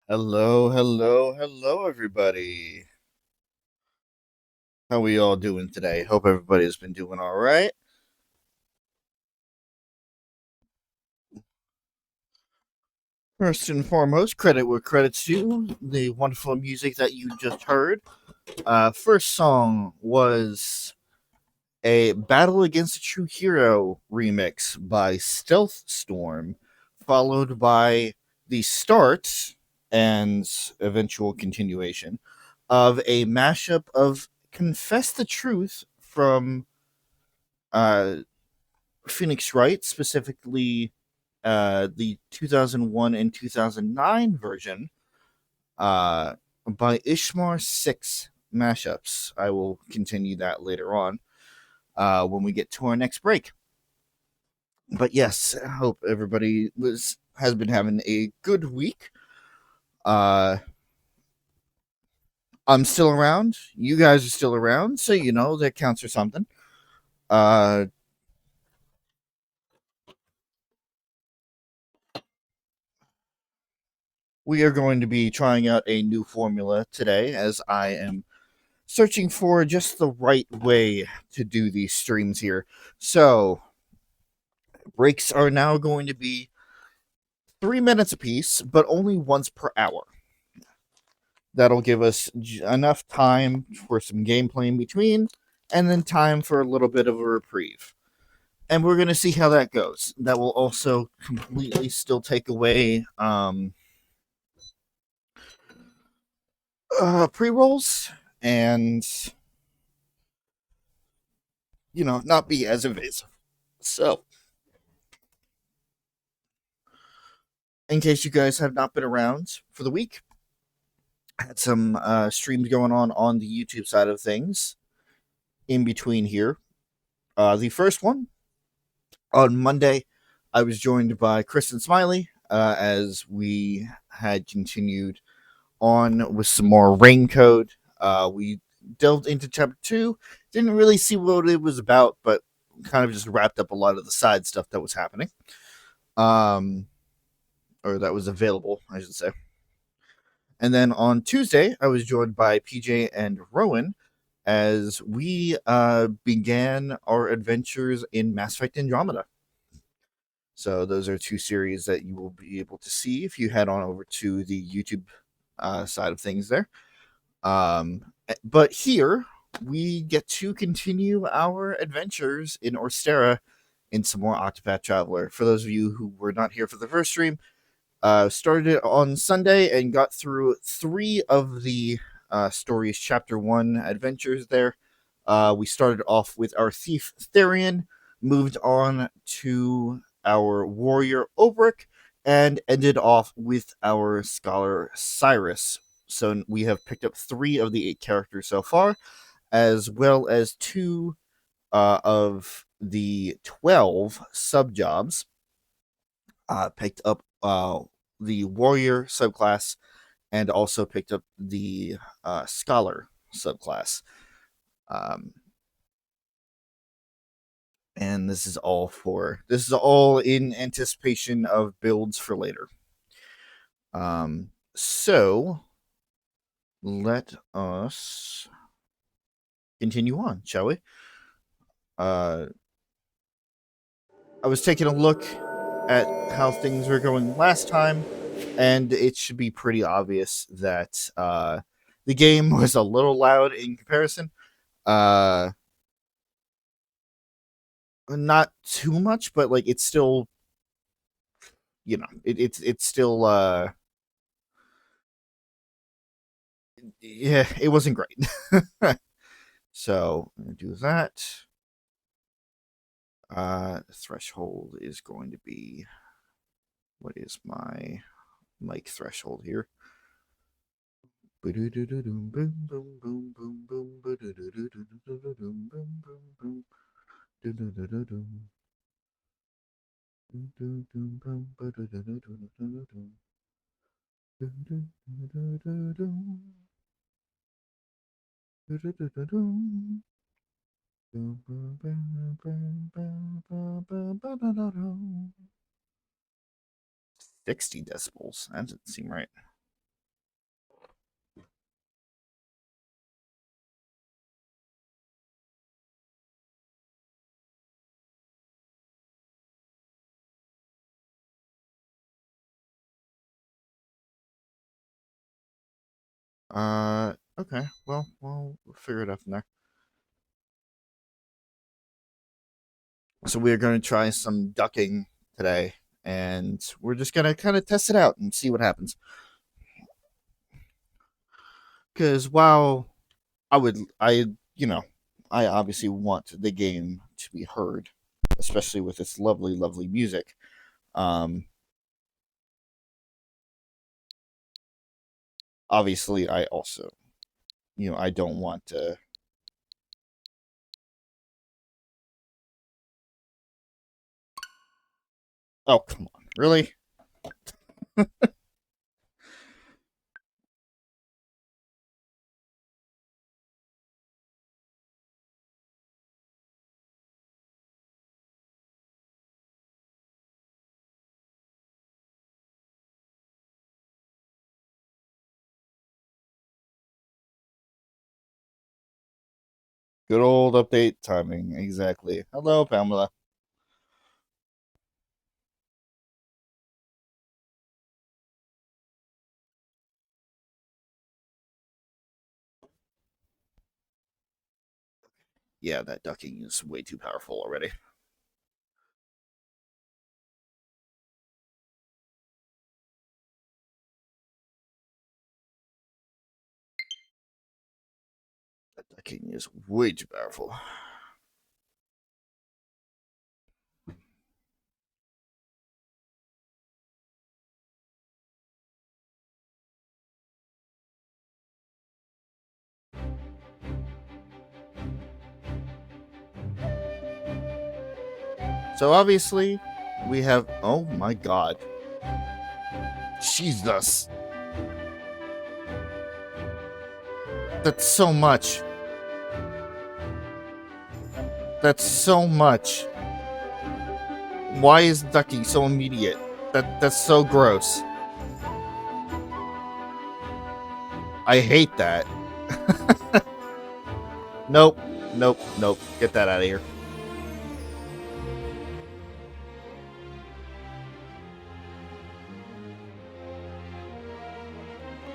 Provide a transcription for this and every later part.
Hello, hello, hello, everybody. How we all doing today? Hope everybody's been doing all right. First and foremost, credit where credit's due. The wonderful music that you just heard. First song was a Battle Against a True Hero remix by Stealth Storm, followed by the start and eventual continuation of a mashup of Confess the Truth from uh, Phoenix Wright, specifically the 2001 and 2009 version uh, by Ishmar 6 mashups. I will continue that later on when we get to our next break. But yes, I hope everybody has been having a good week. Uh, I'm still around. You guys are still around, so you know that counts for something. Uh, we are going to be trying out a new formula today, as I am searching for just the right way to do these streams here. So, breaks are now going to be 3 minutes apiece, but only once per hour. That'll give us enough time for some gameplay in between, and then time for a little bit of a reprieve. And we're going to see how that goes. That will also completely still take away pre rolls and, not be as invasive. So, in case you guys have not been around for the week, I had some streams going on the YouTube side of things in between here. The first one on Monday, I was joined by Kristen Smiley as we had continued on with some more Rain Code. We delved into chapter 2, didn't really see what it was about, but kind of just wrapped up a lot of the side stuff that was happening. Or that was available, I should say. And then on Tuesday, I was joined by PJ and Rowan as we began our adventures in Mass Effect Andromeda. So those are two series that you will be able to see if you head on over to the YouTube side of things there. But here we get to continue our adventures in Orstera in some more Octopath Traveler. For those of you who were not here for the first stream, started it on Sunday and got through 3 of the story's chapter 1 adventures there. We started off with our thief Therian, moved on to our warrior Obrick, and ended off with our scholar Cyrus. So we have picked up 3 of the 8 characters so far, as well as 2 of the 12 sub jobs. Picked up the warrior subclass and also picked up the scholar subclass. Um, and this is all in anticipation of builds for later. So let us continue on, shall we? I was taking a look at how things were going last time, and it should be pretty obvious that the game was a little loud in comparison. Uh, Not too much, but like it's still, it's still, yeah, it wasn't great. So I'm gonna do that. Threshold is going to be, what is my mic threshold here? $60 decibels. That doesn't seem right. Okay. Well, we'll figure it out from there. So we're going to try some ducking today, and we're just going to kind of test it out and see what happens. Because while you know, I obviously want the game to be heard, especially with its lovely, lovely music. Um, Obviously, I also, I don't want to. Oh, come on, really? Good old update timing, exactly. Hello, Pamela. Yeah, that ducking is way too powerful already. That ducking is way too powerful. So obviously, we have. Oh my god. Jesus. That's so much. That's so much. Why is ducking so immediate? That's so gross. I hate that. Nope. Nope. Nope. Get that out of here.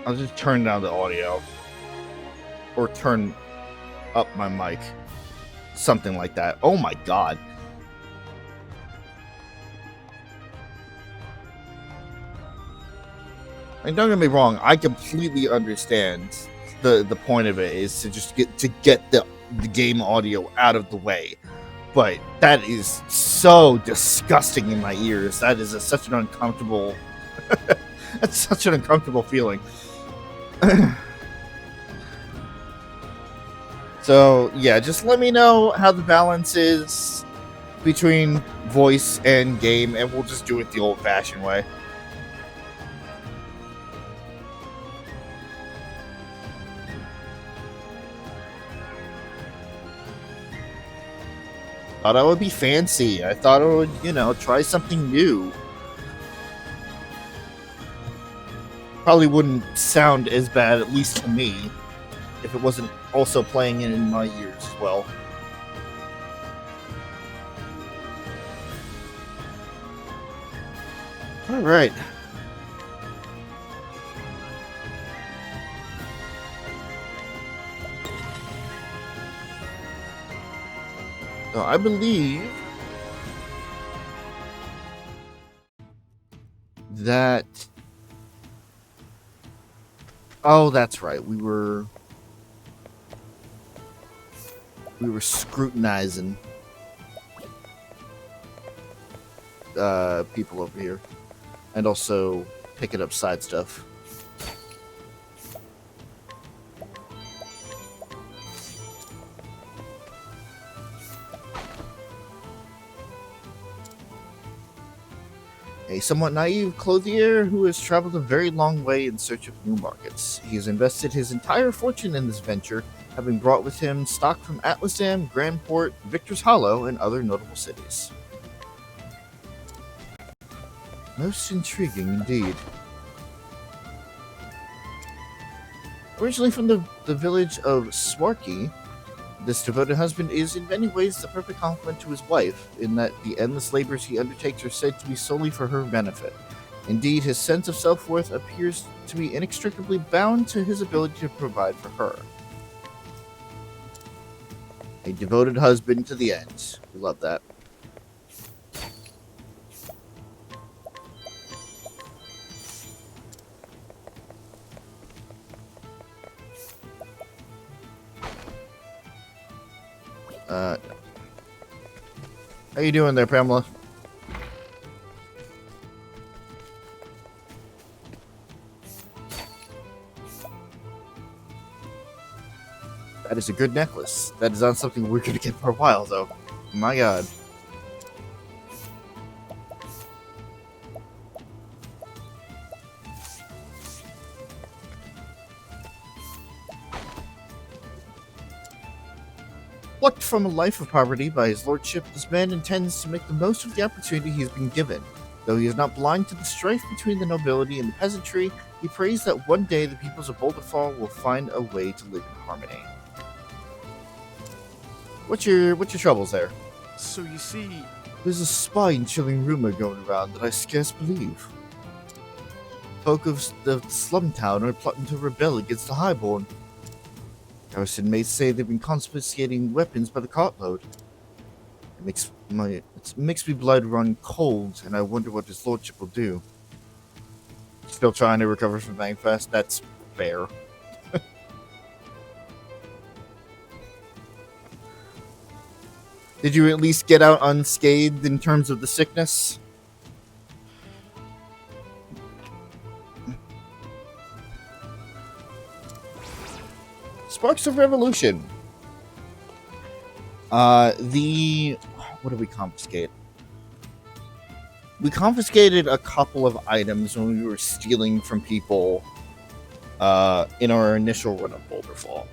I'll just turn down the audio. Or turn up my mic. Something like that. Oh my god. And don't get me wrong, I completely understand the point of it is to just get the game audio out of the way. But that is so disgusting in my ears. That is such an uncomfortable that's such an uncomfortable feeling. So yeah, just let me know how the balance is between voice and game, and we'll just do it the old-fashioned way. Thought I would be fancy. I thought I would, try something new. Probably wouldn't sound as bad, at least to me, if it wasn't also playing in my ears as well. All right. So I believe that. Oh, that's right. We were scrutinizing people over here, and also picking up side stuff. A somewhat naive clothier who has traveled a very long way in search of new markets. He has invested his entire fortune in this venture, having brought with him stock from Atlasam, Grandport, Victor's Hollow, and other notable cities. Most intriguing indeed. Originally from the village of Swarky, this devoted husband is in many ways the perfect complement to his wife, in that the endless labors he undertakes are said to be solely for her benefit. Indeed, his sense of self-worth appears to be inextricably bound to his ability to provide for her. A devoted husband to the end. We love that. How you doing there, Pamela? That is a good necklace. That is not something we're going to get for a while, though. My god. Plucked from a life of poverty by his lordship, this man intends to make the most of the opportunity he has been given. Though he is not blind to the strife between the nobility and the peasantry, he prays that one day the peoples of Boulderfall will find a way to live in harmony. What's your troubles there? So you see... There's a spine-chilling rumor going around that I scarce believe. Folk of the slum town are plotting to rebel against the Highborn. Garrison may say they've been confiscating weapons by the cartload. It makes me blood run cold, and I wonder what his lordship will do. Still trying to recover from Bangfest? That's fair. Did you at least get out unscathed in terms of the sickness? Sparks of Revolution. What did we confiscate? We confiscated a couple of items when we were stealing from people in our initial run of Boulderfall.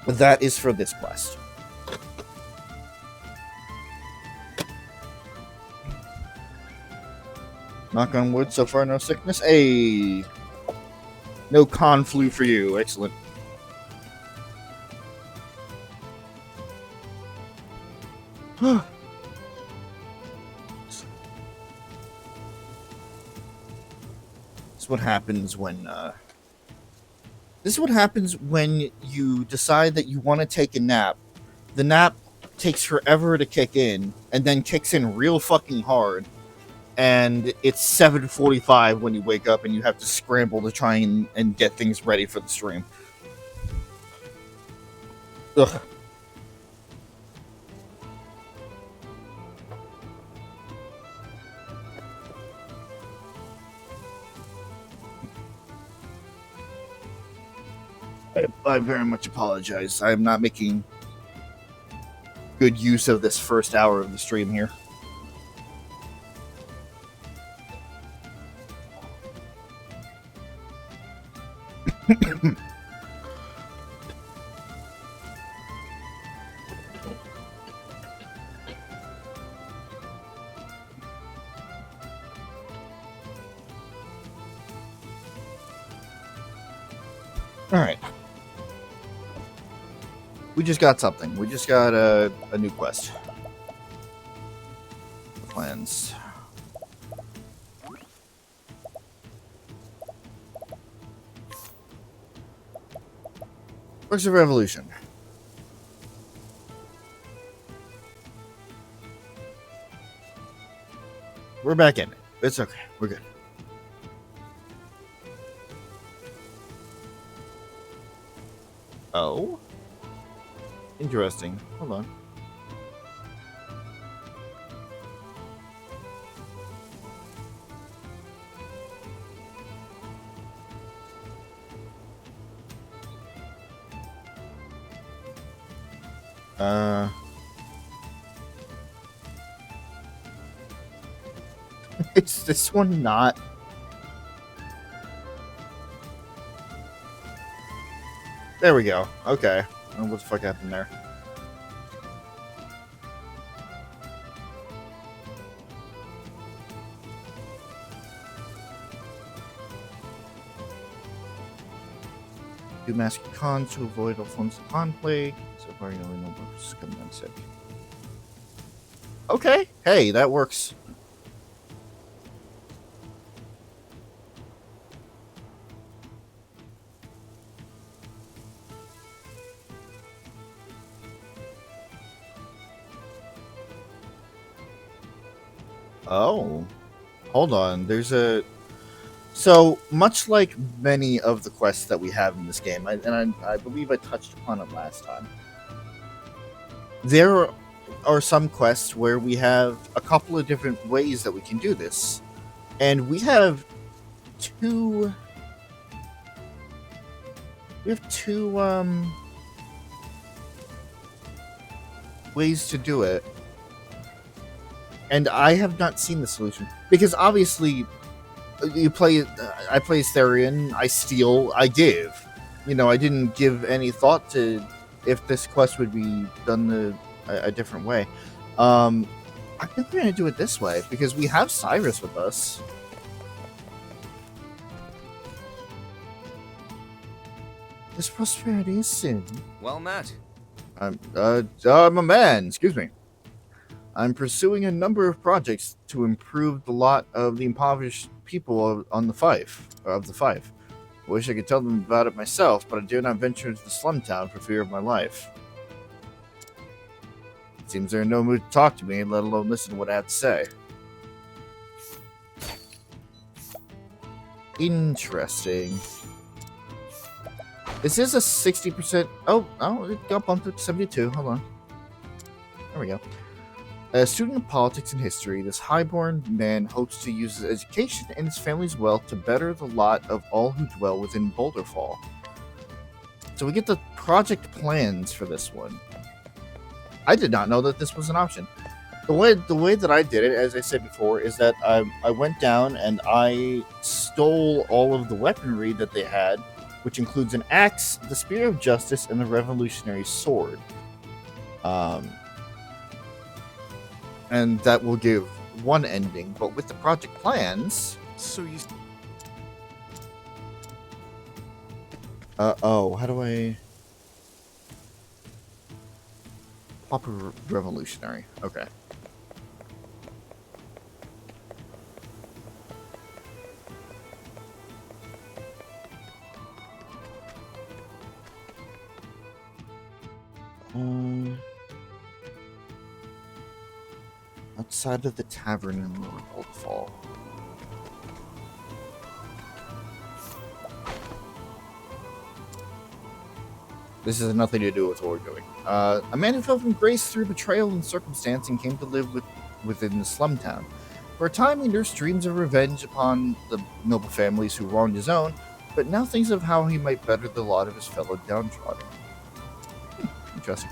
But that is for this quest. Knock on wood, so far no sickness. Hey! No con flu for you. Excellent. This is what happens when this is what happens when you decide that you want to take a nap. The nap takes forever to kick in, and then kicks in real fucking hard. And it's 7:45 when you wake up, and you have to scramble to try and get things ready for the stream. Ugh. I very much apologize. I am not making good use of this first hour of the stream here. All right. We just got something. We just got a new quest. Plans. Works of Revolution. We're back in it. It's okay. We're good. Oh? Interesting. Hold on. Is this one not? There we go. Okay. I don't know what the fuck happened there. Do mask cons to avoid all forms of con plague. So far, you only know what's coming on sick. Okay. Hey, that works. Oh, hold on. There's a So much like many of the quests that we have in this game, I believe I touched upon it last time. There are some quests where we have a couple of different ways that we can do this, and two. We have two ways to do it, and I have not seen the solution because obviously you play. I play Therian. I steal. I give. I didn't give any thought to if this quest would be done a different way. I think we're gonna do it this way because we have Cyrus with us. This prosperity is sin. Well met. I'm a man. Excuse me. I'm pursuing a number of projects to improve the lot of the impoverished people on the Five. I wish I could tell them about it myself, but I dare not venture into the slum town for fear of my life. It seems they're in no mood to talk to me, let alone listen to what I have to say. Interesting. This is a 60%. Oh, it got bumped up to 72. Hold on. There we go. A student of politics and history, this highborn man hopes to use his education and his family's wealth to better the lot of all who dwell within Boulderfall. So we get the project plans for this one. I did not know that this was an option. The way that I did it, as I said before, is that I went down and I stole all of the weaponry that they had, which includes an axe, the Spear of Justice, and the Revolutionary Sword. And that will give one ending, but with the project plans... So you... how do I... Pop a revolutionary. Okay. Outside of the tavern in Lower Boulderfall. This has nothing to do with what we're doing. A man who fell from grace through betrayal and circumstance and came to live within the slum town. For a time, he nursed dreams of revenge upon the noble families who wronged his own, but now thinks of how he might better the lot of his fellow downtrodden. Interesting.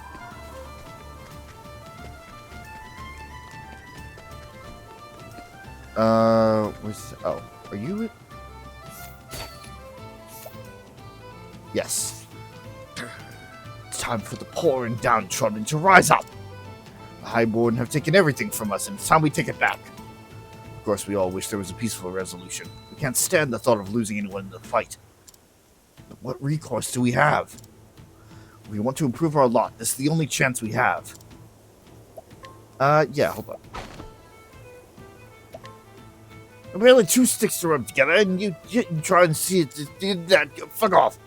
Are you it? Yes. It's time for the poor and downtrodden to rise up. The Highborn have taken everything from us, and it's time we take it back. Of course, we all wish there was a peaceful resolution. We can't stand the thought of losing anyone in the fight. But what recourse do we have? We want to improve our lot. This is the only chance we have. Yeah, hold on. Barely two sticks to rub together, and you try and see it. That fuck off.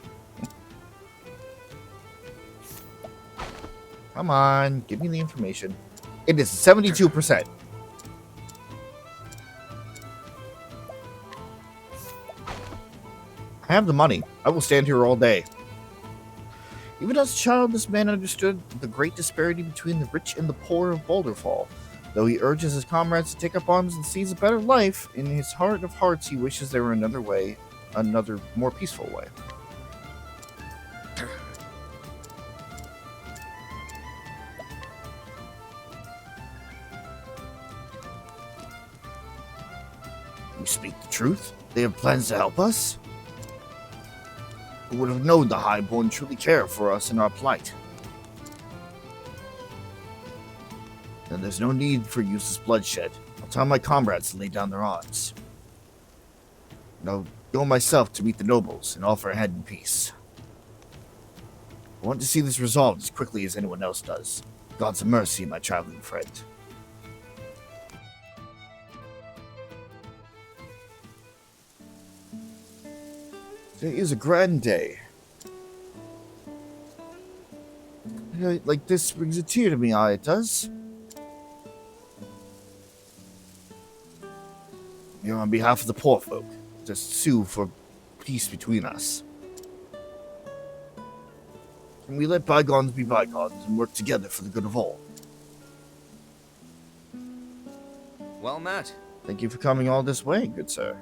Come on, give me the information. It is 72%. I have the money. I will stand here all day. Even as a child, this man understood the great disparity between the rich and the poor of Boulderfall. Though he urges his comrades to take up arms and seize a better life, in his heart of hearts he wishes there were another way, another more peaceful way. We speak the truth? They have plans to help us? Who would have known the Highborn truly care for us and our plight? Then there's no need for useless bloodshed. I'll tell my comrades to lay down their arms. And I'll go myself to meet the nobles and offer a hand in peace. I want to see this resolved as quickly as anyone else does. God's mercy, my traveling friend. Today is a grand day. Like this brings a tear to my eye, it does. You know, on behalf of the poor folk, to sue for peace between us. Can we let bygones be bygones and work together for the good of all? Well met. Thank you for coming all this way, good sir.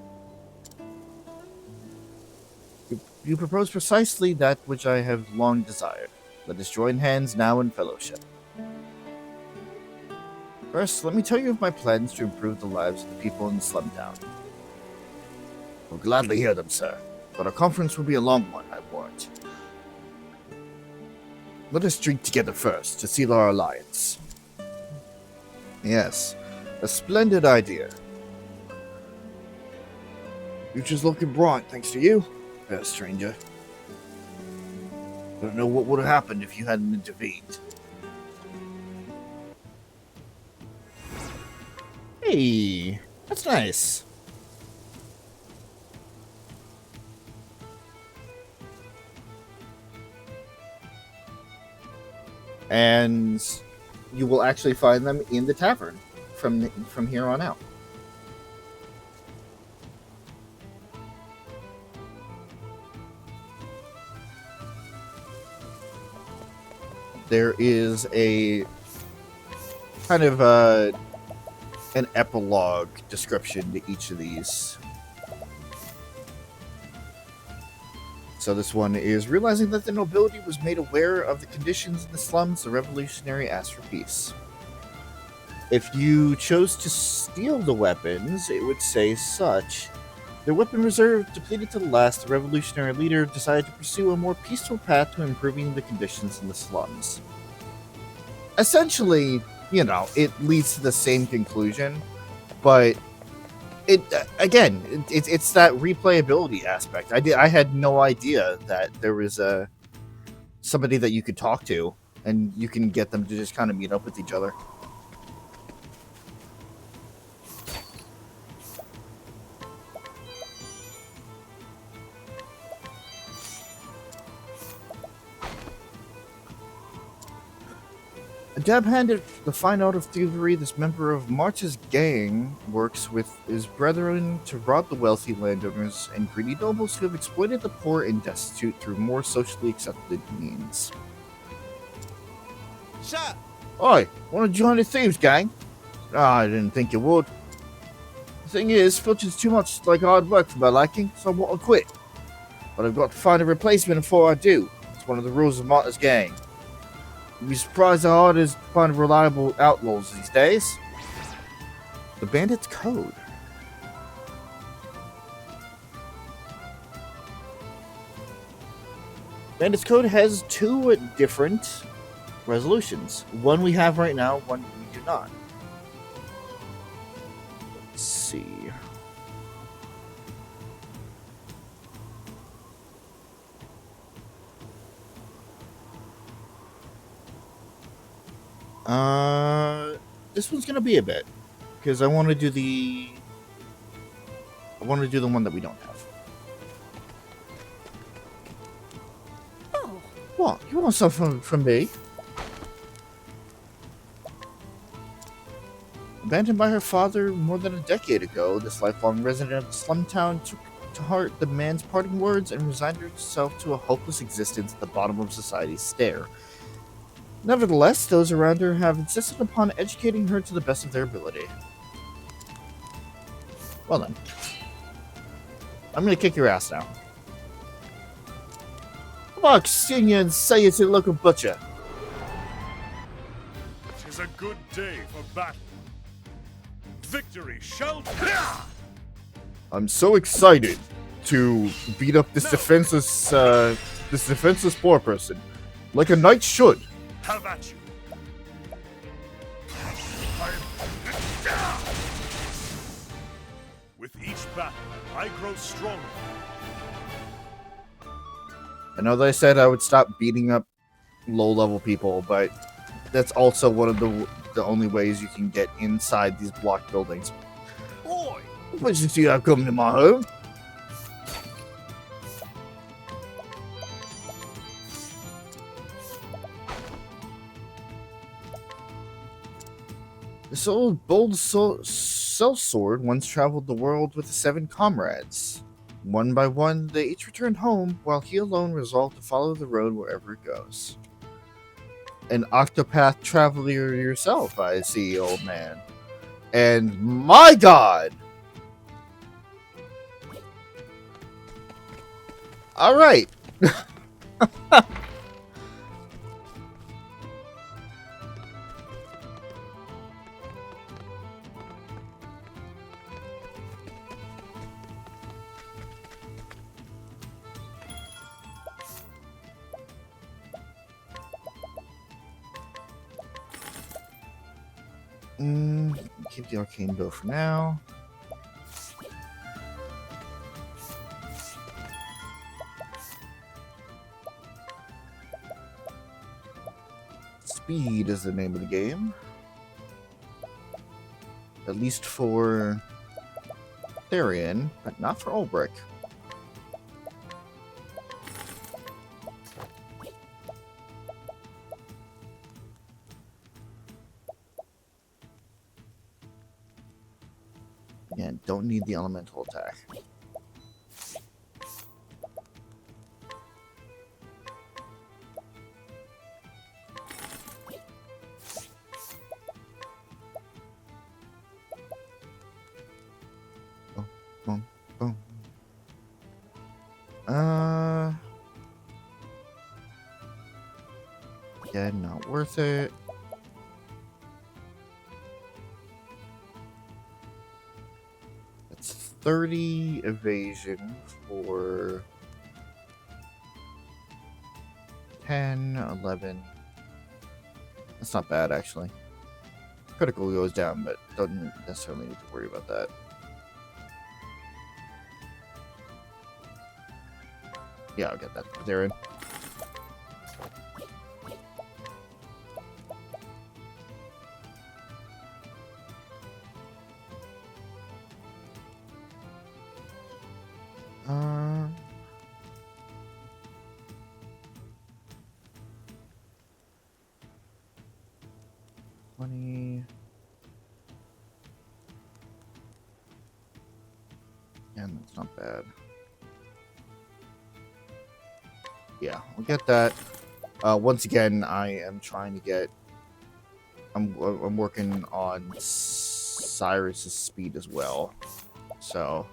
You propose precisely that which I have long desired. Let us join hands now in fellowship. First, let me tell you of my plans to improve the lives of the people in the slum town. I'll gladly hear them, sir, but our conference will be a long one, I warrant. Let us drink together first to seal our alliance. Yes, a splendid idea. Future's looking bright, thanks to you, fair stranger. Don't know what would have happened if you hadn't intervened. Hey, that's nice. And you will actually find them in the tavern from here on out. There is a kind of an epilogue description to each of these. So this one is, realizing that the nobility was made aware of the conditions in the slums, the revolutionary asked for peace. If you chose to steal the weapons, it would say such. Their weapon reserve depleted to the last, the revolutionary leader decided to pursue a more peaceful path to improving the conditions in the slums. Essentially, you know, it leads to the same conclusion, but it's that replayability aspect. I had no idea that there was somebody that you could talk to, and you can get them to just kind of meet up with each other. A dab-handed the fine art of thievery, this member of March's gang works with his brethren to rob the wealthy landowners and greedy nobles who have exploited the poor and destitute through more socially accepted means. Sir! Oi, want to join the thieves gang? I didn't think you would. The thing is, filching's too much like hard work for my liking, so I want to quit. But I've got to find a replacement before I do. It's one of the rules of March's gang. You'd be surprised how hard it is to find reliable outlaws these days. The Bandit's Code. Bandit's Code has two different resolutions. One we have right now, one we do not. Let's see. This one's gonna be a bit, because I want to do the one that we don't have. Oh. What? You want something from me? Abandoned by her father more than a decade ago, this lifelong resident of the slum town took to heart the man's parting words and resigned herself to a hopeless existence at the bottom of society's stair. Nevertheless, those around her have insisted upon educating her to the best of their ability. Well then. I'm gonna kick your ass now. Come on, seeing you and say you to the local butcher. 'Tis a good day for battle. Victory shall... I'm so excited to beat up this defenseless poor person, like a knight should. Have at you. With each battle, I grow stronger. I know that I said I would stop beating up low-level people, but that's also one of the only ways you can get inside these block buildings. Boy! What did you see I've come to my home? This old bold sellsword once traveled the world with 7 comrades. One by one, they each returned home, while he alone resolved to follow the road wherever it goes. An Octopath traveler yourself, I see, old man. And my god! Alright. Keep the arcane bow for now. Speed is the name of the game. At least for Therian, but not for Ulbrich. Again, don't need the elemental attack. Boom, boom. Yeah, not worth it. That's 30 evasion for 10, 11. That's not bad, actually. Critical goes down, but don't necessarily need to worry about that. Yeah, I'll get that there in. And that's not bad. Yeah, we'll get that. Once again, I am trying to get. I'm working on Cyrus's speed as well, so.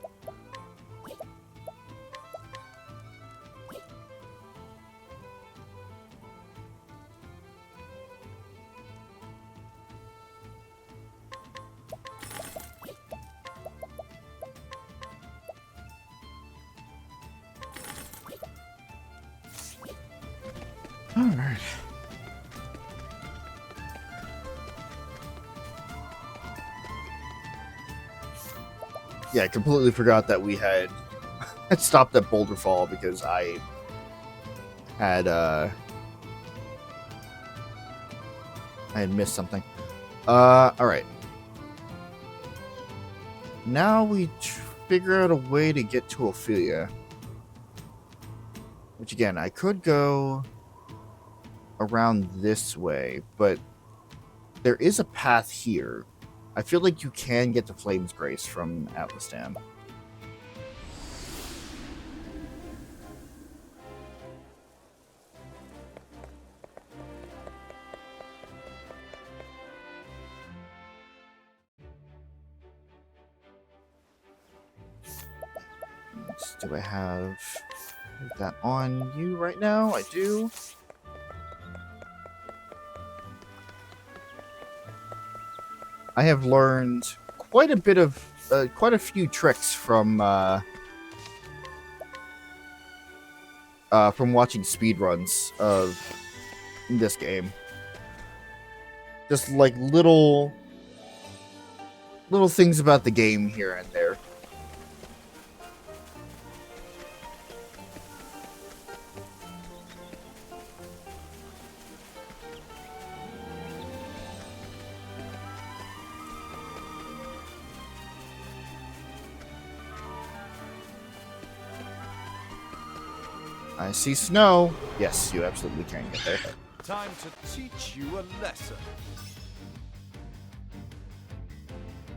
Alright. Yeah, I completely forgot that we had stopped at Boulder Fall because I had missed something. Alright. Now we figure out a way to get to Ophelia. Which again, I could go around this way, but there is a path here. I feel like you can get to Flame's Grace from Atlastan. Do I have that on you right now? I do. I have learned quite a bit of, quite a few tricks from watching speedruns of this game. Just like little things about the game here and there. I see snow. Yes, you absolutely can get there. Time to teach you a lesson.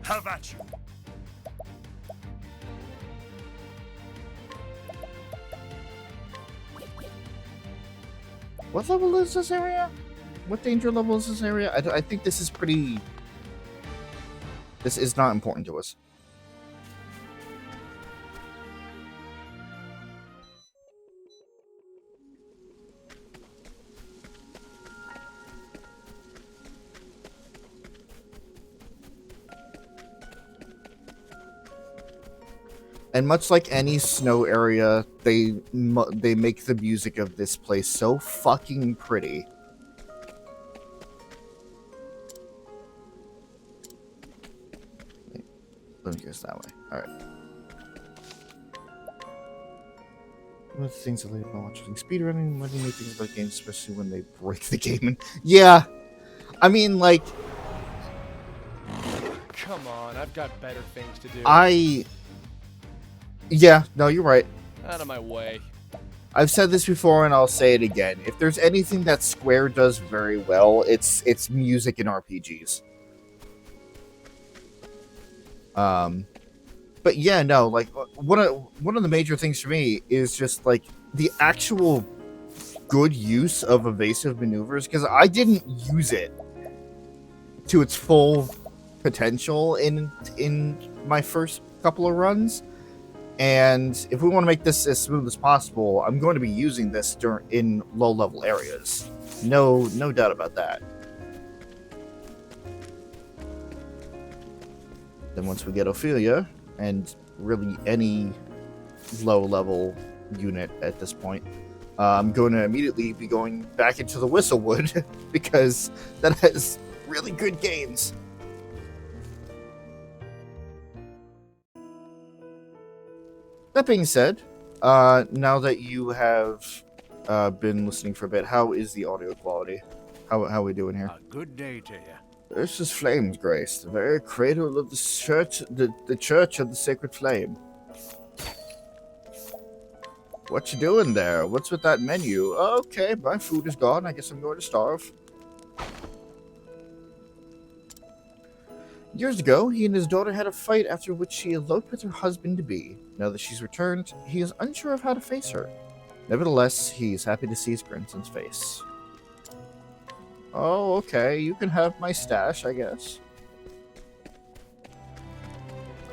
Have at you. What level is this area? What danger level is this area? I think this is pretty... This is not important to us. And much like any snow area, they make the music of this place so fucking pretty. Wait, let me guess that way. All right. One of the things I like about watching speedrunning, what do you make things about games, especially when they break the game? And yeah, I mean, like, Come on, I've got better things to do. Yeah, no, you're right. Out of my way. I've said this before and I'll say it again. If there's anything that Square does very well, it's music in RPGs. But yeah, no, like one of the major things for me is just like the actual good use of evasive maneuvers, because I didn't use it to its full potential in my first couple of runs. And if we want to make this as smooth as possible, I'm going to be using this in low-level areas. No doubt about that. Then once we get Ophelia, and really any low-level unit at this point, I'm going to immediately be going back into the Whistlewood, because that has really good gains. That being said, now that you have been listening for a bit, how is the audio quality? How are we doing here? A good day to you. This is Flame's Grace, the very cradle of the church, the Church of the Sacred Flame. What you doing there? What's with that menu? Okay, my food is gone. I guess I'm going to starve. Years ago, he and his daughter had a fight, after which she eloped with her husband-to-be. Now that she's returned, he is unsure of how to face her. Nevertheless, he is happy to see his grandson's face. Oh, okay, you can have my stash, I guess.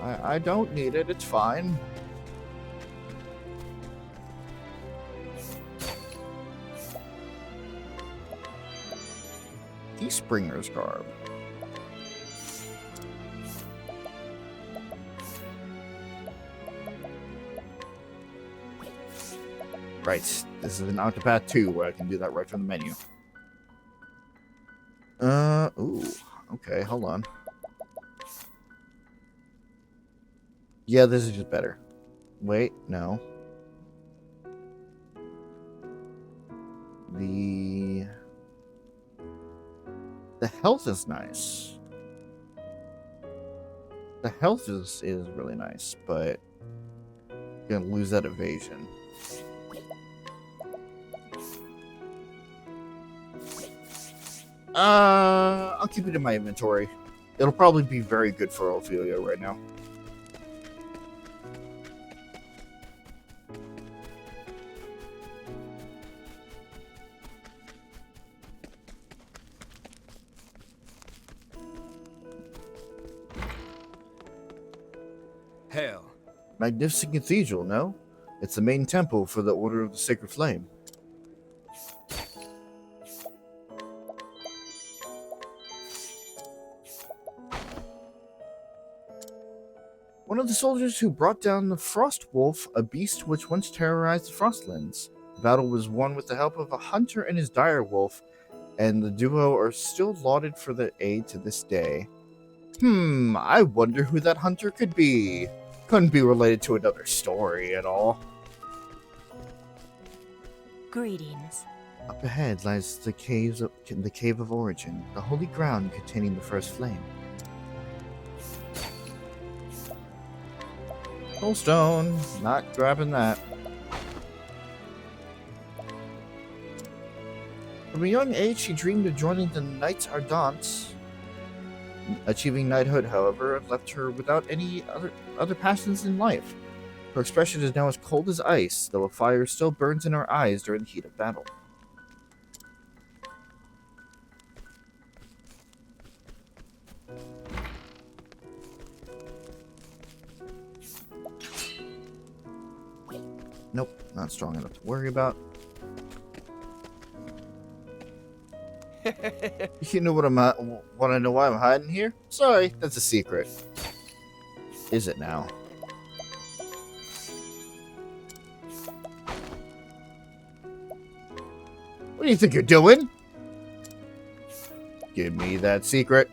I don't need it, it's fine. Teespringer's garb. Right, this is an Octopath 2 where I can do that right from the menu. Ooh, okay, hold on. Yeah, this is just better. Wait, no. The health is nice. The health is really nice, but you're gonna lose that evasion. I'll keep it in my inventory. It'll probably be very good for Ophelia right now. Hail. Magnificent cathedral, no? It's the main temple for the Order of the Sacred Flame. One of the soldiers who brought down the Frost Wolf, a beast which once terrorized the Frostlands. The battle was won with the help of a hunter and his dire wolf, and the duo are still lauded for their aid to this day. I wonder who that hunter could be. Couldn't be related to another story at all. Greetings. Up ahead lies the Cave of Origin, the holy ground containing the first flame. Stone, not grabbing that. From a young age, he dreamed of joining the Knights Ardents. Achieving knighthood, however, left her without any other passions in life. Her expression is now as cold as ice, though a fire still burns in her eyes during the heat of battle. Nope, not strong enough to worry about. You know what want to know why I'm hiding here? Sorry, that's a secret. Is it now? What do you think you're doing? Give me that secret.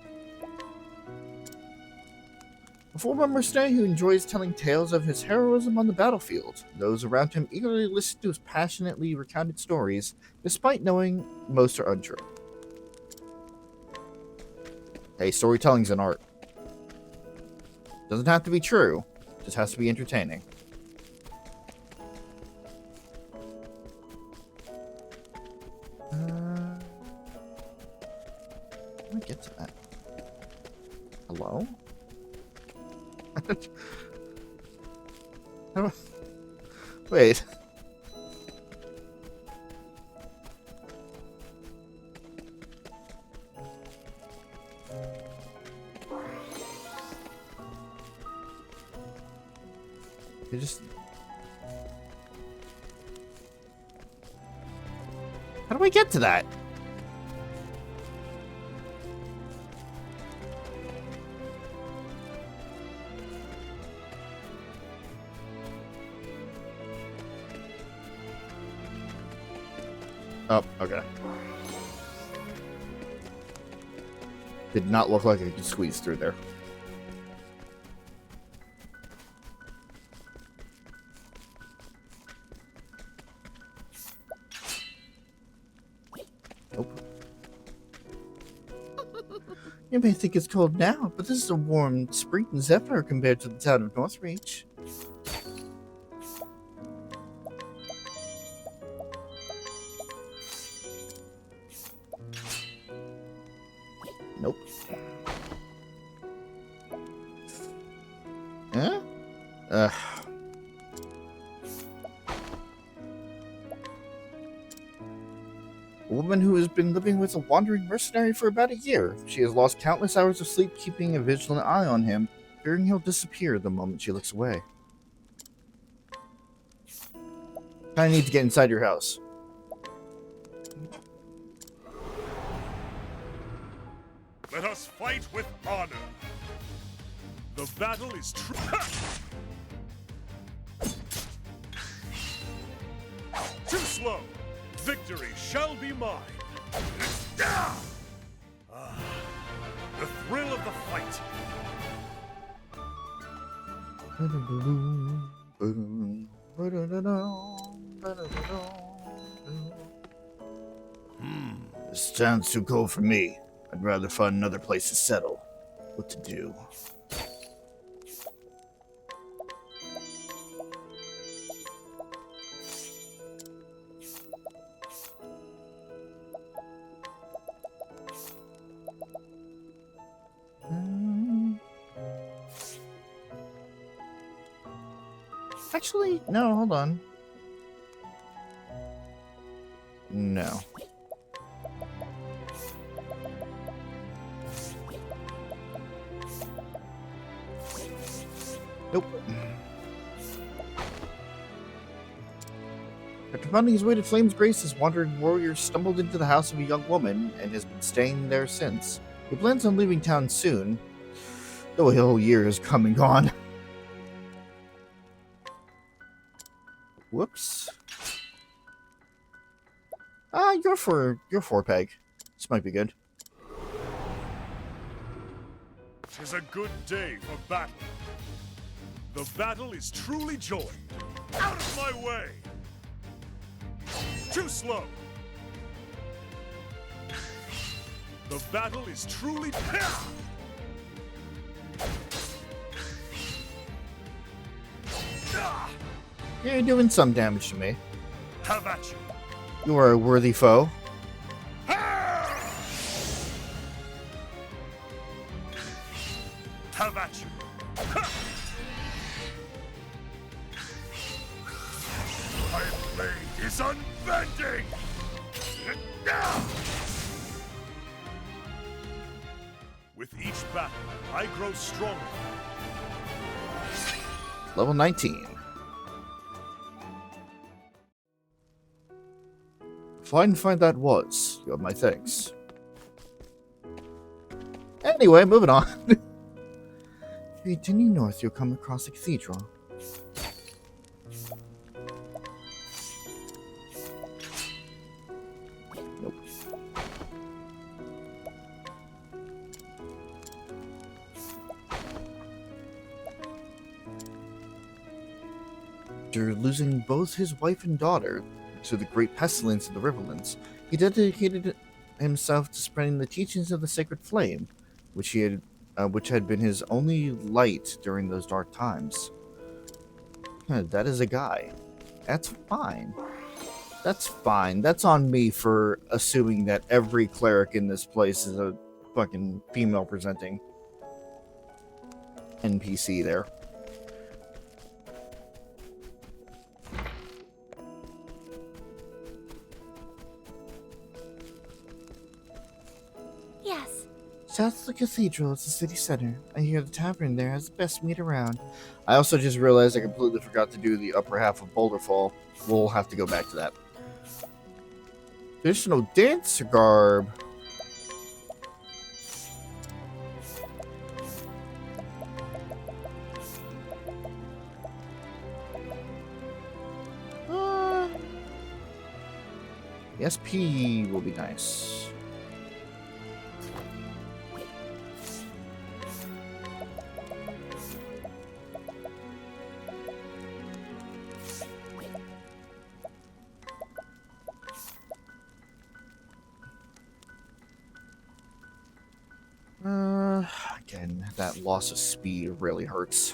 A former mercenary who enjoys telling tales of his heroism on the battlefield. Those around him eagerly listen to his passionately recounted stories, despite knowing most are untrue. Hey, storytelling's an art. Doesn't have to be true, just has to be entertaining. Let me get to that. Hello? Wait. You just... How do I get to that? Oh, okay. Did not look like I could squeeze through there. Nope. You may think it's cold now, but this is a warm spring in Zephyr compared to the town of Northreach. Nope. Huh? A woman who has been living with a wandering mercenary for about a year. She has lost countless hours of sleep keeping a vigilant eye on him, fearing he'll disappear the moment she looks away. I need to get inside your house. Let us fight with honor. The battle is true. Too slow. Victory shall be mine. Ah, the thrill of the fight. This town's too cold for me. I'd rather find another place to settle. What to do? Actually, no, hold on. No. Nope. After finding his way to Flame's Grace, his wandering warrior stumbled into the house of a young woman and has been staying there since. He plans on leaving town soon, though a whole year has come and gone. Whoops. Ah, you're four peg. This might be good. 'Tis a good day for battle. The battle is truly joined. Out of my way! Too slow! The battle is truly... You're doing some damage to me. Have at you! You are a worthy foe. is unbending! With each battle, I grow stronger. Level 19. If I didn't find that was, you have my thanks. Anyway, moving on. If you continue north, you'll come across the cathedral. Nope. After losing both his wife and daughter to the great pestilence of the Riverlands, he dedicated himself to spreading the teachings of the sacred flame, which had been his only light during those dark times. That is a guy. That's fine. That's fine. That's on me for assuming that every cleric in this place is a fucking female presenting NPC there. Yes. South of the cathedral is the city center. I hear the tavern there has the best meat around. I also just realized I completely forgot to do the upper half of Boulder Fall. We'll have to go back to that. Traditional dancer garb. The SP will be nice. Again, that loss of speed really hurts.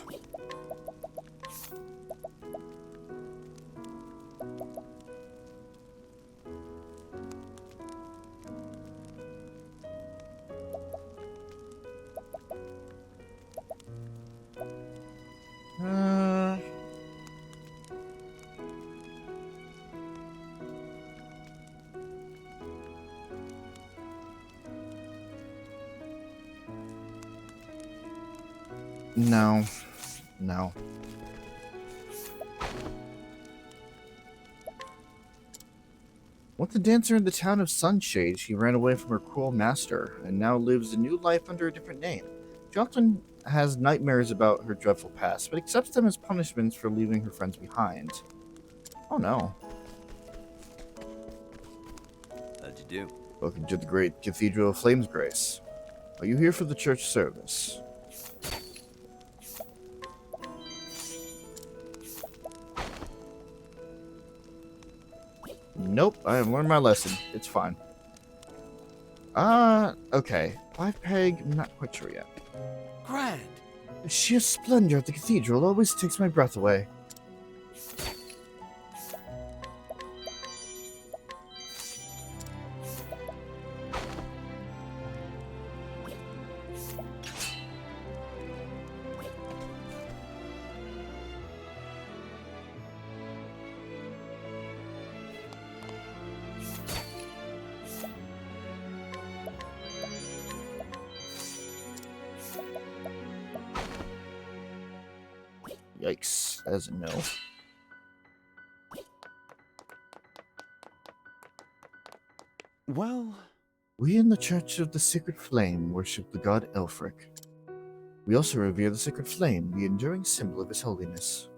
No. No. Once a dancer in the town of Sunshade, she ran away from her cruel master and now lives a new life under a different name. She often has nightmares about her dreadful past, but accepts them as punishments for leaving her friends behind. Oh no. How'd you do? Welcome to the great Cathedral of Flames Grace. Are you here for the church service? Nope, I have learned my lesson. It's fine. Okay. 5 peg, I'm not quite sure yet. Grand. The sheer splendor of the cathedral always takes my breath away. Yikes, that is a no. Well, We in the Church of the Sacred Flame worship the god Elfric. We also revere the Sacred Flame, the enduring symbol of his holiness.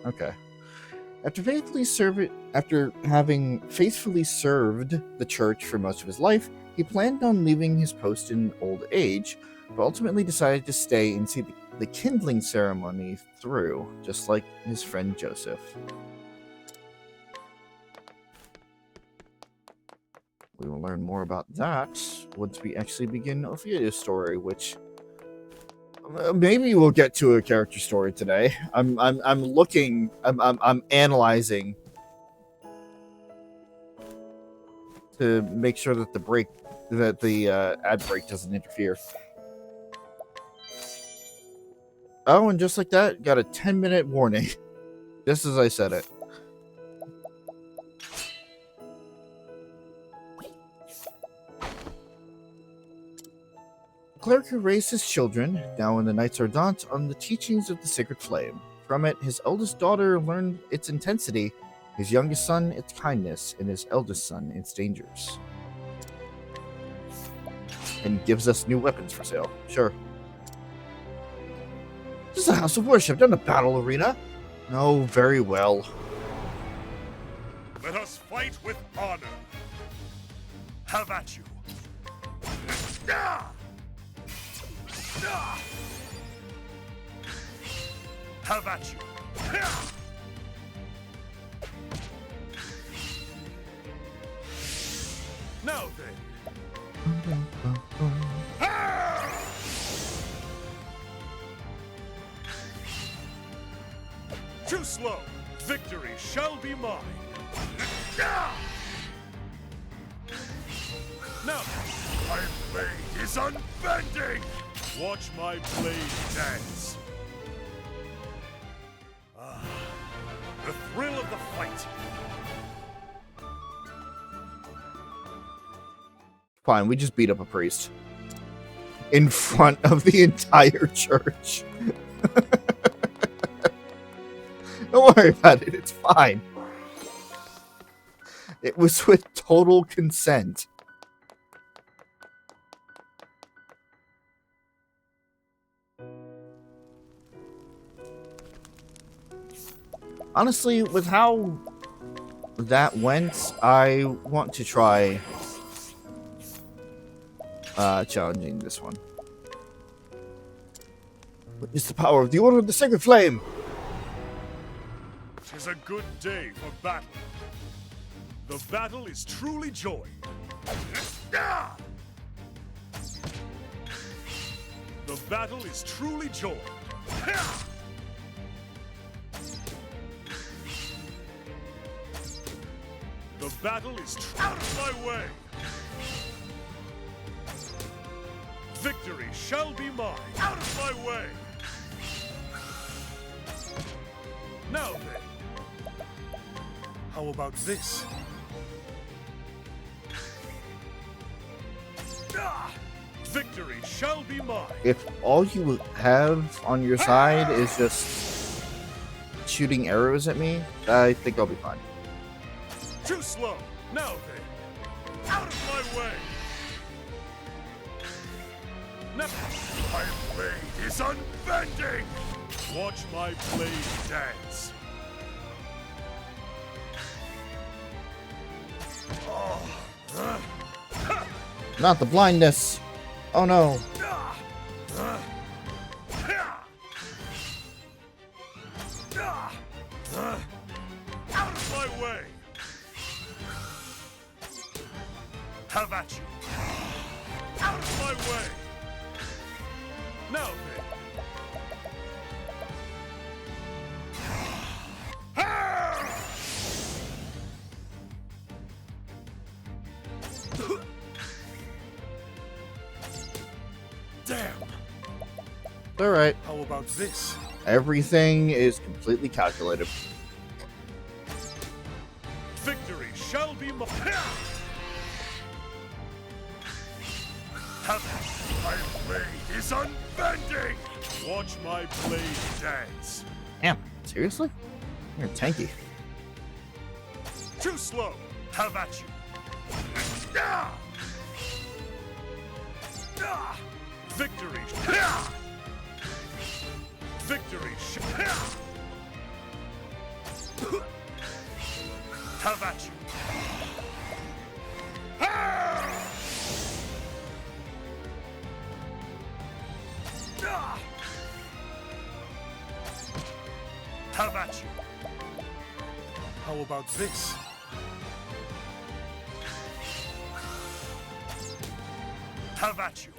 Okay. After having faithfully served the church for most of his life, he planned on leaving his post in old age, but ultimately decided to stay and see the kindling ceremony through, just like his friend Joseph. We will learn more about that once we actually begin Ophelia's story, which maybe we'll get to a character story today. I'm analyzing to make sure that the ad break doesn't interfere. Oh, and just like that, got a 10-minute warning, just as I said it. Cleric who raised his children, now in the Knights Ardent, on the teachings of the Sacred Flame. From it, his eldest daughter learned its intensity, his youngest son its kindness, and his eldest son its dangers. And gives us new weapons for sale. Sure. This is a house of worship, not a battle arena. No, very well. Let us fight with honor. Have at you. Have at you. Now then. Too slow. Victory shall be mine. Now, my blade is unbending. Watch my blade dance. Ah, the thrill of the fight. Fine, we just beat up a priest. In front of the entire church. Don't worry about it, it's fine. It was with total consent. Honestly, with how that went, I want to try challenging this one. Witness the power of the Order of the Sacred Flame! 'Tis a good day for battle. The battle is truly joined. The battle is truly joined. The battle is out of my way. Victory shall be mine. Out of my way. Now then. How about this? Victory shall be mine. If all you have on your side is just shooting arrows at me, I think I'll be fine. Too slow. Now then. Out of my way. Now, my blade is unbending. Watch my blade dance. Not the blindness. Oh no. Out of my way. Have at you. Out of my way. Now then. Damn. Alright. How about this? Everything is completely calculated. Victory shall be mine. My blade is unbending. Watch my blade dance. Damn, seriously? You're tanky. Too slow. Have at you. Victory. Victory. Have at you. Have at you. How about this? Have at you.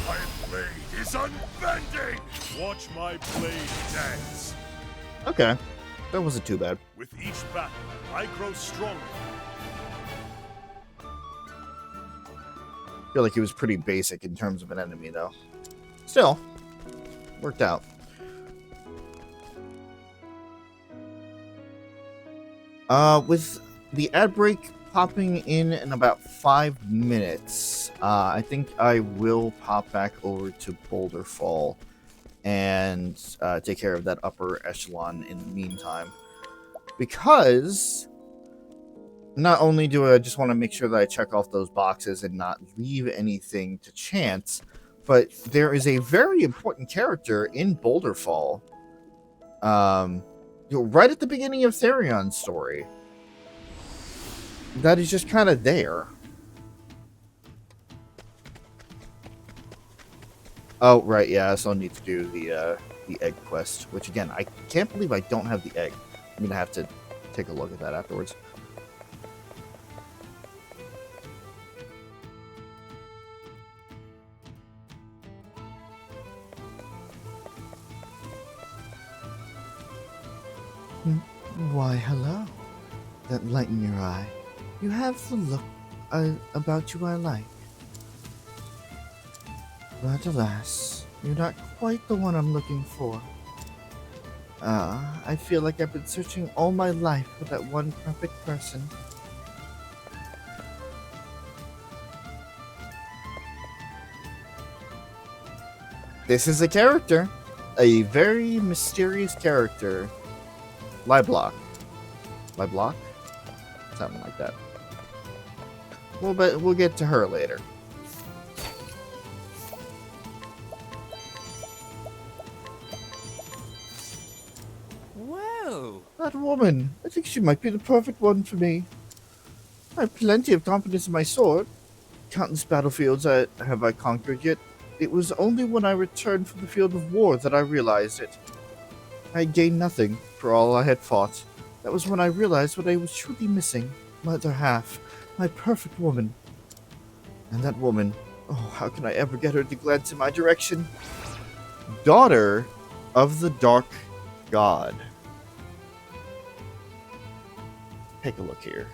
My blade is unbending. Watch my blade dance. Okay, that wasn't too bad. With each battle, I grow stronger. I feel like he was pretty basic in terms of an enemy, though. Still, worked out. With the ad break popping in about 5 minutes, I think I will pop back over to Boulder Fall and take care of that upper echelon in the meantime. Because not only do I just want to make sure that I check off those boxes and not leave anything to chance, but there is a very important character in Boulder Fall. Right at the beginning of Therion's story. That is just kind of there. Oh, right, yeah, I still need to do the egg quest, which again, I can't believe I don't have the egg. I'm gonna have to take a look at that afterwards. Why, hello. That light in your eye. You have the look about you I like. But alas, you're not quite the one I'm looking for. I feel like I've been searching all my life for that one perfect person. This is a character. A very mysterious character. Liblock. Liblock? Something like that. Well, but we'll get to her later. Whoa! That woman. I think she might be the perfect one for me. I have plenty of confidence in my sword. Countless battlefields have I conquered, yet it was only when I returned from the field of war that I realized it. I had gained nothing for all I had fought. That was when I realized what I was truly missing. My other half. My perfect woman. And that woman, oh, how can I ever get her to glance in my direction? Daughter of the Dark God. Take a look here.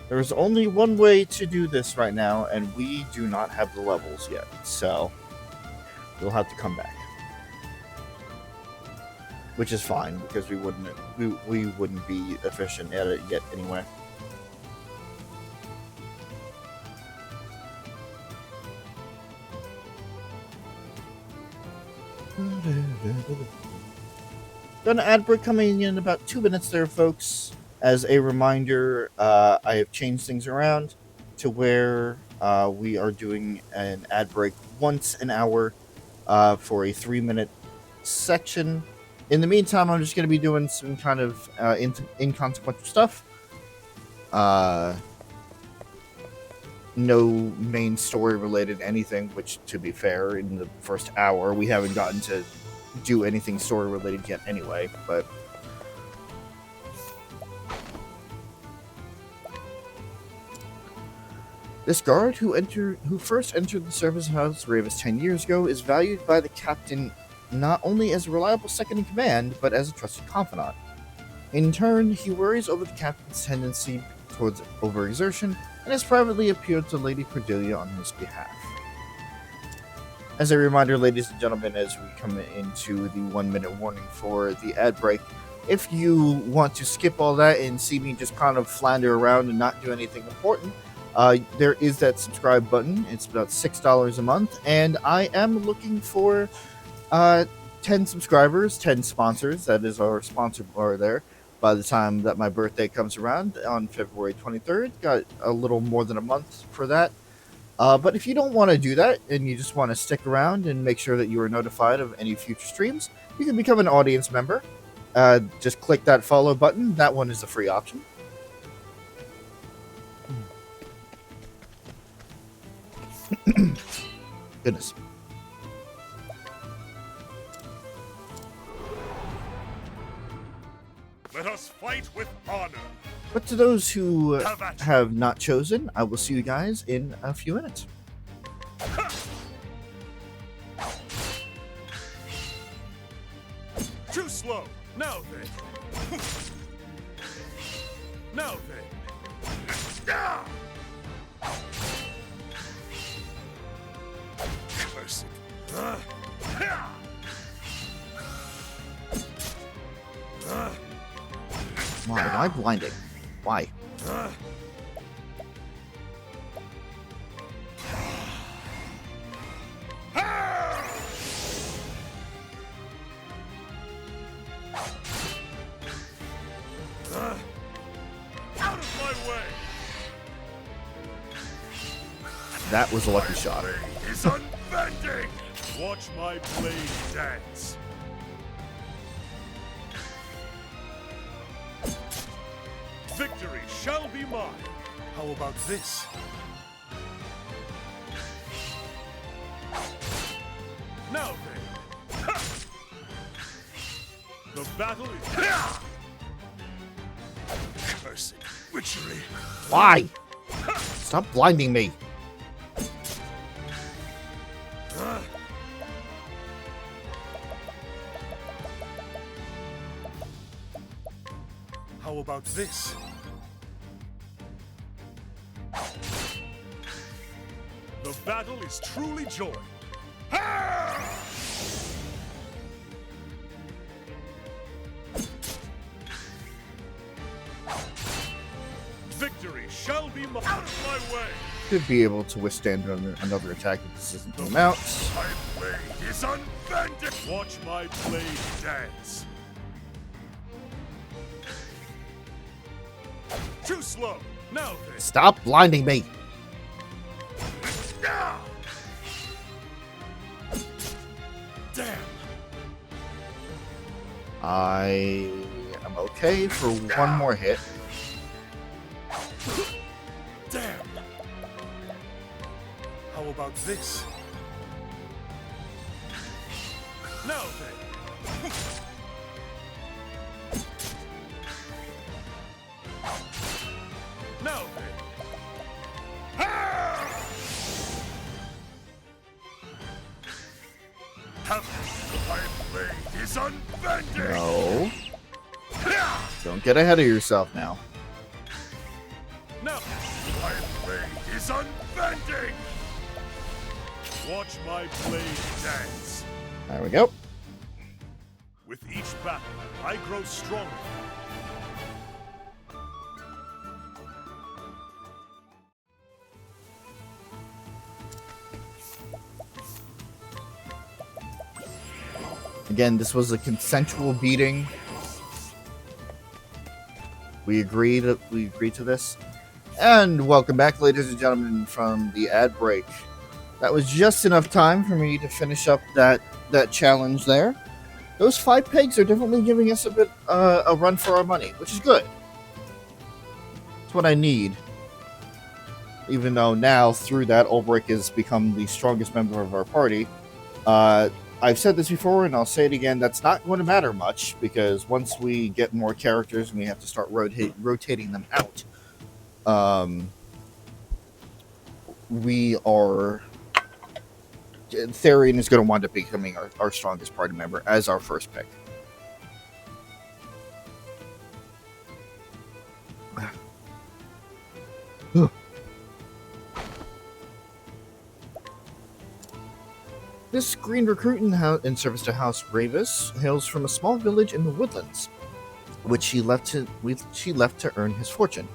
There's only one way to do this right now, and we do not have the levels yet, so we'll have to come back. Which is fine, because we wouldn't be efficient at it yet anyway. Got an ad break coming in about 2 minutes there, folks. As a reminder, I have changed things around to where we are doing an ad break once an hour for a 3-minute section. In the meantime, I'm just going to be doing some kind of inconsequential stuff. No main story related anything, which, to be fair, in the first hour, we haven't gotten to do anything story related yet anyway, but this guard, who first entered the service of House Ravis 10 years ago, is valued by the captain not only as a reliable second-in-command, but as a trusted confidant. In turn, he worries over the captain's tendency towards overexertion, and has privately appealed to Lady Cordelia on his behalf. As a reminder, ladies and gentlemen, as we come into the 1-minute warning for the ad break, if you want to skip all that and see me just kind of flounder around and not do anything important, there is that subscribe button. It's about $6 a month, and I am looking for 10 subscribers, 10 sponsors. That is our sponsor bar there. By the time that my birthday comes around on February 23rd, got a little more than a month for that. But if you don't want to do that, and you just want to stick around and make sure that you are notified of any future streams, you can become an audience member. Just click that follow button. That one is a free option. Goodness. Let us fight with honor. But to those who Have at you. have not chosen, I will see you guys in a few minutes. Too slow. Now then. Now then. Ah! Curse it. Why am I blinding? Why? Out of my way! That was a lucky shot. Blade is unbending! Watch my blade dance. Victory shall be mine. How about this? Now then. Ha! The battle is... Cursed witchery. Why? Stop blinding me. How about this? The battle is truly joined. Ha! Victory shall be mine. Out of my way! Should be able to withstand another attack if this isn't come out. My blade is unbending. Watch my blade dance. Too slow. Now then. Stop blinding me. Ah! Damn. I am okay for one more hit. Damn. How about this? Now then. Now then. Ha! My blade is unbending. No. Don't get ahead of yourself now. No, my blade is unbending. Watch my blade dance. There we go. With each battle, I grow stronger. Again, this was a consensual beating. We agreed to this. And welcome back, ladies and gentlemen, from the ad break. That was just enough time for me to finish up that challenge there. Those 5 pegs are definitely giving us a bit a run for our money, which is good. It's what I need. Even though now, through that, Ulbrich has become the strongest member of our party. I've said this before, and I'll say it again, that's not going to matter much, because once we get more characters and we have to start rotating them out, Therian is going to wind up becoming our strongest party member as our first pick. This green recruit in service to House Ravis hails from a small village in the woodlands, which she left to earn his fortune.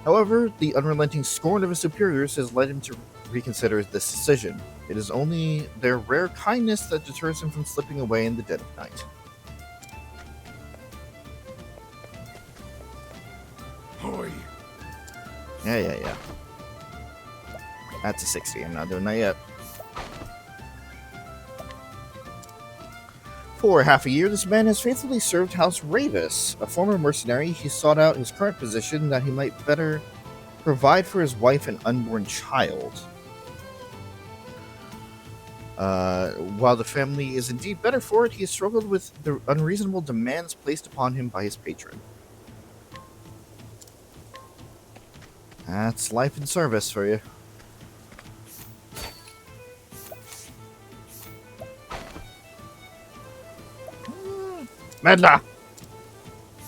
However, the unrelenting scorn of his superiors has led him to reconsider this decision. It is only their rare kindness that deters him from slipping away in the dead of night. Hoi. Yeah. That's a 60. I'm not doing that yet. For half a year, this man has faithfully served House Ravis. A former mercenary, he sought out his current position that he might better provide for his wife and unborn child. While the family is indeed better for it, he has struggled with the unreasonable demands placed upon him by his patron. That's life in service for you. Medla!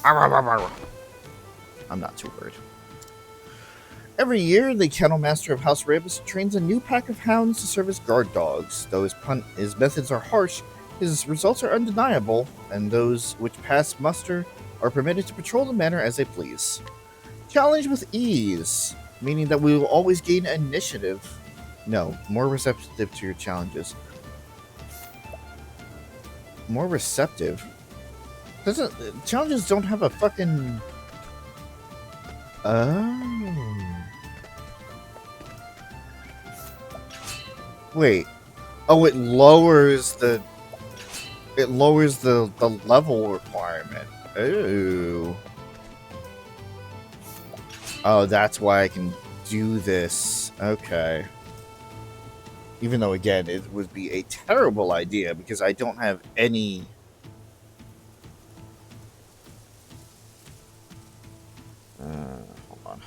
I'm not too worried. Every year, the kennel master of House Rebus trains a new pack of hounds to serve as guard dogs. Though his methods are harsh, his results are undeniable, and those which pass muster are permitted to patrol the manor as they please. Challenge with ease, meaning that we will always gain initiative. No, more receptive to your challenges. More receptive? Challenges don't have a fucking... Oh. Wait. Oh, it lowers the level requirement. Ooh. Oh, that's why I can do this. Okay. Even though, again, it would be a terrible idea because I don't have any... hold on.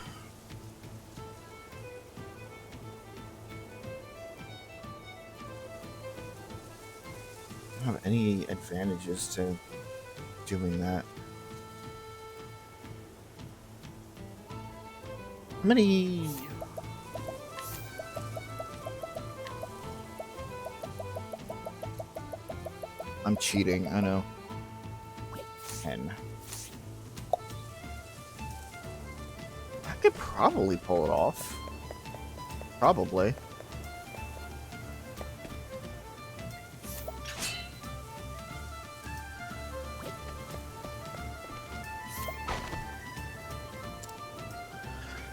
I don't have any advantages to doing that. How many... I'm cheating, I know. 10. I could probably pull it off. Probably.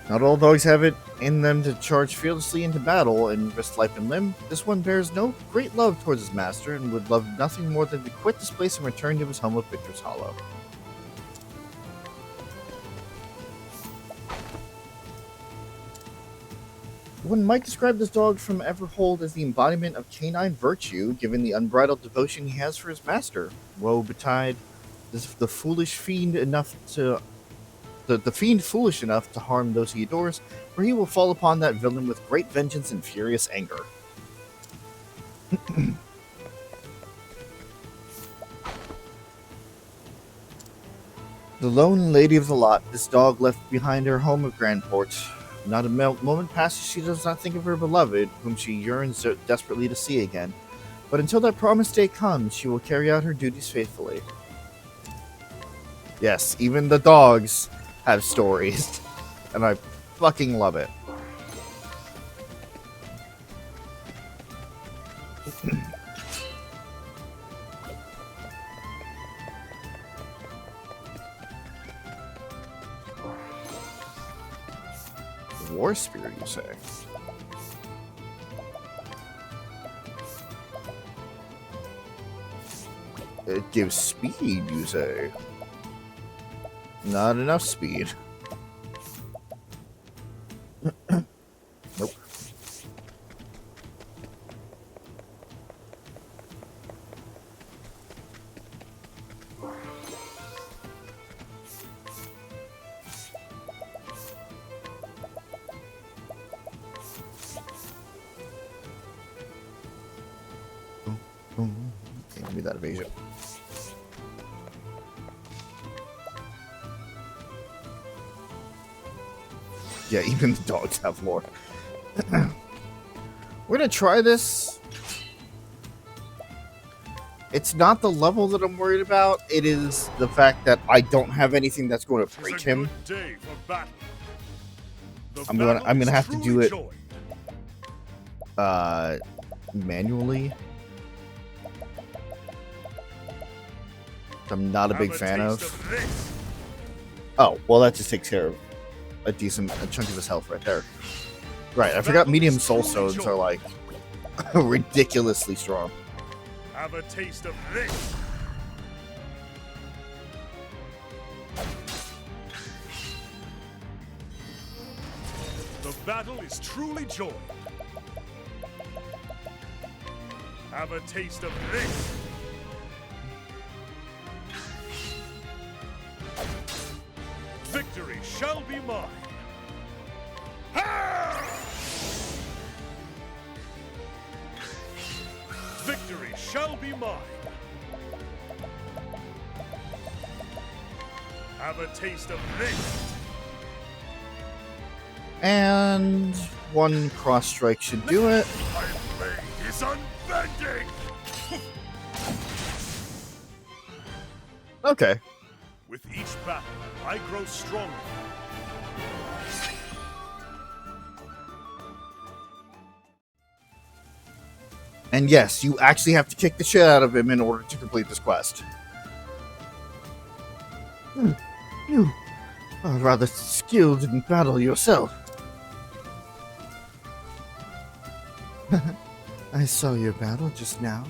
Not all dogs have it in them to charge fearlessly into battle and risk life and limb. This one bears no great love towards his master and would love nothing more than to quit this place and return to his home of Victor's Hollow. One might describe this dog from Everhold as the embodiment of canine virtue, given the unbridled devotion he has for his master. Woe betide the foolish fiend enough to... The fiend foolish enough to harm those he adores, for he will fall upon that villain with great vengeance and furious anger. The lone lady of the lot, this dog left behind her home of Grandport. Not a moment passes she does not think of her beloved, whom she yearns desperately to see again. But until that promised day comes, she will carry out her duties faithfully. Yes, even the dogs have stories, and I fucking love it. War Spirit, you say? It gives speed, you say? Not enough speed. Nope. Okay, give me that evasion. Yeah, even the dogs have lore. We're gonna try this. It's not the level that I'm worried about. It is the fact that I don't have anything that's going to break him. I'm gonna have to do it manually. I'm not a big fan of. Oh, well, that just takes care of a chunk of his health right there. Right, I forgot medium soul stones are like ridiculously strong. Have a taste of this. The battle is truly joy. Have a taste of this. Victory shall be mine. be mine. Have a taste of this. And one cross strike should do it. My blade is unbending. Okay. With each battle, I grow stronger. And yes, you actually have to kick the shit out of him in order to complete this quest. You are rather skilled in battle yourself. I saw your battle just now.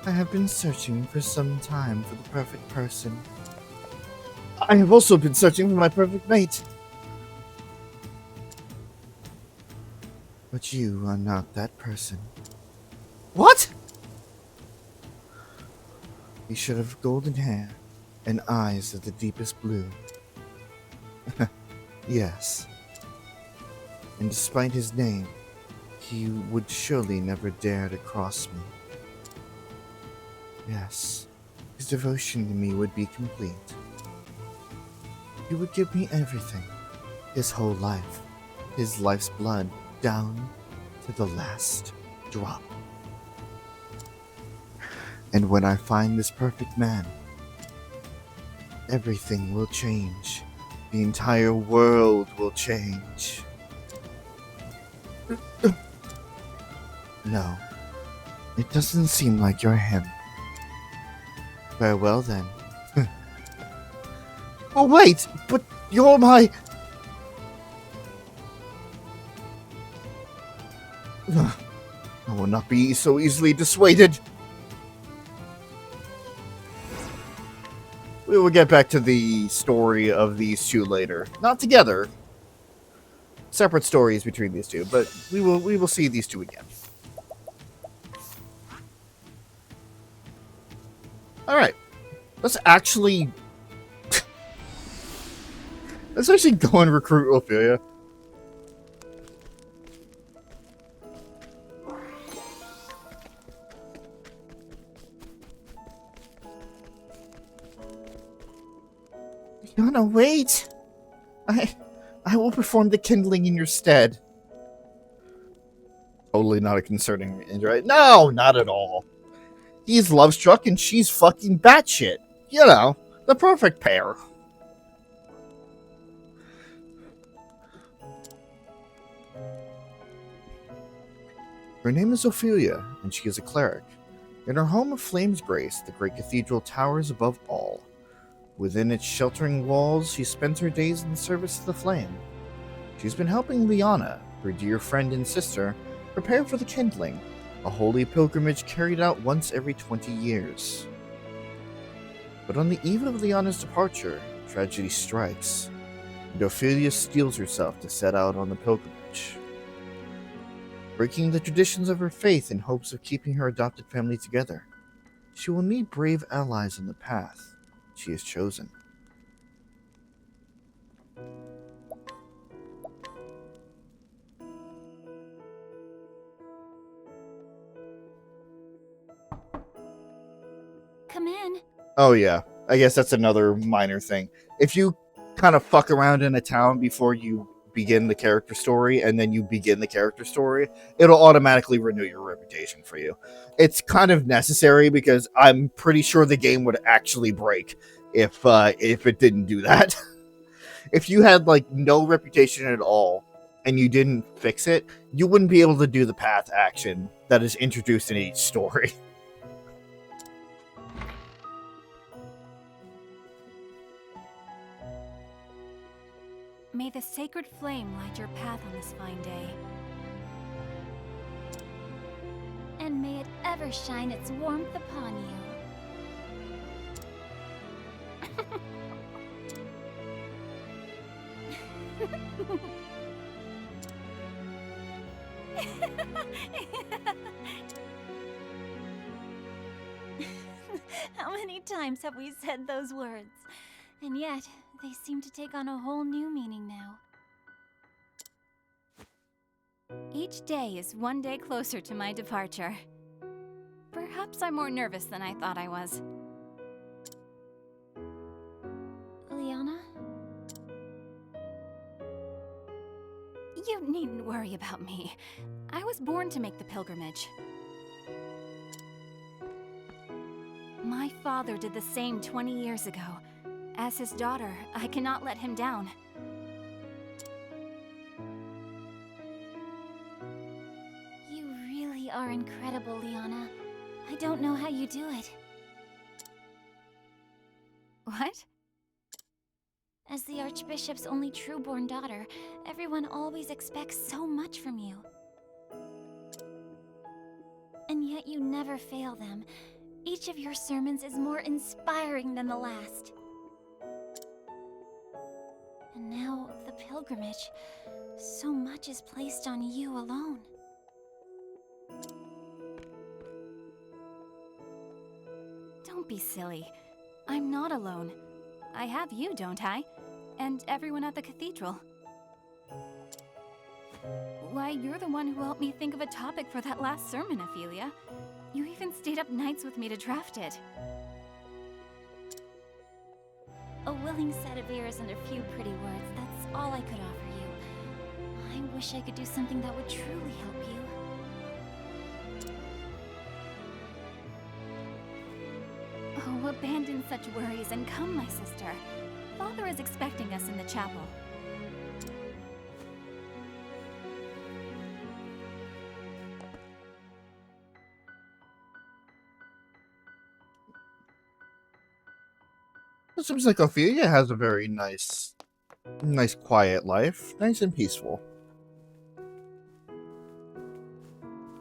I have been searching for some time for the perfect person. I have also been searching for my perfect mate. But you are not that person. What? You should have golden hair and eyes of the deepest blue. Yes. And despite his name, he would surely never dare to cross me. Yes, his devotion to me would be complete. He would give me everything, his whole life, his life's blood, down to the last drop. And when I find this perfect man, everything will change. The entire world will change. No, it doesn't seem like you're him. Very well then. Oh wait, but you're my... I will not be so easily dissuaded. We will get back to the story of these two later. Not together. Separate stories between these two, but we will see these two again. Alright. Let's actually go and recruit Ophelia. Yana, wait! I will perform the kindling in your stead. Totally not a concerning injury. No, not at all. He's love-struck and she's fucking batshit. You know, the perfect pair. Her name is Ophelia, and she is a cleric. In her home of Flame's Grace, the great cathedral towers above all. Within its sheltering walls, she spends her days in the service of the flame. She's been helping Liana, her dear friend and sister, prepare for the kindling, a holy pilgrimage carried out once every 20 years. But on the eve of Liana's departure, tragedy strikes, and Ophelia steels herself to set out on the pilgrimage. Breaking the traditions of her faith in hopes of keeping her adopted family together, she will need brave allies on the path she has chosen. Come in. Oh yeah, I guess that's another minor thing. If you kind of fuck around in a town before you begin the character story, and then you begin the character story, it'll automatically renew your reputation for you. It's kind of necessary because I'm pretty sure the game would actually break if it didn't do that. If you had like no reputation at all and you didn't fix it, you wouldn't be able to do the path action that is introduced in each story. May the sacred flame light your path on this fine day. And may it ever shine its warmth upon you. How many times have we said those words? And yet, they seem to take on a whole new meaning now. Each day is one day closer to my departure. Perhaps I'm more nervous than I thought I was. Liana? You needn't worry about me. I was born to make the pilgrimage. My father did the same 20 years ago. As his daughter, I cannot let him down. You really are incredible, Liana. I don't know how you do it. What? As the Archbishop's only true-born daughter, everyone always expects so much from you. And yet you never fail them. Each of your sermons is more inspiring than the last. And now, the pilgrimage. So much is placed on you alone. Don't be silly. I'm not alone. I have you, don't I? And everyone at the cathedral. Why, you're the one who helped me think of a topic for that last sermon, Ophelia. You even stayed up nights with me to draft it. A willing set of ears and a few pretty words, that's all I could offer you. I wish I could do something that would truly help you. Oh, abandon such worries and come, my sister. Father is expecting us in the chapel. It seems like Ophelia has a very nice quiet life. Nice and peaceful.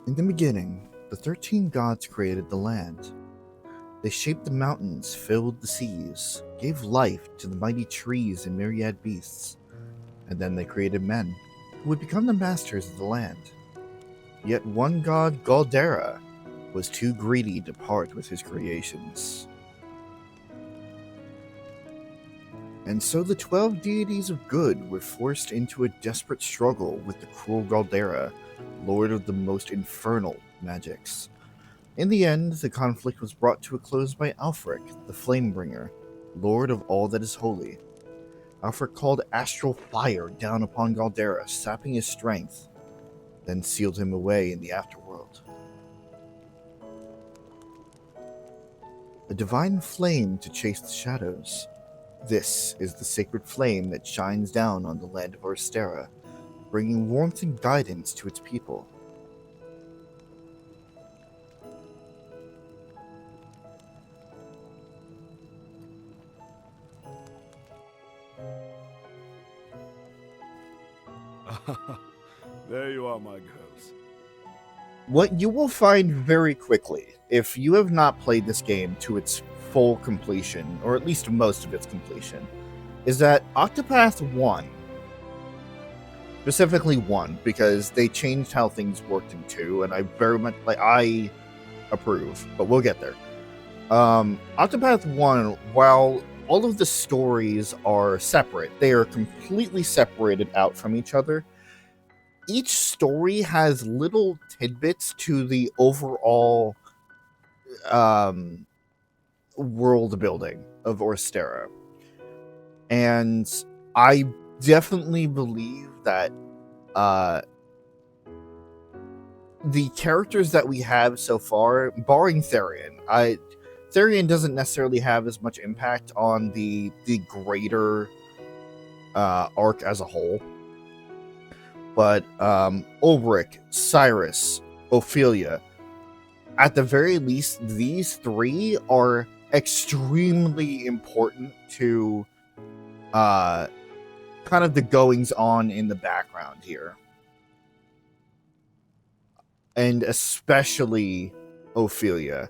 In the beginning, the 13 gods created the land. They shaped the mountains, filled the seas, gave life to the mighty trees and myriad beasts, and then they created men, who would become the masters of the land. Yet one god, Galdera, was too greedy to part with his creations. And so the 12 deities of good were forced into a desperate struggle with the cruel Galdera, lord of the most infernal magics. In the end, the conflict was brought to a close by Alfric, the Flamebringer, lord of all that is holy. Alfric called astral fire down upon Galdera, sapping his strength, then sealed him away in the afterworld. A divine flame to chase the shadows. This is the sacred flame that shines down on the land of Orstera, bringing warmth and guidance to its people. There you are, my girls. What you will find very quickly, if you have not played this game to its full completion, or at least most of its completion, is that Octopath 1, specifically 1, because they changed how things worked in 2, and I very much, I approve, but we'll get there. Octopath 1, while all of the stories are separate, they are completely separated out from each other. Each story has little tidbits to the overall world building of Orstera. And I definitely believe that the characters that we have so far, barring Therion, Therion doesn't necessarily have as much impact on the greater arc as a whole. But Ulrich, Cyrus, Ophelia, at the very least, these three are extremely important to kind of the goings on in the background here. And especially Ophelia.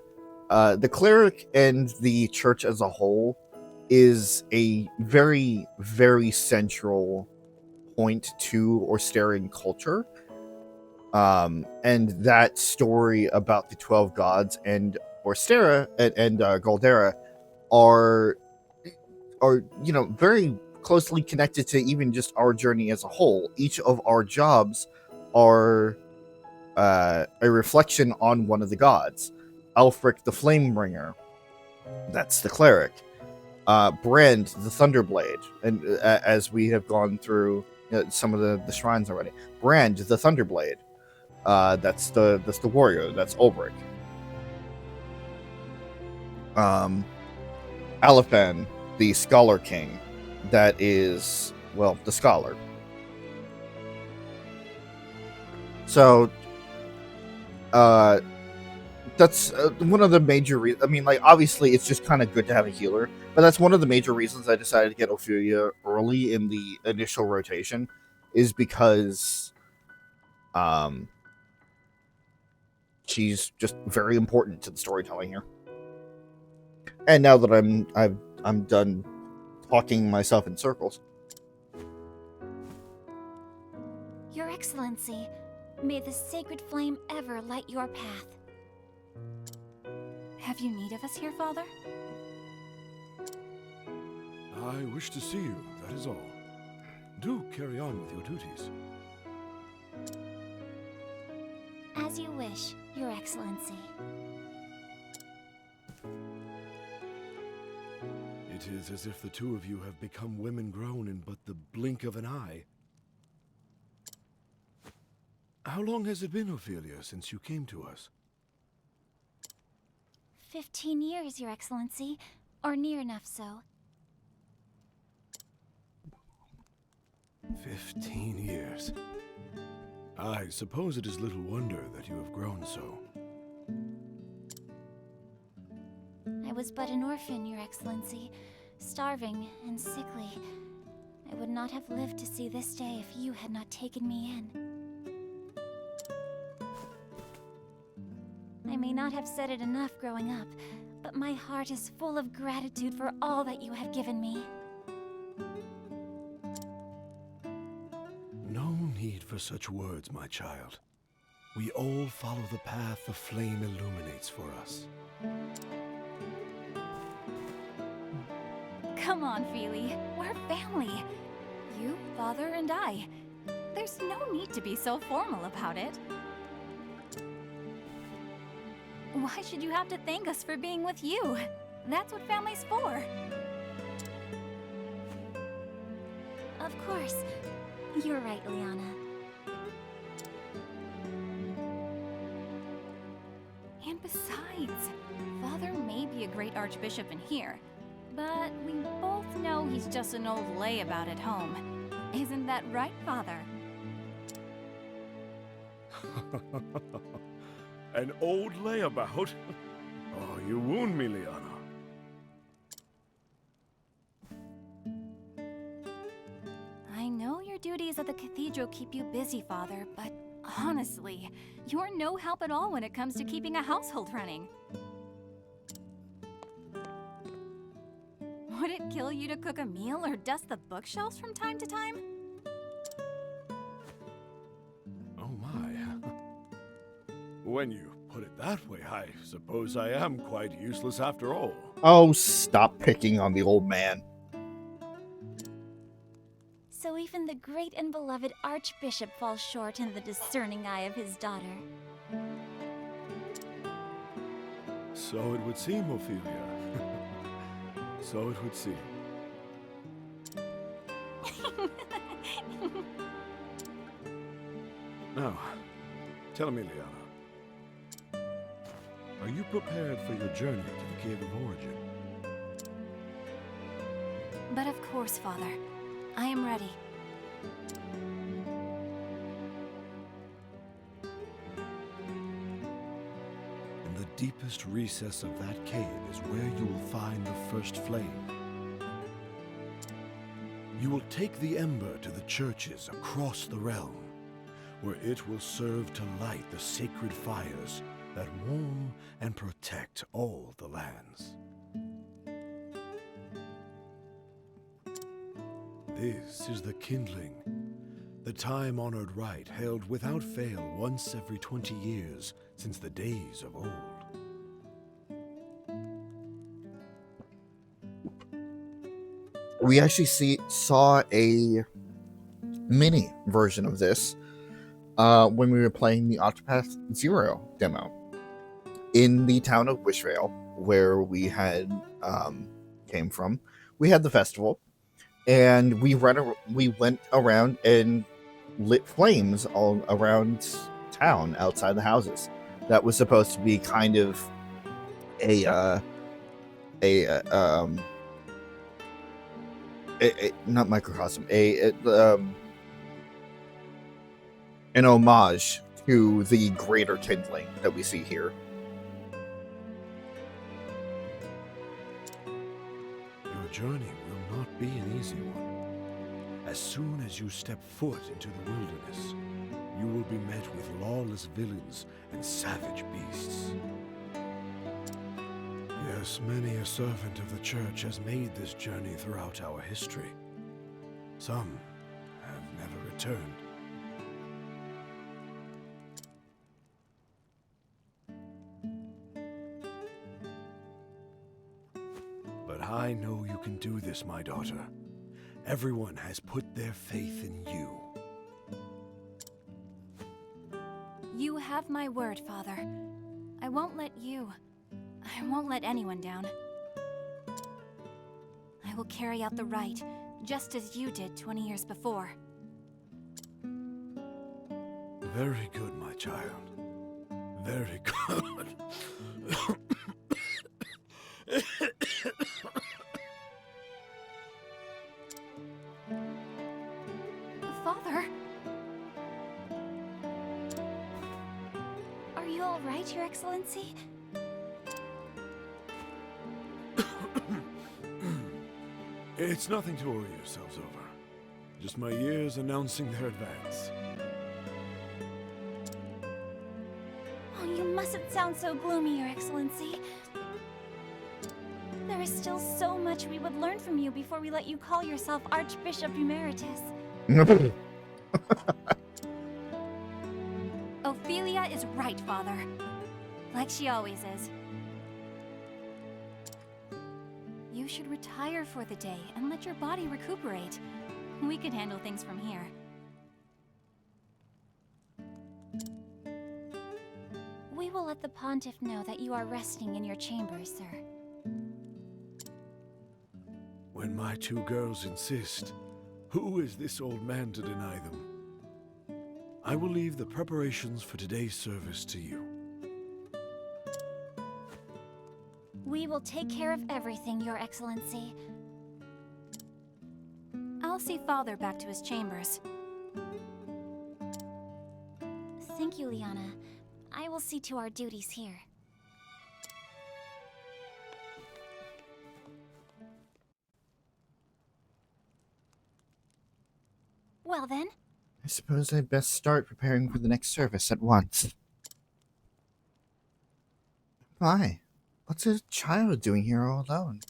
The Cleric and the church as a whole is a very, very central point to Orstarian culture. And that story about the 12 gods and Orstera and Galdera are very closely connected to even just our journey as a whole. Each of our jobs are a reflection on one of the gods. Alfric the Flamebringer. That's the Cleric. Brand the Thunderblade, and as we have gone through some of the shrines already. Brand the Thunderblade. That's the warrior. That's Ulrich. Aliphan, the Scholar King. That is, well, the Scholar. So, that's one of the major reasons. I mean, like, obviously, it's just kind of good to have a healer, but that's one of the major reasons I decided to get Ophelia early in the initial rotation, is because, she's just very important to the storytelling here. And now that I'm done talking myself in circles. Your Excellency, may the sacred flame ever light your path. Have you need of us here, Father? I wish to see you, that is all. Do carry on with your duties. As you wish, Your Excellency. It is as if the two of you have become women grown in but the blink of an eye. How long has it been, Ophelia, since you came to us? 15 years, Your Excellency, or near enough so. 15 years. I suppose it is little wonder that you have grown so. I was but an orphan, Your Excellency, starving and sickly. I would not have lived to see this day if you had not taken me in. I may not have said it enough growing up, but my heart is full of gratitude for all that you have given me. No need for such words, my child. We all follow the path the flame illuminates for us. Come on, Feely. We're family. You, Father, and I. There's no need to be so formal about it. Why should you have to thank us for being with you? That's what family's for. Of course. You're right, Liana. And besides, Father may be a great archbishop in here, but we both know he's just an old layabout at home. Isn't that right, Father? An old layabout? Oh, you wound me, Liana. I know your duties at the cathedral keep you busy, Father, but honestly, you're no help at all when it comes to keeping a household running. Would it kill you to cook a meal or dust the bookshelves from time to time? Oh my. When you put it that way, I suppose I am quite useless after all. Oh, stop picking on the old man. So even the great and beloved Archbishop falls short in the discerning eye of his daughter. So it would seem, Ophelia. So it would seem. Now, tell me, Liana. Are you prepared for your journey to the Cave of Origin? But of course, Father. I am ready. In the deepest recess of that cave is where you will find the first flame. You will take the ember to the churches across the realm, where it will serve to light the sacred fires that warm and protect all the lands. This is the kindling, the time-honored rite held without fail once every 20 years since the days of old. We actually saw a mini version of this when we were playing the Octopath Zero demo. in the town of Wishvale, where we had came from, we had the festival, and we went around and lit flames all around town outside the houses. That was supposed to be kind of a not microcosm, an homage to the greater kindling that we see here. Your journey will not be an easy one. As soon as you step foot into the wilderness, you will be met with lawless villains and savage beasts. Yes, many a servant of the church has made this journey throughout our history. Some have never returned. But I know you can do this, my daughter. Everyone has put their faith in you. You have my word, Father. I won't let anyone down. I will carry out the right, just as you did 20 years before. Very good, my child. Very good. Father? Are you all right, Your Excellency? It's nothing to worry yourselves over. Just my ears announcing their advance. Oh, you mustn't sound so gloomy, Your Excellency. There is still so much we would learn from you before we let you call yourself Archbishop Emeritus. Ophelia is right, Father. Like she always is. You should retire for the day and let your body recuperate. We can handle things from here. We will let the Pontiff know that you are resting in your chambers, sir. When my two girls insist, who is this old man to deny them? I will leave the preparations for today's service to you. We will take care of everything, Your Excellency. I'll see Father back to his chambers. Thank you, Liana. I will see to our duties here. Well then, I suppose I'd best start preparing for the next service at once. Why? What's a child doing here all alone?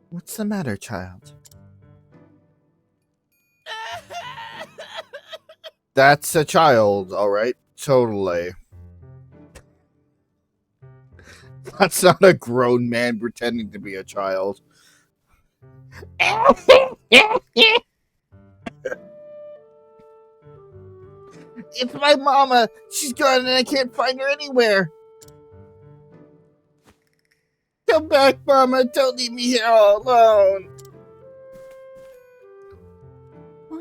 What's the matter, child? That's a child, alright? Totally. That's not a grown man pretending to be a child. It's my mama! She's gone and I can't find her anywhere! Come back, Mama! Don't leave me here all alone!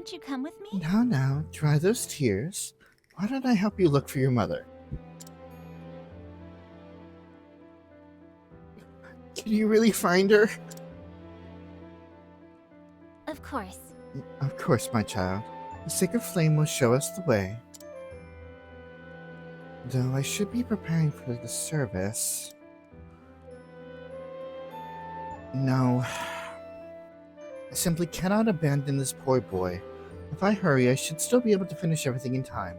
won't you come with me? Now, dry those tears. Why don't I help you look for your mother? Can you really find her? Of course. Of course, my child. The sacred flame will show us the way. Though I should be preparing for the service. No. I simply cannot abandon this poor boy. If I hurry, I should still be able to finish everything in time.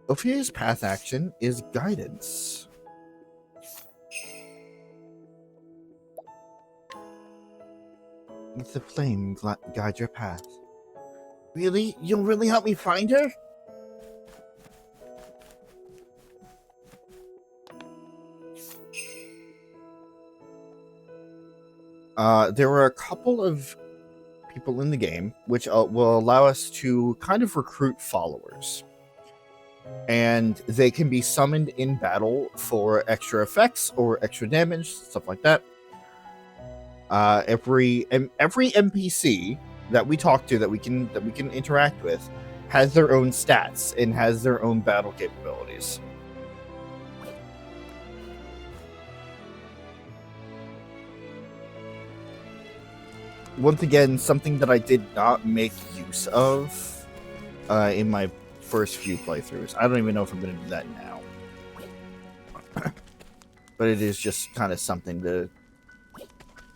Ophelia's path action is guidance. Let the flame guide your path. Really? You'll really help me find her? there are a couple of people in the game which will allow us to kind of recruit followers. And they can be summoned in battle for extra effects or extra damage, stuff like that. Every NPC that we talk to that we can interact with has their own stats and has their own battle capabilities. Once again, something that I did not make use of in my first few playthroughs. I don't even know if I'm going to do that now. But it is just kind of something to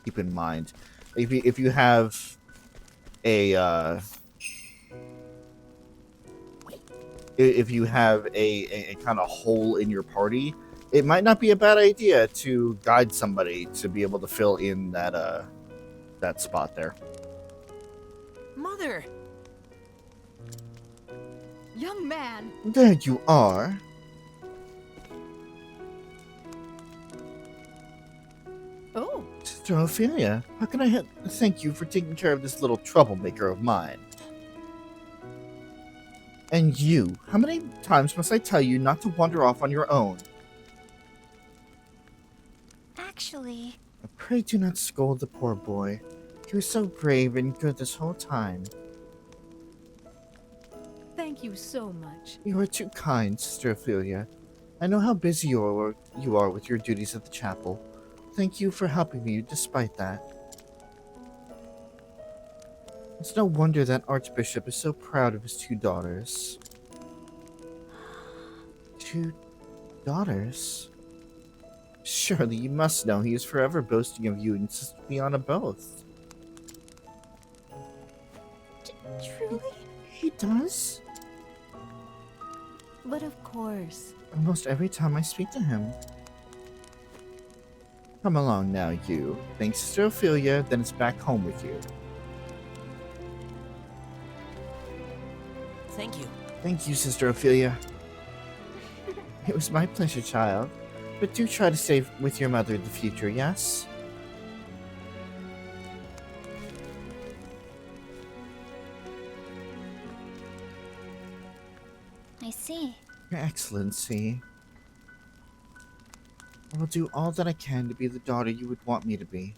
keep in mind. If you have a kind of hole in your party, it might not be a bad idea to guide somebody to be able to fill in that spot there. Mother! Young man! There you are. Oh! Sister Ophelia, how can I thank you for taking care of this little troublemaker of mine? And you, how many times must I tell you not to wander off on your own? Actually, Pray do not scold the poor boy. He was so brave and good this whole time. Thank you so much. You are too kind, Sister Ophelia. I know how busy you are with your duties at the chapel. Thank you for helping me despite that. It's no wonder that Archbishop is so proud of his 2 daughters. 2 daughters? Surely you must know he is forever boasting of you and insists me on a both. Truly? He does? But of course. Almost every time I speak to him. Come along now, you. Thanks, Sister Ophelia, then it's back home with you. Thank you. Thank you, Sister Ophelia. It was my pleasure, child. But do try to stay with your mother in the future, yes? I see. Your Excellency. I will do all that I can to be the daughter you would want me to be.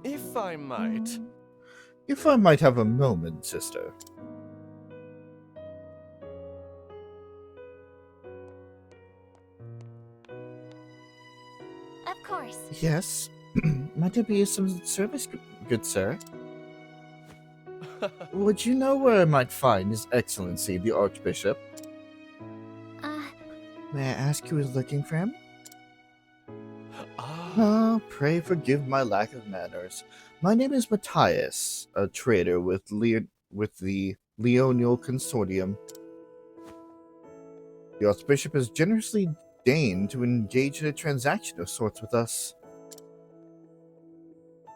If I might. If I might have a moment, sister. Of course. Yes? Might I be of some service, good sir? Would you know where I might find His Excellency, the Archbishop? May I ask who is looking for him? Ah, pray forgive my lack of manners. My name is Matthias, a trader with the Leonial Consortium. The Archbishop has generously deigned to engage in a transaction of sorts with us.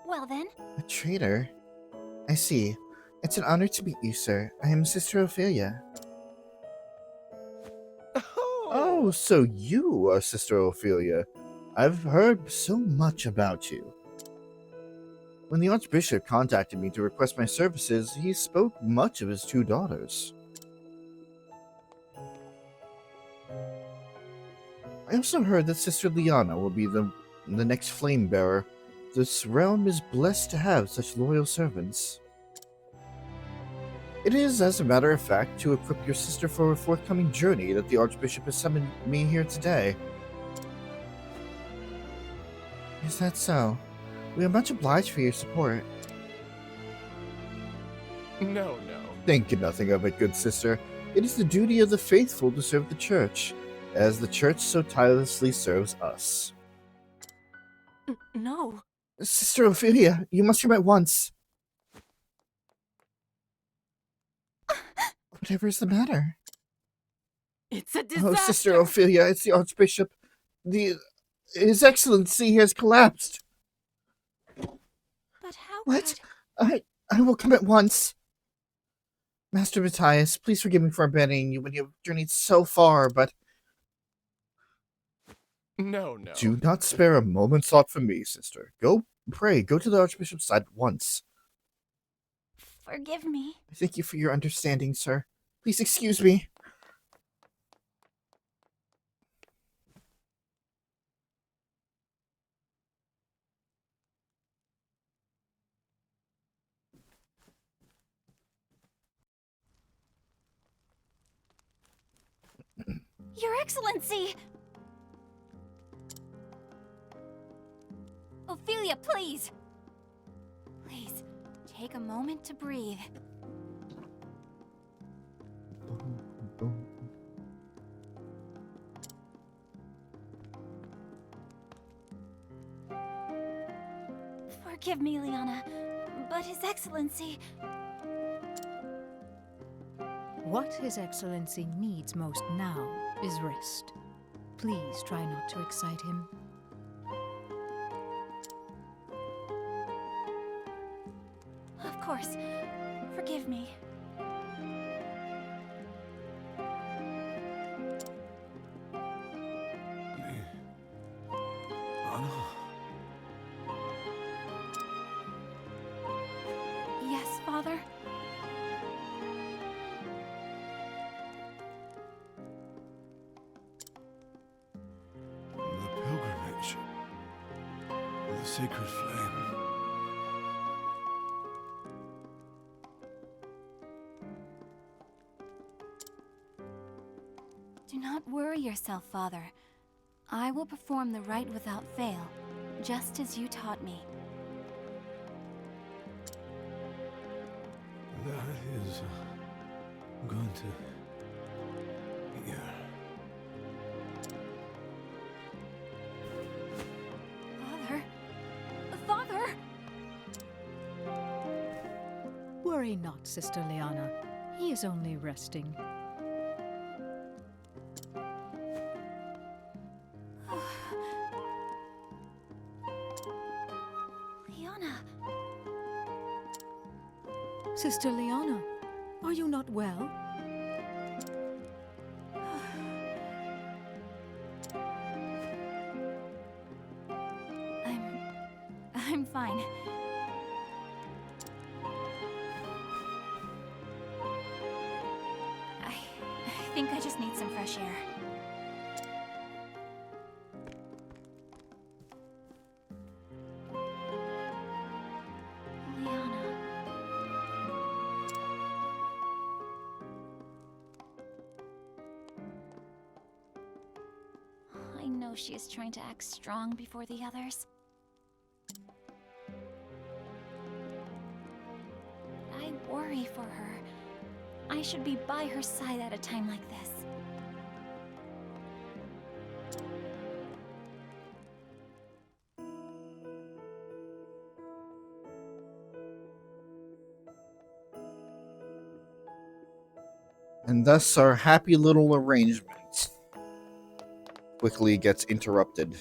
Well then. A trader? I see. It's an honor to meet you, sir. I am Sister Ophelia. Oh, so you are Sister Ophelia. I've heard so much about you. When the Archbishop contacted me to request my services, he spoke much of his 2 daughters. I also heard that Sister Liana will be the next flame bearer. This realm is blessed to have such loyal servants. It is, as a matter of fact, to equip your sister for a forthcoming journey that the Archbishop has summoned me here today. Is that so? We are much obliged for your support. No. Think nothing of it, good sister. It is the duty of the faithful to serve the Church, as the Church so tirelessly serves us. No. Sister Ophelia, you must come at once. Whatever is the matter? It's a disaster. Oh, Sister Ophelia, it's the Archbishop. His Excellency has collapsed. But how What? could... I will come at once. Master Matthias, please forgive me for abandoning you when you have journeyed so far, but No, no. Do not spare a moment's thought for me, sister. Go pray. Go to the Archbishop's side at once. Forgive me. Thank you for your understanding, sir. Please excuse me. Your Excellency! Ophelia, please! Please, take a moment to breathe. Forgive me, Liana, but His Excellency... What His Excellency needs most now is rest. Please try not to excite him. Of course. Forgive me. Anna? Yes, Father? The pilgrimage. The sacred flame. Do not worry yourself, Father. I will perform the rite without fail, just as you taught me. That is going to... Here. Father? Father! Worry not, Sister Liana. He is only resting. Liana, Sister Liana, are you not well? I'm fine. I think I just need some fresh air. Liana. I know she is trying to act strong before the others. I worry for her. I should be by her side at a time like this. And thus our happy little arrangement quickly gets interrupted.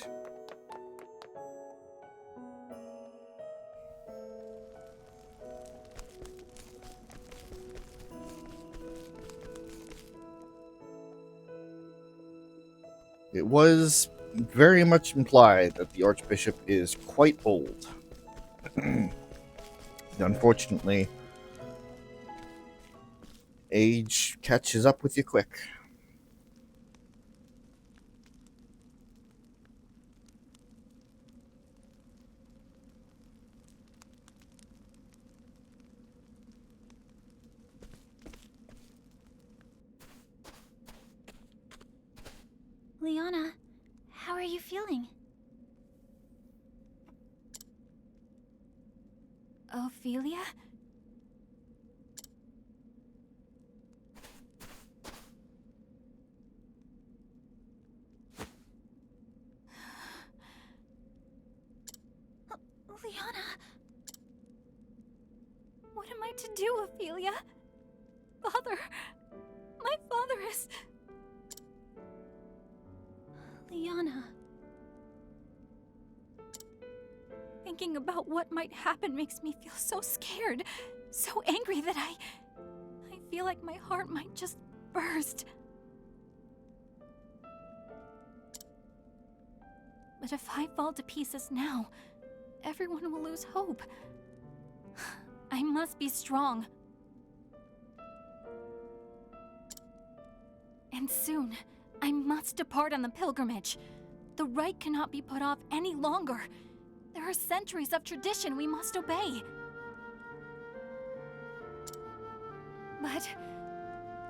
It was very much implied that the Archbishop is quite old. Unfortunately, age catches up with you quick. Liana, how are you feeling? Ophelia? Liana! What am I to do, Ophelia? Father! My father is... Liana. Thinking about what might happen makes me feel so scared, so angry that I feel like my heart might just burst. But if I fall to pieces now, everyone will lose hope. I must be strong. And soon, I must depart on the pilgrimage. The rite cannot be put off any longer. There are centuries of tradition we must obey. But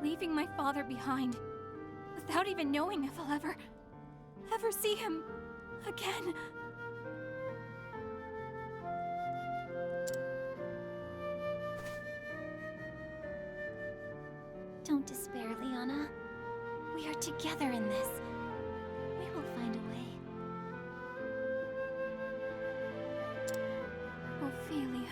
leaving my father behind, without even knowing if I'll ever see him again. Don't despair, Liana. We are together in this. We will find a way. Ophelia.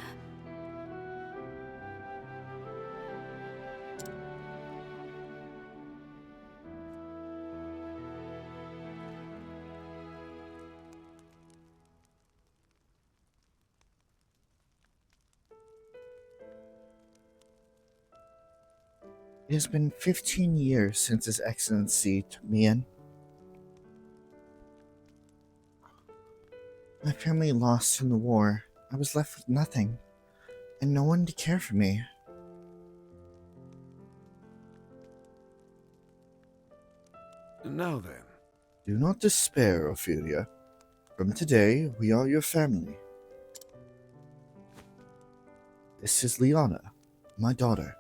It has been 15 years since His Excellency took me in. My family lost in the war. I was left with nothing, and no one to care for me. Now then. Do not despair, Ophelia. From today, we are your family. This is Liana, my daughter,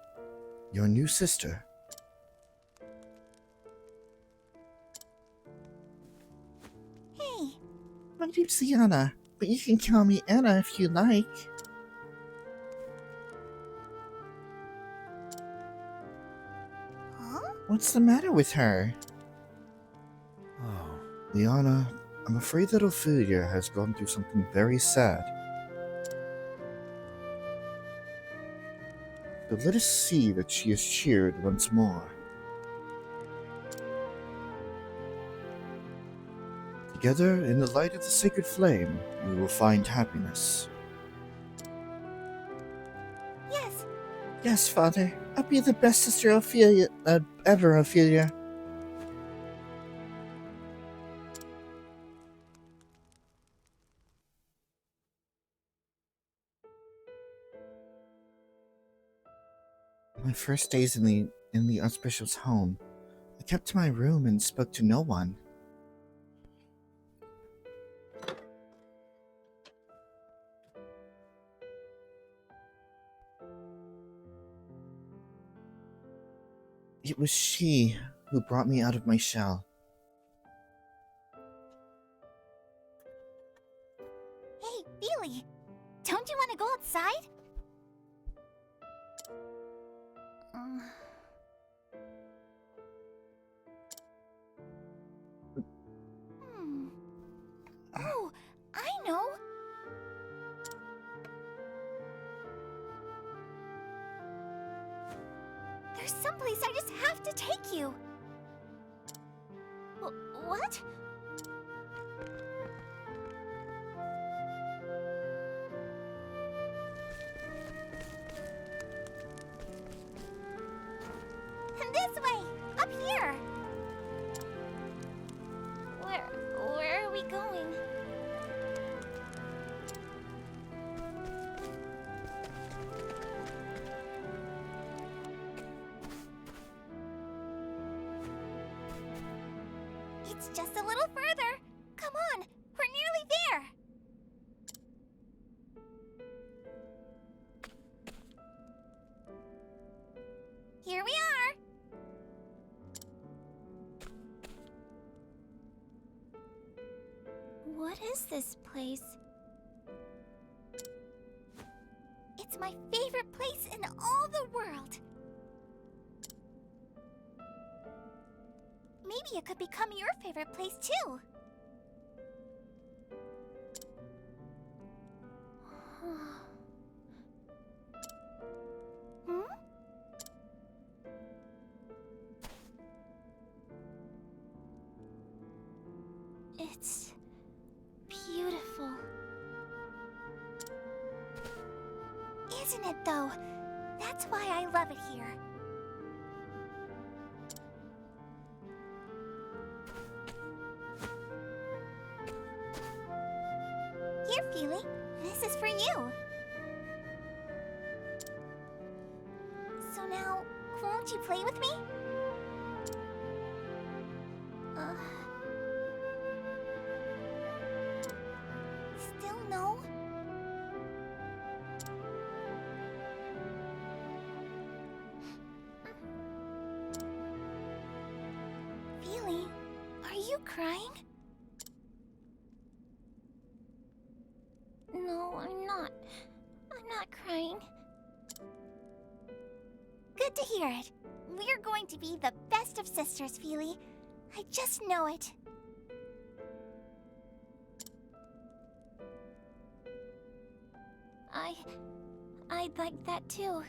your new sister. Hey, My name's Liana, but you can call me Anna if you like. huh? What's the matter with her? Oh, Liana, I'm afraid that Ophelia has gone through something very sad. So let us see that she is cheered once more. Together, in the light of the sacred flame, we will find happiness. Yes, Yes, Father. I'll be the best sister Ophelia ever, Ophelia. My first days in the Archbishop's home, I kept to my room and spoke to no one. It was she who brought me out of my shell. hey, Billy. Don't you want to go outside? Oh, I know. There's someplace I just have to take you. What? This way, up here. Where are we going? It's just a little further. Come on, we're nearly there. Here we are. What is this place? It's my favorite place in all the world. Maybe it could become your favorite place too. Hmm? It's beautiful. Isn't it though? That's why I love it here. Here, Feely. This is for you. So now, won't you play with me? Still no? Feely, are you crying? No, I'm not. I'm not crying. Good to hear it. We're going to be the best of sisters, Feely. I just know it. I'd like that too,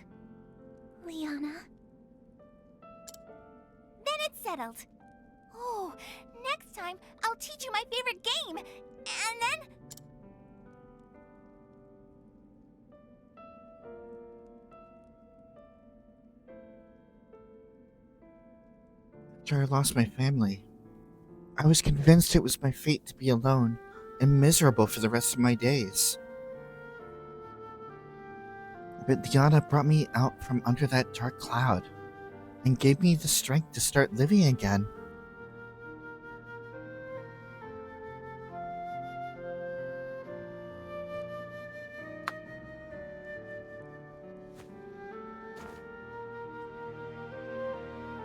Liana. Then it's settled. Oh, next time I'll teach you my favorite game, and then... After I lost my family, I was convinced it was my fate to be alone and miserable for the rest of my days. But Liana brought me out from under that dark cloud and gave me the strength to start living again.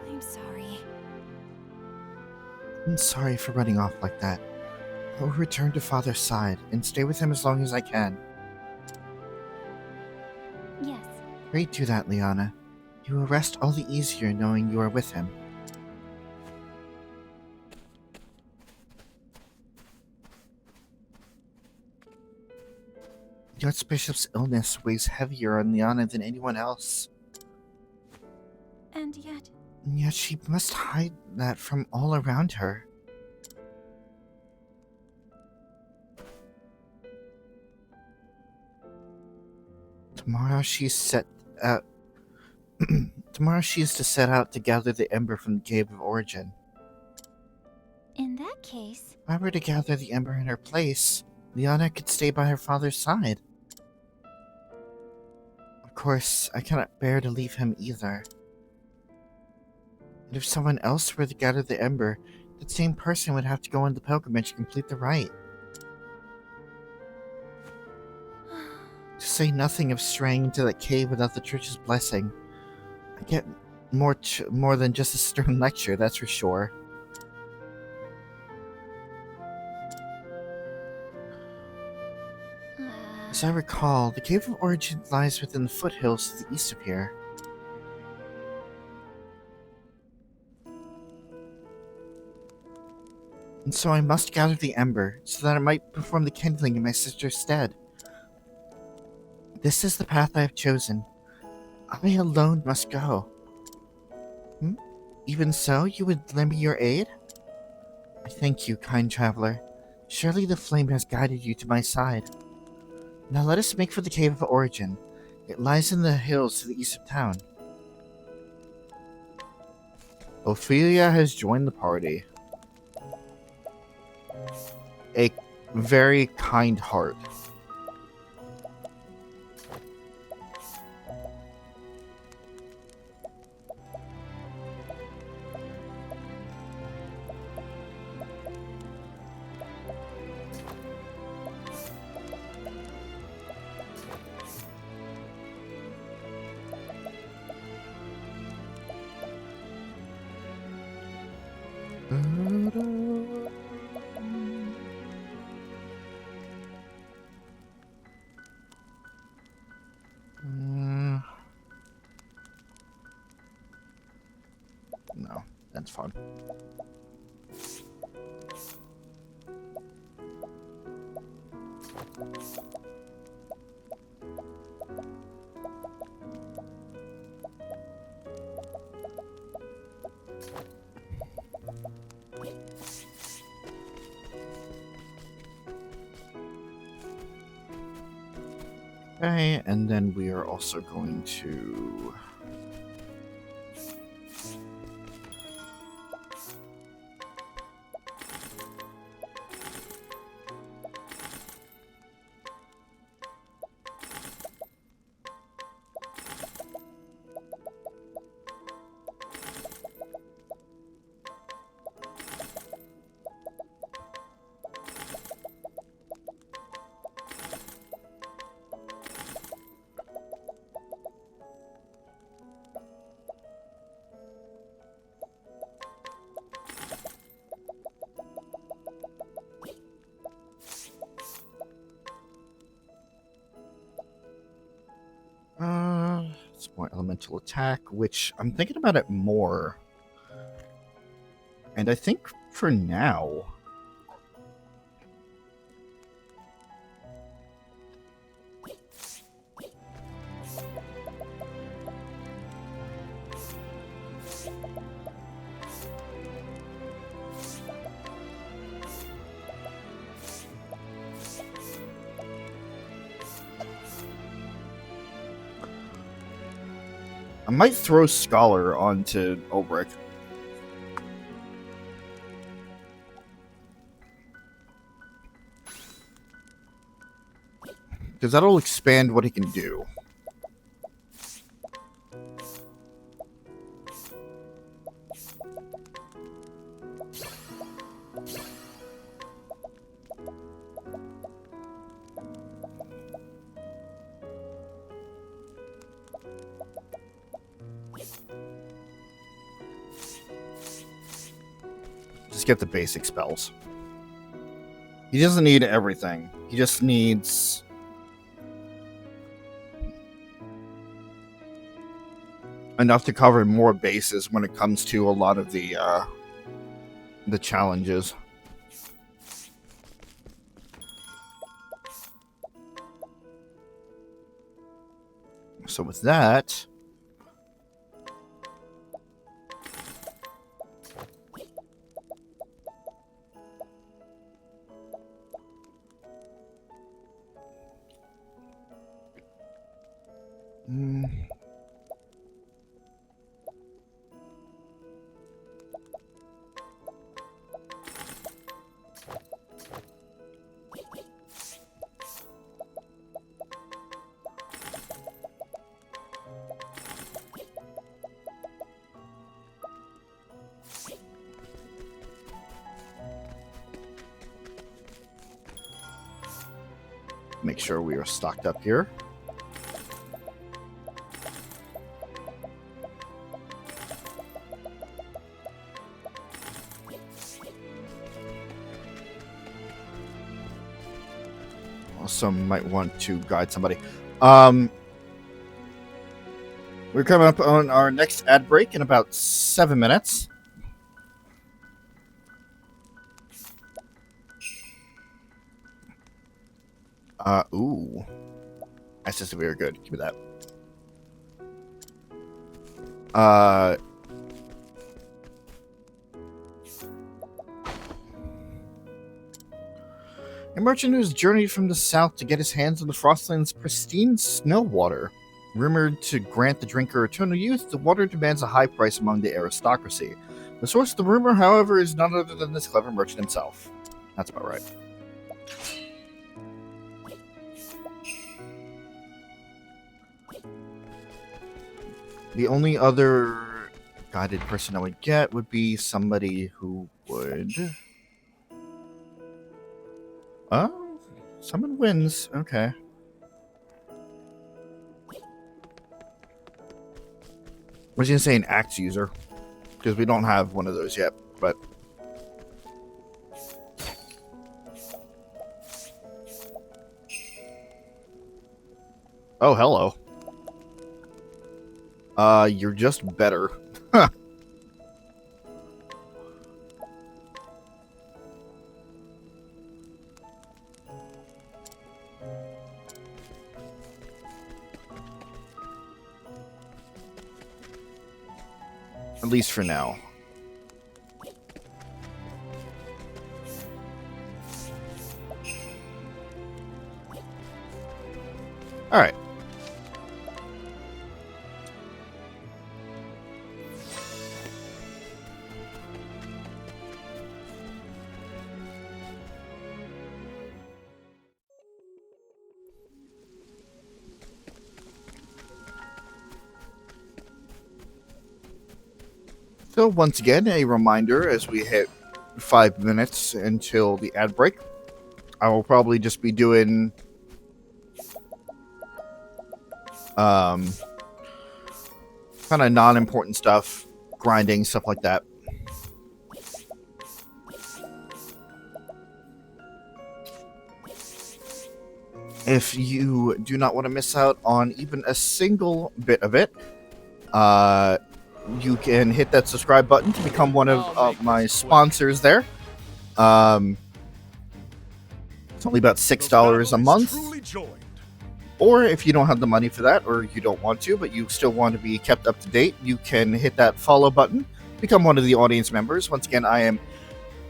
I'm sorry. I'm sorry for running off like that. I will return to Father's side and stay with him as long as I can. Yes. Pray do that, Liana. You will rest all the easier knowing you are with him. The Archbishop's illness weighs heavier on Liana than anyone else. And yet she must hide that from all around her. Tomorrow she is to set out to gather the ember from the Cave of Origin. In that case... If I were to gather the ember in her place, Liana could stay by her father's side. Of course, I cannot bear to leave him either. And if someone else were to gather the ember, that same person would have to go on the pilgrimage to complete the rite. To say nothing of straying into that cave without the church's blessing. I get more than just a stern lecture, that's for sure. As I recall, the Cave of Origin lies within the foothills to the east of here. And so I must gather the ember, so that I might perform the kindling in my sister's stead. This is the path I have chosen. I alone must go. Even so, you would lend me your aid? I thank you, kind traveler. Surely the flame has guided you to my side. Now let us make for the Cave of Origin. It lies in the hills to the east of town. Ophelia has joined the party. A very kind heart. No, that's fun. Okay, and then we are also going to... More elemental attack, which I'm thinking about it more. And I think for now, I might throw Scholar onto Ulbrich. Because that'll expand what he can do. Just get the basic spells. He doesn't need everything. He just needs enough to cover more bases when it comes to a lot of the challenges. So with that, make sure we are stocked up here. Also might want to guide somebody. We're coming up on our next ad break in about 7 minutes. Ooh. That's just very good. Give me that. A merchant who's journeyed from the south to get his hands on the Frostland's pristine snow water. Rumored to grant the drinker eternal youth, the water demands a high price among the aristocracy. The source of the rumor, however, is none other than this clever merchant himself. That's about right. The only other guided person I would get would be somebody who would... Oh, someone wins. Okay. I was going to say an axe user, because we don't have one of those yet, but... Oh, hello. You're just better. Huh. At least for now. All right. So once again, a reminder as we hit 5 minutes until the ad break. I will probably just be doing kind of non-important stuff, grinding, stuff like that. If you do not want to miss out on even a single bit of it, you can hit that subscribe button to become one of my sponsors there. It's only about $6 a month. Or if you don't have the money for that, or you don't want to, but you still want to be kept up to date, you can hit that follow button, become one of the audience members. Once again, I am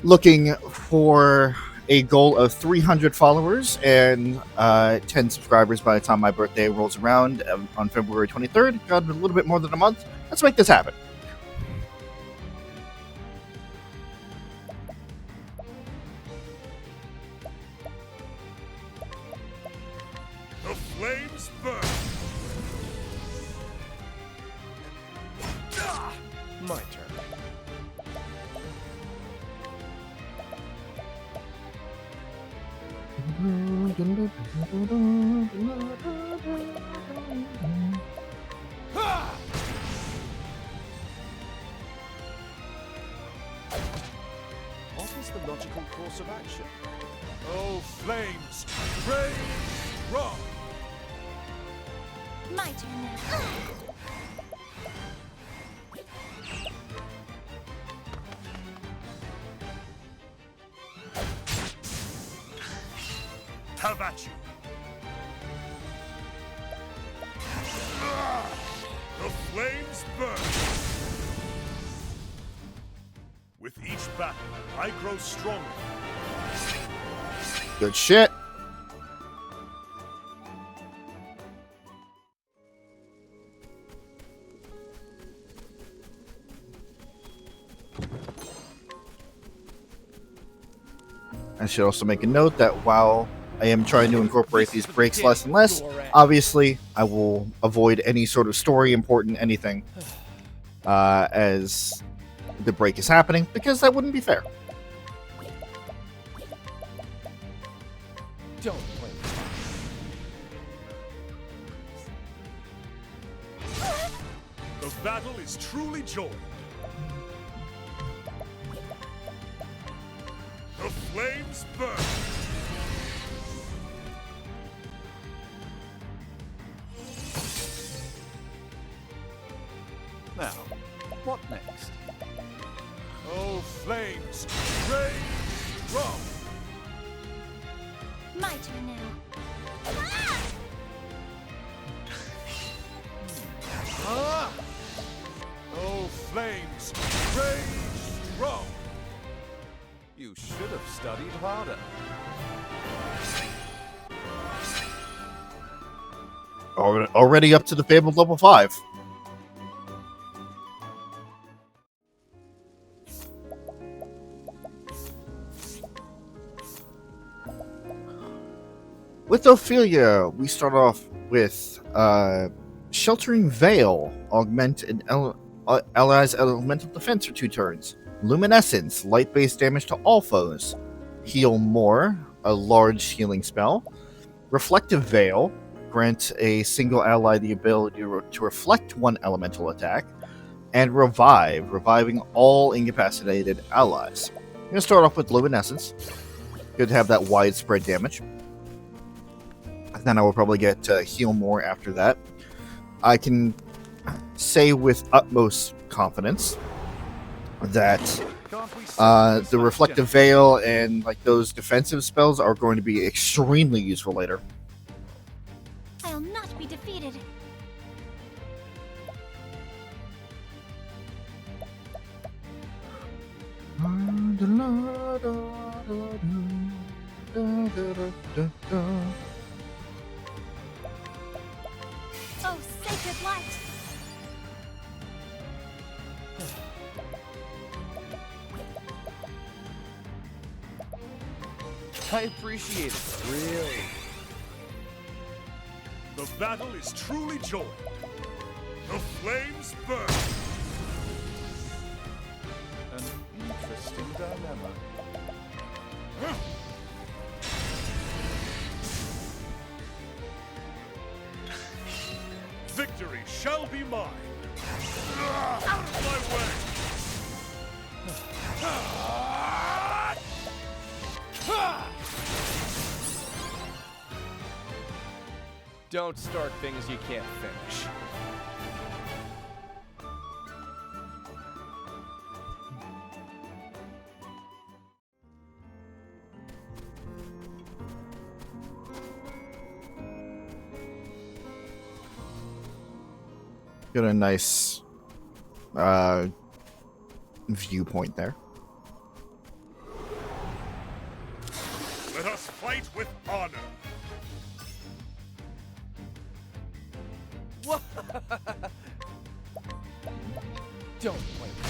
looking for a goal of 300 followers and 10 subscribers by the time my birthday rolls around on February 23rd. Got a little bit more than a month. Let's make this happen. The flames burn. My turn. What is the logical course of action? Oh, flames! Rage! Wrong! My turn now. Have at you! The flames burn! With each battle, I grow stronger. Good shit. I should also make a note that while I am trying to incorporate these breaks less and less, obviously I will avoid any sort of story important anything as the break is happening, because that wouldn't be fair. Don't play. The battle is truly joined. The flames burn. Now, what next? Oh, flames! Rage! Wrong! My turn now. Ah! Oh, flames! Rage! Wrong! You should have studied harder. Already up to the fabled level 5. With Ophelia, we start off with Sheltering Veil, augment an ally's elemental defense for 2 turns. Luminescence, light-based damage to all foes. Heal More, a large healing spell. Reflective Veil, grant a single ally the ability to reflect 1 elemental attack. And Revive, reviving all incapacitated allies. I'm going to start off with Luminescence. Good to have that widespread damage. Then I will probably get Heal More after that. I can say with utmost confidence that the Reflective Veil and like those defensive spells are going to be extremely useful later. I'll not be defeated. Oh, sacred light! I appreciate it. Really? The battle is truly joined. The flames burn. An interesting dilemma. Victory shall be mine. Out of my way. Don't start things you can't finish. Got a nice viewpoint there. Let us fight with honor. Don't blame me.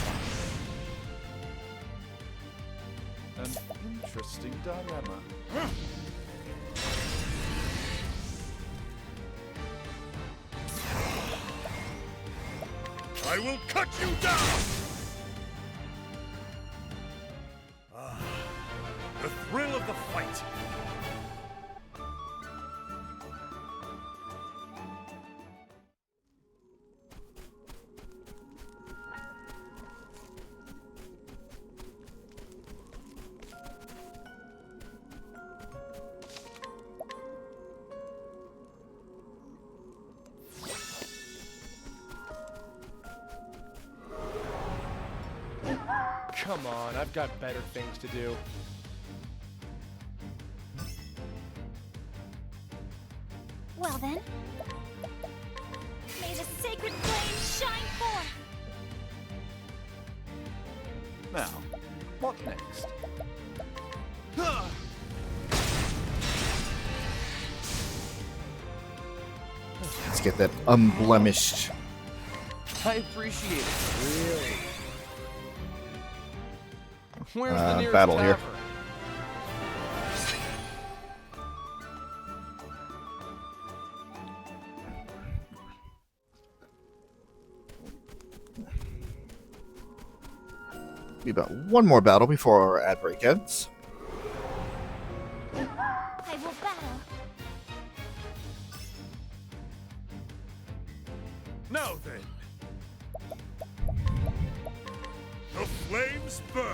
An interesting dilemma. I will cut you down! Ah, the thrill of the fight. Come on, I've got better things to do. Well then, may the sacred flame shine forth! Now, what next? Let's get that unblemished I appreciate it, really. Where's the nearest battle here. tavern? Be about one more battle before our ad break ends. I will battle. Now then. The flames burn.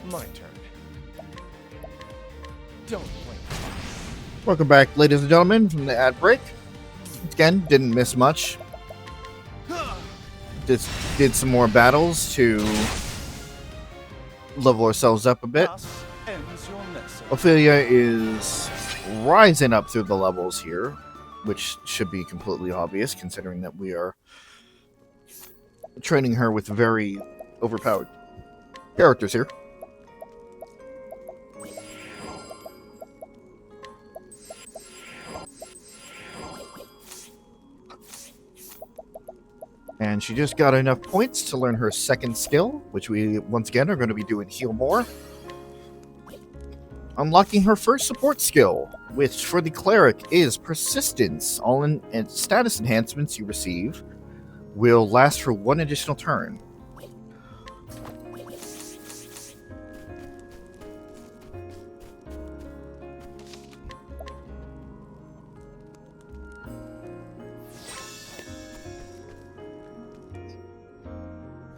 My turn. Don't blame me. Welcome back, ladies and gentlemen, from the ad break. Again, didn't miss much. Just did some more battles to level ourselves up a bit. Thus ends your lesson. Ophelia is rising up through the levels here, which should be completely obvious considering that we are training her with very overpowered characters here. And she just got enough points to learn her second skill, which we, once again, are going to be doing Heal More. Unlocking her first support skill, which for the Cleric is Persistence. All status enhancements you receive will last for one additional turn.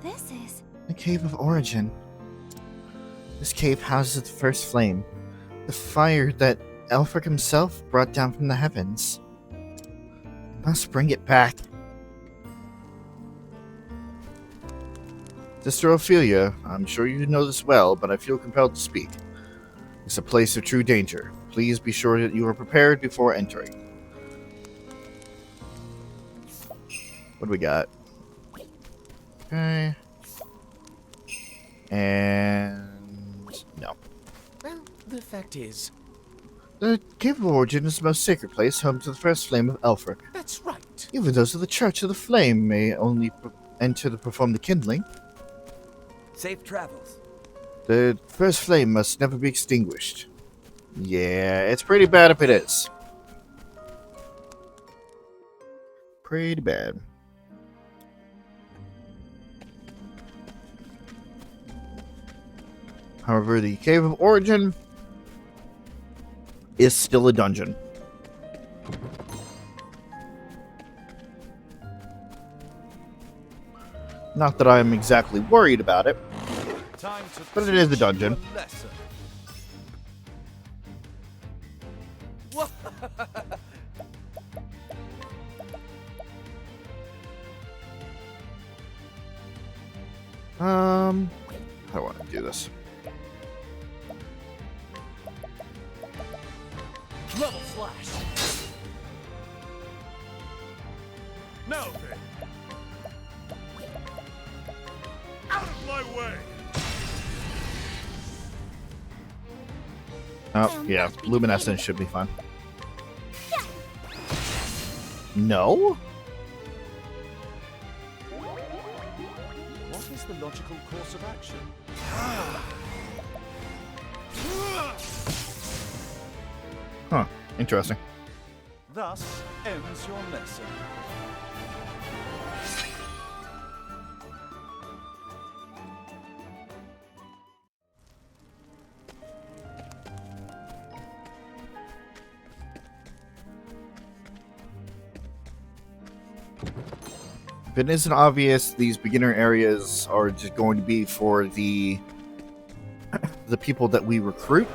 This is... The Cave of Origin. This cave houses the first flame, the fire that Elfric himself brought down from the heavens. We must bring it back. Sister Ophelia, I'm sure you know this well, but I feel compelled to speak. It's a place of true danger. Please be sure that you are prepared before entering. What do we got? Okay. And... no. Well, the fact is, The Cave of Origin is the most sacred place, home to the first flame of Elfric. that's right. Even those of the Church of the Flame may only enter to perform the kindling. Safe travels. The first flame must never be extinguished. Yeah, it's pretty bad if it is. Pretty bad. However, the Cave of Origin is still a dungeon. Not that I'm exactly worried about it. Time to But it is a teach dungeon. you a lesson. How do I want to do this? Level slash. Now then. Out of my way. Oh, yeah. Luminescence should be fine. No? What is the logical course of action? Huh. Interesting. Thus ends your lesson. If it isn't obvious, these beginner areas are just going to be for the people that we recruit,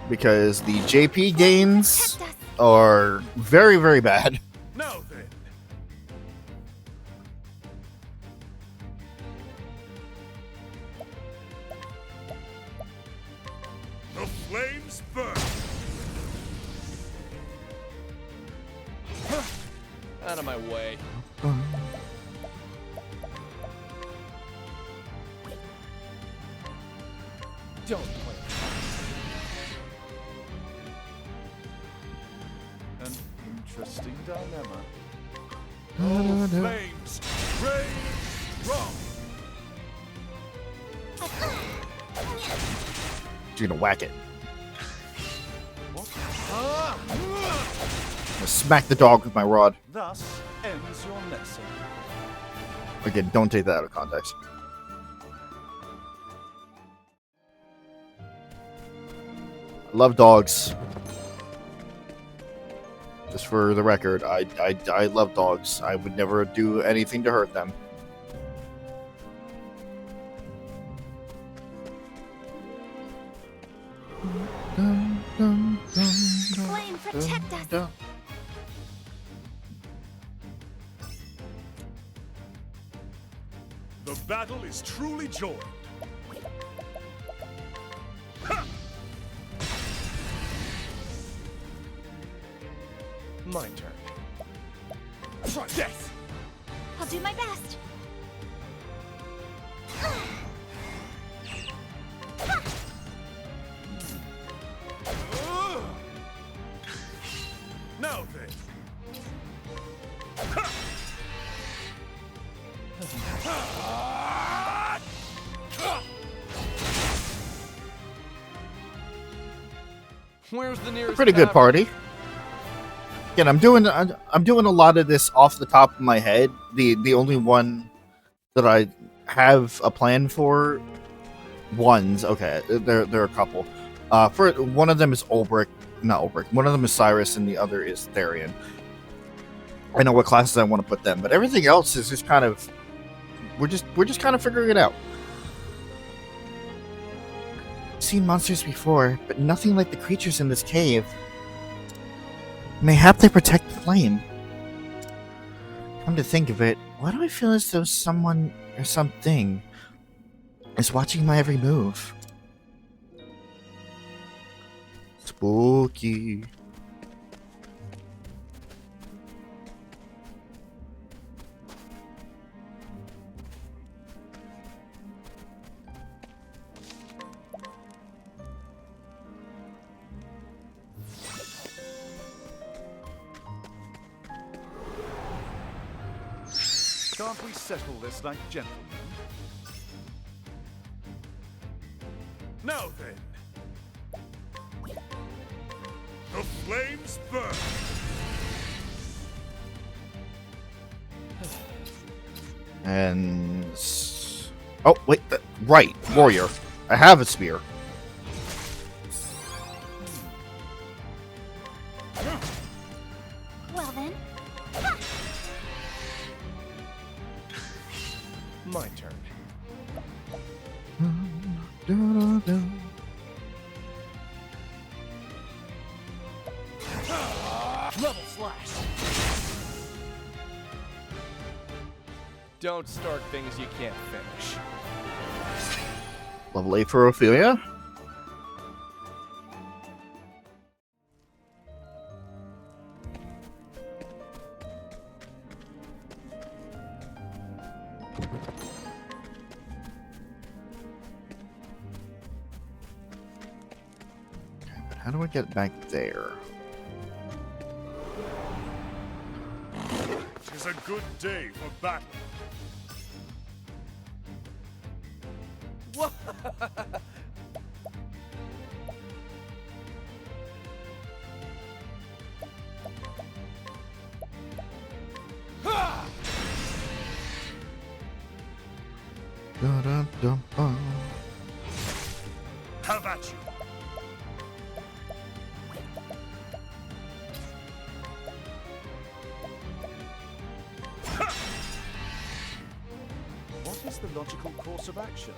because the JP gains are very, very bad. Now then. The flames burn. Out of my way. Don't play. An interesting dilemma. Oh, flames, rain, wrong. You're gonna whack it. What? I'm gonna smack the dog with my rod. Thus ends your lesson. Again, don't take that out of context. I love dogs. Just for the record, I love dogs. I would never do anything to hurt them. Flame, protect us! The battle is truly joined. Ha! My turn. Try this! I'll do my best. Now then. Where's the nearest Pretty good tavern? party. Again, I'm doing a lot of this off the top of my head. The only one that I have a plan for, okay, there are a couple. For one of them is not Ulbrich. One of them is Cyrus, and the other is Therian. I know what classes I want to put them, but everything else is just kind of we're just kind of figuring it out. I've seen monsters before, but nothing like the creatures in this cave. Mayhap they protect the flame. Come to think of it, why do I feel as though someone or something is watching my every move? Spooky. Can't we settle this like gentlemen? Now then. The flames burn. And oh wait, right, warrior. I have a spear. Well then. My turn. Level slash. Don't start things you can't finish. Level 8 for Ophelia. How do I get back there? It's a good day for battle. What? Da-da-dum-bum. Have at you. What is the logical course of action?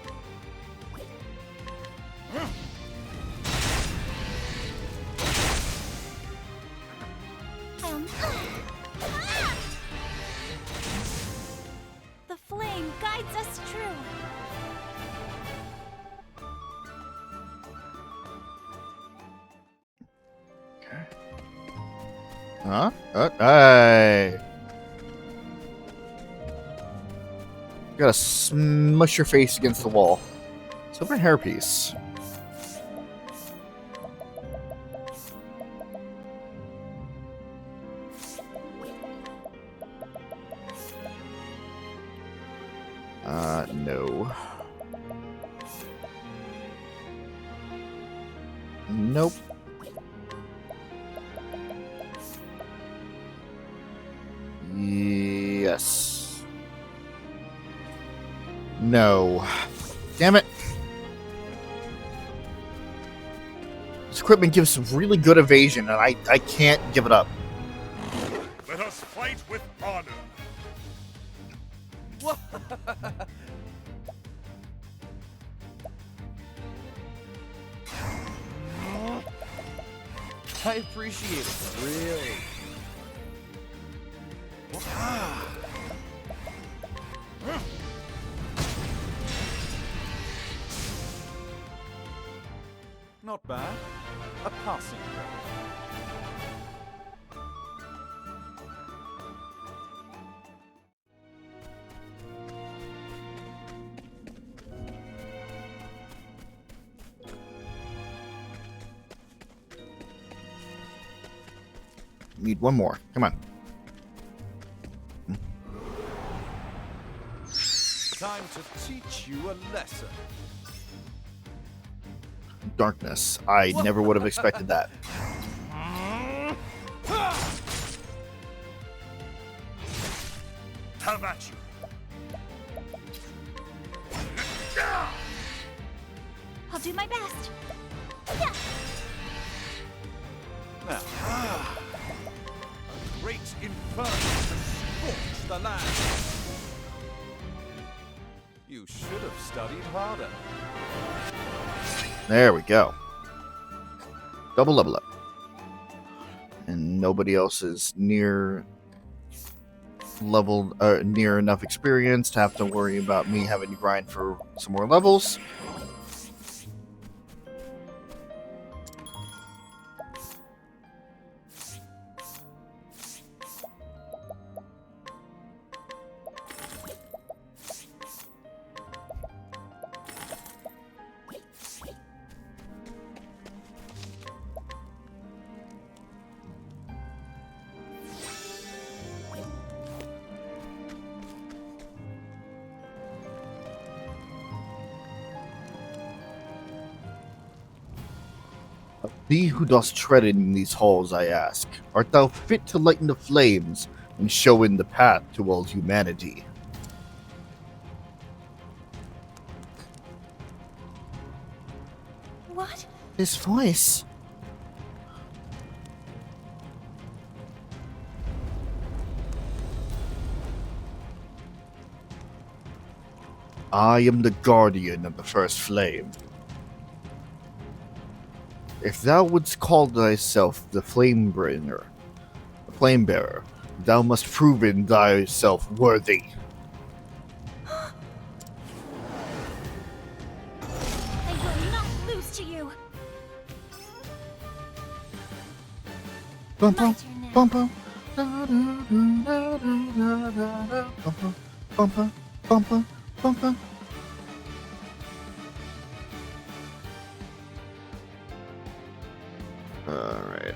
The flame guides us true. Huh? Hey! You gotta smush your face against the wall. Silver hairpiece. No. Nope. Yes. No. Damn it. This equipment gives some really good evasion, and I can't give it up. Let us fight with honor. What? I appreciate it, really. Not bad. A passing grade. Need one more. Come on. Time to teach you a lesson. Darkness. I never would have expected that. Have at you. I'll do my best. Now, a great inferno to scorch the land. You should have studied harder. There we go. Double level up. And nobody else is near near enough experience to have to worry about me having to grind for some more levels. Thee who dost tread in these halls, I ask, art thou fit to lighten the flames and show in the path to all humanity? What? His voice. I am the guardian of the first flame. If thou wouldst call thyself the flame bringer, Flame Bearer, thou must prove in thyself worthy. I will not lose to you. Bum, My bum, turn now. bum, bum. Bum, bum, bum, bum, bum, bum, bum, bum. Alright.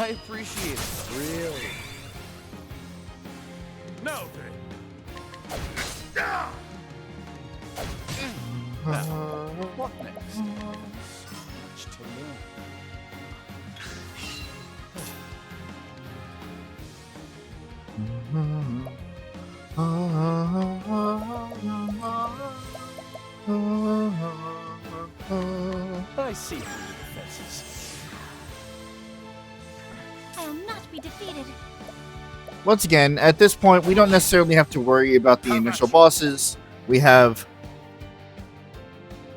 I appreciate it. Really. Now then. Now, what next? Much to learn. I see through the defenses. I'll not be defeated. Once again, at this point, we don't necessarily have to worry about the initial bosses. We have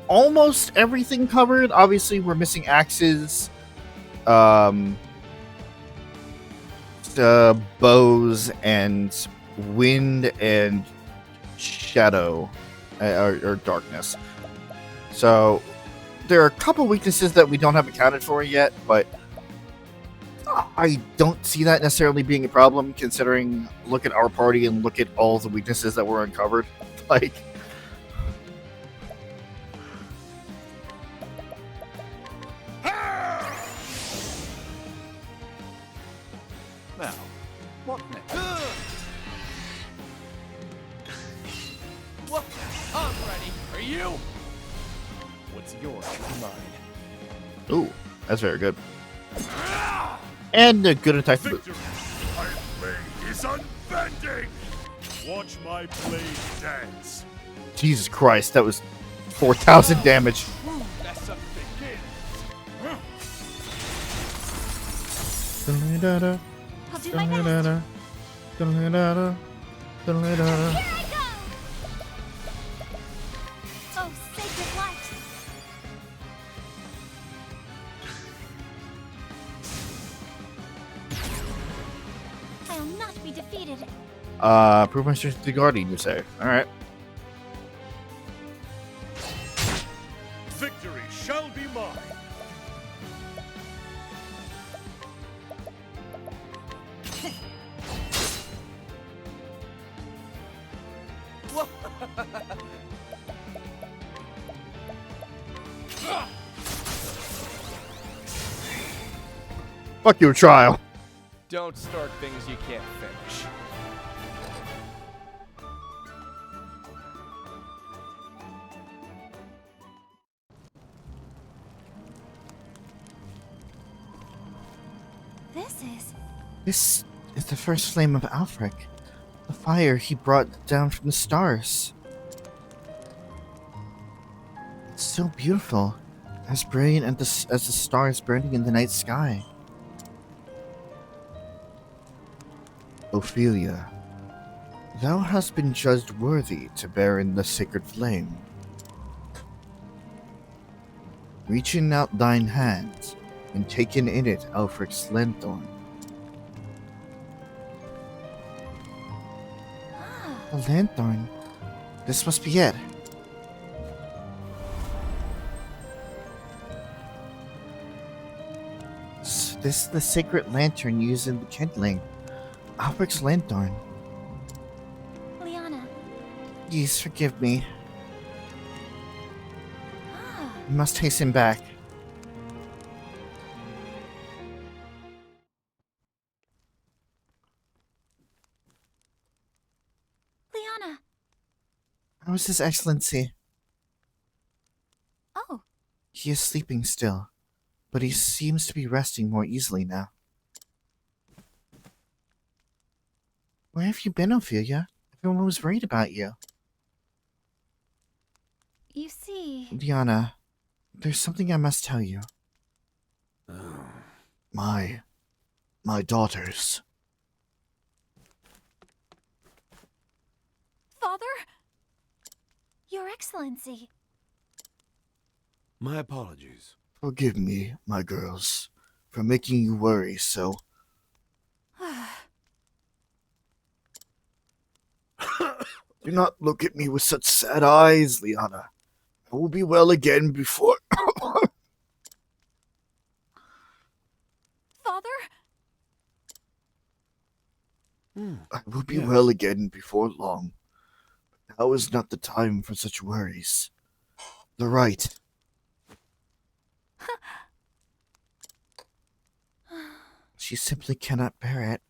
almost everything covered. Obviously, we're missing axes, bows, and wind and shadow, or darkness. So there are a couple weaknesses that we don't have accounted for yet, but I don't see that necessarily being a problem, considering look at our party and look at all the weaknesses that were uncovered. Like, Now, what next? What? I'm ready. Are you? What's yours is mine. ooh, that's very good. And a good attack. Victory! My blade is unbending! Watch my blade dance. Jesus Christ, that was 4,000 damage. Mess up begins. I'll do my best. Here I go! Oh, sacred light! I'll not be defeated. Prove my strength to the Guardian, you say. Alright. Victory shall be mine. Fuck your trial. Don't start things you can't finish. This is the first flame of Alfric. The fire he brought down from the stars. It's so beautiful. As brilliant as the stars burning in the night sky. Ophelia, thou hast been judged worthy to bear in the sacred flame. Reaching out thine hand, and taking in it Alfric's lanthorn. The lanthorn. This must be it. This is the sacred lantern used in the kindling. Alfric's lanthorn. Liana. Please forgive me. I must hasten back. Liana. How is His Excellency? He is sleeping still, but he seems to be resting more easily now. Where have you been, Ophelia? Everyone was worried about you. You see... Liana, there's something I must tell you. My daughters. Father? Your Excellency. My apologies. Forgive me, my girls, for making you worry so. Do not look at me with such sad eyes, Liana. I will be well again before. Father? I will be Yes. well again before long. But now is not the time for such worries. The right. She simply cannot bear it.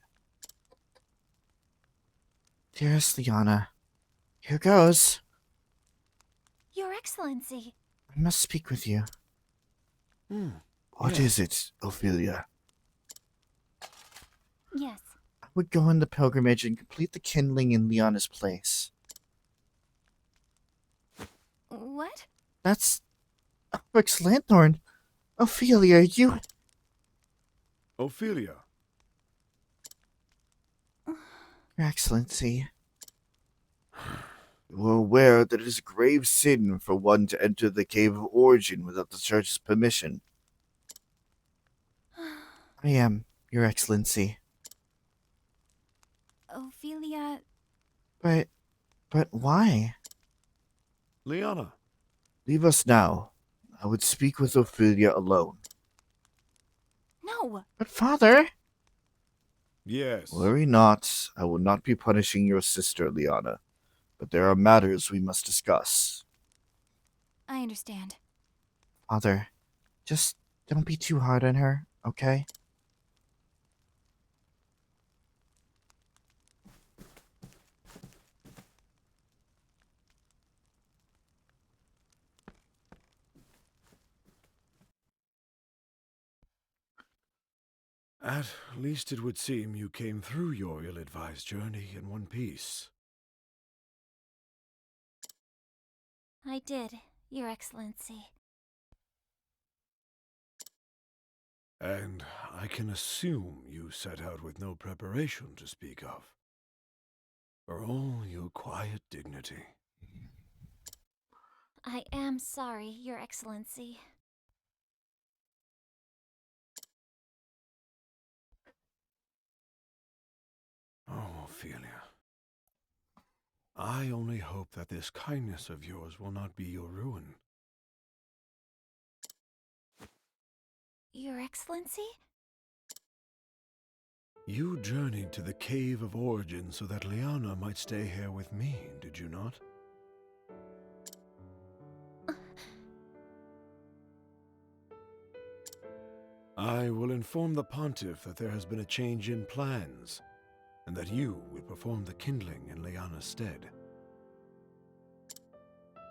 Dearest Liana, here goes. Your Excellency. I must speak with you. What is it, Ophelia? Yes. I would go on the pilgrimage and complete the kindling in Liana's place. What? That's Albrecht's lanthorn. Ophelia, you... Ophelia. Your Excellency. You are aware that it is a grave sin for one to enter the Cave of Origin without the Church's permission. I am, Your Excellency. Ophelia... But why? Liana. Leave us now. I would speak with Ophelia alone. No! But father... Yes. Worry not. I will not be punishing your sister, Liana. But there are matters we must discuss. I understand. Father, just don't be too hard on her, okay? At least it would seem you came through your ill-advised journey in one piece. I did, Your Excellency. And I can assume you set out with no preparation to speak of. For all your quiet dignity. I am sorry, Your Excellency. Oh, Ophelia. I only hope that this kindness of yours will not be your ruin. Your Excellency? You journeyed to the Cave of Origin so that Liana might stay here with me, did you not? I will inform the Pontiff that there has been a change in plans, and that you will perform the kindling in Liana's stead.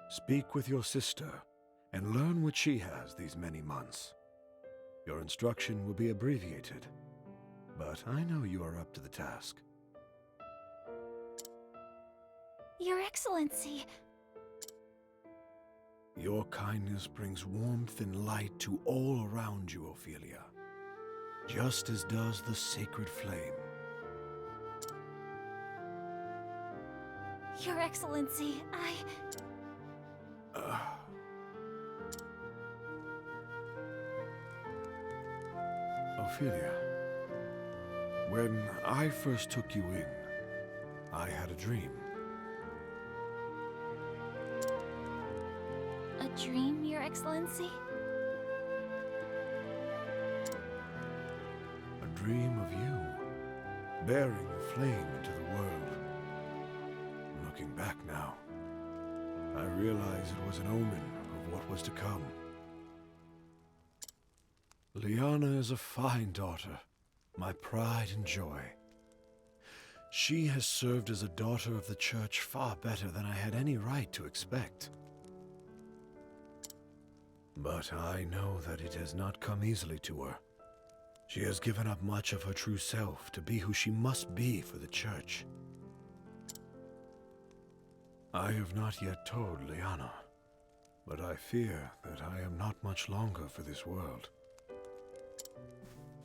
Speak with your sister, and learn what she has these many months. Your instruction will be abbreviated, but I know you are up to the task. Your Excellency! Your kindness brings warmth and light to all around you, Ophelia, just as does the sacred flame. Your Excellency, Ophelia, when I first took you in, I had a dream. A dream, Your Excellency? A dream of you, bearing the flame into the world. Looking back now, I realize it was an omen of what was to come. Liana is a fine daughter, my pride and joy. She has served as a daughter of the Church far better than I had any right to expect. But I know that it has not come easily to her. She has given up much of her true self to be who she must be for the Church. I have not yet told Liana, but I fear that I am not much longer for this world.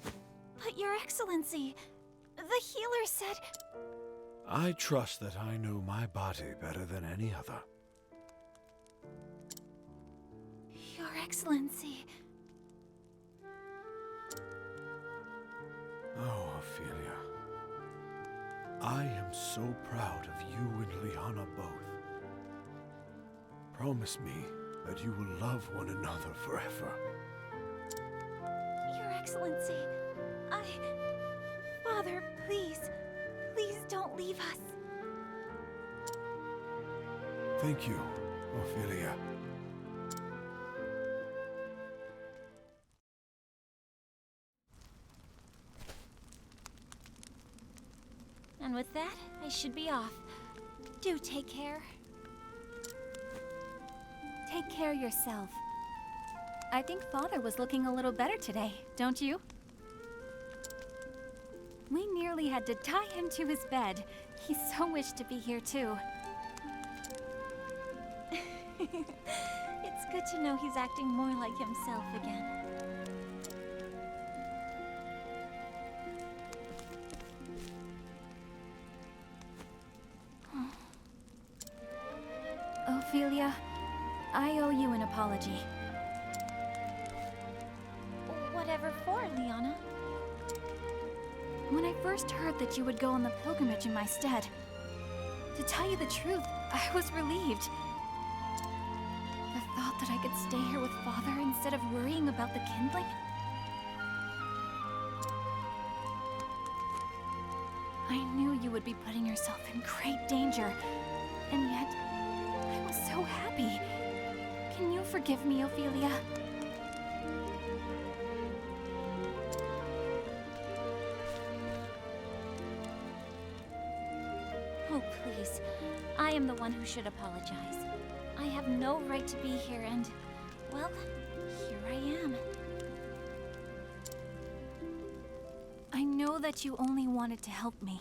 But Your Excellency, the healer said... I trust that I know my body better than any other. Your Excellency... Oh, Ophelia. I am so proud of you and Liana both. Promise me that you will love one another forever. Your Excellency, Father, please, please don't leave us. Thank you, Ophelia. And with that, I should be off. Do take care. Take care of yourself. I think Father was looking a little better today, don't you? We nearly had to tie him to his bed. He so wished to be here too. It's good to know he's acting more like himself again. Ophelia, I owe you an apology. Whatever for, Liana? When I first heard that you would go on the pilgrimage in my stead, to tell you the truth, I was relieved. The thought that I could stay here with Father instead of worrying about the kindling? I knew you would be putting yourself in great danger, and yet, I was so happy. Can you forgive me, Ophelia? Oh, please. I am the one who should apologize. I have no right to be here and, well, here I am. I know that you only wanted to help me.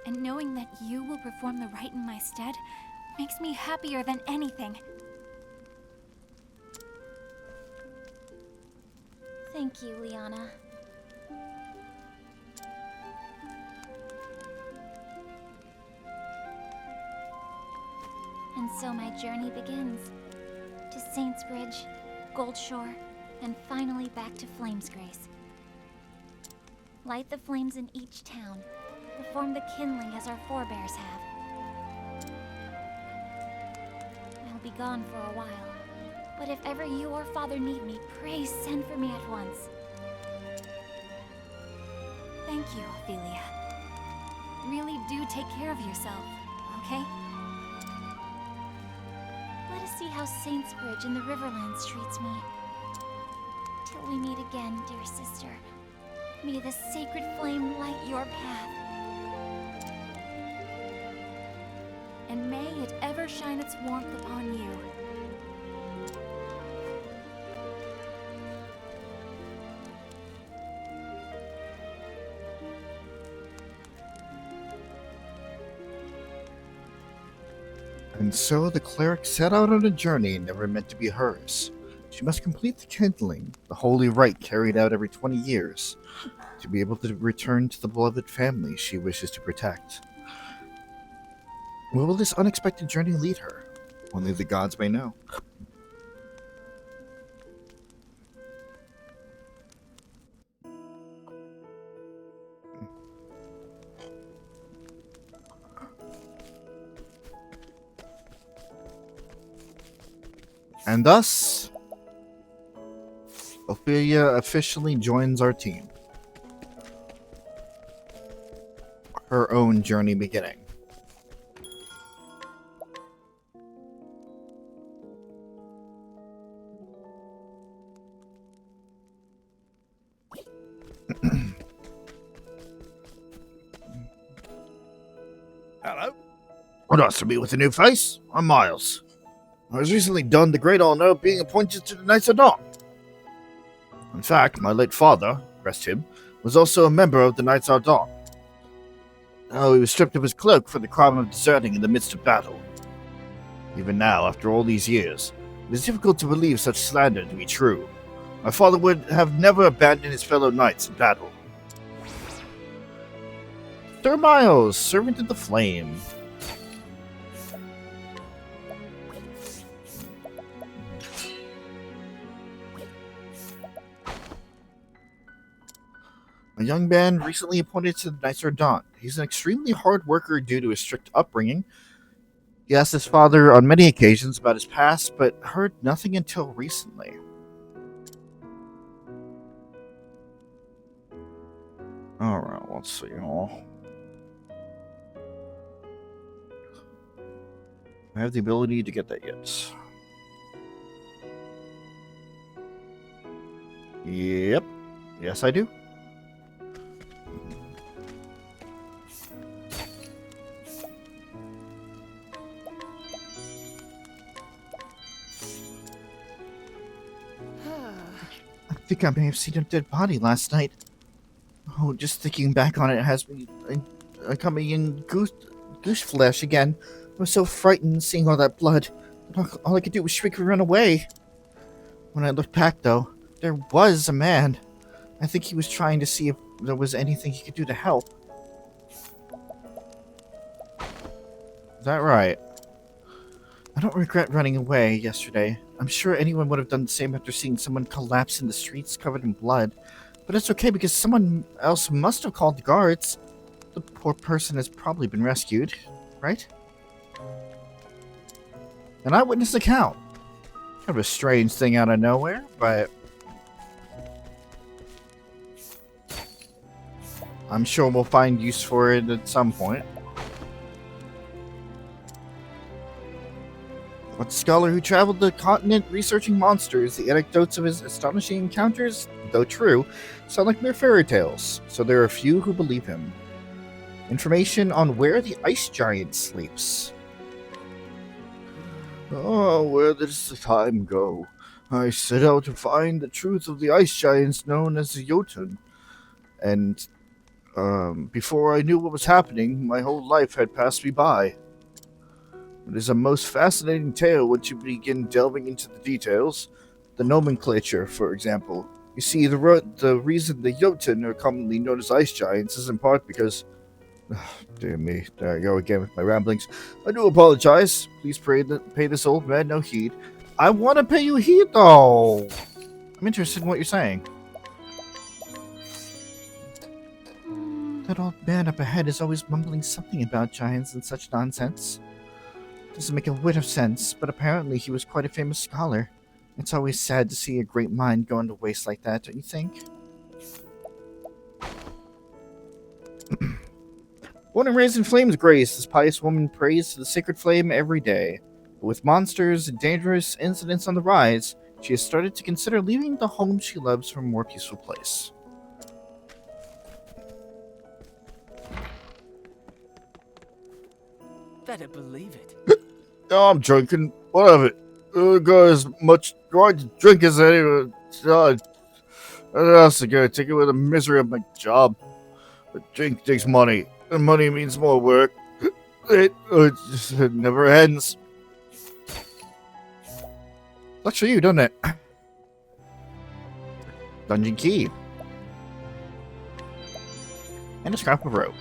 And knowing that you will perform the rite in my stead makes me happier than anything. Thank you, Liana. And so my journey begins. To Saints Bridge, Goldshore, and finally back to Flamesgrace. Light the flames in each town. Perform the kindling as our forebears have. I'll be gone for a while, but if ever you or Father need me, pray send for me at once. Thank you, Ophelia. Really do take care of yourself, okay? Let us see how Saints Bridge and the Riverlands treats me. Till we meet again, dear sister. May the sacred flame light your path. And may it ever shine its warmth upon you. And so the cleric set out on a journey never meant to be hers. She must complete the kindling, the holy rite carried out every 20 years, to be able to return to the beloved family she wishes to protect. Where will this unexpected journey lead her? Only the gods may know. And thus, Ophelia officially joins our team. Her own journey beginning. Hello. What else to me with a new face? I'm Miles. I was recently done the Great Honor of being appointed to the Knights of Dawn. In fact, my late father, rest him, was also a member of the Knights of Dawn. Oh, he was stripped of his cloak for the crime of deserting in the midst of battle. Even now, after all these years, it is difficult to believe such slander to be true. My father would have never abandoned his fellow knights in battle. Sir Miles, servant of the flame. A young man recently appointed to the Knights of Dawn. He's an extremely hard worker due to his strict upbringing. He asked his father on many occasions about his past, but heard nothing until recently. Alright, let's see. I have the ability to get that yet. Yep. Yes, I do. I think I may have seen a dead body last night. Oh, just thinking back on it has me coming in goose flesh again. I was so frightened seeing all that blood. All I could do was shriek and run away. When I looked back, though, there was a man. I think he was trying to see if there was anything he could do to help. Is that right? I don't regret running away yesterday. I'm sure anyone would have done the same after seeing someone collapse in the streets covered in blood. But it's okay because someone else must have called the guards. The poor person has probably been rescued, right? An eyewitness account. Kind of a strange thing out of nowhere, but I'm sure we'll find use for it at some point. A scholar who traveled the continent researching monsters, the anecdotes of his astonishing encounters, though true, sound like mere fairy tales, so there are few who believe him. Information on where the ice giant sleeps. Oh, where does the time go? I set out to find the truth of the ice giants known as the Jotun. And, before I knew what was happening, my whole life had passed me by. It is a most fascinating tale once you begin delving into the details. The nomenclature, for example. You see, the reason the Jotun are commonly known as ice giants is in part because... dear me, there I go again with my ramblings. I do apologize. Please pay this old man no heed. I want to pay you heed, though. I'm interested in what you're saying. That old man up ahead is always mumbling something about giants and such nonsense. Doesn't make a whit of sense, but apparently he was quite a famous scholar. It's always sad to see a great mind go to waste like that, don't you think? Born and raised in Flame's Grace, this pious woman prays to the sacred flame every day. But with monsters and dangerous incidents on the rise, she has started to consider leaving the home she loves for a more peaceful place. Better believe it. Oh, I'm drinking. What of it? Got as much right to drink as anyone. What else I gotta take it with the misery of my job? But drink takes money, and money means more work. It never ends. Looks for you, doesn't it? Dungeon key. And a scrap of rope.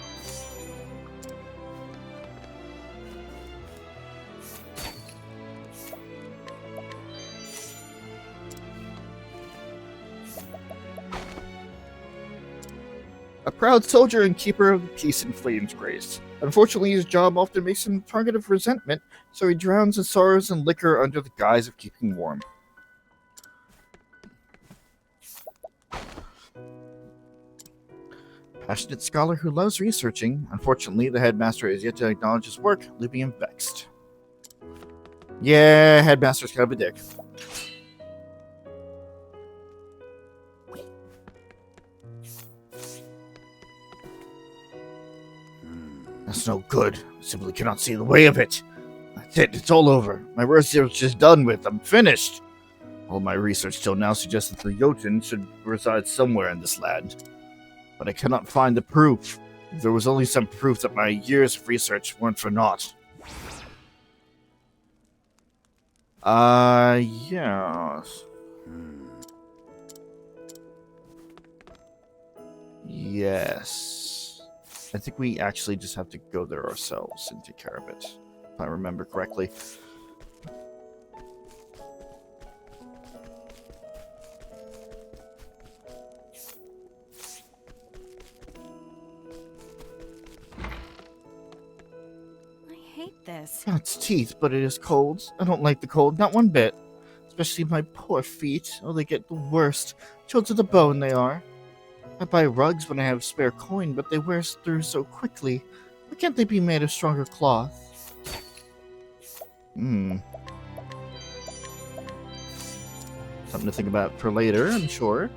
A proud soldier and keeper of the peace in Flame's Grace. Unfortunately, his job often makes him a target of resentment, so he drowns his sorrows in liquor under the guise of keeping warm. Passionate scholar who loves researching. Unfortunately, the headmaster is yet to acknowledge his work, leaving him vexed. Yeah, headmaster's kind of a dick. That's no good. I simply cannot see the way of it. That's it. It's all over. My research is done with. I'm finished. All my research till now suggests that the Jotun should reside somewhere in this land. But I cannot find the proof. There was only some proof that my years of research weren't for naught. Yes. Yes. I think we actually just have to go there ourselves and take care of it, if I remember correctly. This. It's teeth, but it is cold. I don't like the cold, not one bit. Especially my poor feet. Oh, they get the worst. Chilled to the bone they are. I buy rugs when I have spare coin, but they wear through so quickly. Why can't they be made of stronger cloth? Something to think about for later, I'm sure.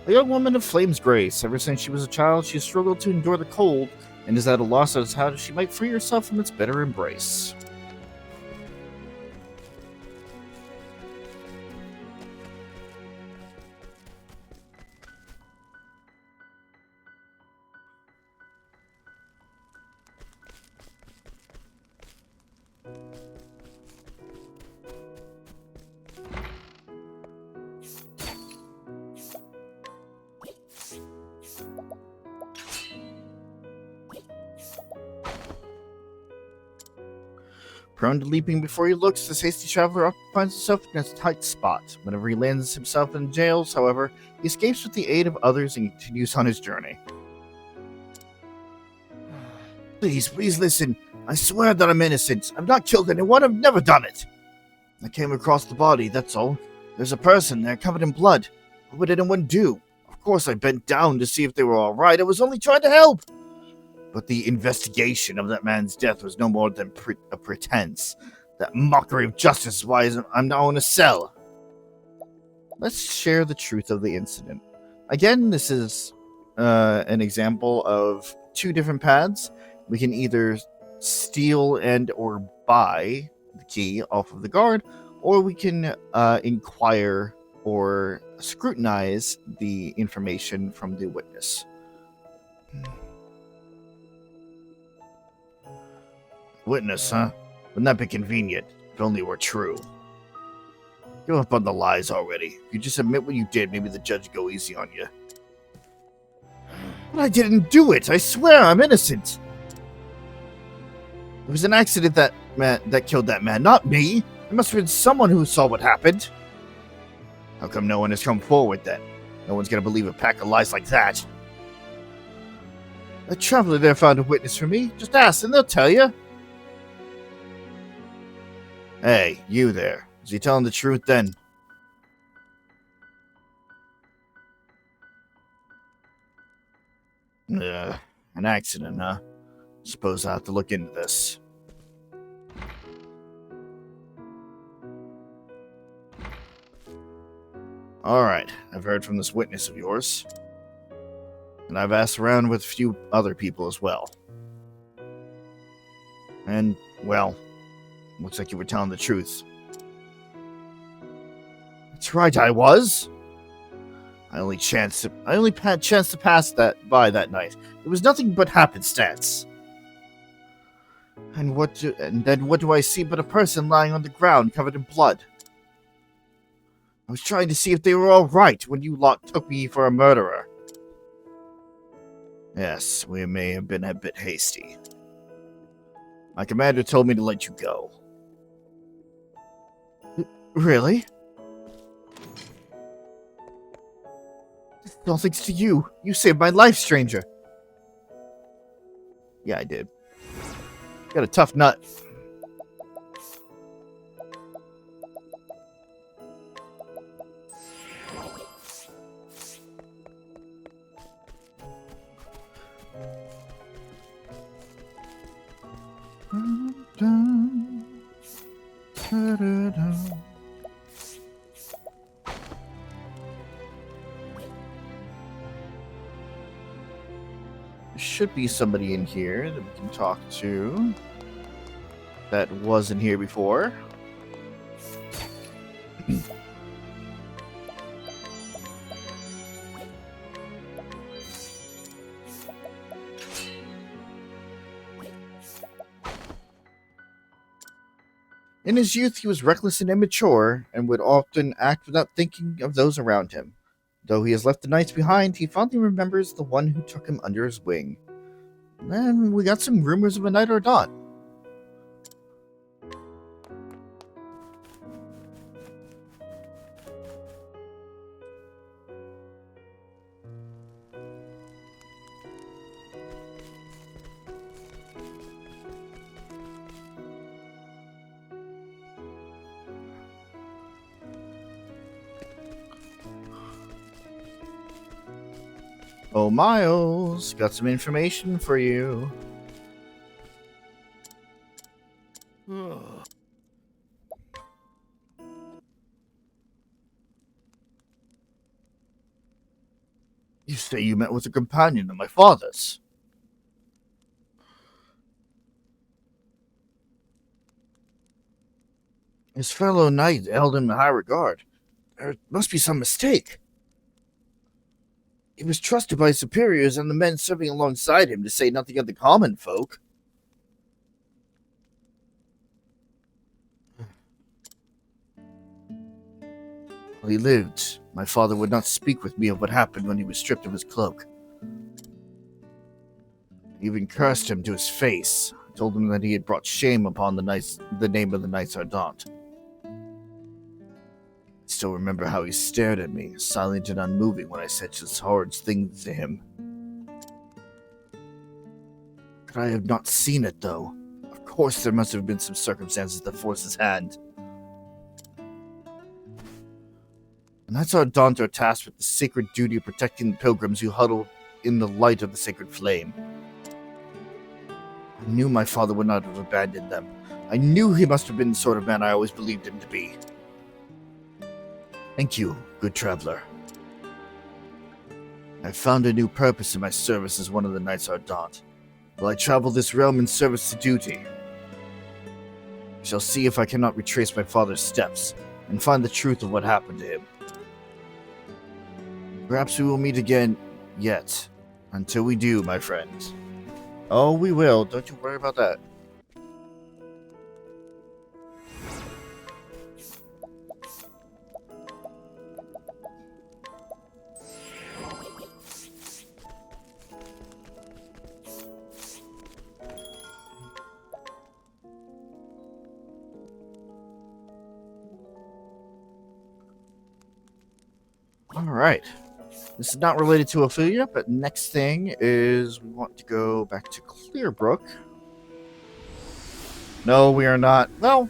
A young woman of Flame's grace. Ever since she was a child, she has struggled to endure the cold, and is at a loss as to how she might free herself from its bitter embrace. Prone to leaping before he looks, this hasty traveler occupies himself in a tight spot. Whenever he lands himself in jails, however, he escapes with the aid of others and continues on his journey. Please listen. I swear that I'm innocent. I've not killed anyone. I've never done it. I came across the body, that's all. There's a person there covered in blood. What would anyone do? Of course I bent down to see if they were all right. I was only trying to help. But the investigation of that man's death was no more than a pretense. That mockery of justice is why I'm now in a cell. Let's share the truth of the incident. Again, this is an example of two different paths. We can either steal and or buy the key off of the guard, or we can inquire or scrutinize the information from the witness. Witness, huh? Wouldn't that be convenient, if only it were true? Give up on the lies already. If you just admit what you did, maybe the judge would go easy on you. But I didn't do it! I swear I'm innocent! It was an accident that killed that man, not me! There must have been someone who saw what happened! How come no one has come forward then? No one's gonna believe a pack of lies like that. A traveler there found a witness for me. Just ask and they'll tell you. Hey, you there. Is he telling the truth then? An accident, huh? Suppose I'll have to look into this. Alright, I've heard from this witness of yours. And I've asked around with a few other people as well. And, well, looks like you were telling the truth. That's right, I was. I only had chance to pass that by that night. It was nothing but happenstance. And then what do I see but a person lying on the ground covered in blood? I was trying to see if they were all right when you lot took me for a murderer. Yes, we may have been a bit hasty. My commander told me to let you go. Really? All thanks to you. You saved my life, stranger. Yeah, I did. Got a tough nut. There should be somebody in here that we can talk to that wasn't here before. In his youth, he was reckless and immature, and would often act without thinking of those around him. Though he has left the knights behind, he fondly remembers the one who took him under his wing. And we got some rumors of a knight or not. Oh, Miles, got some information for you. You say you met with a companion of my father's. His fellow knight held him in high regard. There must be some mistake. He was trusted by his superiors and the men serving alongside him, to say nothing of the common folk. While he lived, my father would not speak with me of what happened when he was stripped of his cloak. He even cursed him to his face. I told him that he had brought shame upon the name of the Knights Ardent. I still remember how he stared at me, silent and unmoving, when I said such horrid things to him. Could I have not seen it, though? Of course there must have been some circumstances that forced his hand. The Knights Ardent are tasked with the sacred duty of protecting the pilgrims who huddle in the light of the sacred flame. I knew my father would not have abandoned them. I knew he must have been the sort of man I always believed him to be. Thank you, good traveler. I've found a new purpose in my service as one of the Knights Ardent. While I travel this realm in service to duty, I shall see if I cannot retrace my father's steps and find the truth of what happened to him. Perhaps we will meet again yet. Until we do, my friend. Oh, we will. Don't you worry about that. Alright. This is not related to Ophelia, but next thing is we want to go back to Clearbrook. No, we are not. Well,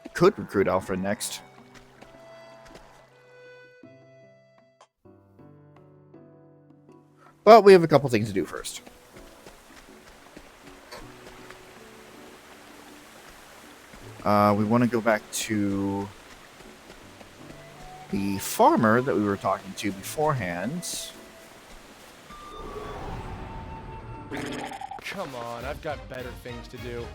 I could recruit Alfred next. But we have a couple things to do first. We want to go back to the farmer that we were talking to beforehand. Come on, I've got better things to do.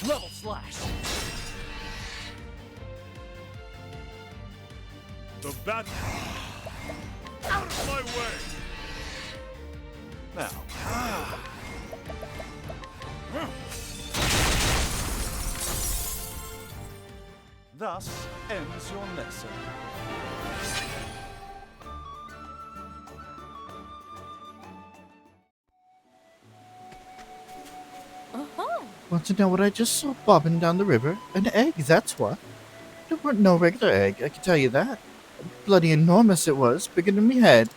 Level slash. The bat. Out of my way! Now, thus ends your lesson. Want to know what I just saw bobbing down the river? An egg, that's what. It weren't no regular egg, I can tell you that. Bloody enormous it was, bigger than me head.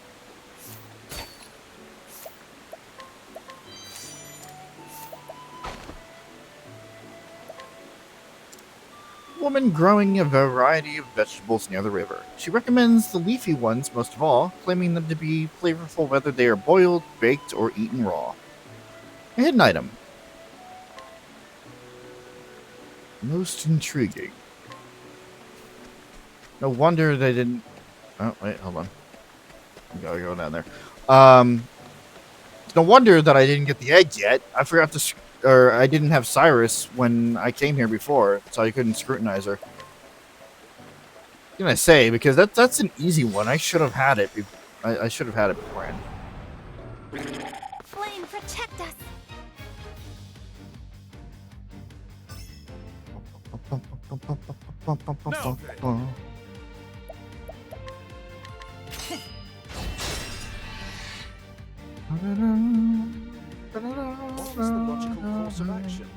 Woman growing a variety of vegetables near the river. She recommends the leafy ones most of all, claiming them to be flavorful whether they are boiled, baked, or eaten raw. A hidden item. Most intriguing. No wonder they didn't. Oh wait, hold on. I gotta go down there. It's no wonder that I didn't get the egg yet. I forgot to, or I didn't have Cyrus when I came here before, so I couldn't scrutinize her. What can I say? Because that's an easy one. I should have had it. I should have had it beforehand. Flame, protect us! What is the logical course of action?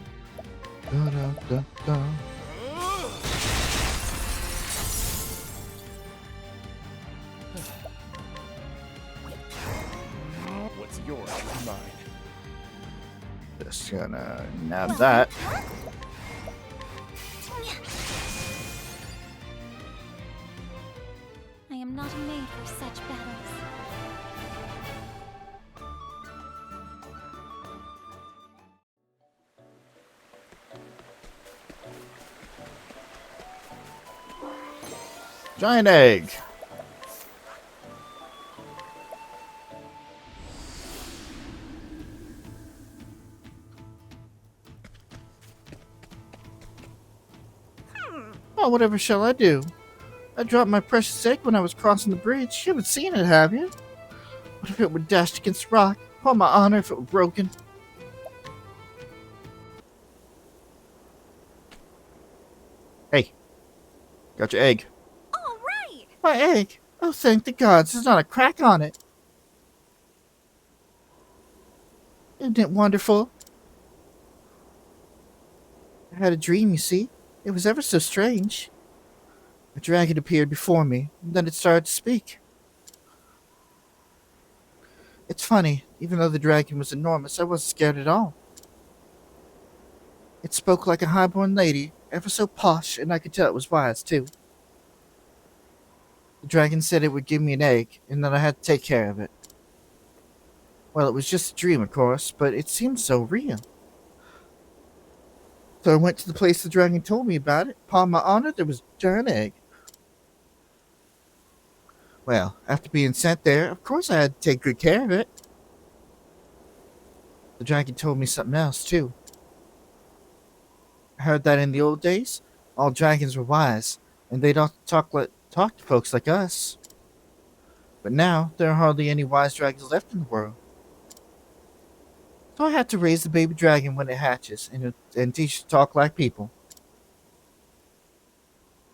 What's yours is mine. Just gonna nab that. I am not made for such battles. Giant egg. Oh, whatever shall I do? I dropped my precious egg when I was crossing the bridge. You haven't seen it, have you? What if it were dashed against the rock? On my honor, if it were broken. Hey, got your egg. All right! My egg? Oh, thank the gods, there's not a crack on it. Isn't it wonderful? I had a dream, you see. It was ever so strange. A dragon appeared before me, and then it started to speak. It's funny, even though the dragon was enormous, I wasn't scared at all. It spoke like a highborn lady, ever so posh, and I could tell it was wise, too. The dragon said it would give me an egg, and that I had to take care of it. Well, it was just a dream, of course, but it seemed so real. So I went to the place the dragon told me about it. Upon my honor, there was a giant egg. Well, after being sent there, of course I had to take good care of it. The dragon told me something else, too. I heard that in the old days, all dragons were wise, and they don't talk to folks like us. But now, there are hardly any wise dragons left in the world. So I had to raise the baby dragon when it hatches, and teach it to talk like people.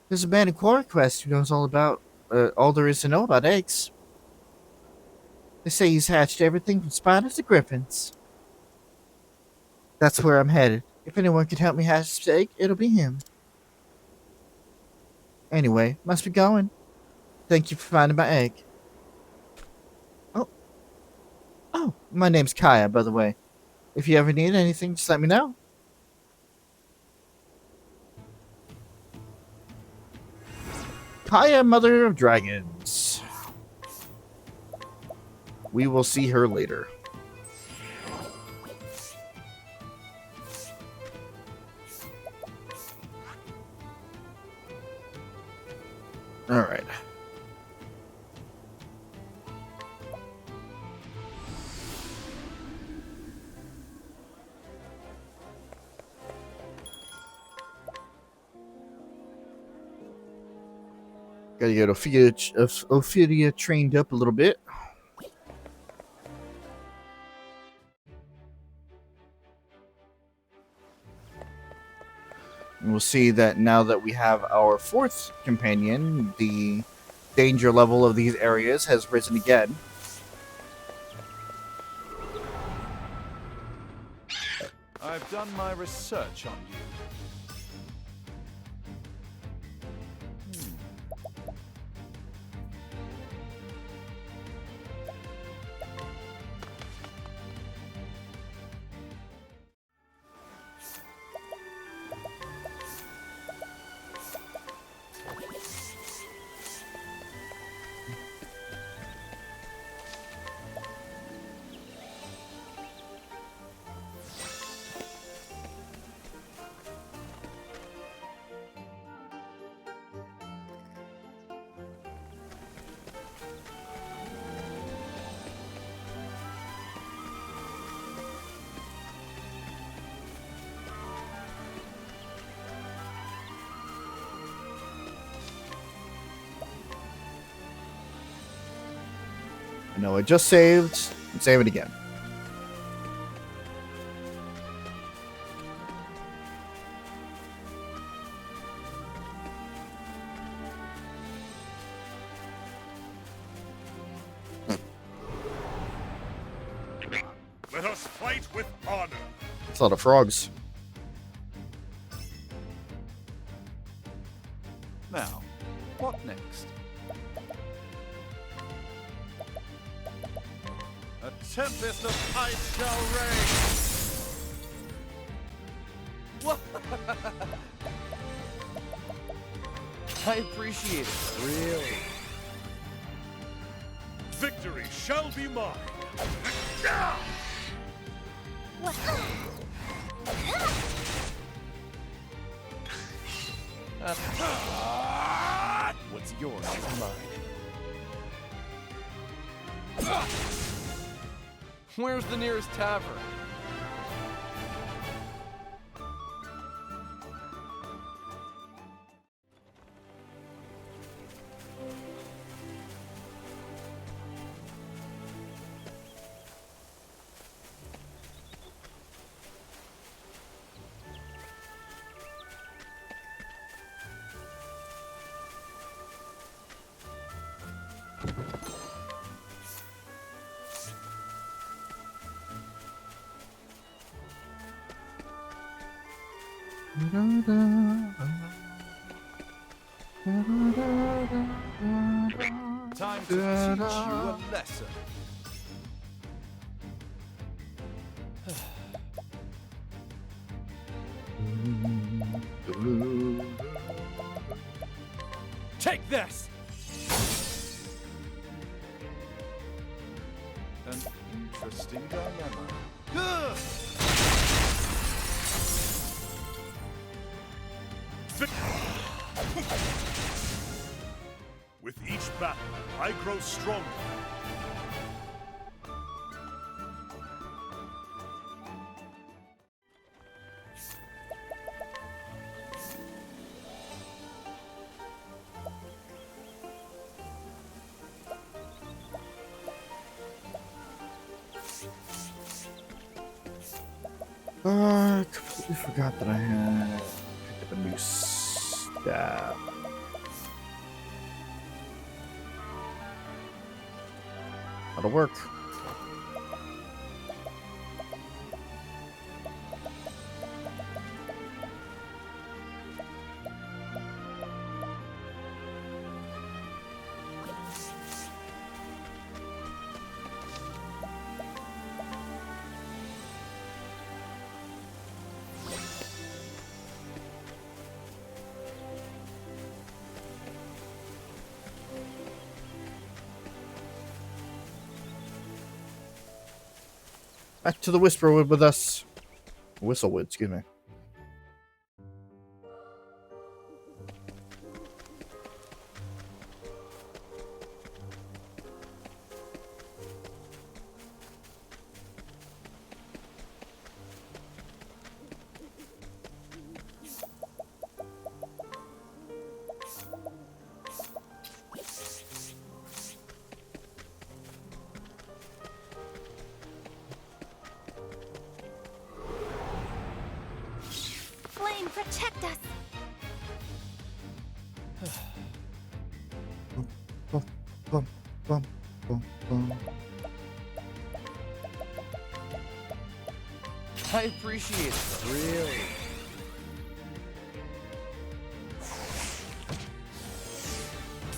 There's a man in Cleric Quest who knows all there is to know about eggs. They say he's hatched everything from spiders to griffins. That's where I'm headed. If anyone can help me hatch this egg, it'll be him. Anyway, must be going. Thank you for finding my egg. Oh, my name's Kaya, by the way. If you ever need anything, just let me know. Kaya, Mother of Dragons. We will see her later. Alright. Gotta get Ophelia trained up a little bit. And we'll see that now that we have our fourth companion, the danger level of these areas has risen again. I've done my research on you. No, I just saved. Save it again. Let us fight with honor. It's a lot of frogs. Now, what next? A tempest of ice shall reign! I appreciate it, really. Victory shall be mine. What's yours is mine. Where's the nearest tavern? Time to teach you a lesson. Take this! An interesting dilemma. With each battle, I grow stronger. I completely forgot that I had picked up a new staff. That'll work. Back to the Whisperwood with us. Whistlewood, excuse me. Flame, protect us! Bum, bum, bum, bum, bum. I appreciate it, really.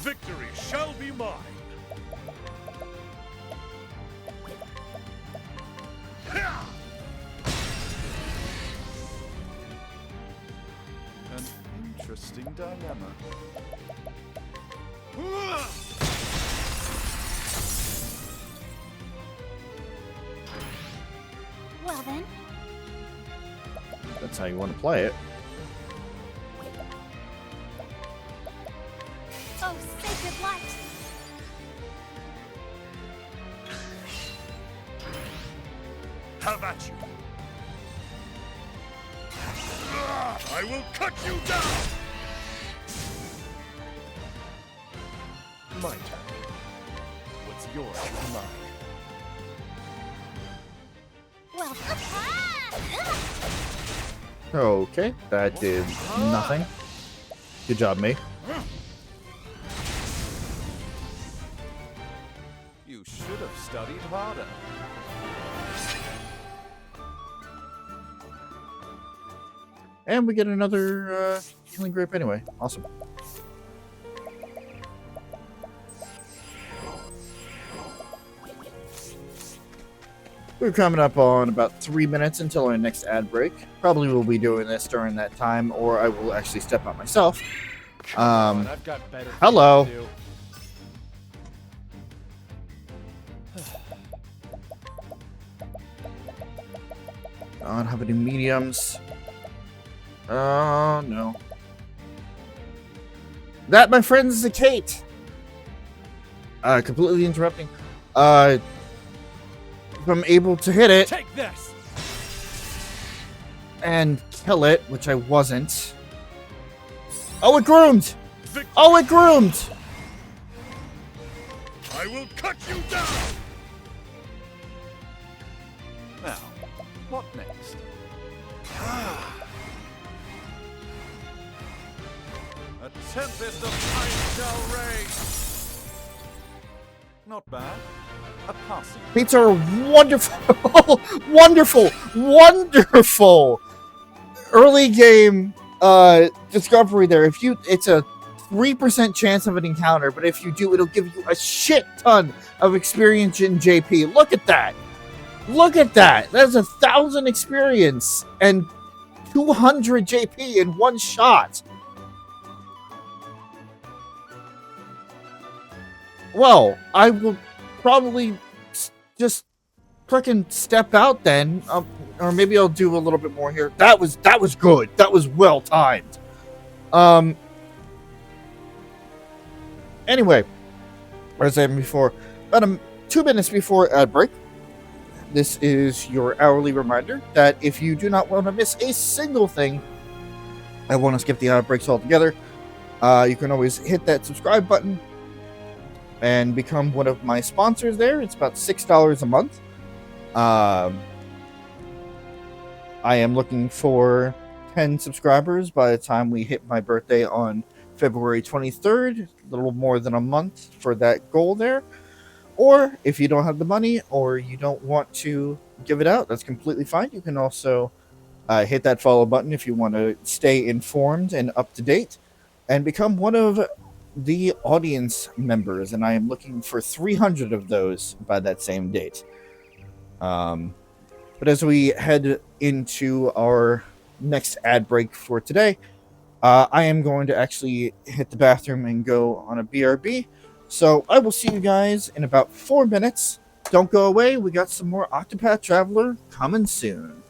Victory shall be mine. An interesting dilemma. Well then, That's how you want to play it. oh sacred light! Have at you. I will cut you down. My turn. What's yours is mine. Well, Okay, that did nothing. Good job, me. You should have studied harder. And we get another healing grape anyway. Awesome. We're coming up on about 3 minutes until our next ad break. Probably will be doing this during that time, or I will actually step out myself. I've got better hello. things to do. I don't have any mediums. Oh, no. That, my friends, is a Kate. Completely interrupting. If I'm able to hit it Take this. and kill it, which I wasn't. Oh, it groomed! Oh, it groomed! I will cut you down! Now, what next? A tempest of ice shall rage. Not bad. A passing. Kates are wonderful, wonderful, wonderful early game discovery there. If you, it's a 3% chance of an encounter, but if you do, it'll give you a shit ton of experience in JP. Look at that. Look at that. That's 1,000 experience and 200 JP in one shot. Well, I will probably just frickin' step out then, or maybe I'll do a little bit more here. That was good. That was well timed. Anyway, as I said before, about 2 minutes before ad break, this is your hourly reminder that if you do not want to miss a single thing, I want to skip the ad breaks altogether. You can always hit that subscribe button and become one of my sponsors there. It's about $6 a month. I am looking for 10 subscribers by the time we hit my birthday on February 23rd. A little more than a month for that goal there. Or if you don't have the money or you don't want to give it out, that's completely fine. You can also hit that follow button if you want to stay informed and up to date and become one of the audience members. And I am looking for 300 of those by that same date. But as we head into our next ad break for today, I am going to actually hit the bathroom and go on a BRB. So I will see you guys in about 4 minutes. Don't go away. We got some more Octopath Traveler coming soon.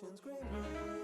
ocean's green blue.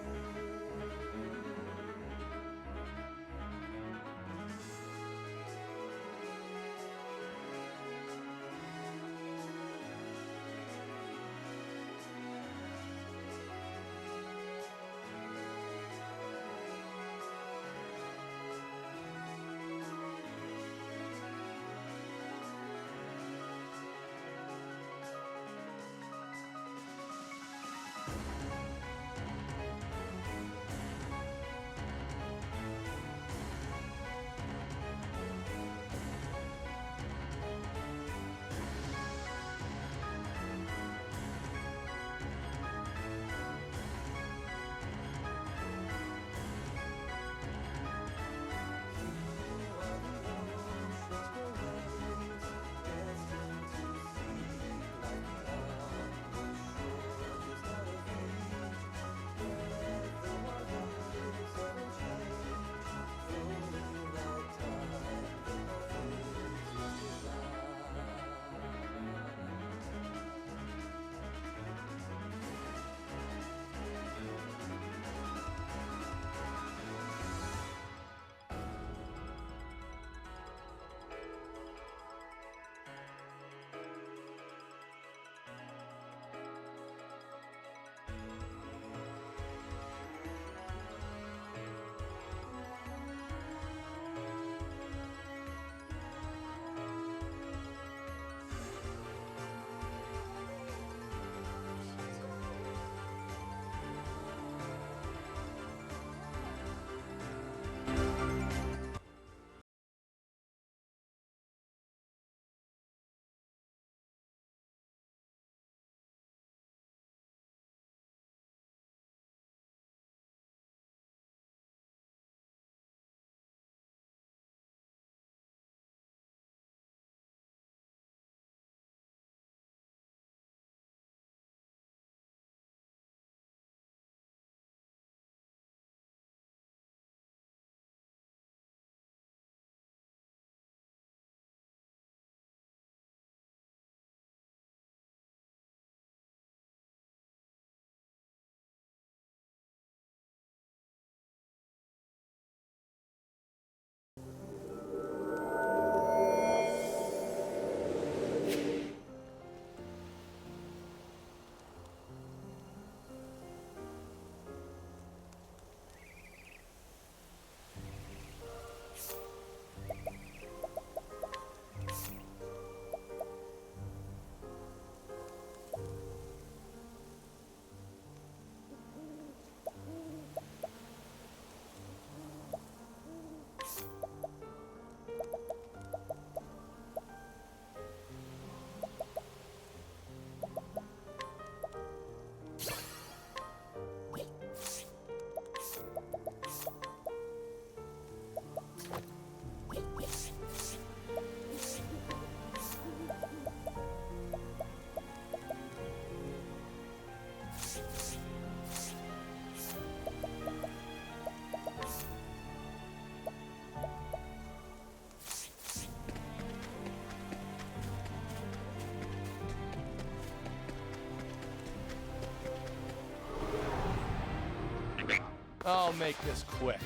I'll make this quick.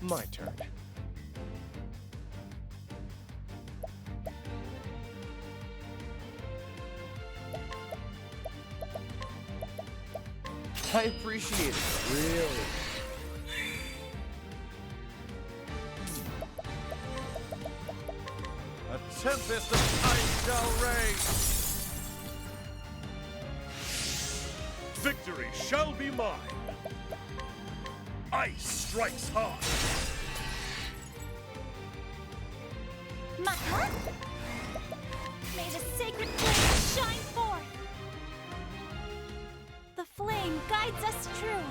My turn. I appreciate it, really. A tempest of ice shall rage! Victory shall be mine. Ice strikes hard. Maka? May the sacred flame shine forth! The flame guides us true.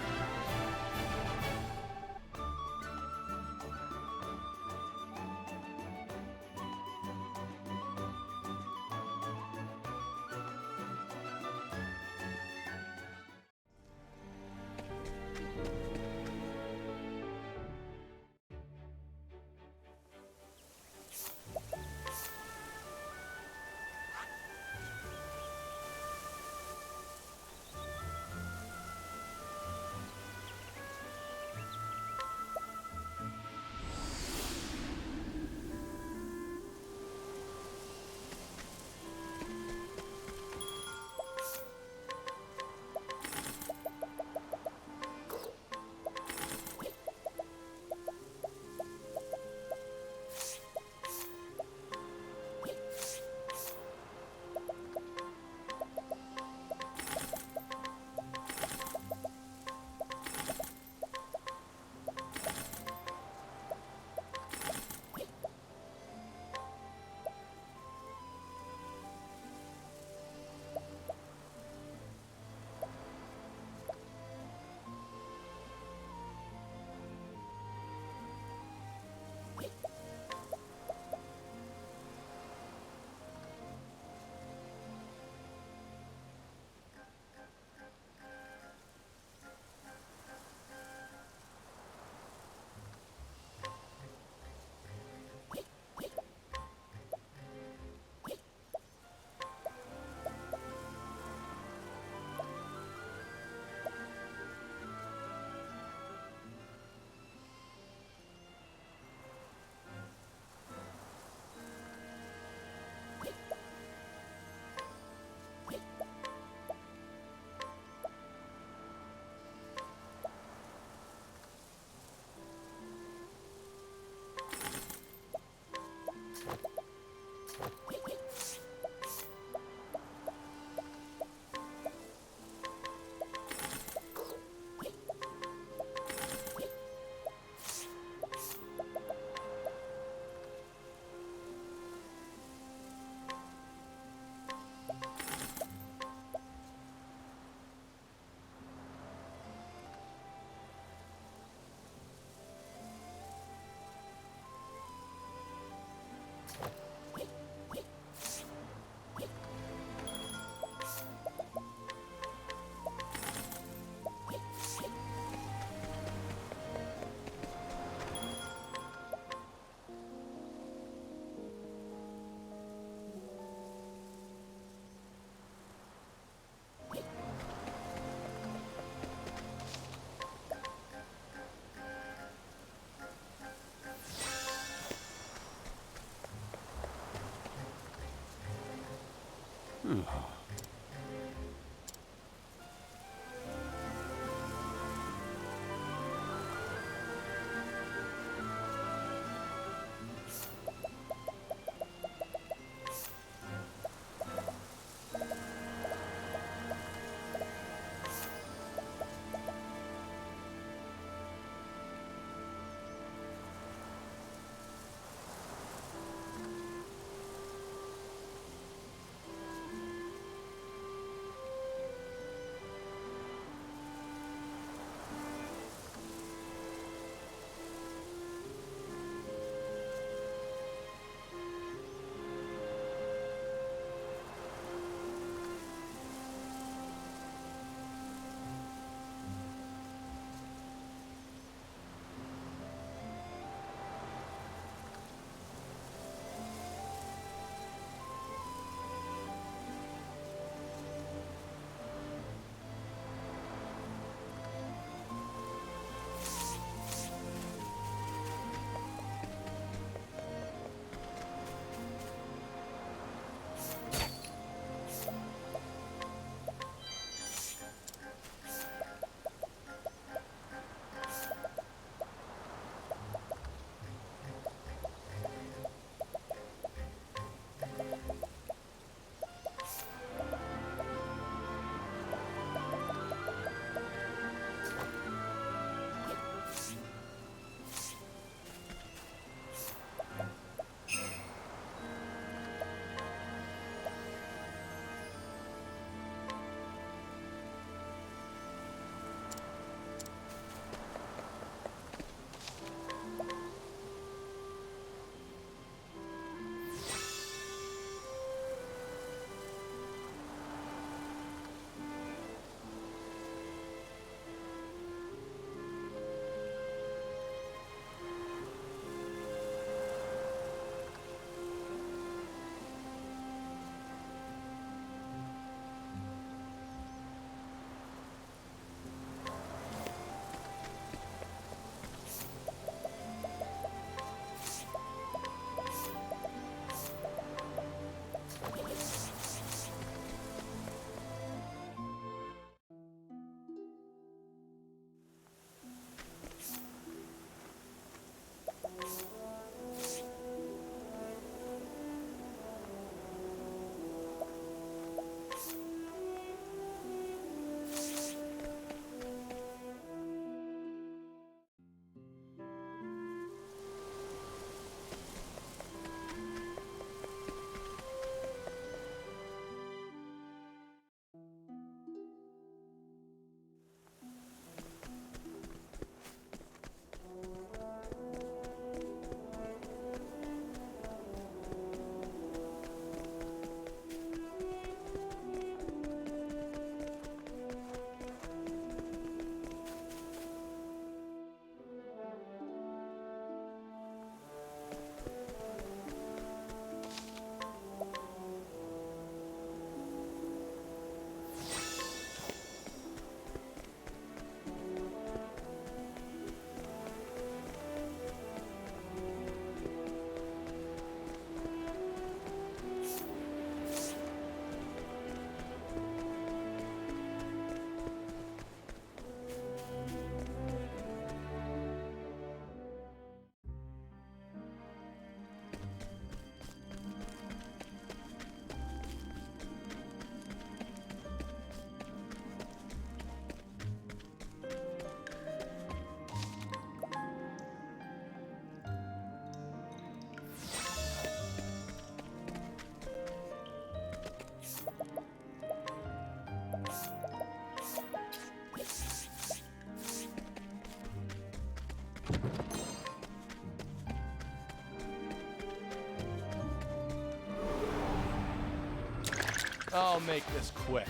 I'll make this quick.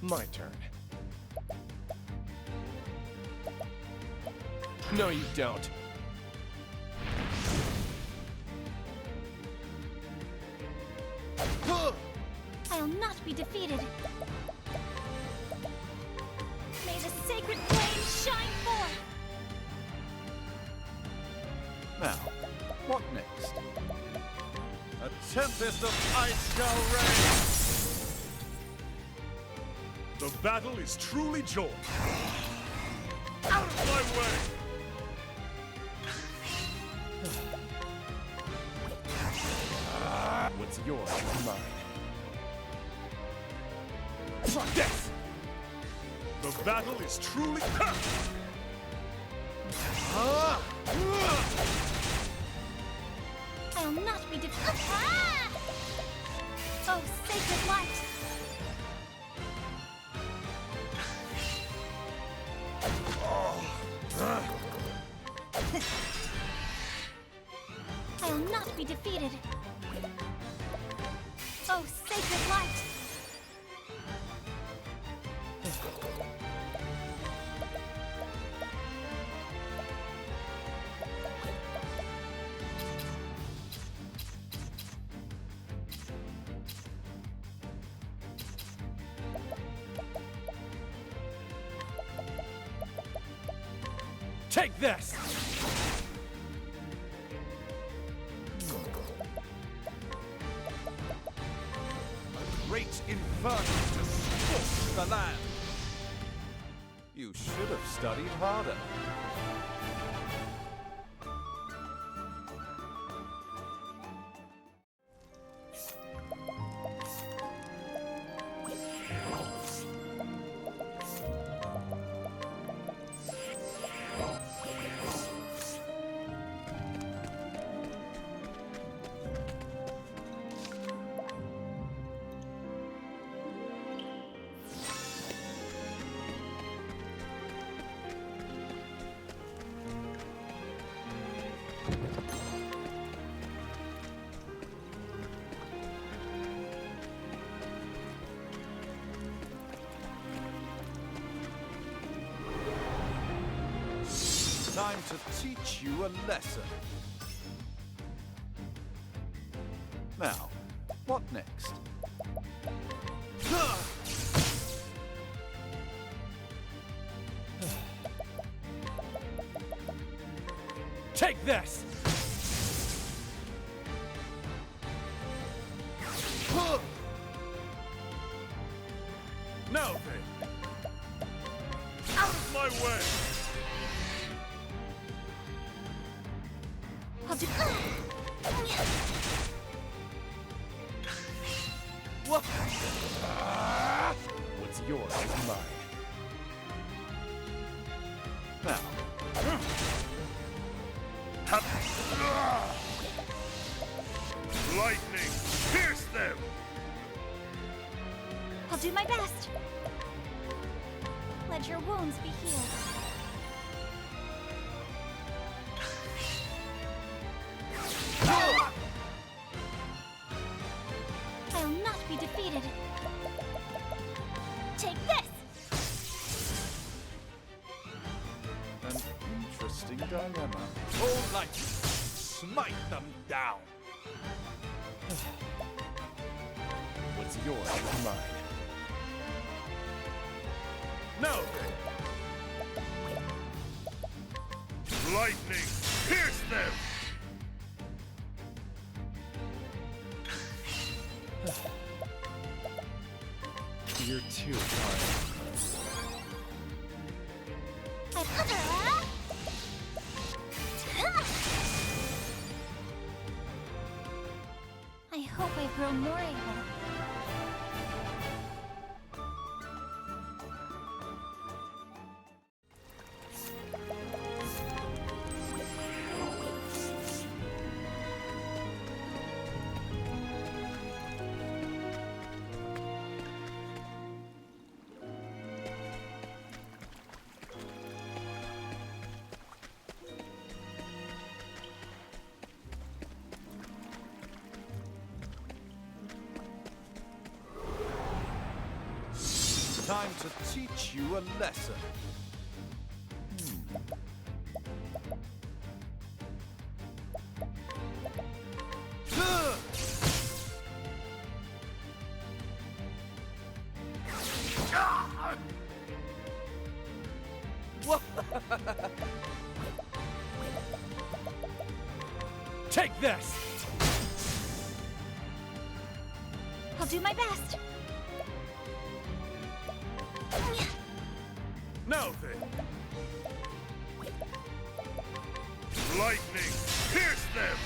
My turn. No, you don't. I'll not be defeated. May the sacred flame shine forth! Now, what next? A tempest of ice shall reign! The battle is truly joy. Out of my way! What's yours is mine. Try this! The battle is truly... I'll not be defeated. Oh, sacred light! I'll not be defeated. Oh, sacred light! Take this! A great inferno to scorch the land! You should have studied harder. Time to teach you a lesson. Now, what next? Take this! Now then! Out of my way! I'll do. What's yours is mine. Now, Lightning! Pierce them! I'll do my best. Let your wounds be healed. I'll not be defeated. Take this! an interesting dilemma. All lightning, smite them down! What's yours is mine. Now then! Lightning! Pierce them! You're too kind. I hope I've grown more able. Time to teach you a lesson. Take this! I'll do my best. Now then. Lightning, pierce them!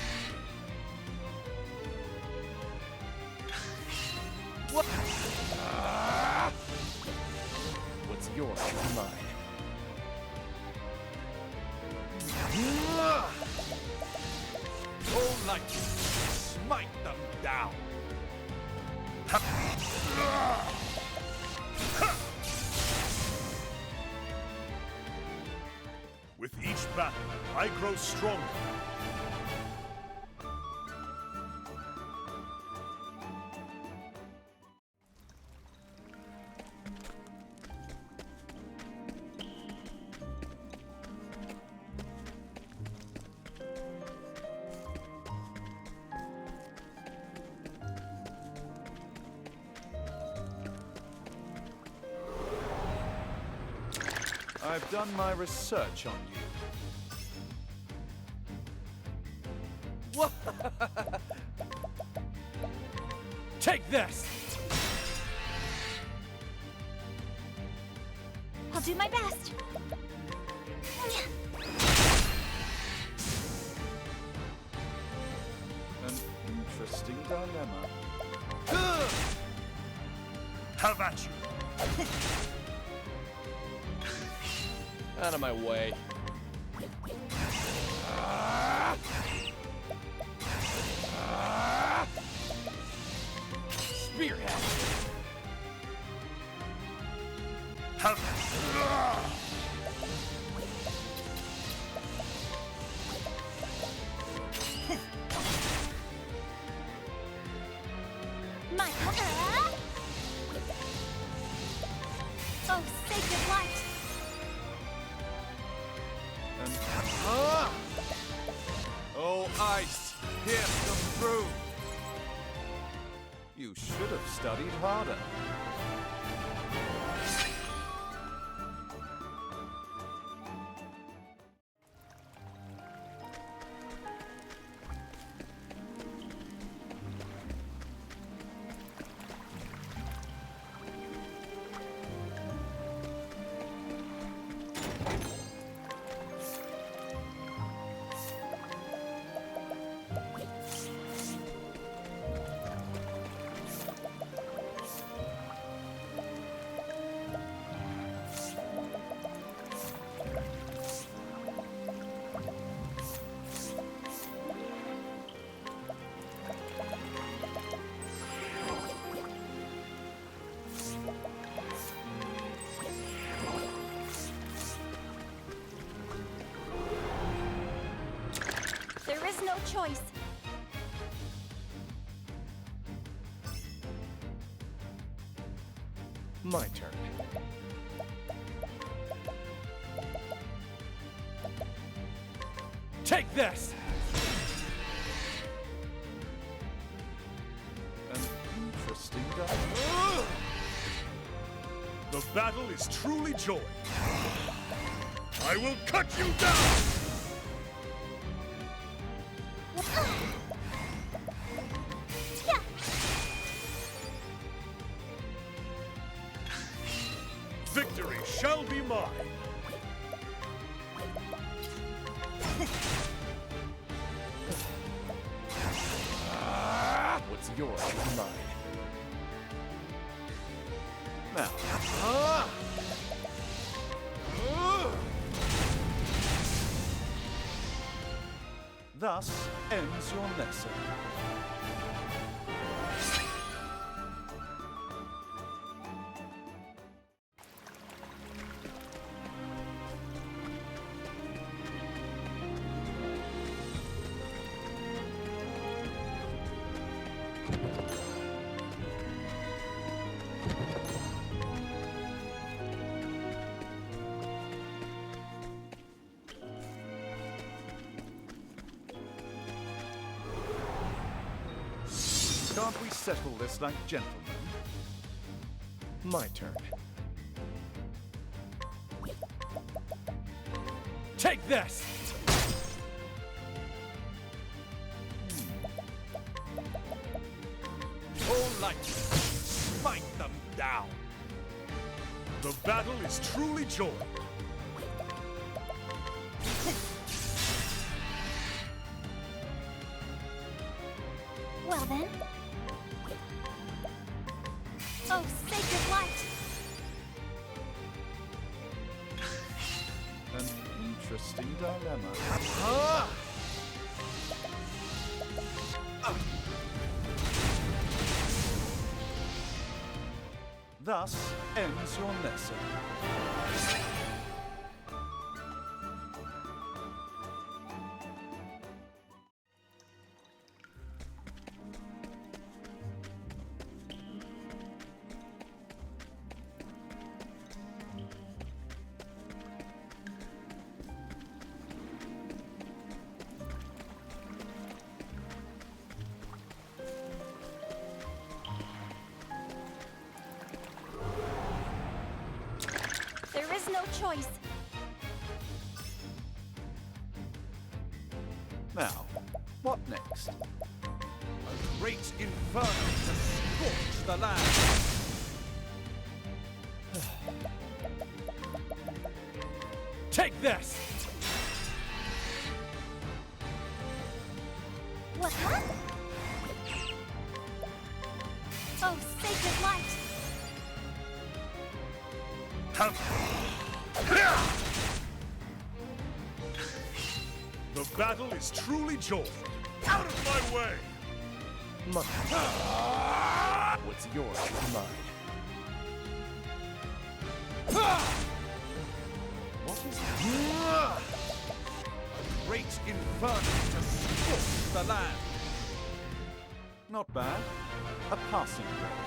What's yours is mine. Oh, lightning, smite them down. With each battle, I grow stronger. I've done my research on you. Take this! I'll do my best. An interesting dilemma. Have at you! Out of my way. Spearhead! Have My Oh, sacred light! Oh, ice! Pierce them through! You should have studied harder. There is no choice. My turn. Take this! An interesting dilemma. the battle is truly joined. I will cut you down! Victory shall be mine! What's yours is mine. Now, thus ends your lesson. can't we settle this like gentlemen? My turn. Take this! All light, smite them down. The battle is truly joined. Well then. Oh, sacred light! An interesting dilemma. Thus ends your lesson. There is no choice. Now, what next? A great inferno to scorch the land. Take this! What, huh? Oh, sacred light! The battle is truly joined. Out of my way! What's yours is mine. What is that? A great inferno to scorch the land. Not bad. A passing grade.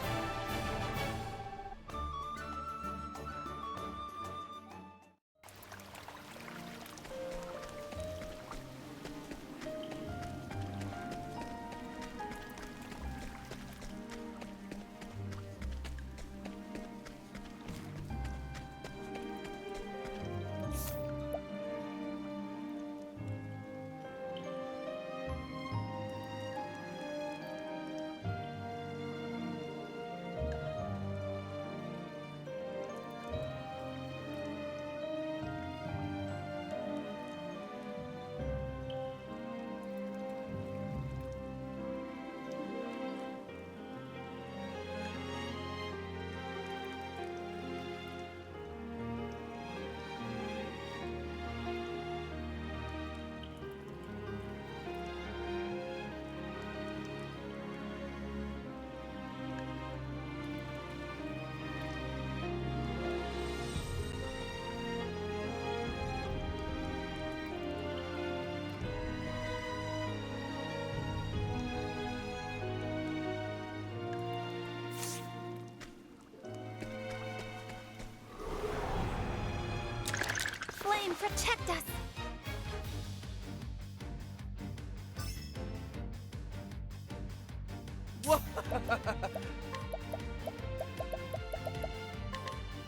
Flame, protect us!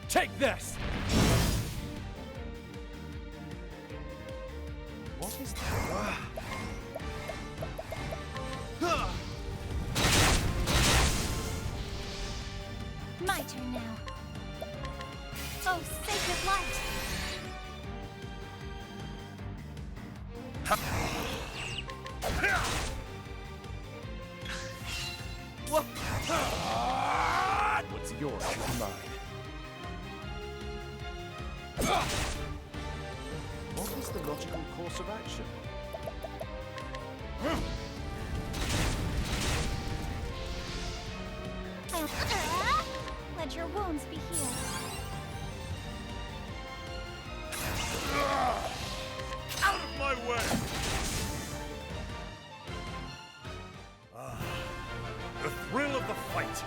Take this! What is that? My turn now. Oh, sacred light! What's yours is mine. What is the logical course of action? Let your wounds be healed. Out of my way! The thrill of the fight.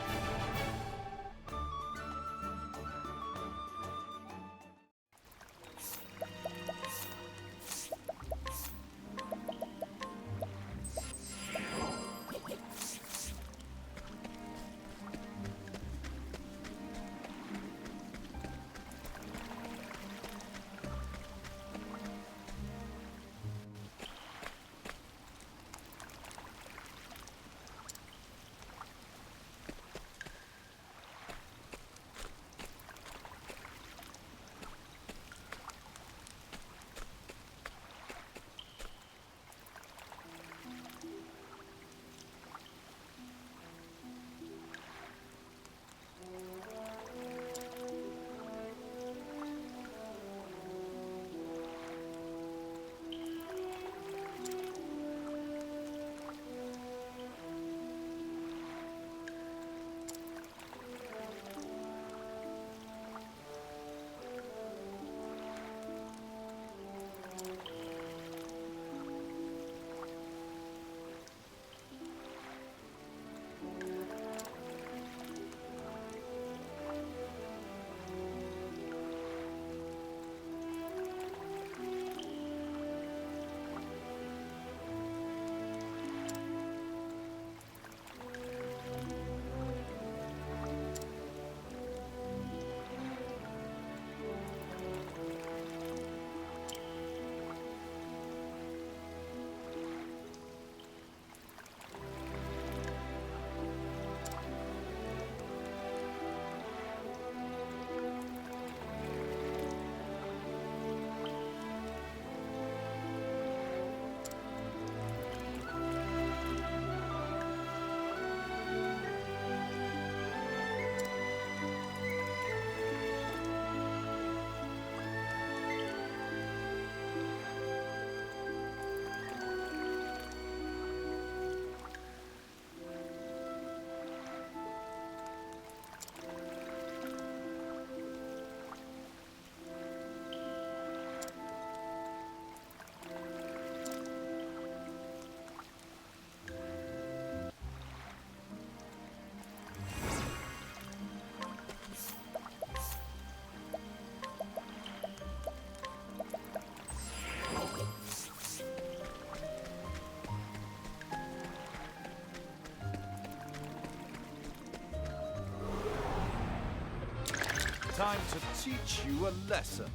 Time to teach you a lesson.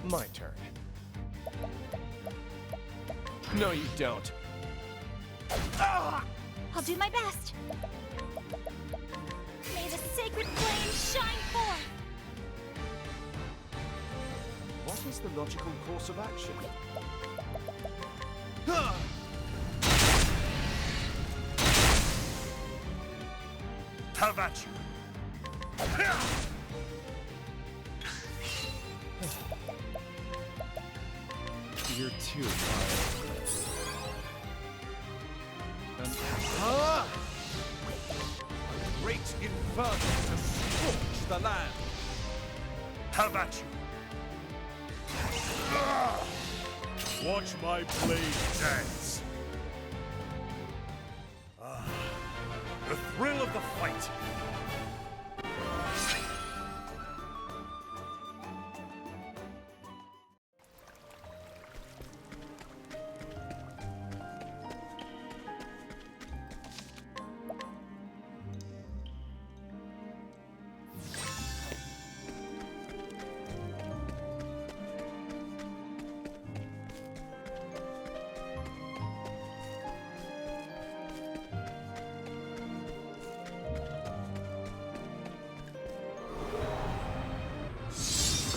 My turn. No, you don't. I'll do my best. May the sacred flame shine forth. What is the logical course of action? Have at you. You're too far. A great inferno to scorch the land. Have at you. Watch my blade dance. The thrill of the fight.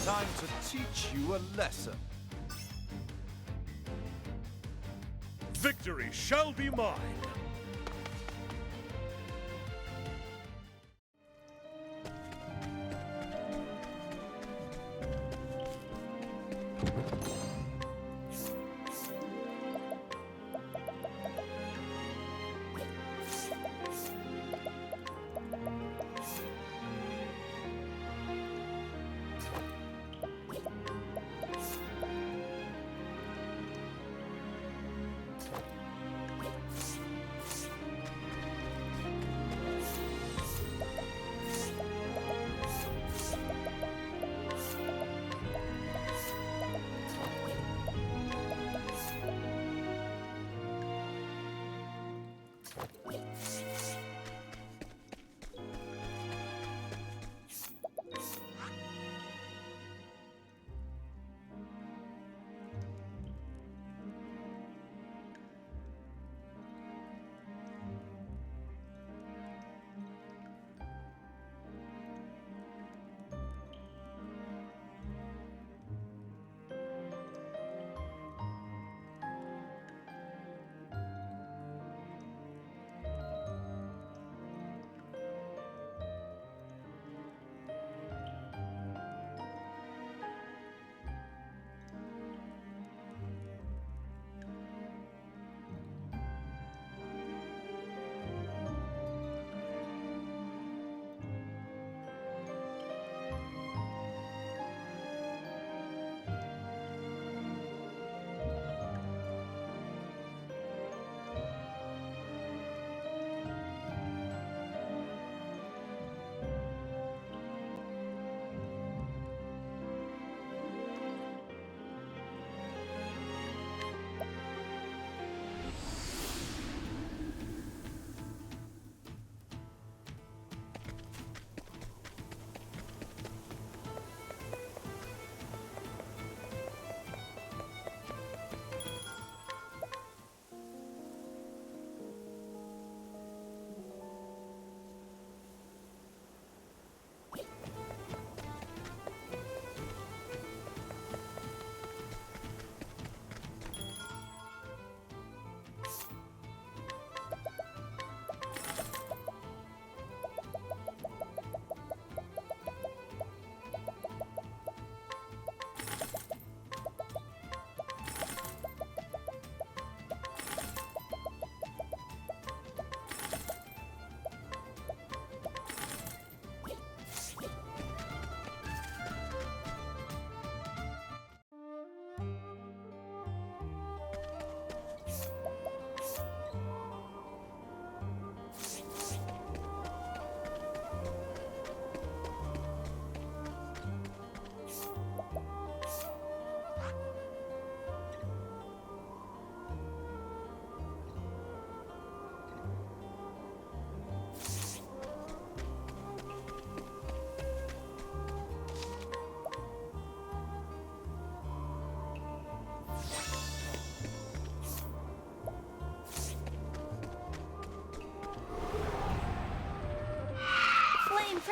Time to teach you a lesson. Victory shall be mine.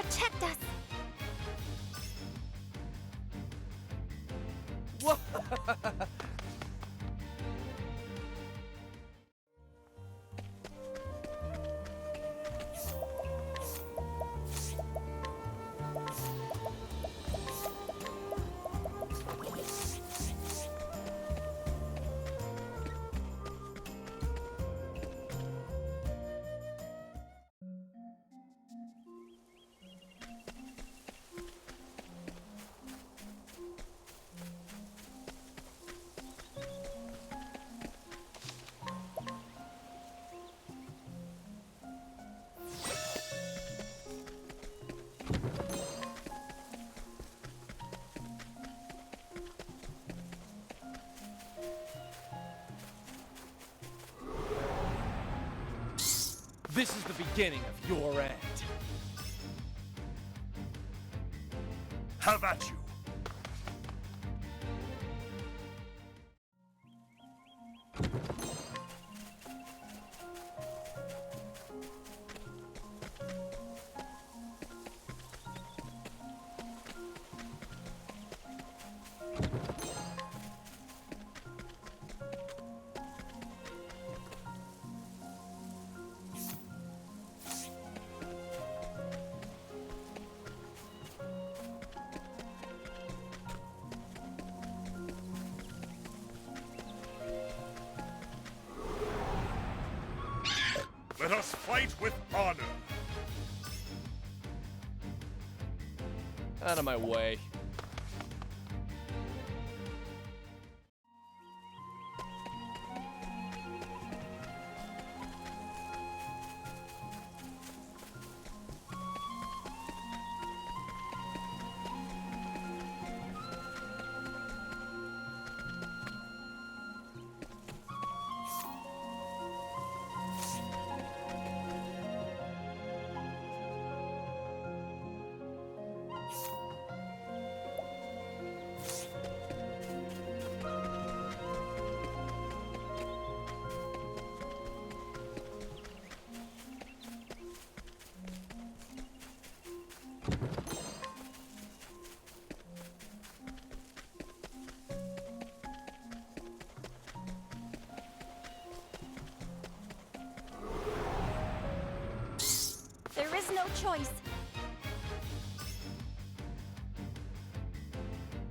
protect us! This is the beginning of your end. Have at you! Let us fight with honor! Out of my way. There is no choice.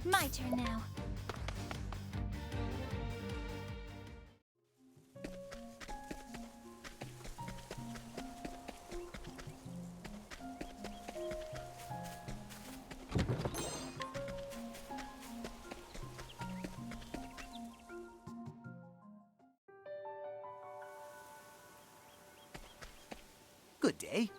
My turn now. Good day.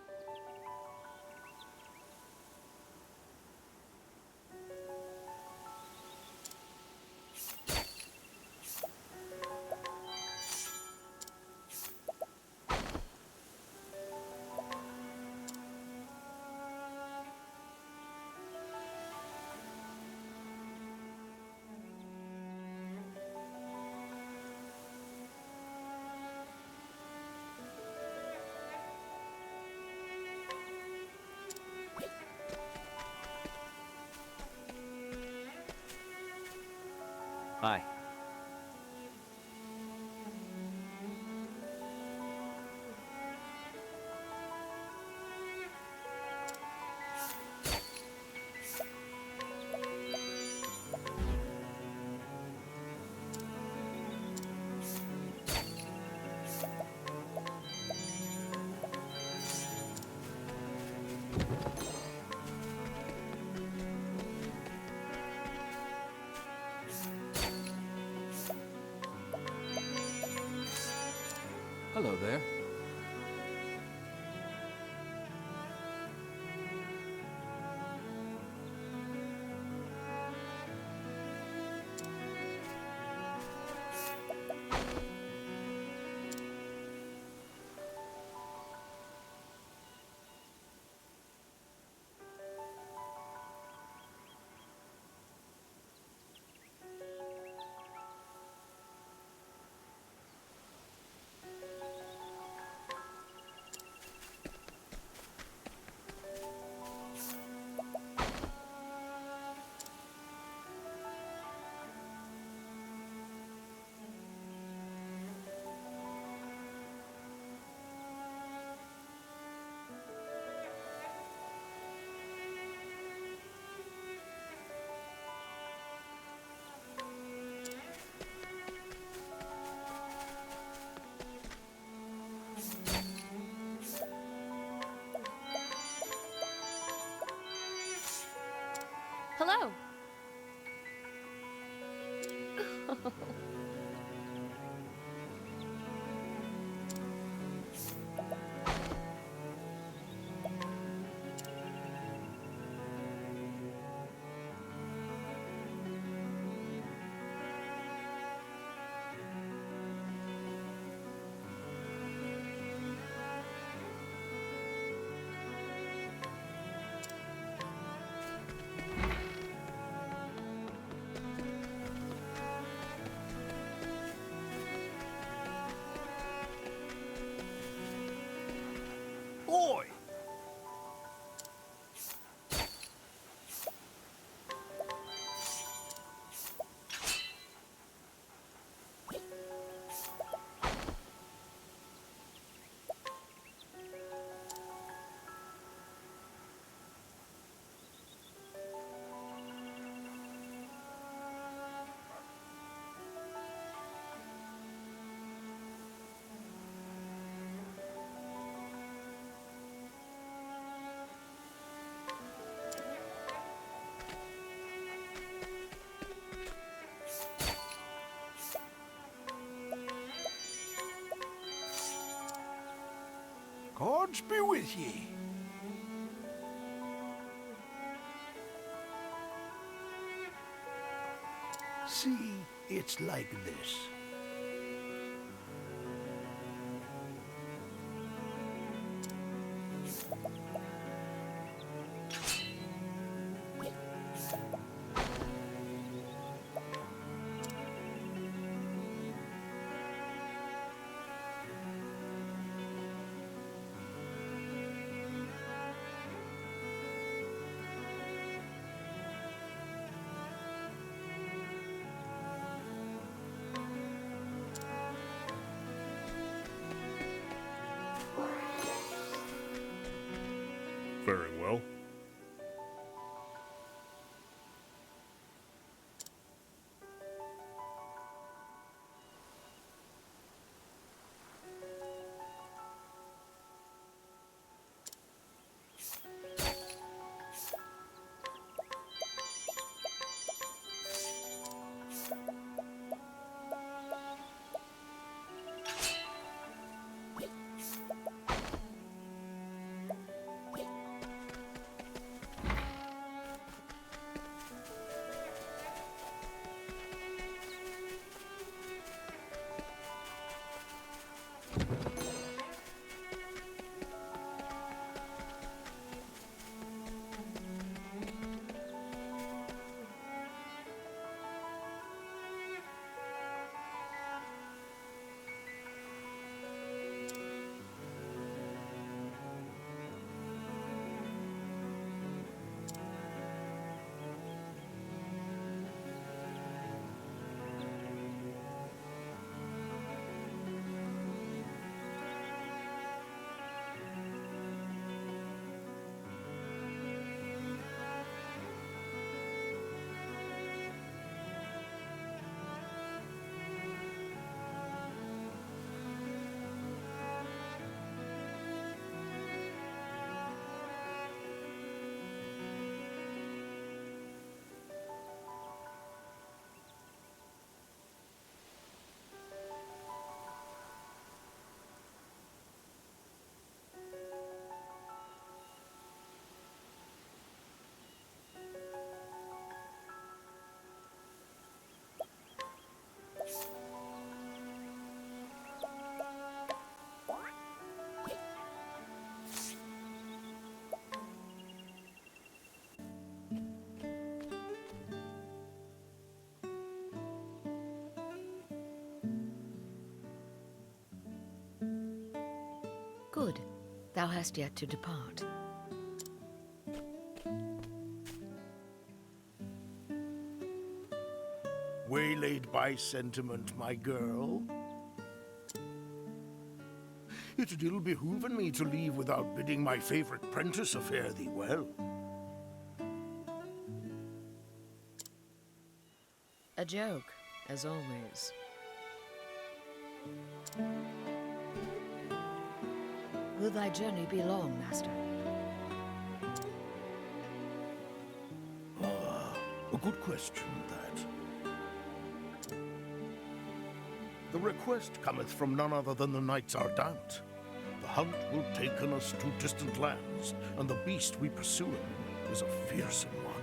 Hi. Hello there. Hello. Oi! Gods be with ye. See, it's like this. Very well. Good. Thou hast yet to depart. Waylaid by sentiment, my girl. It ill behooven me to leave without bidding my favorite prentice fare thee well. A joke, as always. Will thy journey be long, master? A good question, that. The request cometh from none other than the Knights Ardent. The hunt will taken us to distant lands, and the beast we pursuing is a fearsome one.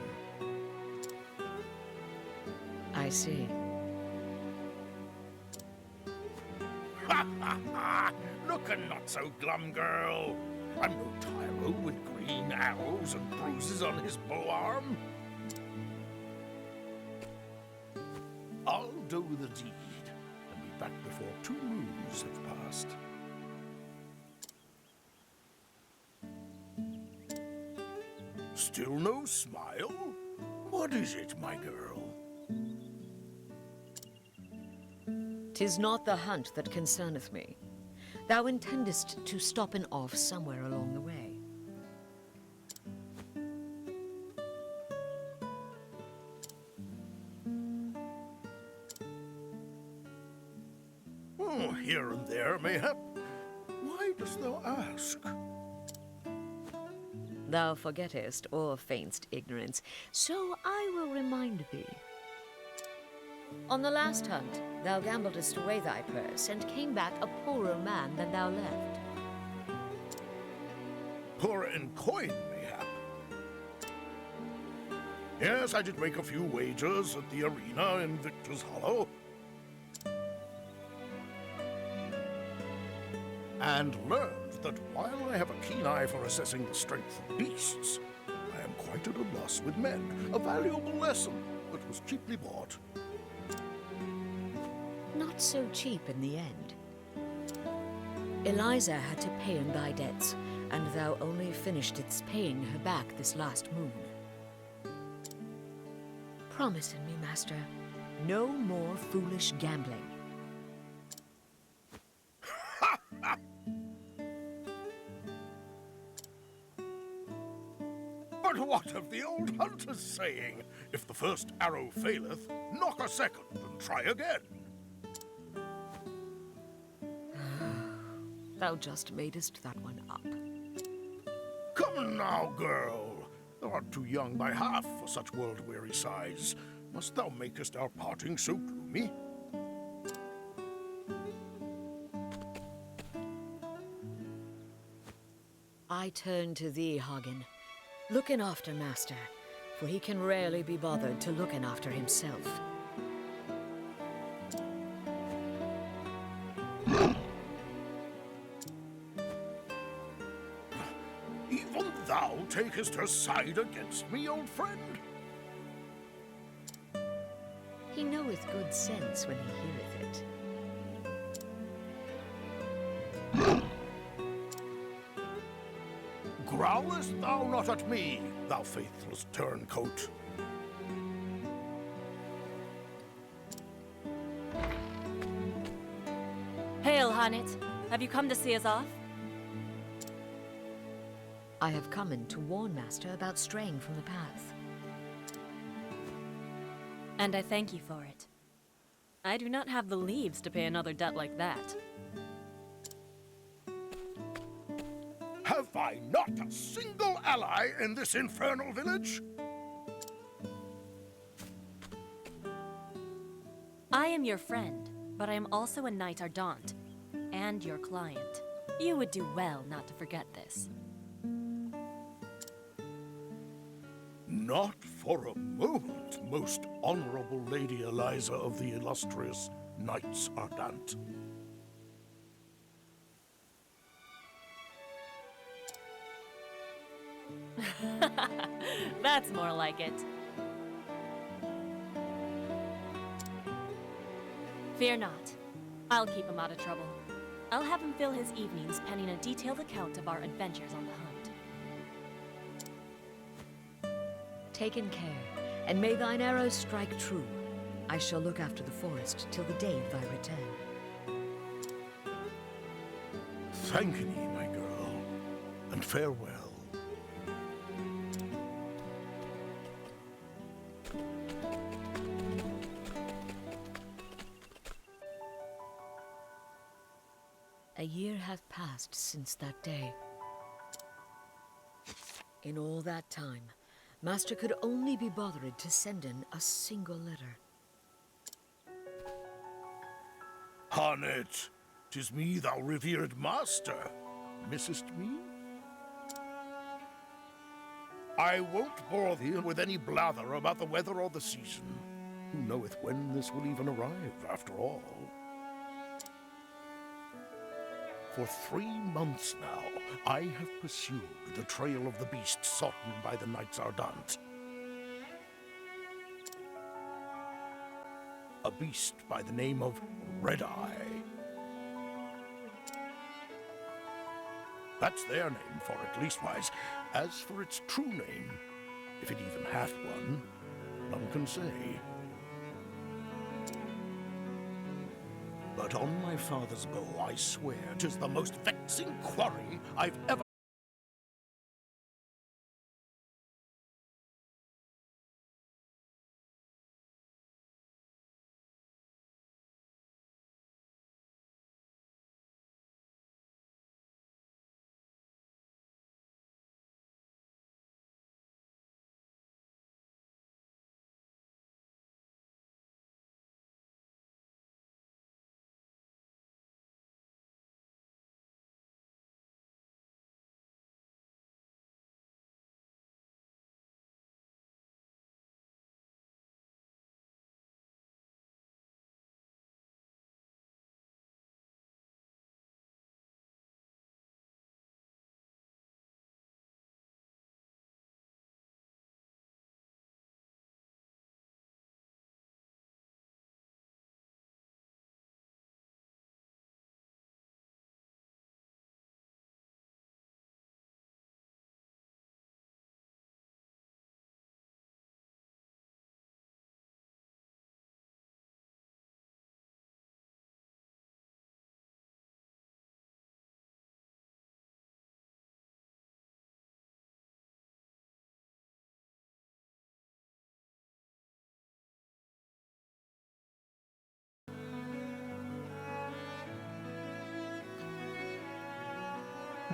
I see. Ha ha ha! Looking not so glum, girl. I'm no tyro with green arrows and bruises on his bow arm. I'll do the deed, and be back before 2 moons have passed. Still no smile? What is it, my girl? 'Tis not the hunt that concerneth me. Thou intendest to stop and off somewhere along the way. Oh, here and there, mayhap. Why dost thou ask? Thou forgettest or feign'st ignorance, so I will remind thee. On the last hunt, thou gambledest away thy purse, and came back a poorer man than thou left. Poor in coin, mayhap. Yes, I did make a few wagers at the arena in Victor's Hollow. And learned that while I have a keen eye for assessing the strength of beasts, I am quite at a loss with men. A valuable lesson that was cheaply bought. Not so cheap in the end. Eliza had to pay in thy debts, and thou only finishedst paying her back this last moon. Promise me, master, no more foolish gambling. But what of the old hunter's saying? If the first arrow faileth, knock a second and try again. Thou just madest that one up. Come now, girl. Thou art too young by half for such world-weary sighs. Must thou makest our parting so gloomy? I turn to thee, Hagen. Looking after master, for he can rarely be bothered to looking after himself. Even thou takest her side against me, old friend? He knoweth good sense when he heareth it. Growlest thou not at me, thou faithless turncoat? Hail, Hanit. Have you come to see us off? I have come in to warn master about straying from the path. And I thank you for it. I do not have the leaves to pay another debt like that. Have I not a single ally in this infernal village? I am your friend, but I am also a Knight Ardent, and your client. You would do well not to forget this. Not for a moment, most honorable Lady Eliza of the illustrious Knights Ardent. That's more like it. Fear not. I'll keep him out of trouble. I'll have him fill his evenings penning a detailed account of our adventures on the hunt. Taken care, and may thine arrows strike true. I shall look after the forest till the day of thy return. Thank thee, my girl, and farewell. A year hath passed since that day. In all that time, Master could only be bothered to send in a single letter. Harnet, 'tis me, thou revered master. Missest me? I won't bore thee with any blather about the weather or the season. Who knoweth when this will even arrive, after all? For 3 months now, I have pursued the trail of the beast sought by the Knights Ardent. A beast by the name of Red-Eye. That's their name for it, leastwise. As for its true name, if it even hath one, none can say. But on my father's bow, I swear 'tis the most vexing quarry I've ever...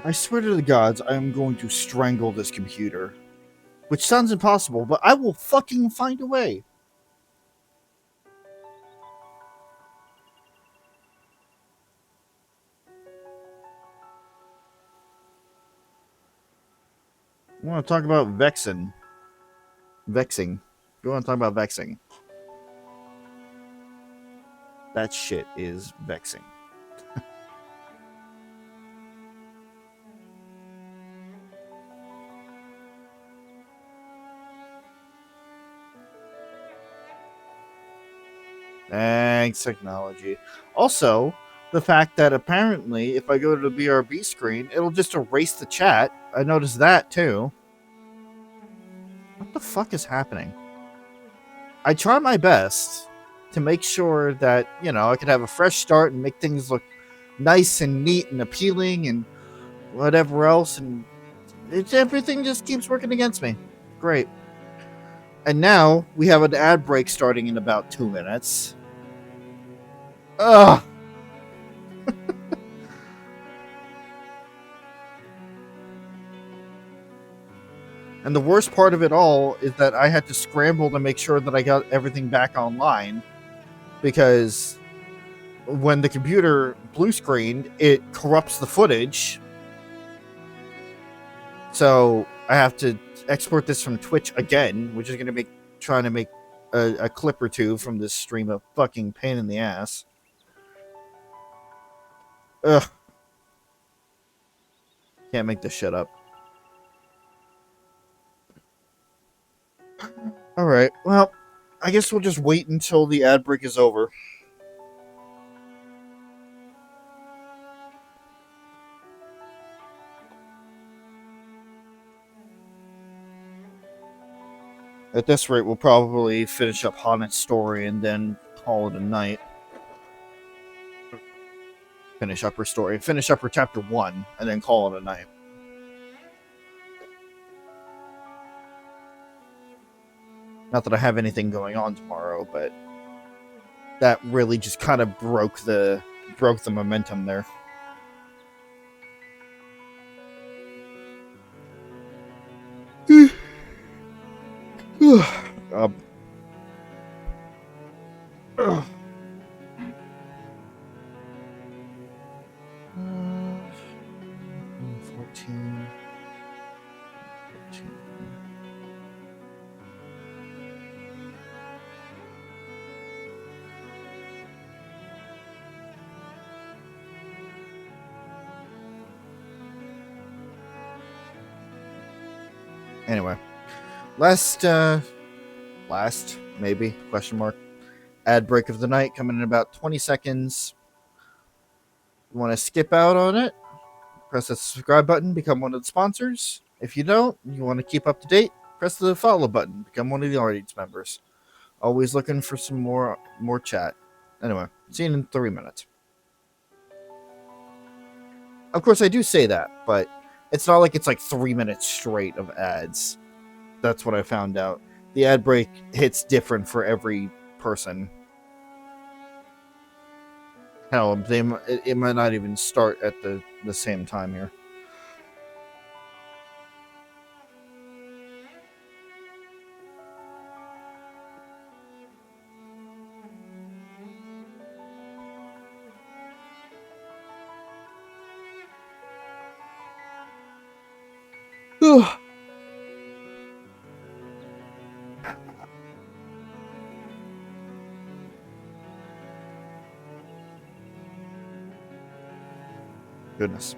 I swear to the gods, I am going to strangle this computer. Which sounds impossible, but I will fucking find a way. I want to talk about vexing. You want to talk about vexing? That shit is vexing. Thanks, technology. Also, the fact that apparently if I go to the BRB screen, it'll just erase the chat. I noticed that too. What the fuck is happening? I try my best to make sure that, you know, I could have a fresh start and make things look nice and neat and appealing and whatever else, and everything just keeps working against me. Great. And now we have an ad break starting in about 2 minutes. Ugh! And the worst part of it all is that I had to scramble to make sure that I got everything back online, because when the computer blue screened, it corrupts the footage. So I have to export this from Twitch again, which is going to be trying to make a clip or two from this stream a fucking pain in the ass. Ugh. Can't make this shit up. Alright, well, I guess we'll just wait until the ad break is over. At this rate, we'll probably finish up Honnet's story and then call it a night. Finish up her story. Finish up her chapter 1 and then call it a night. Not that I have anything going on tomorrow, but that really just kind of broke the momentum there. um, ugh. 14. Anyway, last maybe question mark ad break of the night coming in about 20 seconds. You want to skip out on it? Press the subscribe button, become one of the sponsors. If you don't, you want to keep up to date, press the follow button, become one of the audience members. Always looking for some more chat. Anyway, see you in 3 minutes. Of course, I do say that, but it's not like it's like 3 minutes straight of ads. That's what I found out. The ad break hits different for every person. Hell, it might not even start at the same time here. Goodness.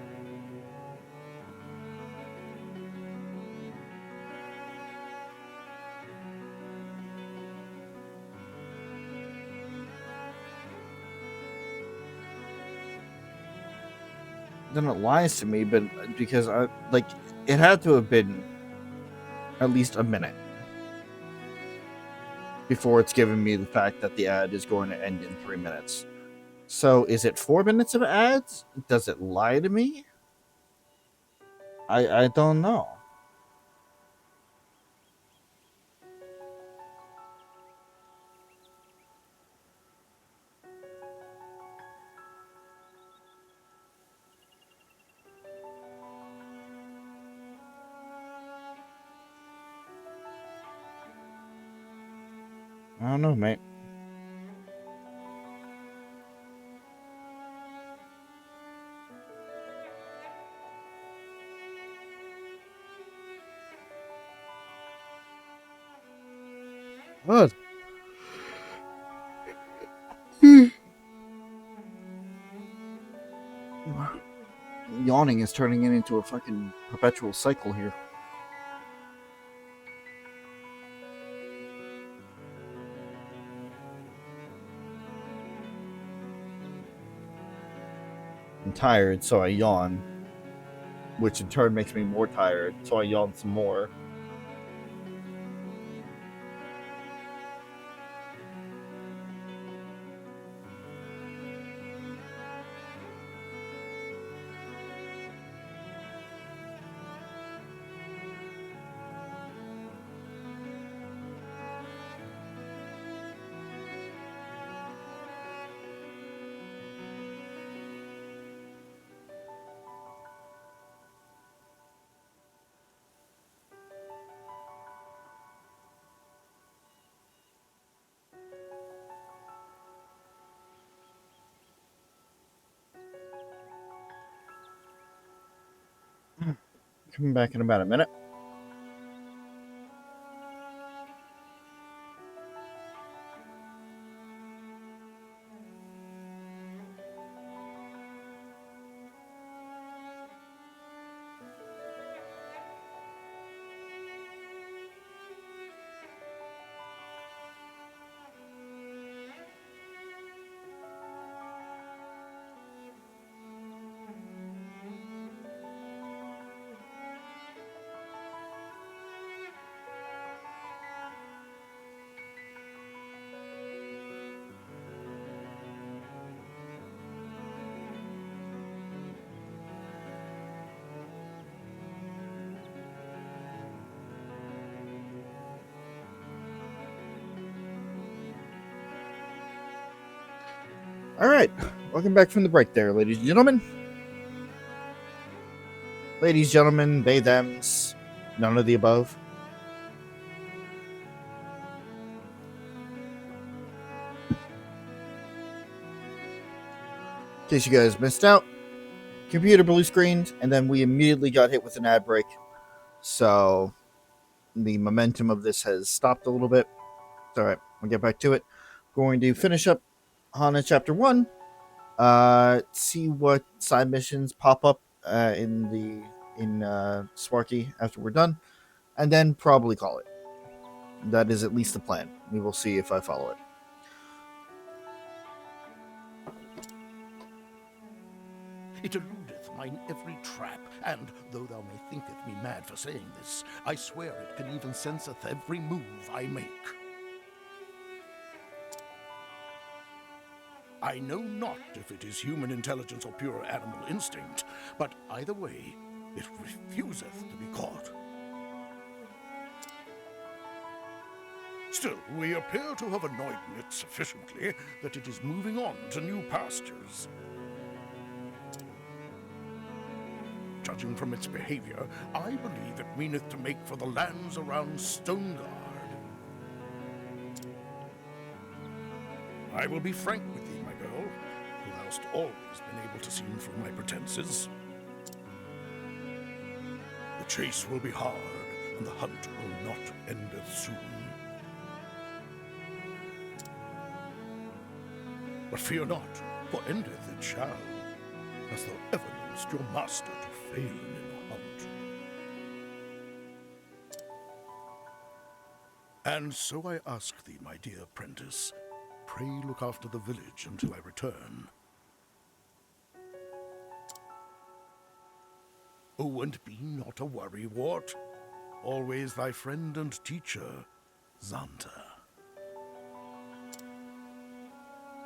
Then it lies to me, but because it had to have been at least a minute before it's giving me the fact that the ad is going to end in 3 minutes. So is it 4 minutes of ads? Does it lie to me? I don't know. I don't know, mate. What? Yawning is turning it into a fucking perpetual cycle here. I'm tired, so I yawn. Which in turn makes me more tired, so I yawn some more. Coming back in about a minute. All right, welcome back from the break there, ladies and gentlemen. Ladies, gentlemen, they, thems, none of the above. case you guys missed out, computer blue screened, and then we immediately got hit with an ad break. So the momentum of this has stopped a little bit. It's all right. We'll get back to it. Going to finish up Hana Chapter 1. See what side missions pop up in Swarky after we're done, and then probably call it. That is at least the plan. We will see if I follow it. It eludeth mine every trap, and though thou may thinketh me mad for saying this, I swear it can even senseth every move I make. I know not if it is human intelligence or pure animal instinct, but either way, it refuseth to be caught. Still, we appear to have annoyed it sufficiently that it is moving on to new pastures. Judging from its behavior, I believe it meaneth to make for the lands around Stoneguard. I will be frank with thee, my girl, who hast always been able to see through my pretenses. The chase will be hard, and the hunt will not endeth soon. But fear not, for endeth it shall, as thou ever knowest your master to fail in the hunt. And so I ask thee, my dear apprentice, pray look after the village until I return. Oh, and be not a worrywart. Always thy friend and teacher, Xanta.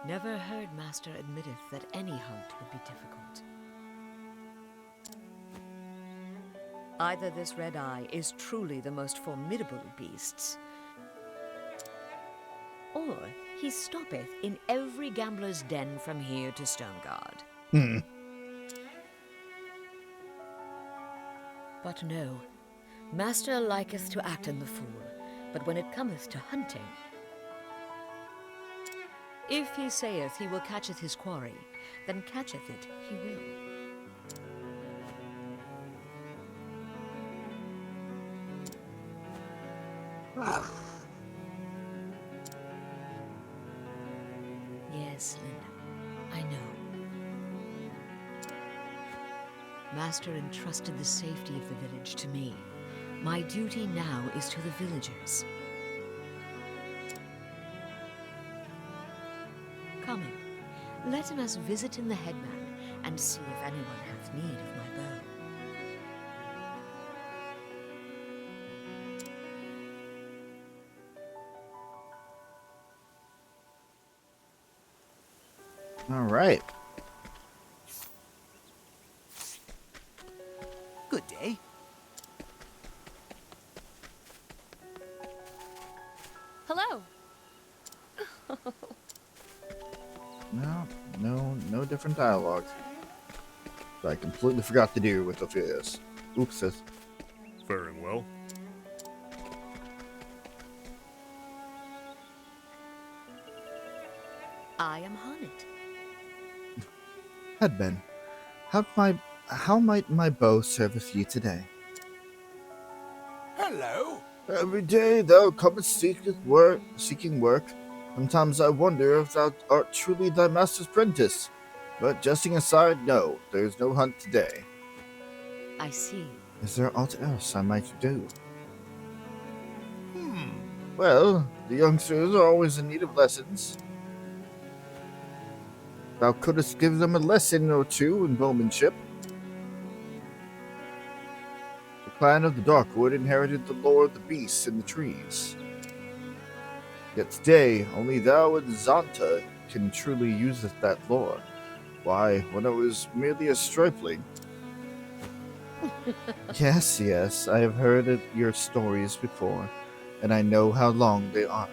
Never heard Master admitteth that any hunt would be difficult. Either this red eye is truly the most formidable of beasts, or he stoppeth in every gambler's den from here to Stoneguard. But no, Master liketh to act in the fool, but when it cometh to hunting, if he saith he will catcheth his quarry, then catcheth it he will. Yes, Linda, I know. Master entrusted the safety of the village to me. My duty now is to the villagers. Coming, let us visit in the headman and see if anyone hath need of my bow. All right. Good day. Hello. No different dialogue. I completely forgot to do with Ophelia's. Oops, sis. Faring well. I am Honnet. Headman, how might my bow service you today? Hello. Every day thou comest seeking work. Sometimes I wonder if thou art truly thy master's apprentice. But jesting aside, no, there is no hunt today. I see. Is there aught else I might do? Well, the youngsters are always in need of lessons. Thou couldst give them a lesson or two in bowmanship. The clan of the Darkwood inherited the lore of the beasts and the trees. Yet today, only thou and Xanta can truly use that lore. Why, when I was merely a stripling. Yes, I have heard your stories before, and I know how long they are.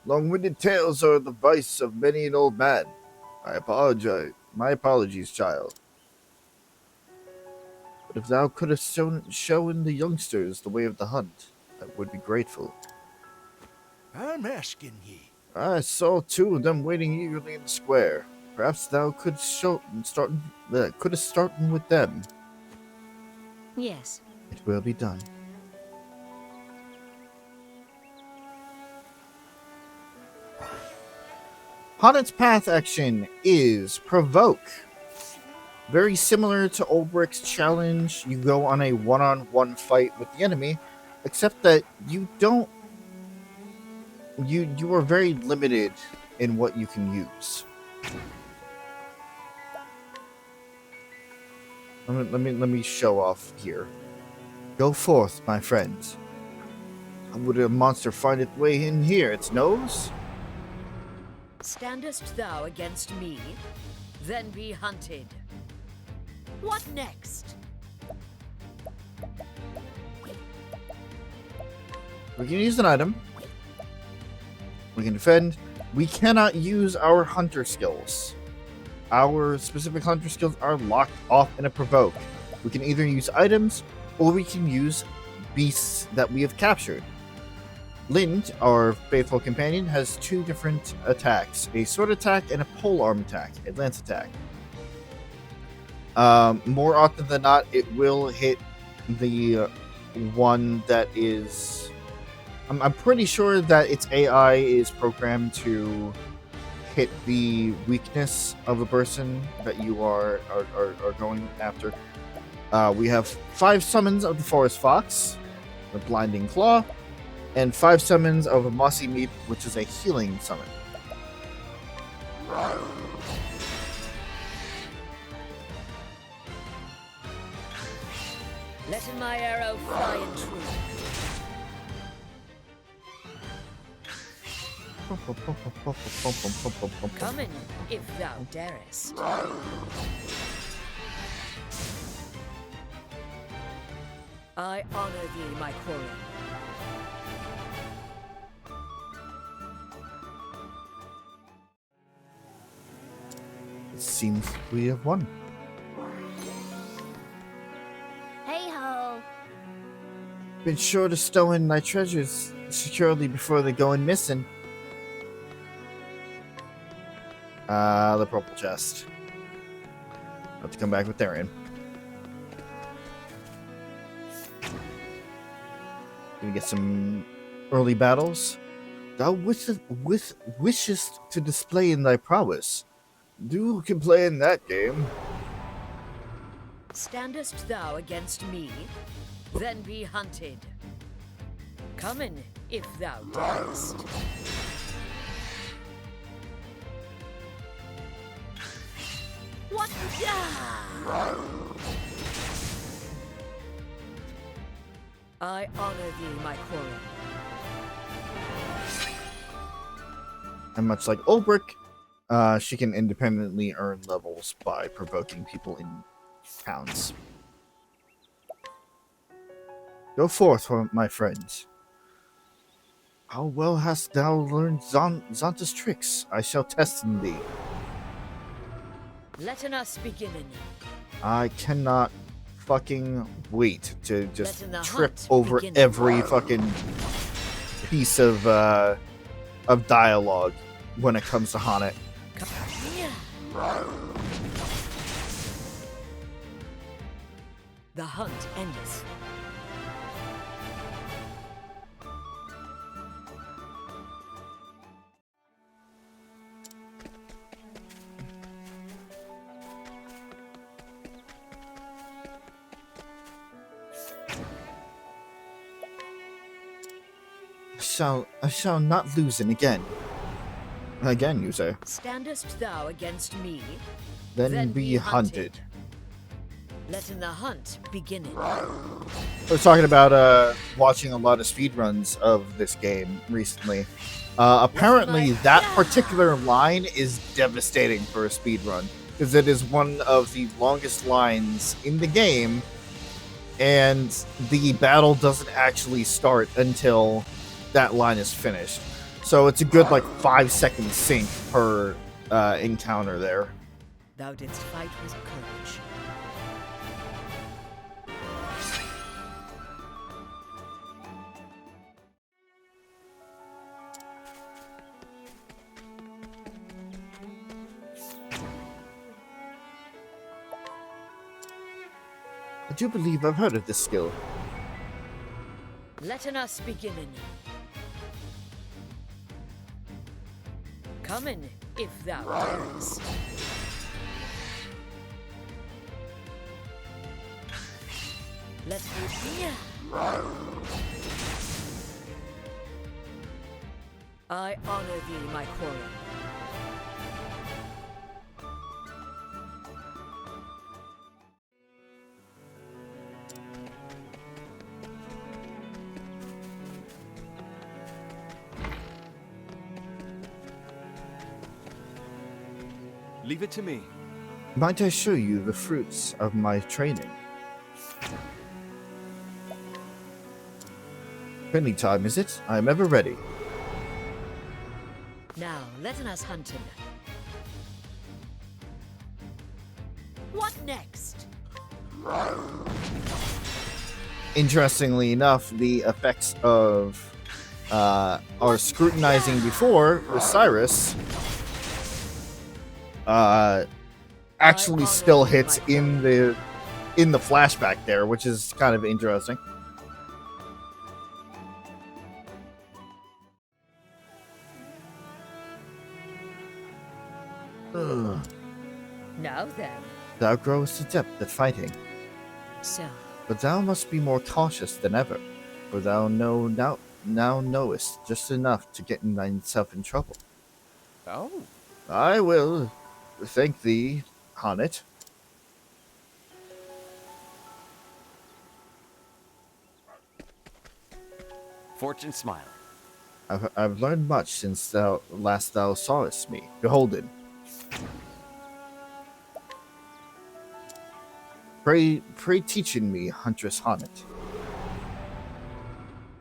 Long-winded tales are the vice of many an old man. I apologize. My apologies, child. But if thou couldst shown the youngsters the way of the hunt, I would be grateful. I'm asking ye, I saw two of them waiting eagerly in the square. Perhaps thou could couldst start with them. Yes. It will be done. Octopath action is Provoke. Very similar to Olbrich's challenge, you go on a one-on-one fight with the enemy, except that you don't. You are very limited in what you can use. Let me show off here. Go forth, my friends. How would a monster find its way in here? Its nose? Standest thou against me? Then be hunted. What next? We can use an item. We can defend. We cannot use our hunter skills. Our specific hunter skills are locked off in a provoke. We can either use items or we can use beasts that we have captured. Lind, our faithful companion, has two different attacks. A sword attack and a polearm attack. A lance attack. More often than not, it will hit the one that is... I'm pretty sure that its AI is programmed to hit the weakness of the person that you are going after. We have 5 summons of the Forest Fox, the Blinding Claw, and 5 summons of a Mossy Meat, which is a healing summon. Let my arrow fly in truth. Come in, if thou darest. I honor thee, my quarry. It seems we have won. Hey ho! Been sure to stow in thy treasures securely before they go in missing. The purple chest. Have to come back with Therian. Gonna get some early battles. Thou wishest to display in thy prowess. Do can play in that game. Standest thou against me? Then be hunted. Come in, if thou darest. What? Yeah! I honor thee, my quarry. And much like Olbrich, she can independently earn levels by provoking people in towns. Go forth, my friends. How well hast thou learned Zonta's tricks? I shall test in thee. Let us begin. I cannot fucking wait to just trip hunt over begin. every fucking piece of dialogue when it comes to Haunted. The hunt endeth. I shall not lose in again. Again, you say. Standest thou against me? Then be hunted. Let in the hunt begin. I was talking about watching a lot of speedruns of this game recently. Apparently, that particular line is devastating for a speedrun, because it is one of the longest lines in the game, and the battle doesn't actually start until that line is finished. So it's a good, like, 5-second sync per encounter there. Thou didst fight with courage. do believe I've heard of this skill. Let us begin. Come in, if thou darest. Let me be. I honor thee, my quarry. Leave it to me. Might I show you the fruits of my training? Friendly time, is it? I am ever ready. Now, let us hunt him. What next? Interestingly enough, the effects of our scrutinizing before with Cyrus actually still hits in the flashback there, which is kind of interesting. Ugh. Now then. Thou growest adept at fighting, So, but thou must be more cautious than ever, for thou now knowest just enough to get thyself in trouble. Oh. I will thank thee, Honnet. Fortune smile. I've learned much since thou sawest me. Beholden. Pray teaching me, Huntress Honnet.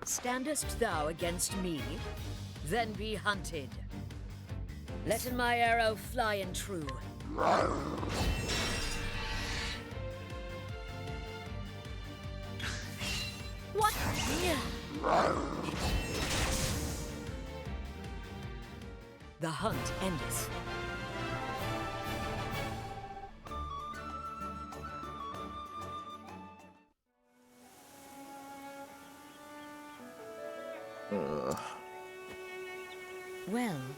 standest thou against me? Then be hunted. Let my arrow fly in true. What? The hunt endeth.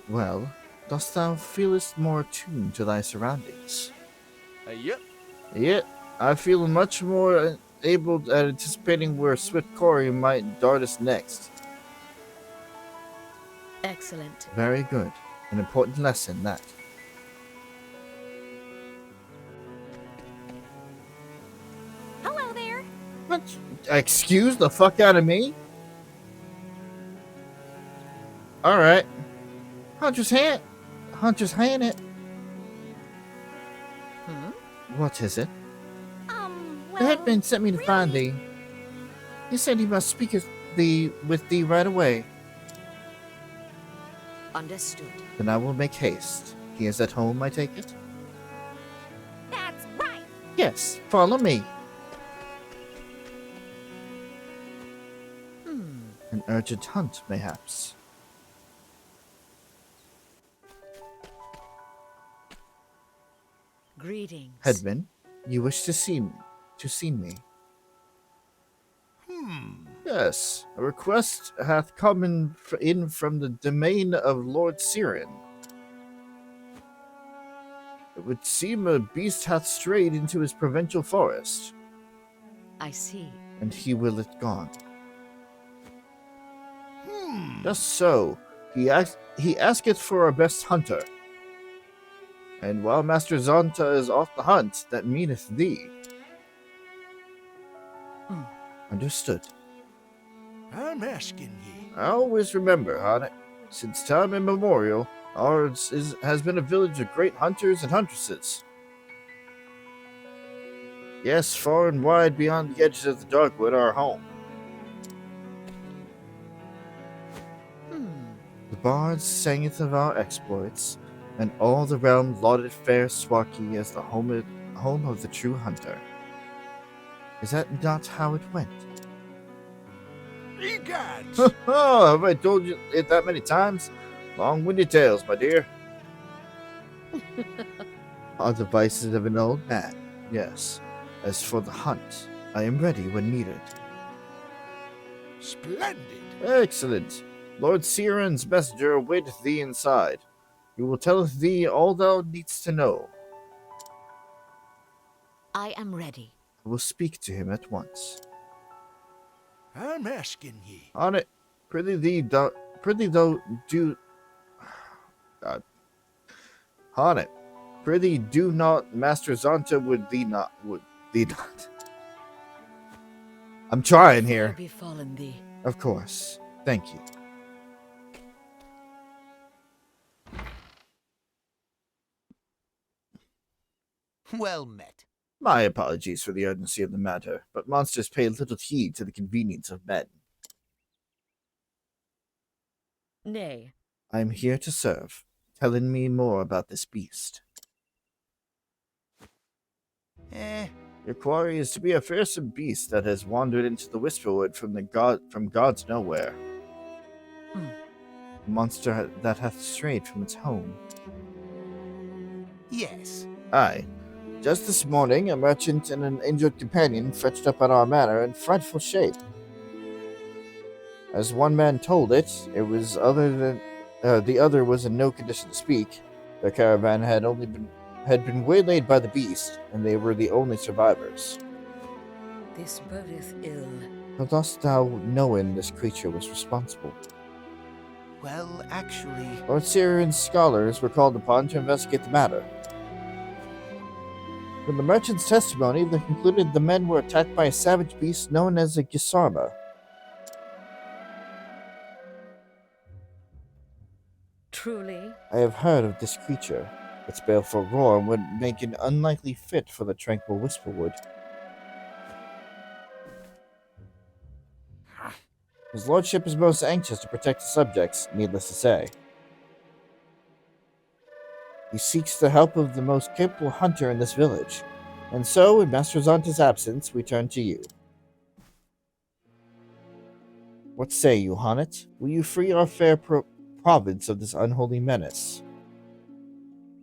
Well, dost thou feelest more attuned to thy surroundings? Yep. Yet, I feel much more able at anticipating where swift quarry might dart us next. Excellent. Very good. An important lesson, that. Hello there. What? Excuse the fuck out of me? Alright. Hunter's hand it. What is it? Well, The headman sent me to find thee. He said he must speak with thee right away. Understood. Then I will make haste. He is at home, I take it? That's right. Yes, follow me. An urgent hunt, mayhaps. Greetings. Headman, you wish to see me? Yes, a request hath come in from the domain of Lord Siren. It would seem a beast hath strayed into his provincial forest, I see. and he will it gone. Just so, he asketh for our best hunter. And while Master Zonta is off the hunt, that meaneth thee. Understood. I'm asking ye. I always remember, Honnet. Since time immemorial, ours has been a village of great hunters and huntresses. Yes, far and wide beyond the edges of the Darkwood, our home. The bards sangeth of our exploits, and all the realm lauded fair Swarky as the home of the true hunter. Is that not how it went? Egads! Oh, have I told you it that many times? Long-winded tales, my dear. Are the vices of an old man, yes. As for the hunt, I am ready when needed. Splendid! Excellent. Lord Siren's messenger awaiteth thee inside. He will tell thee all thou needst to know. I am ready. I will speak to him at once. I'm asking ye. On it, prithee thou do. God. On it, prithee do not, Master Zonta would thee not. I'm trying here. Befallen thee. Of course. Thank you. Well met. My apologies for the urgency of the matter, but monsters pay little heed to the convenience of men. Nay. I am here to serve. Telling me more about this beast. Your quarry is to be a fearsome beast that has wandered into the Whisperwood from God's nowhere. A monster that hath strayed from its home. Yes. Aye. Just this morning, a merchant and an injured companion fetched up at our manor in frightful shape. As one man told it, the other was in no condition to speak. Their caravan had been waylaid by the beast, and they were the only survivors. This bodeth ill. How dost thou knowing this creature was responsible? Well, actually... Lord Siren's scholars were called upon to investigate the matter. From the merchant's testimony, they concluded the men were attacked by a savage beast known as a Gisarma. Truly? I have heard of this creature. Its baleful roar would make an unlikely fit for the tranquil Whisperwood. His lordship is most anxious to protect his subjects, needless to say. He seeks the help of the most capable hunter in this village, and so, in Master Zonta's absence, we turn to you. What say you, Honnet? Will you free our fair province of this unholy menace?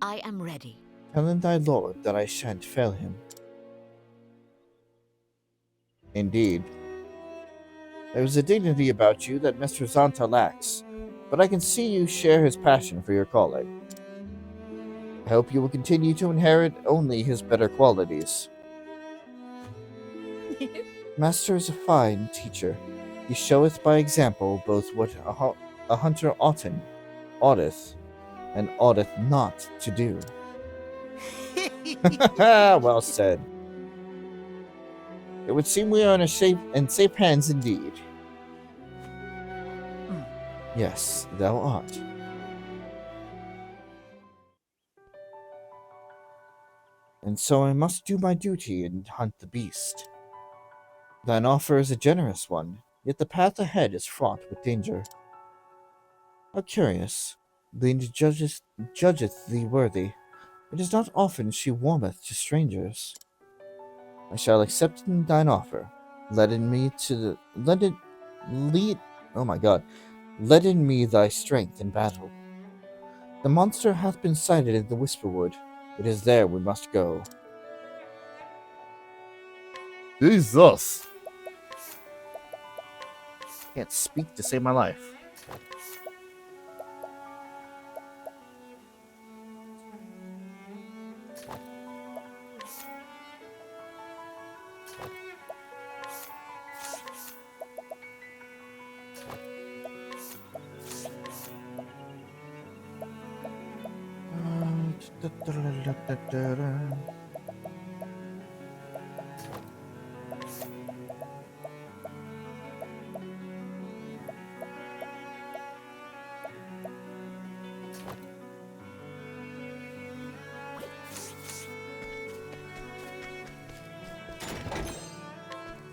I am ready. Tell him thy lord that I shan't fail him. Indeed. There is a dignity about you that Mr. Zonta lacks, but I can see you share his passion for your calling. I hope you will continue to inherit only his better qualities. Master is a fine teacher. He showeth by example both what a hunter oughteth, and oughteth not to do. Well said. It would seem we are in safe hands indeed. Yes, thou art. And so I must do my duty and hunt the beast. Thine offer is a generous one, yet the path ahead is fraught with danger. How curious. Thee judgeth thee worthy. It is not often she warmeth to strangers. I shall accept thine offer, letting me thy strength in battle. The monster hath been sighted in the Whisperwood. It is there we must go. Jesus! Can't speak to save my life.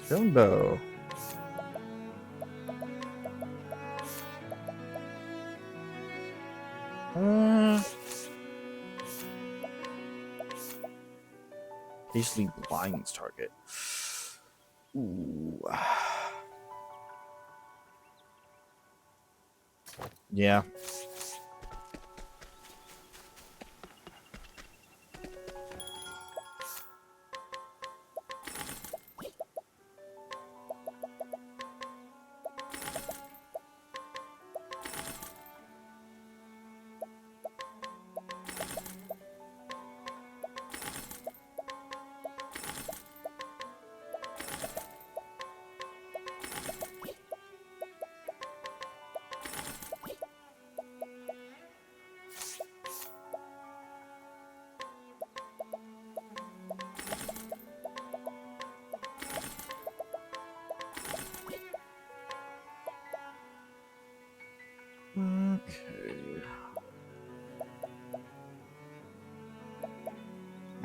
Jumbo. Basically, Lion's target. Ooh. Yeah.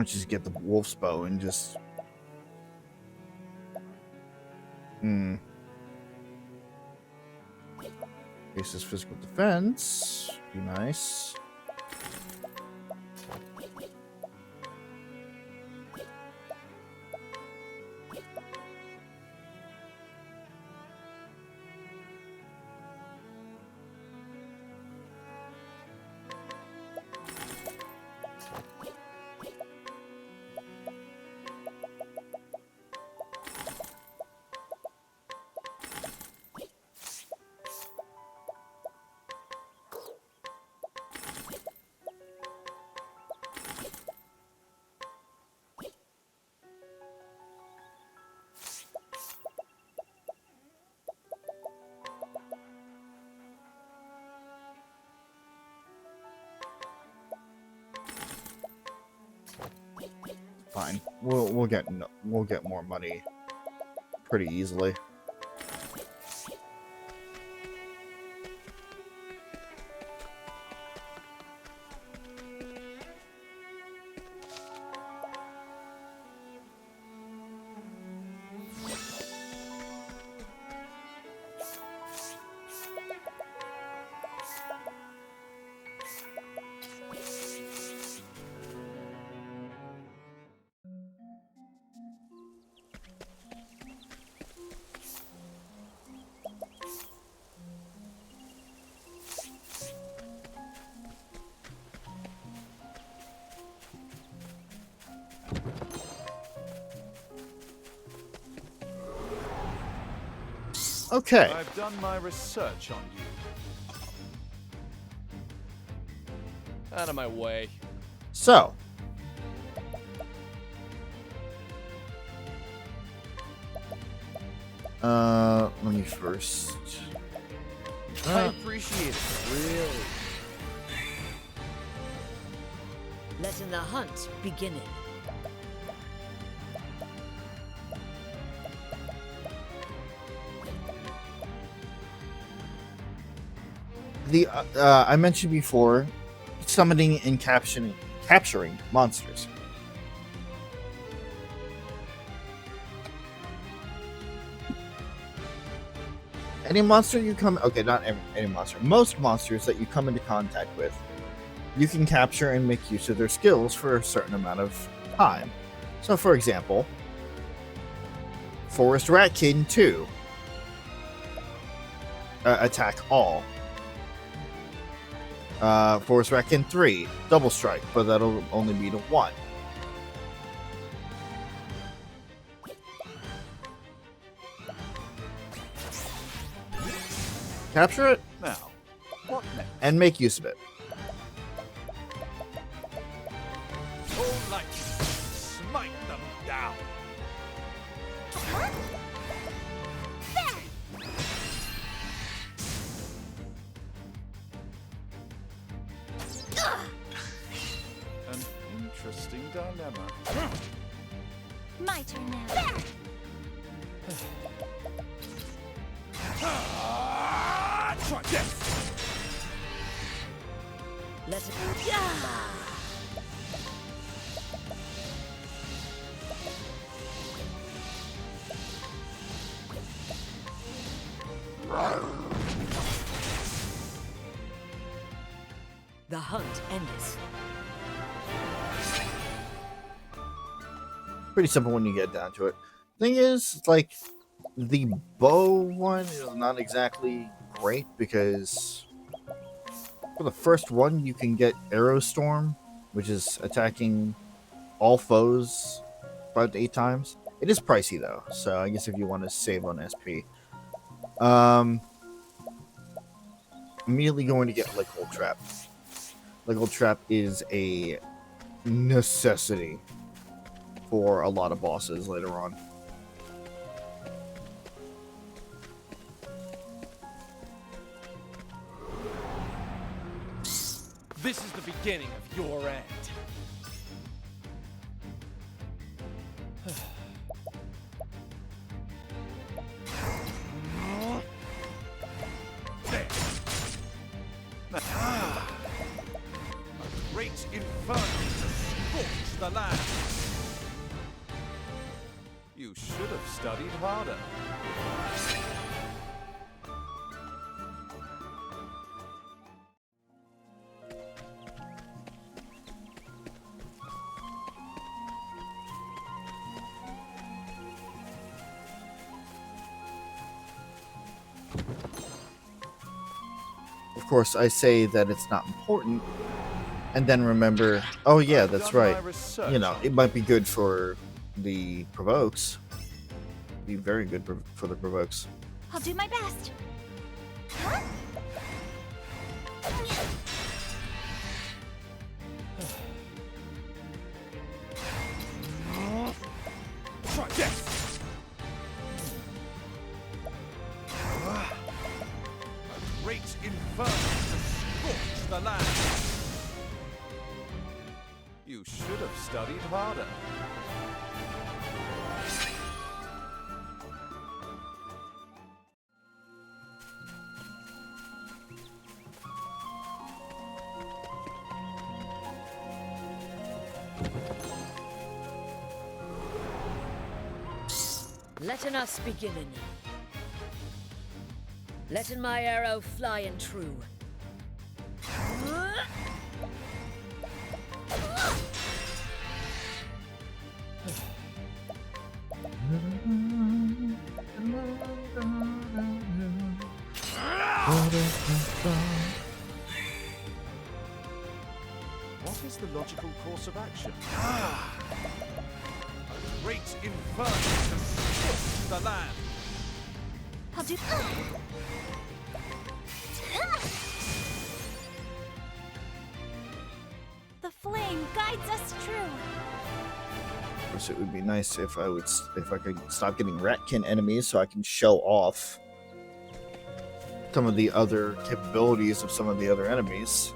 Let's just get the wolf's bow and just... Increases physical defense. Be nice. Fine. We'll get more money pretty easily. Okay. I've done my research on you. Out of my way. So. Let me first. I appreciate it. Really. Letting the hunt begin. I mentioned before, summoning and capturing monsters. Any monster you come... Okay, not any monster. Most monsters that you come into contact with, you can capture and make use of their skills for a certain amount of time. So, for example, Forest Ratkin 2. Attack all. Forest Ratkin 3, double strike, but that'll only be to 1. Capture it. Now, what next? And make use of it. All light, smite them down. An interesting dilemma. My turn now. Try this. Let it The hunt endeth. Pretty simple when you get down to it. Thing is, like, the bow one is not exactly great because for the first one you can get Arrow Storm, which is attacking all foes 5 to 8 times. It is pricey though, so I guess if you want to save on SP. Immediately going to get Leg Hold Trap. Leg Hold Trap is a necessity for a lot of bosses later on. This is the beginning of your end. There. A great inferno to scorch the land. studied harder. Of course, I say that it's not important, and then remember, oh yeah, that's right. You know, it might be good for the provokes. Be very good for the provokes. I'll do my best. Huh? Try this! A great inferno to scorch the land. You should have studied harder. Letting us beginnen. Letting my arrow fly and true. What is the logical course of action? A great inferno to scorch the land. I'll do. The flame guides us true. Of course, it would be nice if I could stop getting ratkin enemies, so I can show off some of the other capabilities of some of the other enemies.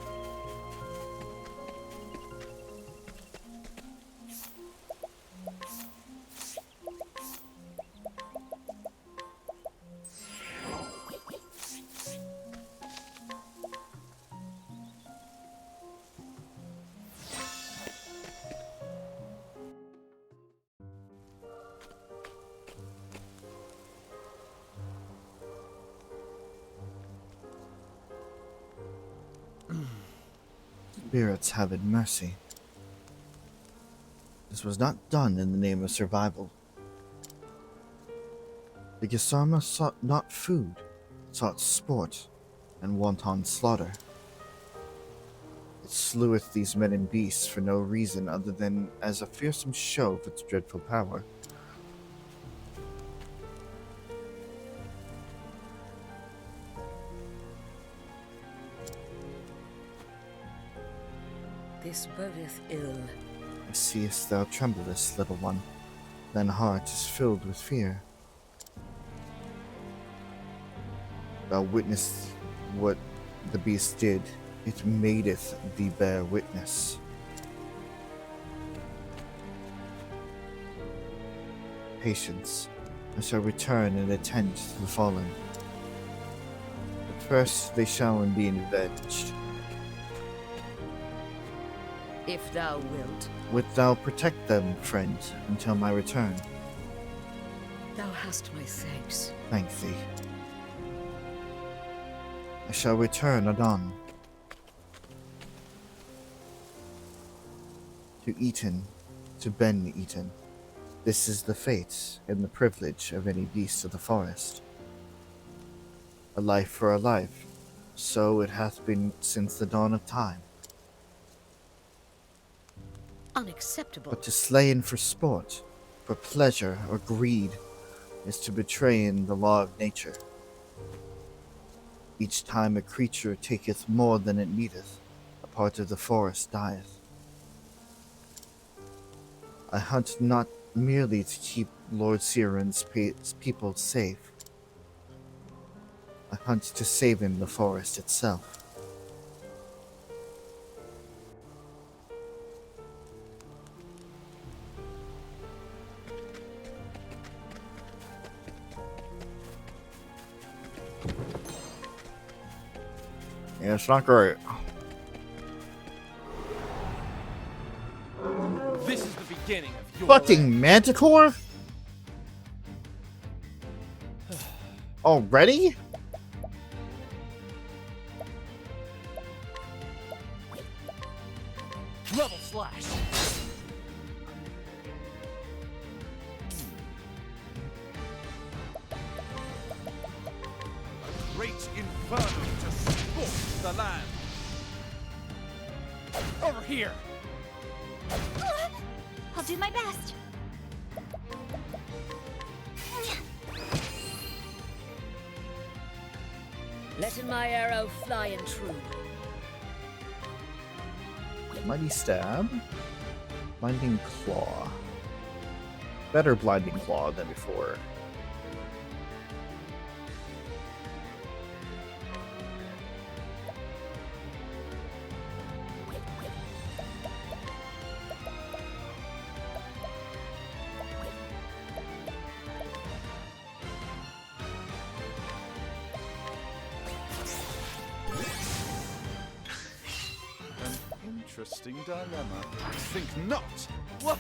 Spirits have it mercy. This was not done in the name of survival. The Gisarma sought not food, sought sport, and wanton slaughter. It sleweth these men and beasts for no reason other than as a fearsome show of its dreadful power. This bodeth ill. Seest thou tremblest, little one, thine heart is filled with fear. Thou witnessed what the beast did, it madeth thee bear witness. Patience, I shall return and attend to the fallen. But first they shall be avenged. If thou wilt. Wilt thou protect them, friend, until my return? Thou hast my thanks. Thank thee. I shall return anon. To Eton, to Ben Eton. This is the fate and the privilege of any beast of the forest. A life for a life, so it hath been since the dawn of time. Unacceptable. But to slay in for sport, for pleasure or greed, is to betray in the law of nature. Each time a creature taketh more than it needeth, a part of the forest dieth. I hunt not merely to keep Lord Siren's people safe. I hunt to save in the forest itself. Yeah, it's not great. This is the beginning of your Fucking Manticore? Already? Level slash. A great inferno to scorch the land. Over here. I'll do my best. Letting my arrow fly and true. Mighty Stab. Blinding Claw. Better Blinding Claw than before. Interesting dilemma. I think not. What?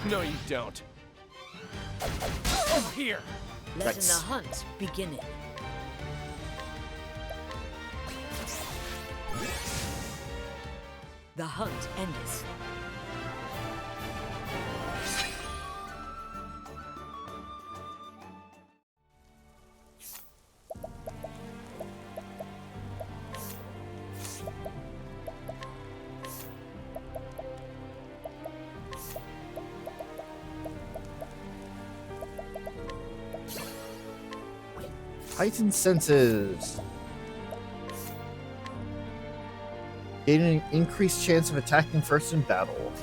No, you don't. Over here. Letting Nice. the hunt begin. The hunt endeth. Heightened senses. Gaining an increased chance of attacking first in battle.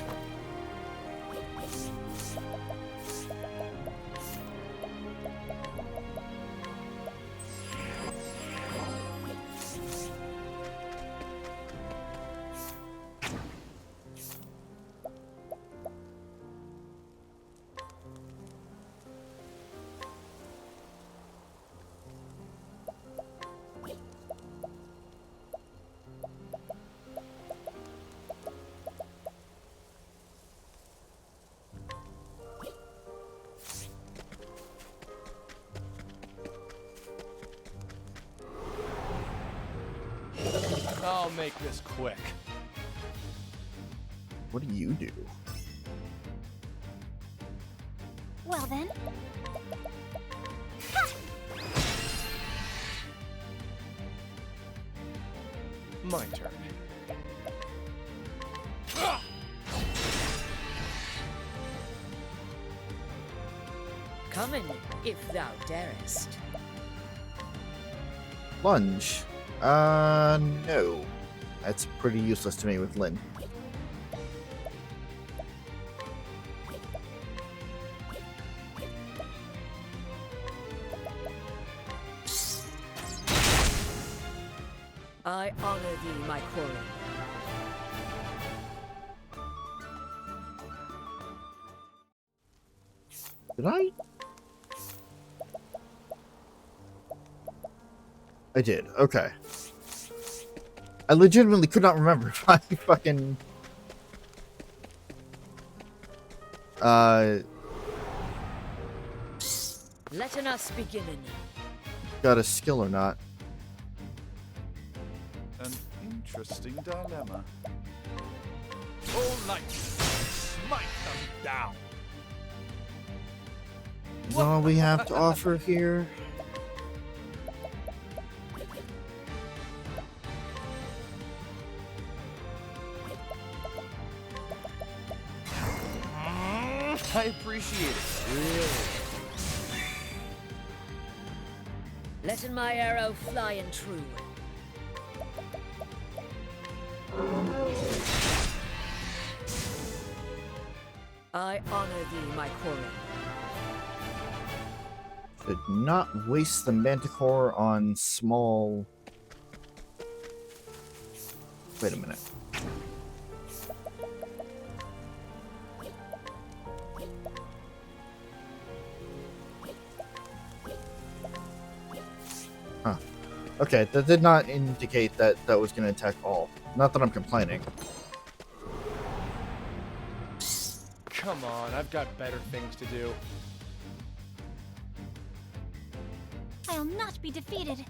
I'll make this quick. What do you do? Well then. My turn. Come in, if thou darest. Lunge. No. That's pretty useless to me with Lynn. I honor thee, my quarry. Did I? I did. Okay. I legitimately could not remember if I fucking... Letting us begin. got a skill or not. An interesting dilemma. All knights, smite them down. Is that all we have to offer here? I appreciate it. Really. Letting my arrow fly and true. I honor thee, my quarry. Should not waste the Manticore on small... Wait a minute. Huh. Okay, that did not indicate that that was going to attack all. Not that I'm complaining. Come on, I've got better things to do. I'll not be defeated.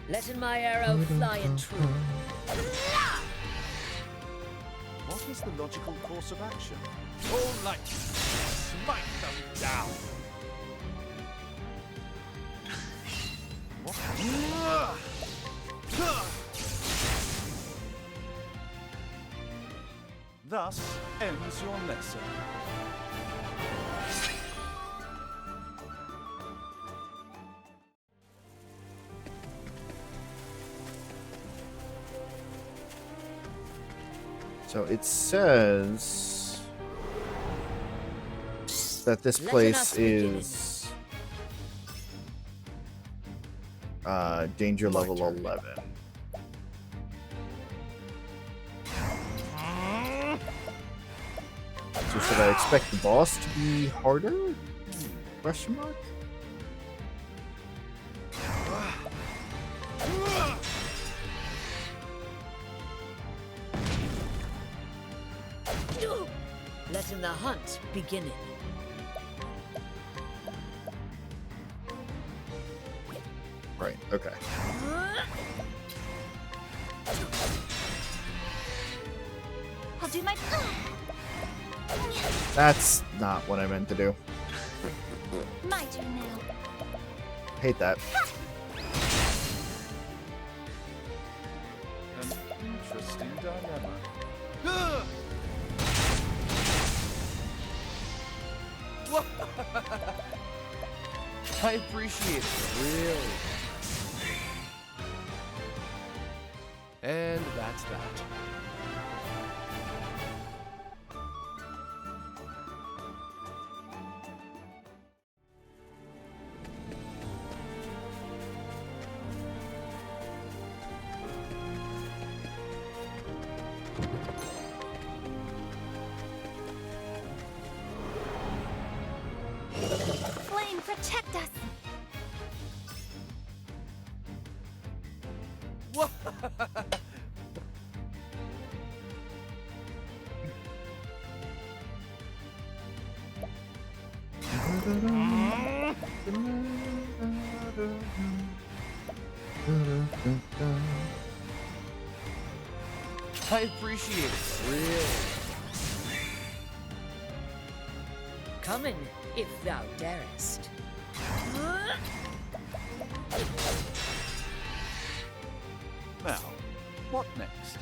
Letting my arrow fly and true. What is the logical course of action? All light, smite them down! What? Thus ends your lesson. So it says that this place is danger level 11. So should I expect the boss to be harder? Question mark? Letting the hunt begin. Right, okay. I'll do my... That's not what I meant to do. My turn now. Hate that. An interesting dilemma. I appreciate it, really. And that's that. Flame, protect us! I appreciate it, really. Come in, if thou darest. Now, what next?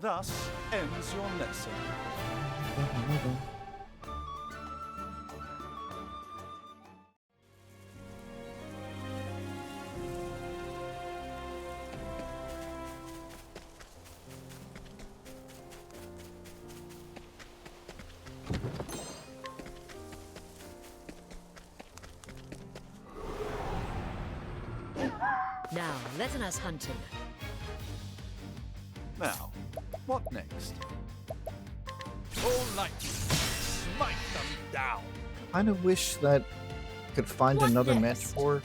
Thus ends your lesson. Now, letting us hunt him. Now, what next? All light, smite them down! Kind of wish that I could find What another match next? for.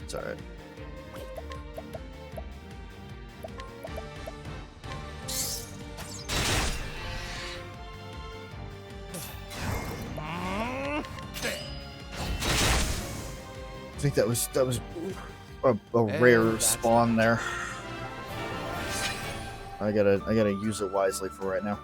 It's alright. I think that was a rare that's spawn there. I gotta use it wisely for right now.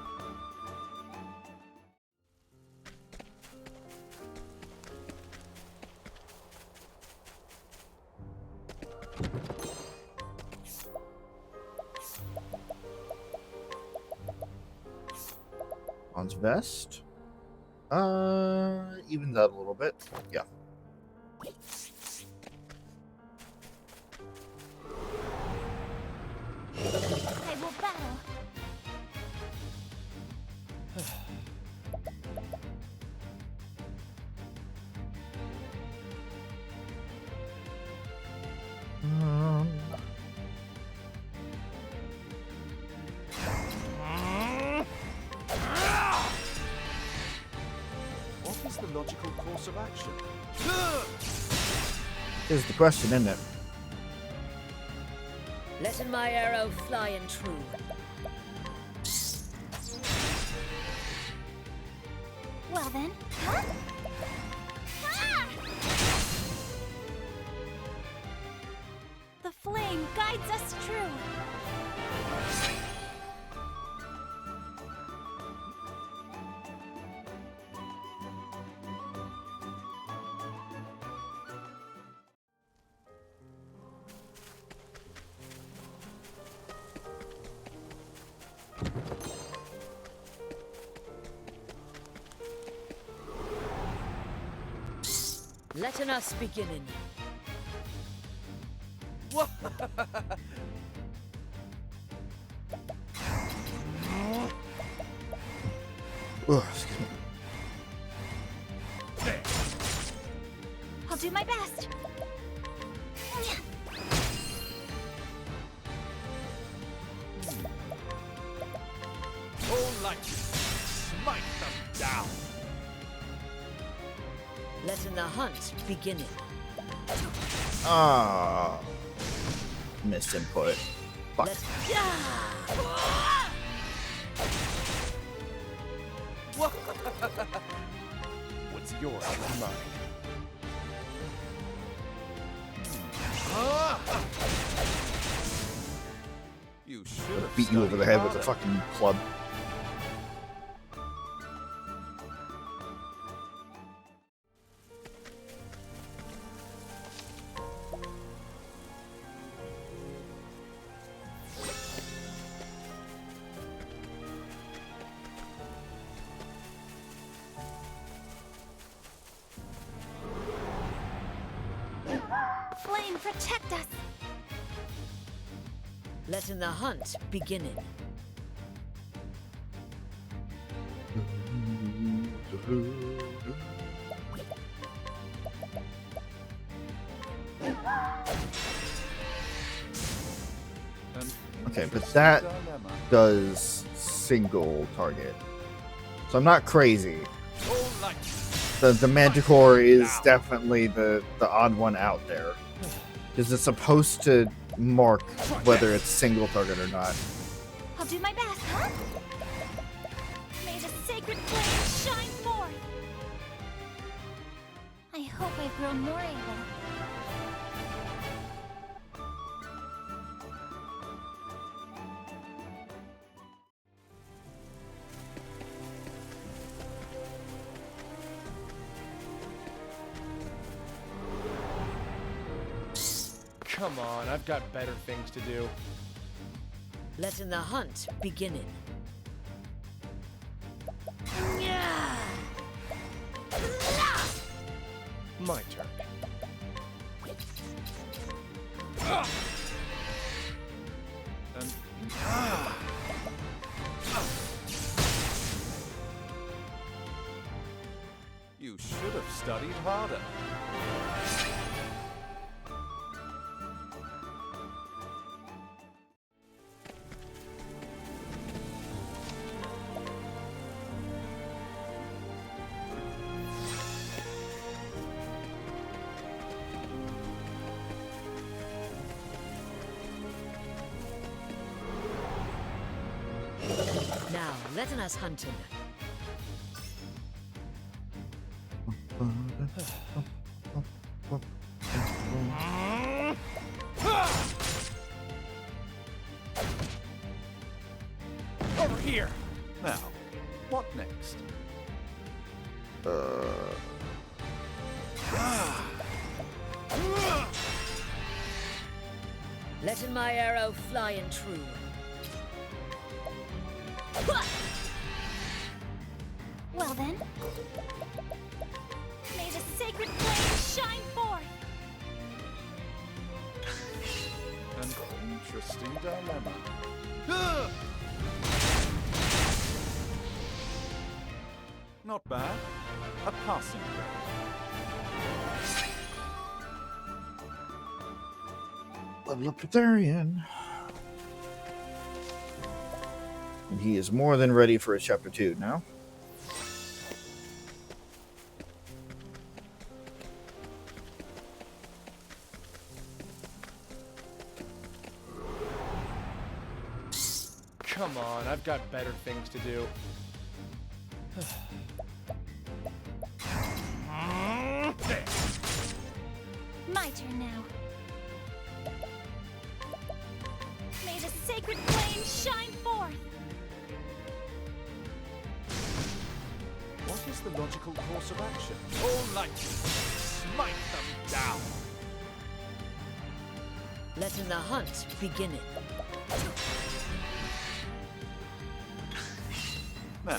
On's vest. Evens out a little bit. Yeah. I will battle. What is the logical course of action? Is the question, isn't it? Letting my arrow fly and true. Well then. Huh? Ah! The flame guides us true. Letting us beginning. Ugh, excuse me. I'll do my best. All light, smite them down. Letting the hunt beginning. Ah, missed input. Fuck. What's yours is mine. You should have Beat you over the head with a fucking club. Flame, protect us. Letting the hunt beginning. Okay, but that does single target. So I'm not crazy. The Manticore is definitely the odd one out there. Because it's supposed to mark whether it's single target or not. I'll do my best, huh? May the sacred flame shine forth. I hope I've grown more able. Come on, I've got better things to do. Letting the hunt beginning. My turn. You should have studied harder. Now, letting us hunting. Over here. Now, what next? Letting my arrow fly and true. Well then. May the sacred flame shine forth. An interesting dilemma. Not bad. A passing grade. Level up Therian. And he is more than ready for a chapter 2 now. Come on, I've got better things to do. There. My turn now. May the sacred flame shine forth! What is the logical course of action? All light, smite them down! Letting the hunt begin it. Man.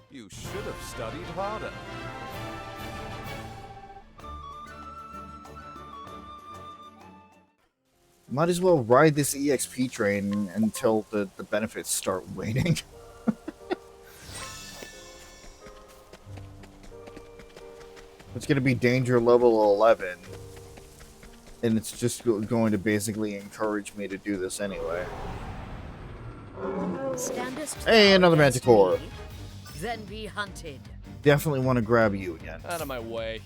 You should have studied harder. Might as well ride this EXP train until the benefits start waning. It's going to be danger level 11. And it's just going to basically encourage me to do this anyway. Hey, another Manticore. Then be hunted. Definitely want to grab you again. Out of my way.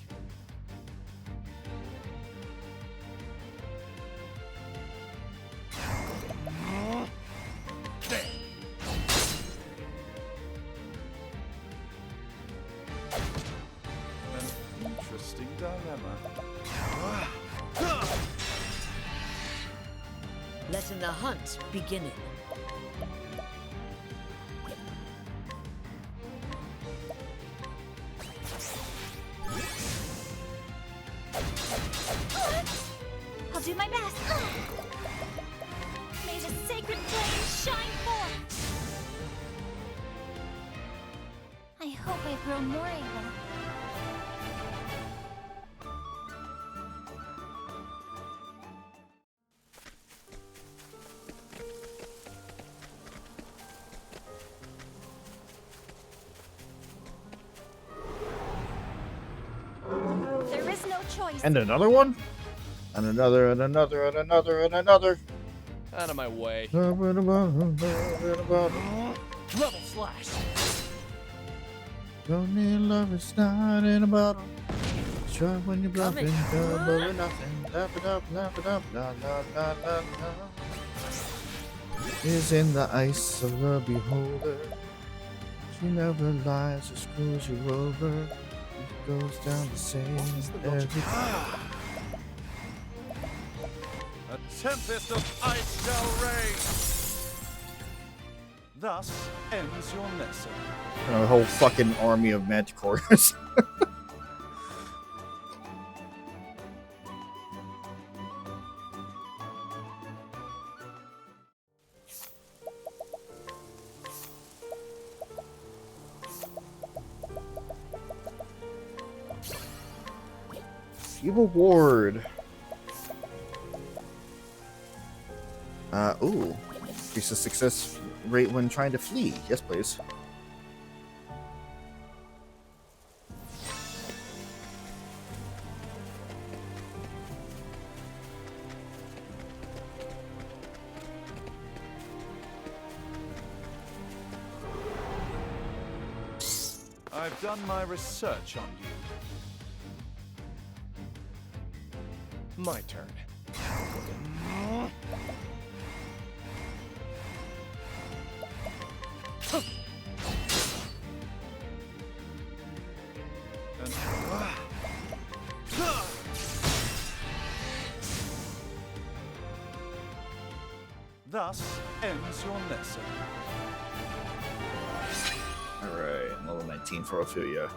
An interesting dilemma. Letting the hunt begin it. I'll do my best. May the sacred flame shine forth! I hope I've grown more able. There is no choice. And another one? And another, and another, and another, and another. Out of my way. Level Level slash. Don't need love, it's not in a bottle. Try when you're bluffing, Coming. double or nothing. Laugh it up, la la la la la. Is in the eyes of the beholder. She never lies or screws you over. It goes down the same every time. A tempest of ice shall reign. Thus ends your lesson. A whole fucking army of manticores. Evil Ward. Ooh. Increase the success rate when trying to flee. Yes, please. I've done my research on you. My turn. Thus ends your lesson. Alright, level 19 for Ophelia.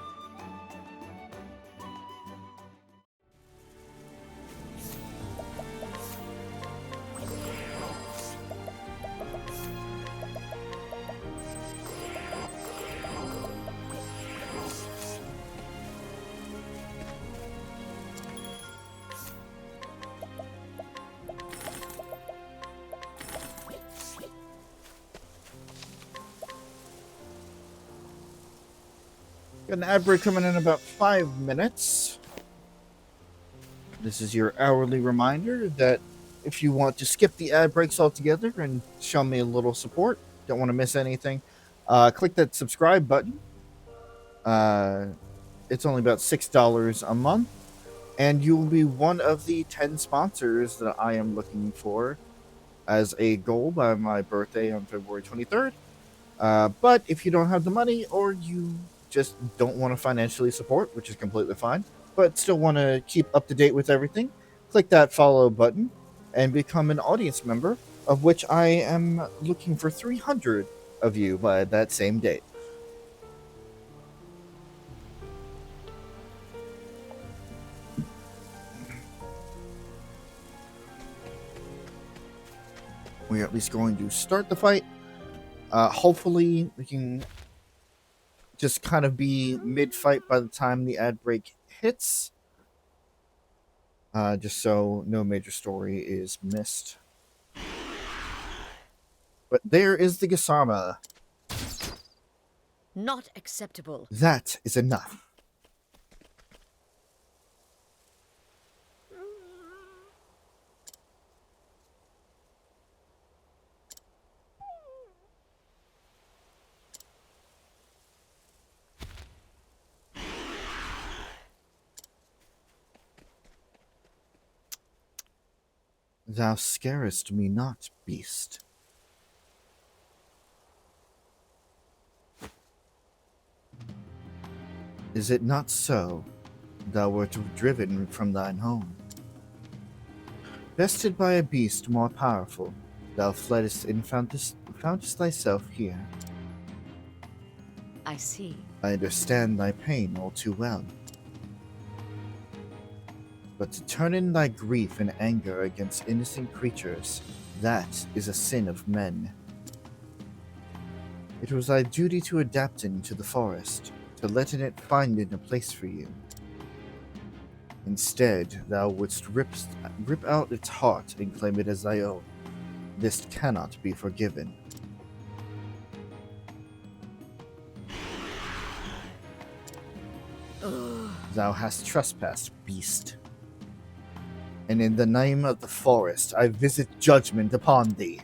Got an ad break coming in about 5 minutes. This is your hourly reminder that if you want to skip the ad breaks altogether and show me a little support, don't want to miss anything, click that subscribe button. It's only about $6 a month. and you will be one of the 10 sponsors that I am looking for as a goal by my birthday on February 23rd. But if you don't have the money, or you just don't want to financially support, which is completely fine, but still want to keep up to date with everything, click that follow button and become an audience member, of which I am looking for 300 of you by that same date. We're at least going to start the fight. Hopefully, we can just kind of be mid-fight by the time the ad break hits. Just so no major story is missed. But there is the Gasarma. Not acceptable. That is enough. Thou scarest me not, beast. Is it not so? Thou wert driven from thine home. Bested by a beast more powerful, thou fleddest and foundest thyself here. I see. I understand thy pain all too well. But to turn in thy grief and anger against innocent creatures, that is a sin of men. It was thy duty to adapt into the forest, to let in it find in a place for you. Instead, thou wouldst rip out its heart and claim it as thy own. This cannot be forgiven. Thou hast trespassed, beast. And in the name of the forest, I visit judgment upon thee.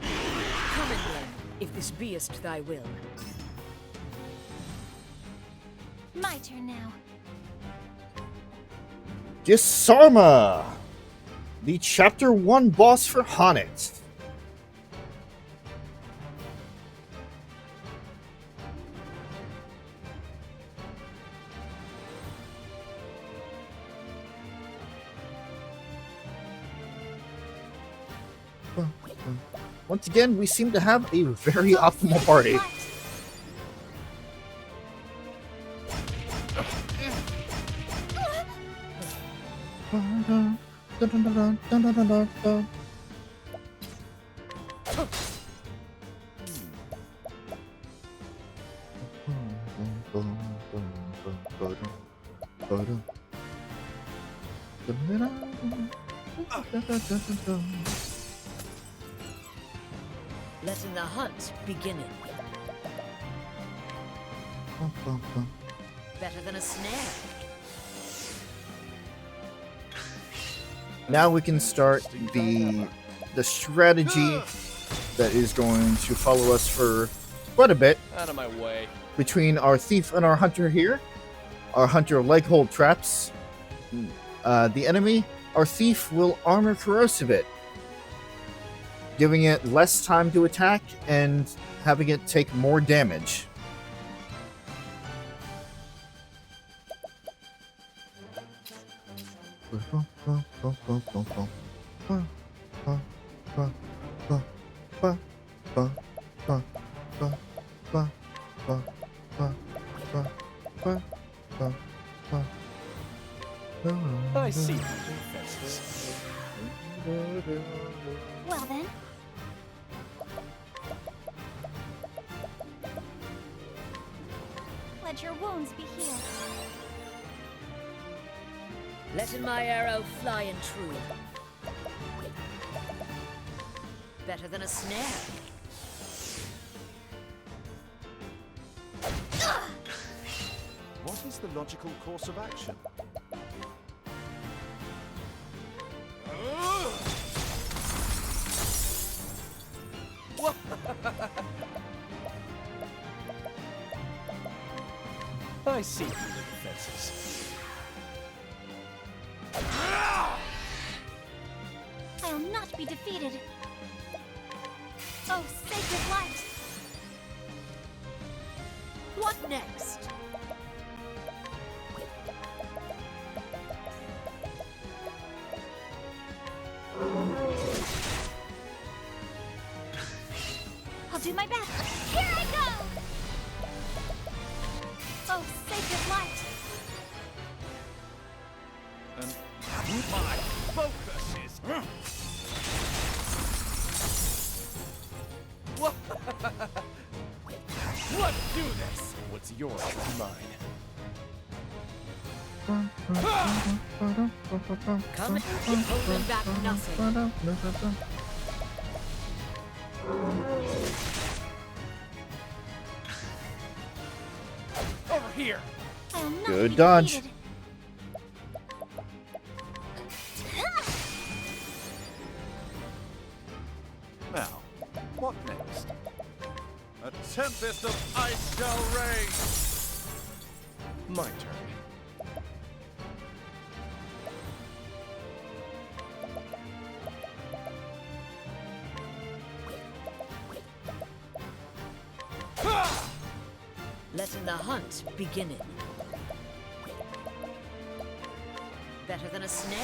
Come in then, if this beest thy will. My turn now. Gisarma! The Chapter 1 boss for Honnet. Once again, we seem to have a very optimal party. Letting the hunt begin. Better than a snare. Now we can start the strategy that is going to follow us for quite a bit. Out of my way. Between our thief and our hunter here. Our hunter leg hold traps the enemy. Our thief will armor corrosive it, giving it less time to attack and having it take more damage. I see your defenses. Well then. Let your wounds be healed. Letting my arrow fly and true. Better than a snare. What is the logical course of action? I see through the defenses. defeated. Oh, sacred light! What next? I'll do my best. Here I go! Oh, sacred light! And my focus is... Let's do this! What's yours is mine. Come and holding back nothing. Over here! I will not Good be dodge. defeated. Now, what next? A tempest of ice shall rage! My turn. Letting the hunt begin. Better than a snare.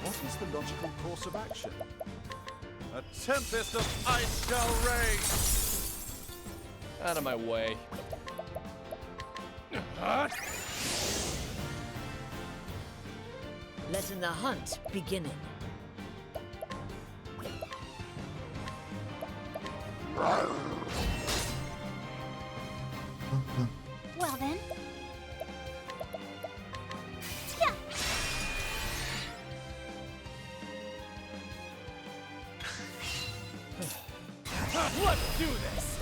What is the logical course of action? A tempest of ice shall rage! Out of my way. Letting the hunt begin. Well then. Yeah. Let's do this!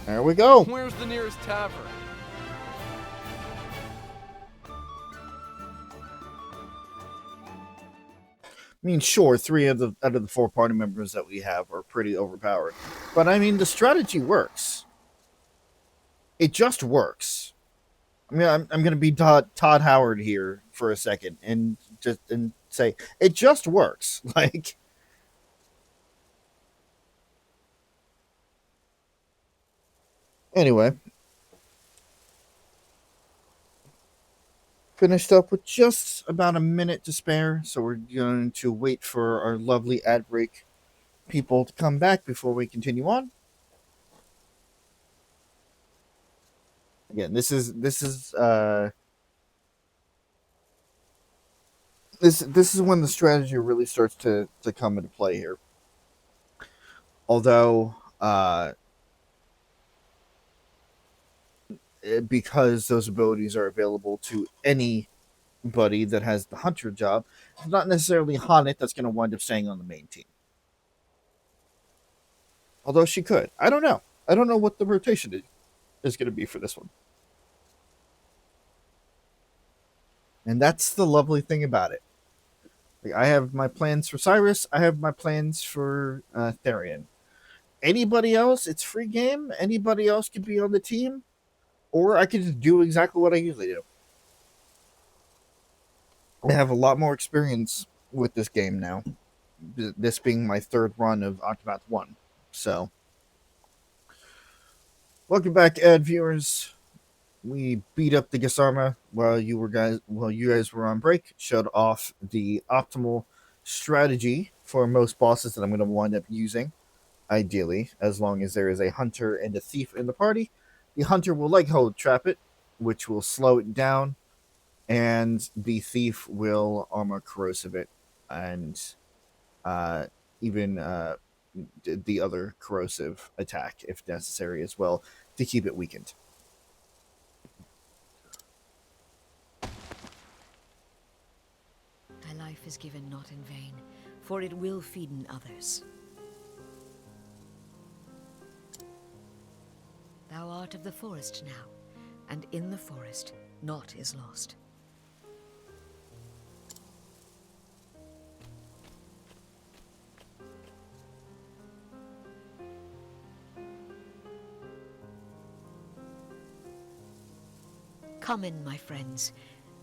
There we go. Where's the nearest tavern? I mean, sure, three of the out of the four party members that we have are pretty overpowered, but I mean, the strategy works. It just works. I mean, I'm going to be Todd Howard here for a second and say it just works. Like, anyway, finished up with just about a minute to spare, so we're going to wait for our lovely ad break people to come back before we continue on. Again, this is when the strategy really starts to come into play here. Although because those abilities are available to anybody that has the hunter job, it's not necessarily Haunted that's going to wind up staying on the main team. Although she could. I don't know. I don't know what the rotation is going to be for this one. And that's the lovely thing about it. Like, I have my plans for Cyrus. I have my plans for Therian. Anybody else, it's free game. Anybody else could be on the team. Or I could just do exactly what I usually do. I have a lot more experience with this game now. This being my third run of Octopath 1. So, welcome back, ad viewers. We beat up the Gisarma while you guys were on break. Showed off the optimal strategy for most bosses that I'm going to wind up using. Ideally, as long as there is a hunter and a thief in the party, the hunter will hold trap it, which will slow it down, and the thief will armor corrosive it, and even the other corrosive attack if necessary as well to keep it weakened. Thy life is given not in vain, for it will feed in others. Thou art of the forest now, and in the forest naught is lost. Come in, my friends.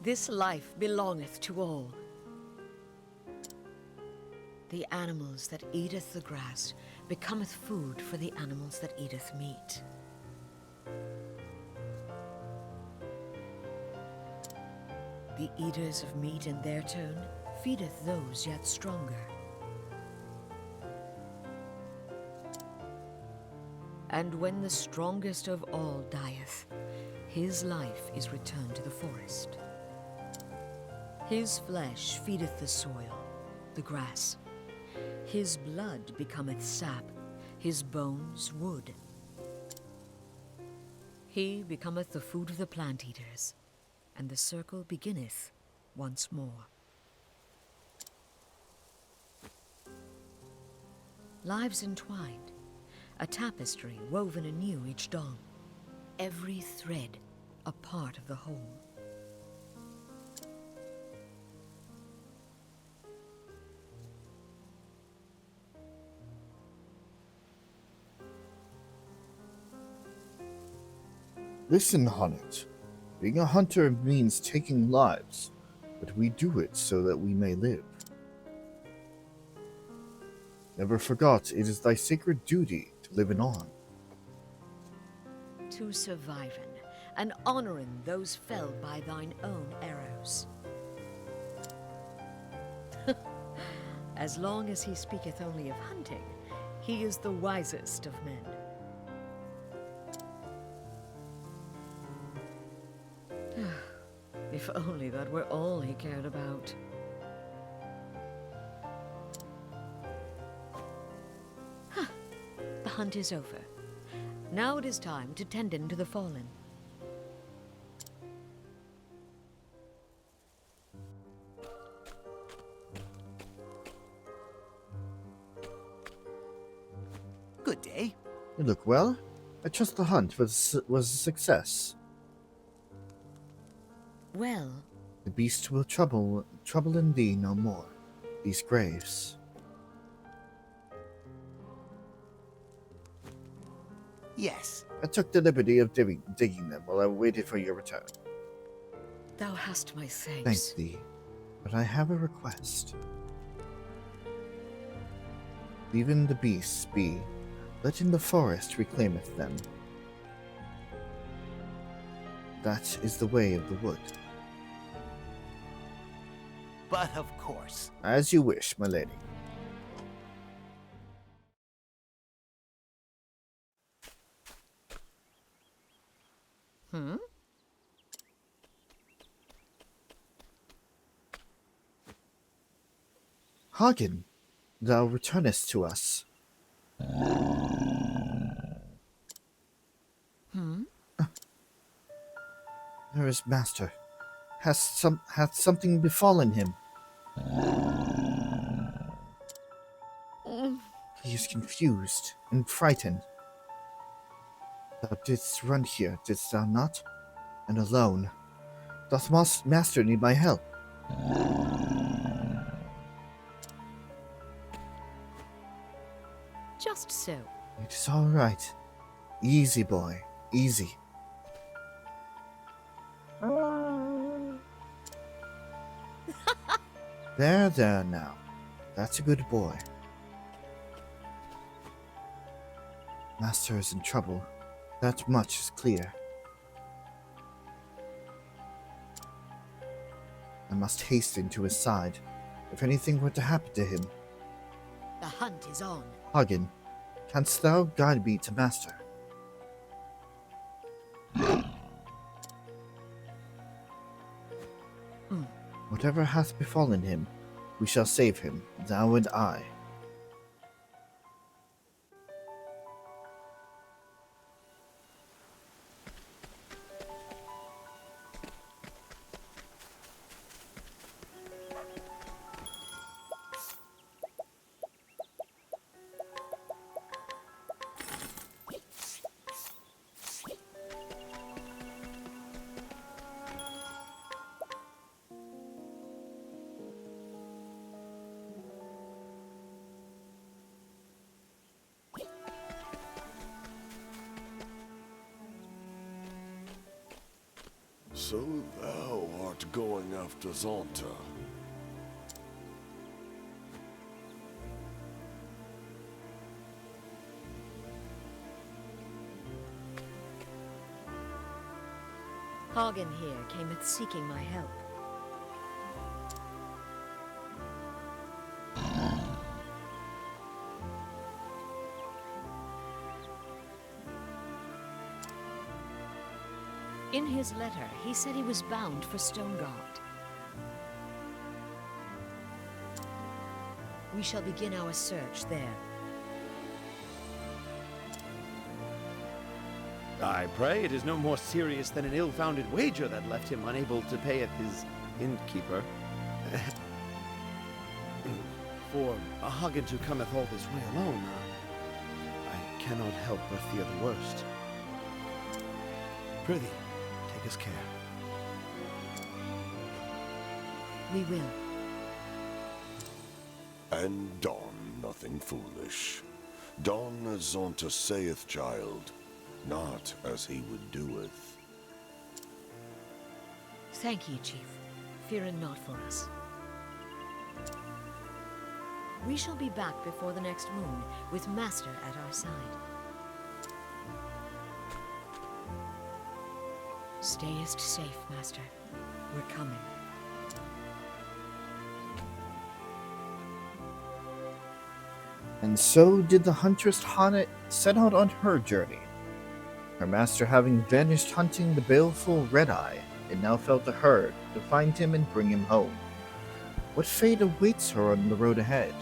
This life belongeth to all. The animals that eateth the grass becometh food for the animals that eateth meat. The eaters of meat in their turn feedeth those yet stronger. And when the strongest of all dieth, his life is returned to the forest. His flesh feedeth the soil, the grass. His blood becometh sap, his bones wood. He becometh the food of the plant-eaters, and the circle beginneth once more. Lives entwined, a tapestry woven anew each dawn, every thread a part of the whole. Listen, Honnet. Being a hunter means taking lives, but we do it so that we may live. Never forgot, it is thy sacred duty to live on. To surviven, and honoring those felled by thine own arrows. As long as he speaketh only of hunting, he is the wisest of men. If only that were all he cared about. The hunt is over. Now it is time to tend to the fallen. Good day. You look well. I trust the hunt was a success. Well, The beast will trouble in thee no more. These graves. Yes. I took the liberty of digging them while I waited for your return. thou hast my Thank thanks. thee, but I have a request. Leaving the beasts be, letting the forest reclaimeth them. That is the way of the wood. But of course. As you wish, my lady. Hagen, thou returnest to us. There is master. Hath something befallen him? He is confused and frightened. Thou didst run here, didst thou not? And alone. Doth master need my help? Just so. It is all right. Easy, boy. Easy. There now. That's a good boy. Master is in trouble. That much is clear. I must hasten to his side, if anything were to happen to him. The hunt is on. Hagen, canst thou guide me to master? Whatever hath befallen him, we shall save him, thou and I. So thou art going after Zonta. Hagen here cameth seeking my help. In his letter, he said he was bound for Stoneguard. We shall begin our search there. I pray it is no more serious than an ill-founded wager that left him unable to pay at his innkeeper. For a Hagen who cometh all this way alone, I cannot help but fear the worst. Prithee, take us care. We will. And don nothing foolish. Don as Zonta saith, child, not as he would doeth. Thank ye, Chief. Fear not for us. We shall be back before the next moon, with Master at our side. Stayest safe, Master. We're coming. And so did the huntress Hanet set out on her journey. Her master having vanished hunting the baleful Red-Eye, it now fell to her to find him and bring him home. What fate awaits her on the road ahead?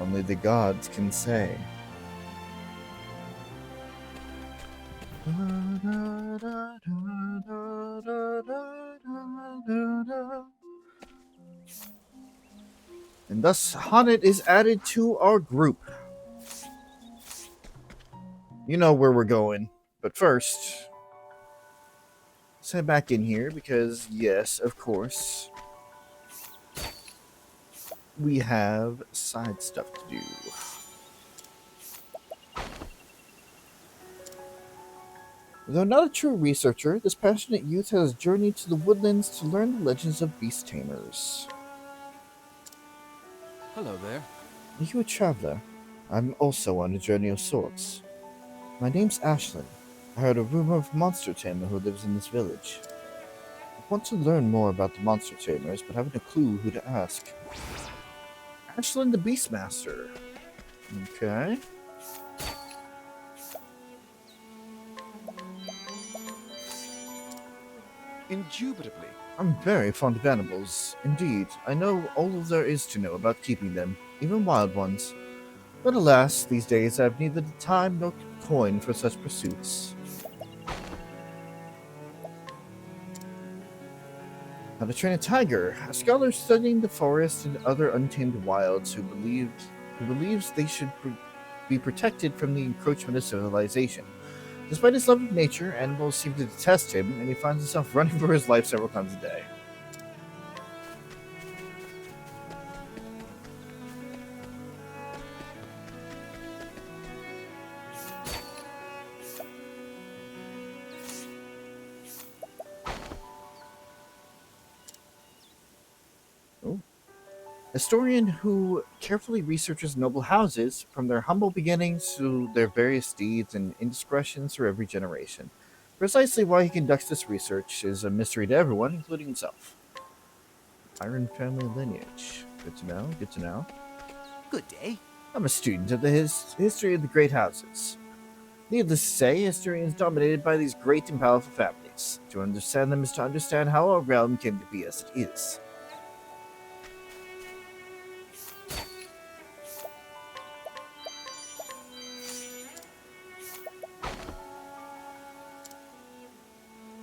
Only the gods can say. And thus Hanet is added to our group. You know where we're going. But first, let's head back in here because, yes, of course, we have side stuff to do. Though not a true researcher, this passionate youth has journeyed to the woodlands to learn the legends of beast tamers. Hello there. Are you a traveler? I'm also on a journey of sorts. My name's Ashlyn. I heard a rumor of a monster tamer who lives in this village. I want to learn more about the monster tamers, but haven't a clue who to ask. Ashlyn the Beastmaster. Okay. Indubitably. I'm very fond of animals. Indeed, I know all there is to know about keeping them, even wild ones. But alas, these days I have neither the time nor coin for such pursuits. How to train a tiger, a scholar studying the forest and other untamed wilds who believes they should be protected from the encroachment of civilization. Despite his love of nature, animals seem to detest him, and he finds himself running for his life several times a day. Historian who carefully researches noble houses, from their humble beginnings to their various deeds and indiscretions through every generation. Precisely why he conducts this research is a mystery to everyone, including himself. Iron family lineage. Good to know, good to know. Good day. I'm a student of the history of the great houses. Needless to say, history is dominated by these great and powerful families. To understand them is to understand how our realm came to be as it is.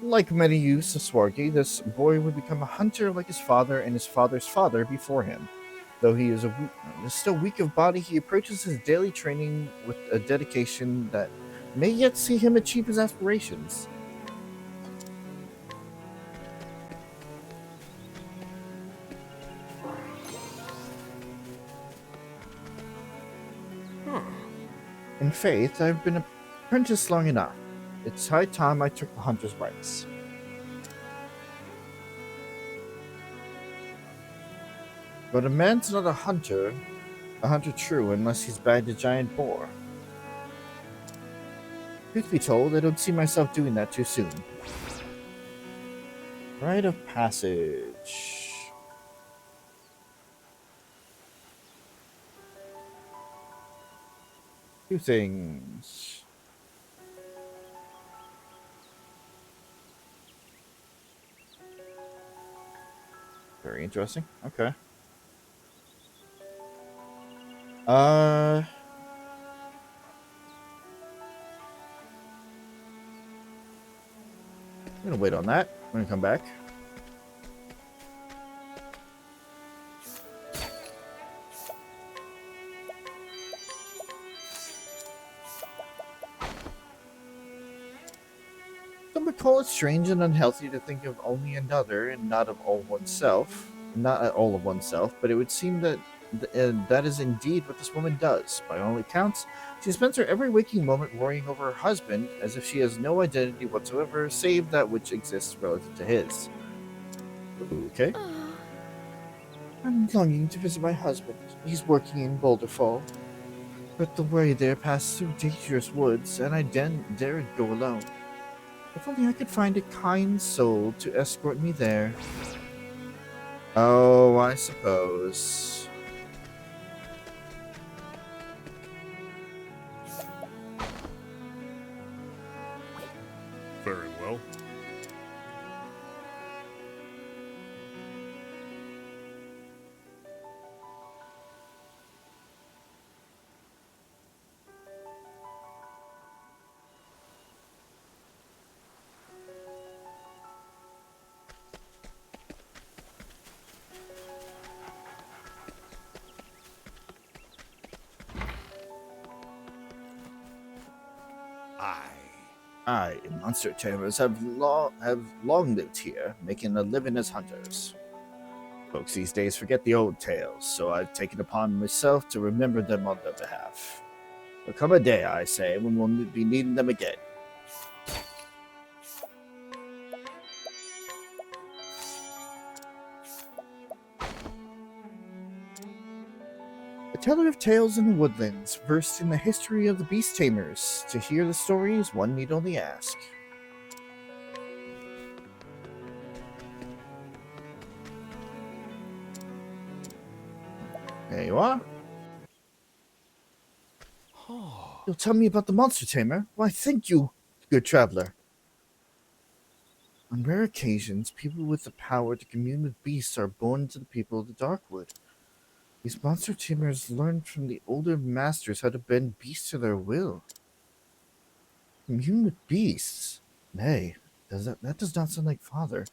Like many youths of Swargi, this boy would become a hunter like his father and his father's father before him. Though he is still weak of body, he approaches his daily training with a dedication that may yet see him achieve his aspirations. In faith, I've been apprenticed long enough. It's high time I took the hunter's rights. But a man's not a hunter true, unless he's bagged a giant boar. Truth be told, I don't see myself doing that too soon. Rite of passage. Two things. Very interesting. Okay. I'm gonna wait on that. I'm gonna come back. Some would call it strange and unhealthy to think of only another and not of all oneself. Not at all of oneself, but it would seem that that is indeed what this woman does. By all accounts, she spends her every waking moment worrying over her husband, as if she has no identity whatsoever, save that which exists relative to his. Okay. I'm longing to visit my husband. He's working in Boulderfall. But the way there passed through dangerous woods, and I daren't go alone. If only I could find a kind soul to escort me there. Oh, I suppose. Very well. I, monster tamers, have long lived here, making a living as hunters. Folks these days forget the old tales, so I've taken upon myself to remember them on their behalf. There'll come a day, I say, when we'll be needing them again. A teller of tales in the woodlands, versed in the history of the beast tamers. To hear the stories, one need only ask. There you are. You'll tell me about the monster tamer? Why, thank you, good traveler. On rare occasions, people with the power to commune with beasts are born to the people of the Darkwood. These monster tamers learned from the older masters how to bend beasts to their will. Commune with beasts? Nay, that does not sound like father.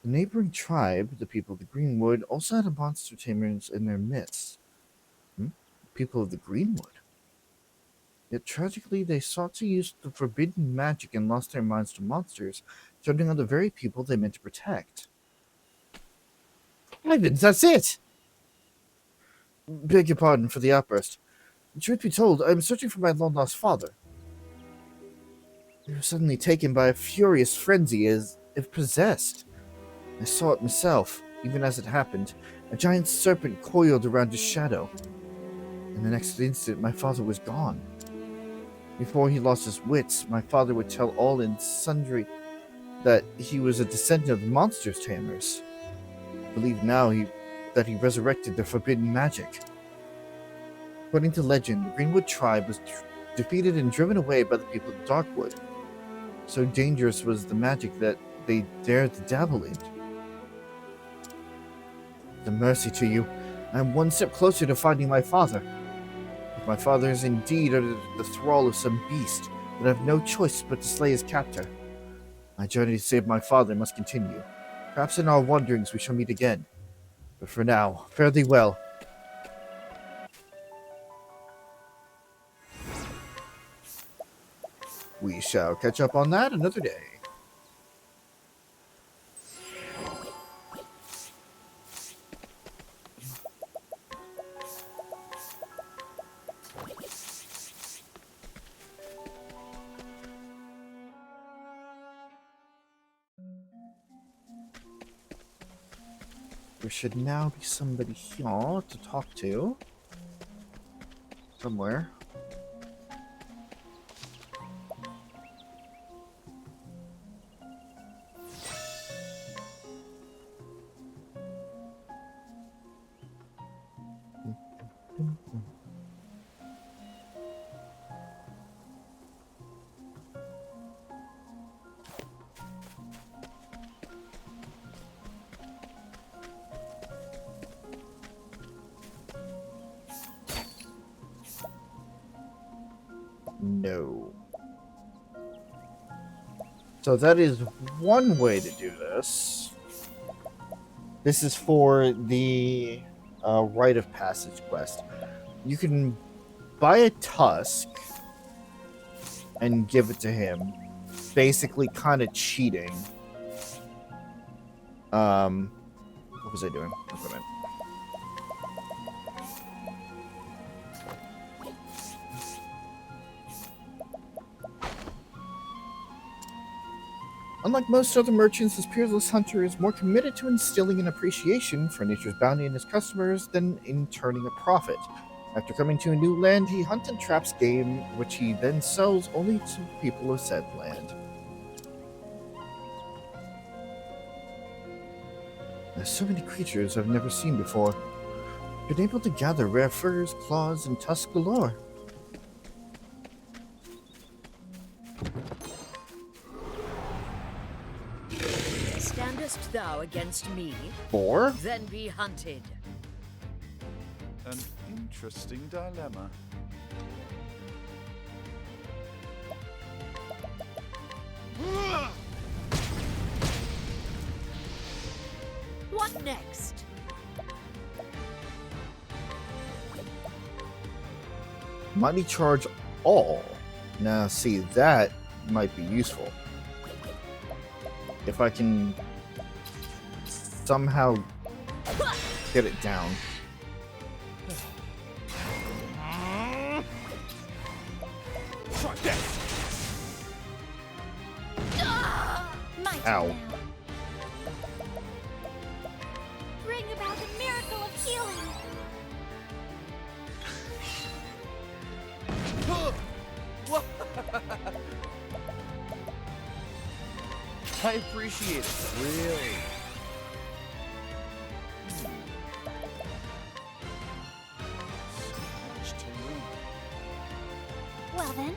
The neighboring tribe, the people of the Greenwood, also had a monster tamers in their midst. People of the Greenwood. Yet tragically, they sought to use the forbidden magic and lost their minds to monsters, turning on the very people they meant to protect. Heavens, that's it! Beg your pardon for the outburst. Truth be told, I am searching for my long-lost father. We were suddenly taken by a furious frenzy as if possessed. I saw it myself, even as it happened. A giant serpent coiled around his shadow. In the next instant, my father was gone. Before he lost his wits, my father would tell all and sundry that he was a descendant of the monster tamers. I believe now that he resurrected their forbidden magic. According to legend, the Greenwood tribe was defeated and driven away by the people of Darkwood. So dangerous was the magic that they dared to dabble in. The mercy to you, I am one step closer to finding my father. If my father is indeed under the thrall of some beast, then I have no choice but to slay his captor. My journey to save my father must continue. Perhaps in our wanderings we shall meet again. But for now, fare thee well. We shall catch up on that another day. There should now be somebody here to talk to. Somewhere. No. So that is one way to do this. This is for the rite of passage quest. You can buy a tusk and give it to him. Basically kind of cheating. What was I doing? Okay, unlike most other merchants, this peerless hunter is more committed to instilling an appreciation for nature's bounty in his customers than in turning a profit. After coming to a new land, he hunts and traps game, which he then sells only to people of said land. There's so many creatures I've never seen before. Been able to gather rare furs, claws, and tusks galore. Standest thou against me? 4? Then be hunted. An interesting dilemma. What next? Money charge all. Now, see, that might be useful. If I can somehow get it down. Ow. Bring about a miracle of healing. I appreciate it. Really. Well then.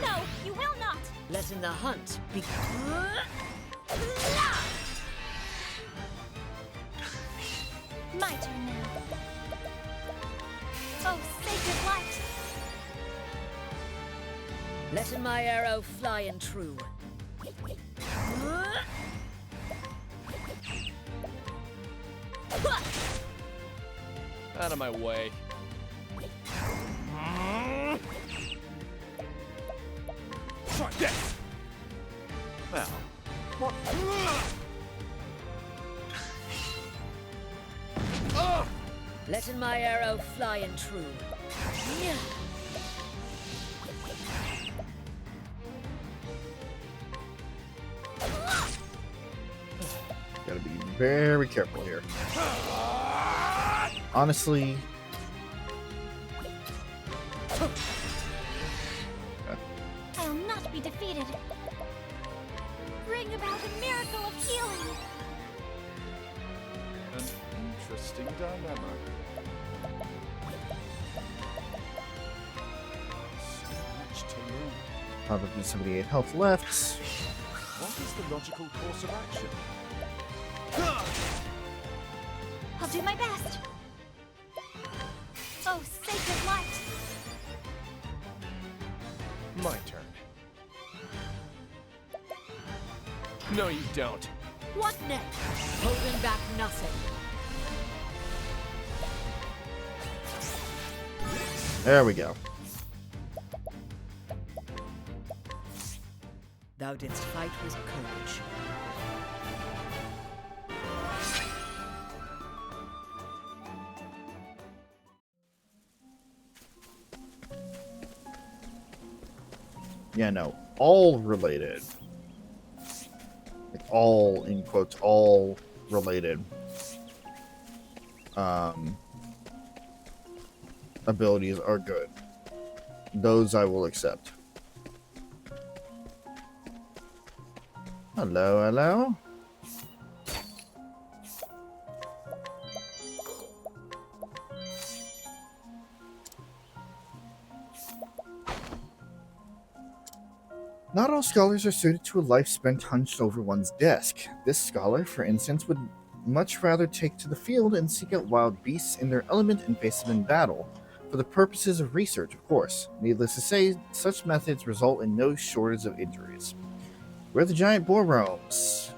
No, you will not. Letting the hunt be. My turn now. Oh, sacred light. Letting my arrow fly and true. Out of my way. Try this! Now, what? Letting my arrow fly and true. Gotta be very careful here. Honestly. I'll not be defeated. Bring about a miracle of healing. An interesting dilemma. So much to learn. Probably 78 health left. What is the logical course of action? I'll do my best. Oh, sacred light. My turn. No, you don't. What next? Holding back nothing. There we go. Thou didst fight with courage. Yeah, no. All related. Like all, in quotes, all related abilities are good. Those I will accept. Hello, hello. Not all scholars are suited to a life spent hunched over one's desk. This scholar, for instance, would much rather take to the field and seek out wild beasts in their element and face them in battle, for the purposes of research, of course. Needless to say, such methods result in no shortage of injuries. Where the giant boar roams.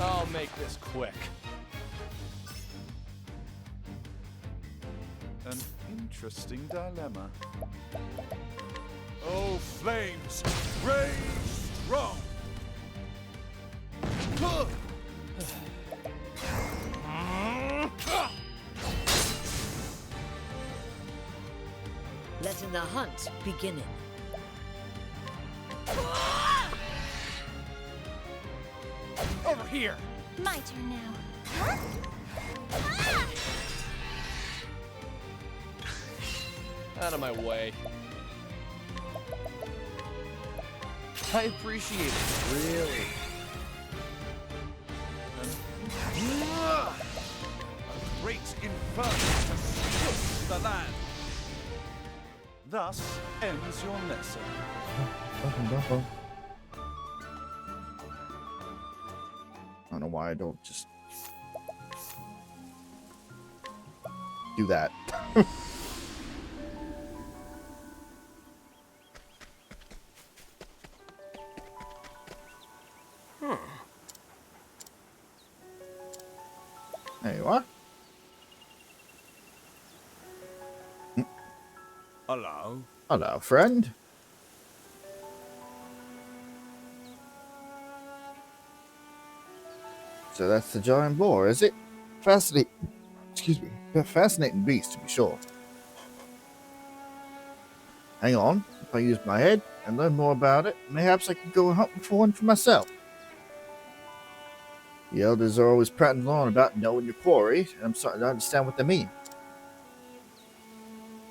I'll make this quick. An interesting dilemma. Oh, flames, rage strong! Letting the hunt beginning. Over here! My turn now. Out of my way. I appreciate it, really. A great inferno to scorch the land. Thus ends your lesson. I don't know why I don't just do that. There you are. Hello. Hello, friend. So that's the giant boar, is it? Fascinating. Excuse me. A fascinating beast, to be sure. Hang on. If I use my head and learn more about it, perhaps I could go hunting for one for myself. The elders are always prattling on about knowing your quarry, and I'm starting to understand what they mean.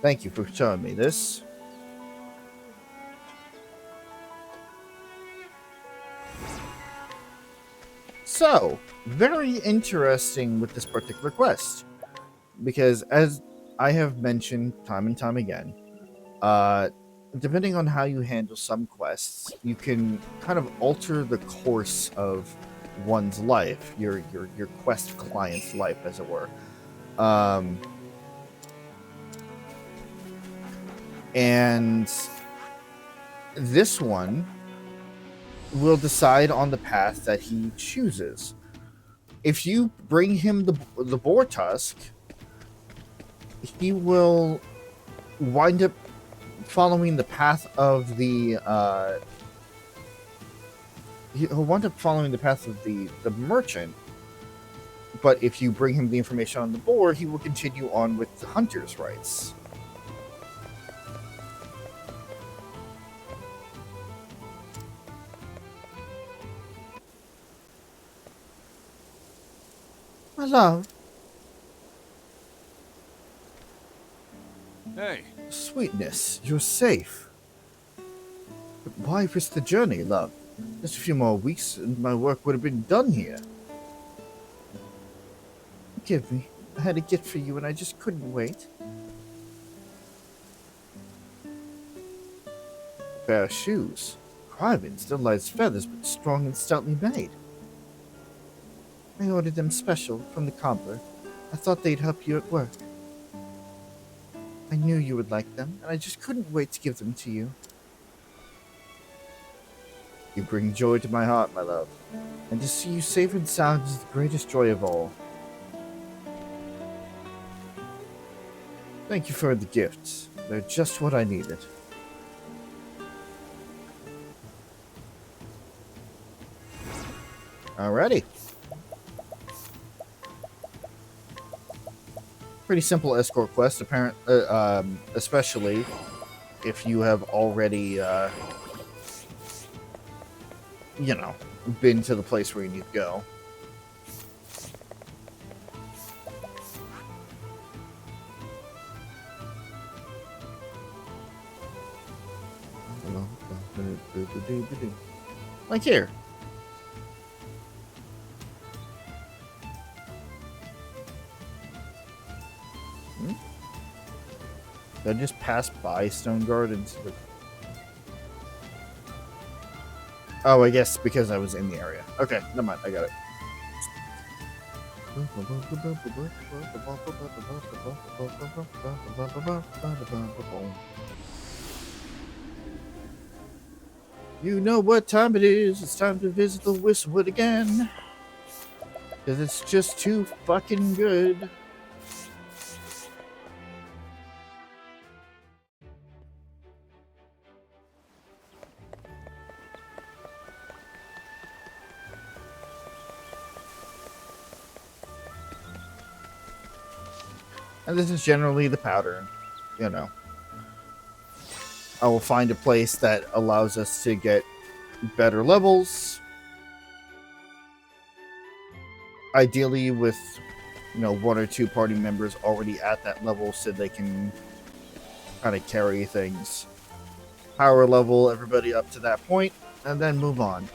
Thank you for showing me this. So, very interesting with this particular quest. Because as I have mentioned time and time again, depending on how you handle some quests, you can kind of alter the course of one's life, your quest client's life, as it were. And this one will decide on the path that he chooses. If you bring him the boar tusk, he will wind up following the path of the he'll wind up following the path of the merchant. But if you bring him the information on the boar, he will continue on with the hunter's rights. My love. Hey. Sweetness, you're safe. But why risk the journey, love? Just a few more weeks and my work would have been done here. Forgive me. I had a gift for you and I just couldn't wait. A pair of shoes. Cryvin still lies feathers, but strong and stoutly made. I ordered them special from the cobbler. I thought they'd help you at work. I knew you would like them, and I just couldn't wait to give them to you. You bring joy to my heart, my love, and to see you safe and sound is the greatest joy of all. Thank you for the gifts. They're just what I needed. Alrighty. pretty simple escort quest, especially if you have already, you know, been to the place where you need to go. Like here. Did I just pass by Stone Guard into the... Oh, I guess because I was in the area. Okay, never mind, I got it. You know what time it is. It's time to visit the Whistlewood again. Because it's just too fucking good. And this is generally the pattern, you know. I will find a place that allows us to get better levels. Ideally with, you know, 1 or 2 party members already at that level so they can kind of carry things. Power level everybody up to that point, and then move on.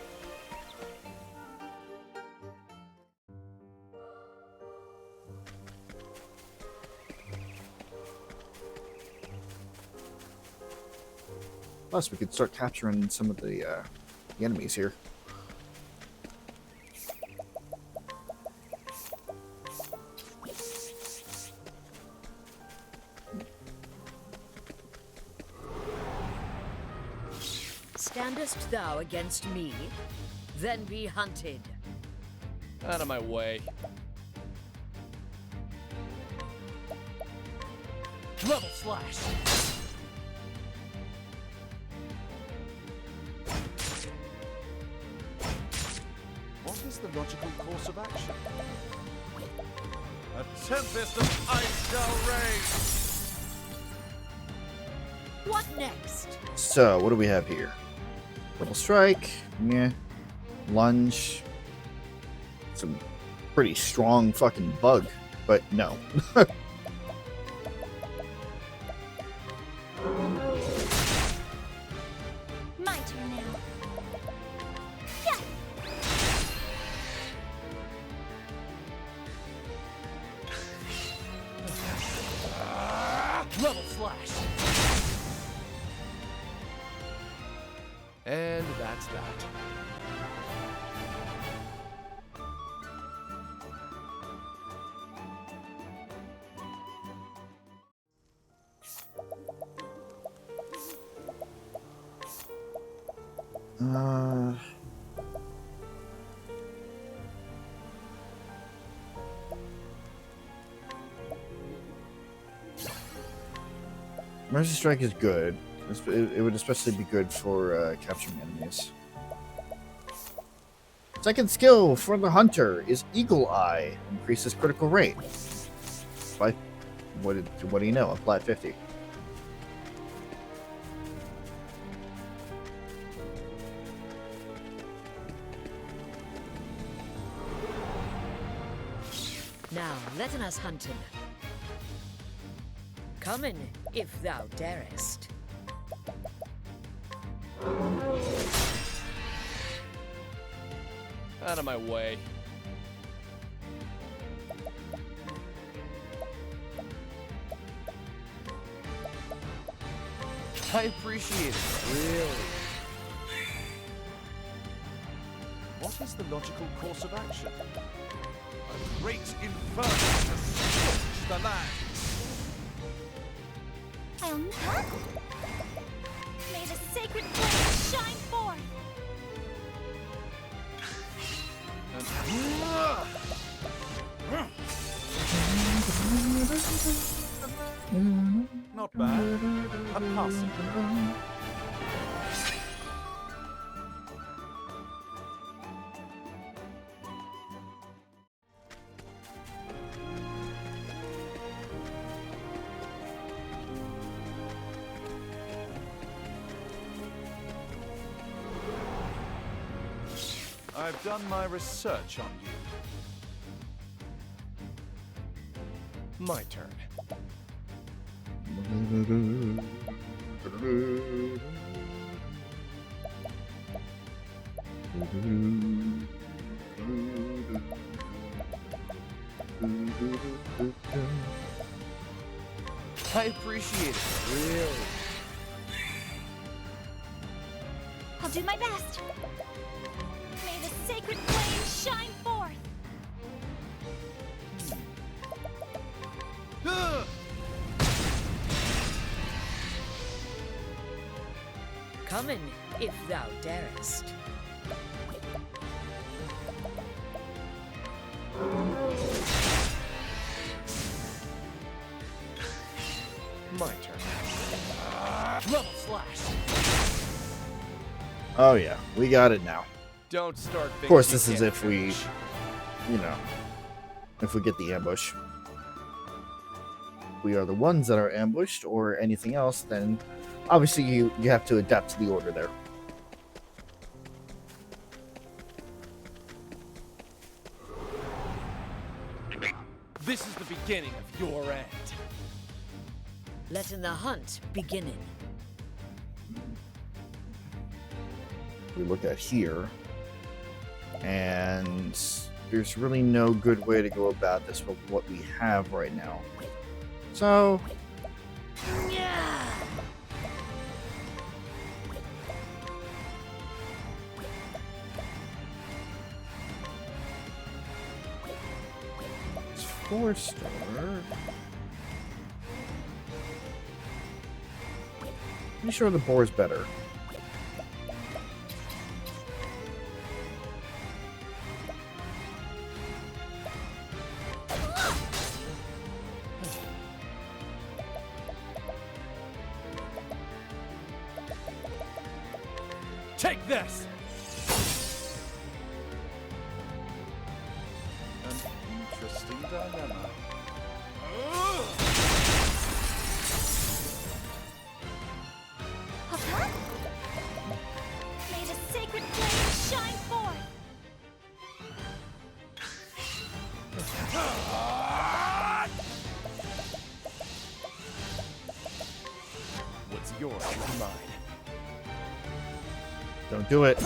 Plus, we could start capturing some of the enemies here. Standest thou against me? Then be hunted. Out of my way. Level slash! What is the logical course of action? A tempest of ice shall rage! What next? So, what do we have here? Double strike, yeah. Lunge. Some pretty strong fucking bug, but no. My turn now. Yeah. Level slash! And that's that. Mercy Strike is good. It would especially be good for capturing enemies. Second skill for the hunter is Eagle Eye. Increases critical rate. By what do you know? A flat 50. Now, let us hunt him. Come in, if thou darest. Out of my way. I appreciate it, really. What is the logical course of action? A great inferno to scorch the land! I'll not. May the sacred flame shine forth. Not bad. A passing. done my research on you. My turn. I appreciate it, really. I'll do my best. May the sacred flame shine forth. Come in, if thou darest. My turn. Level slash. Oh yeah, we got it now. Don't start. Of course, this is if we, you know, if we get the ambush. If we are the ones that are ambushed or anything else, then obviously you have to adapt to the order there. This is the beginning of your end. Letting the hunt beginning. We look at here, and there's really no good way to go about this with what we have right now. So, it's 4-star. Pretty sure the boar is better. Take this! An interesting dilemma. Huh? May the sacred flame shine forth. What's yours is mine. Don't do it.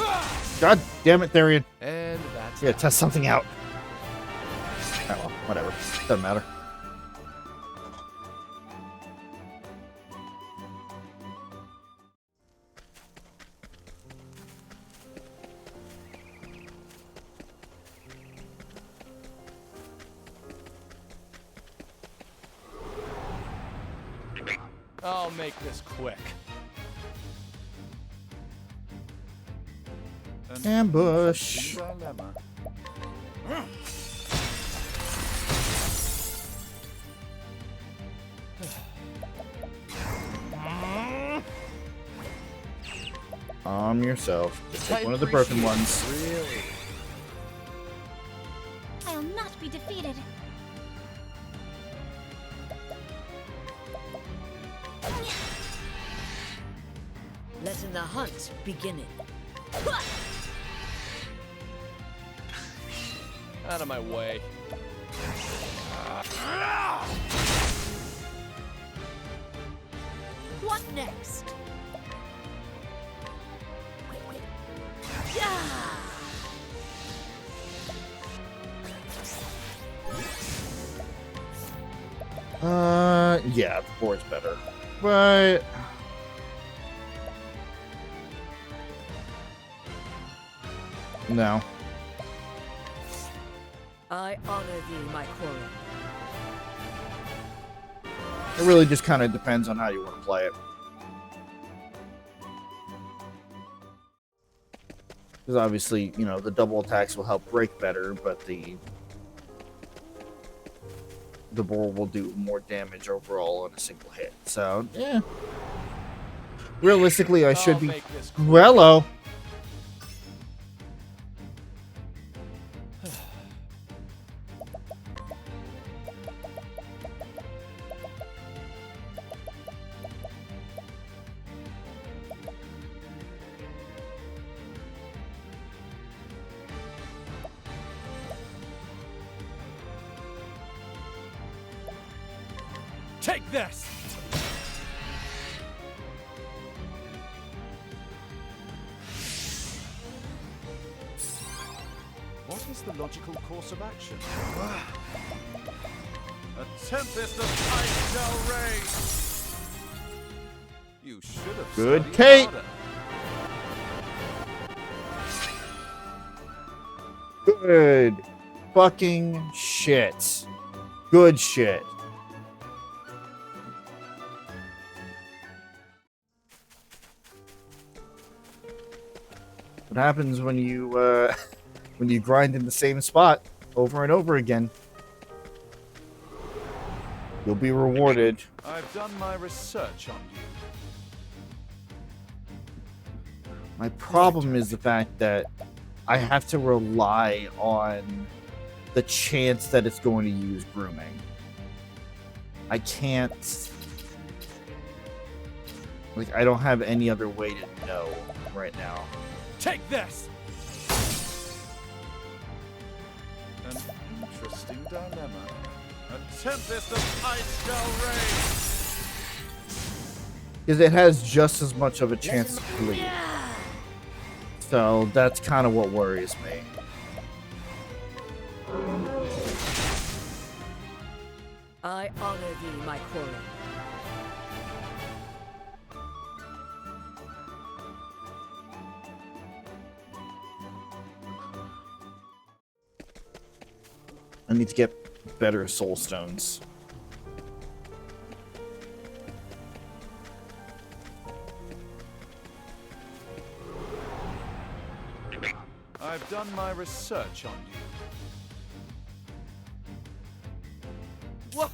God damn it, Therian. And that's Yeah, test something out. Oh, well, whatever. Doesn't matter. I'll make this quick. An Ambush. interesting dilemma. Calm yourself. Just take one of the broken ones. Really? I'll not be defeated. Letting the hunt beginning. Out of my way. What next? Yeah, the board's better. But no. I honor thee, my quarry. It really just kind of depends on how you want to play it. Because obviously, you know, the double attacks will help break better, but the boar will do more damage overall on a single hit. So, yeah. Realistically, I should I'll be... make this quick. Hello! Take this! What is the logical course of action? A tempest of ice shall rage! You should have Good, studied Kate. harder. Good fucking shit. Good shit. What happens when you when you grind in the same spot over and over again? You'll be rewarded. I've done my research on you. My problem is the fact that I have to rely on the chance that it's going to use grooming. I can't... Like, I don't have any other way to know right now. Take this! An interesting dilemma. A tempest of ice shall rage! Because it has just as much of a chance to bleed. So that's kind of what worries me. I honor thee, my quarry. I need to get better soul stones. I've done my research on you. What?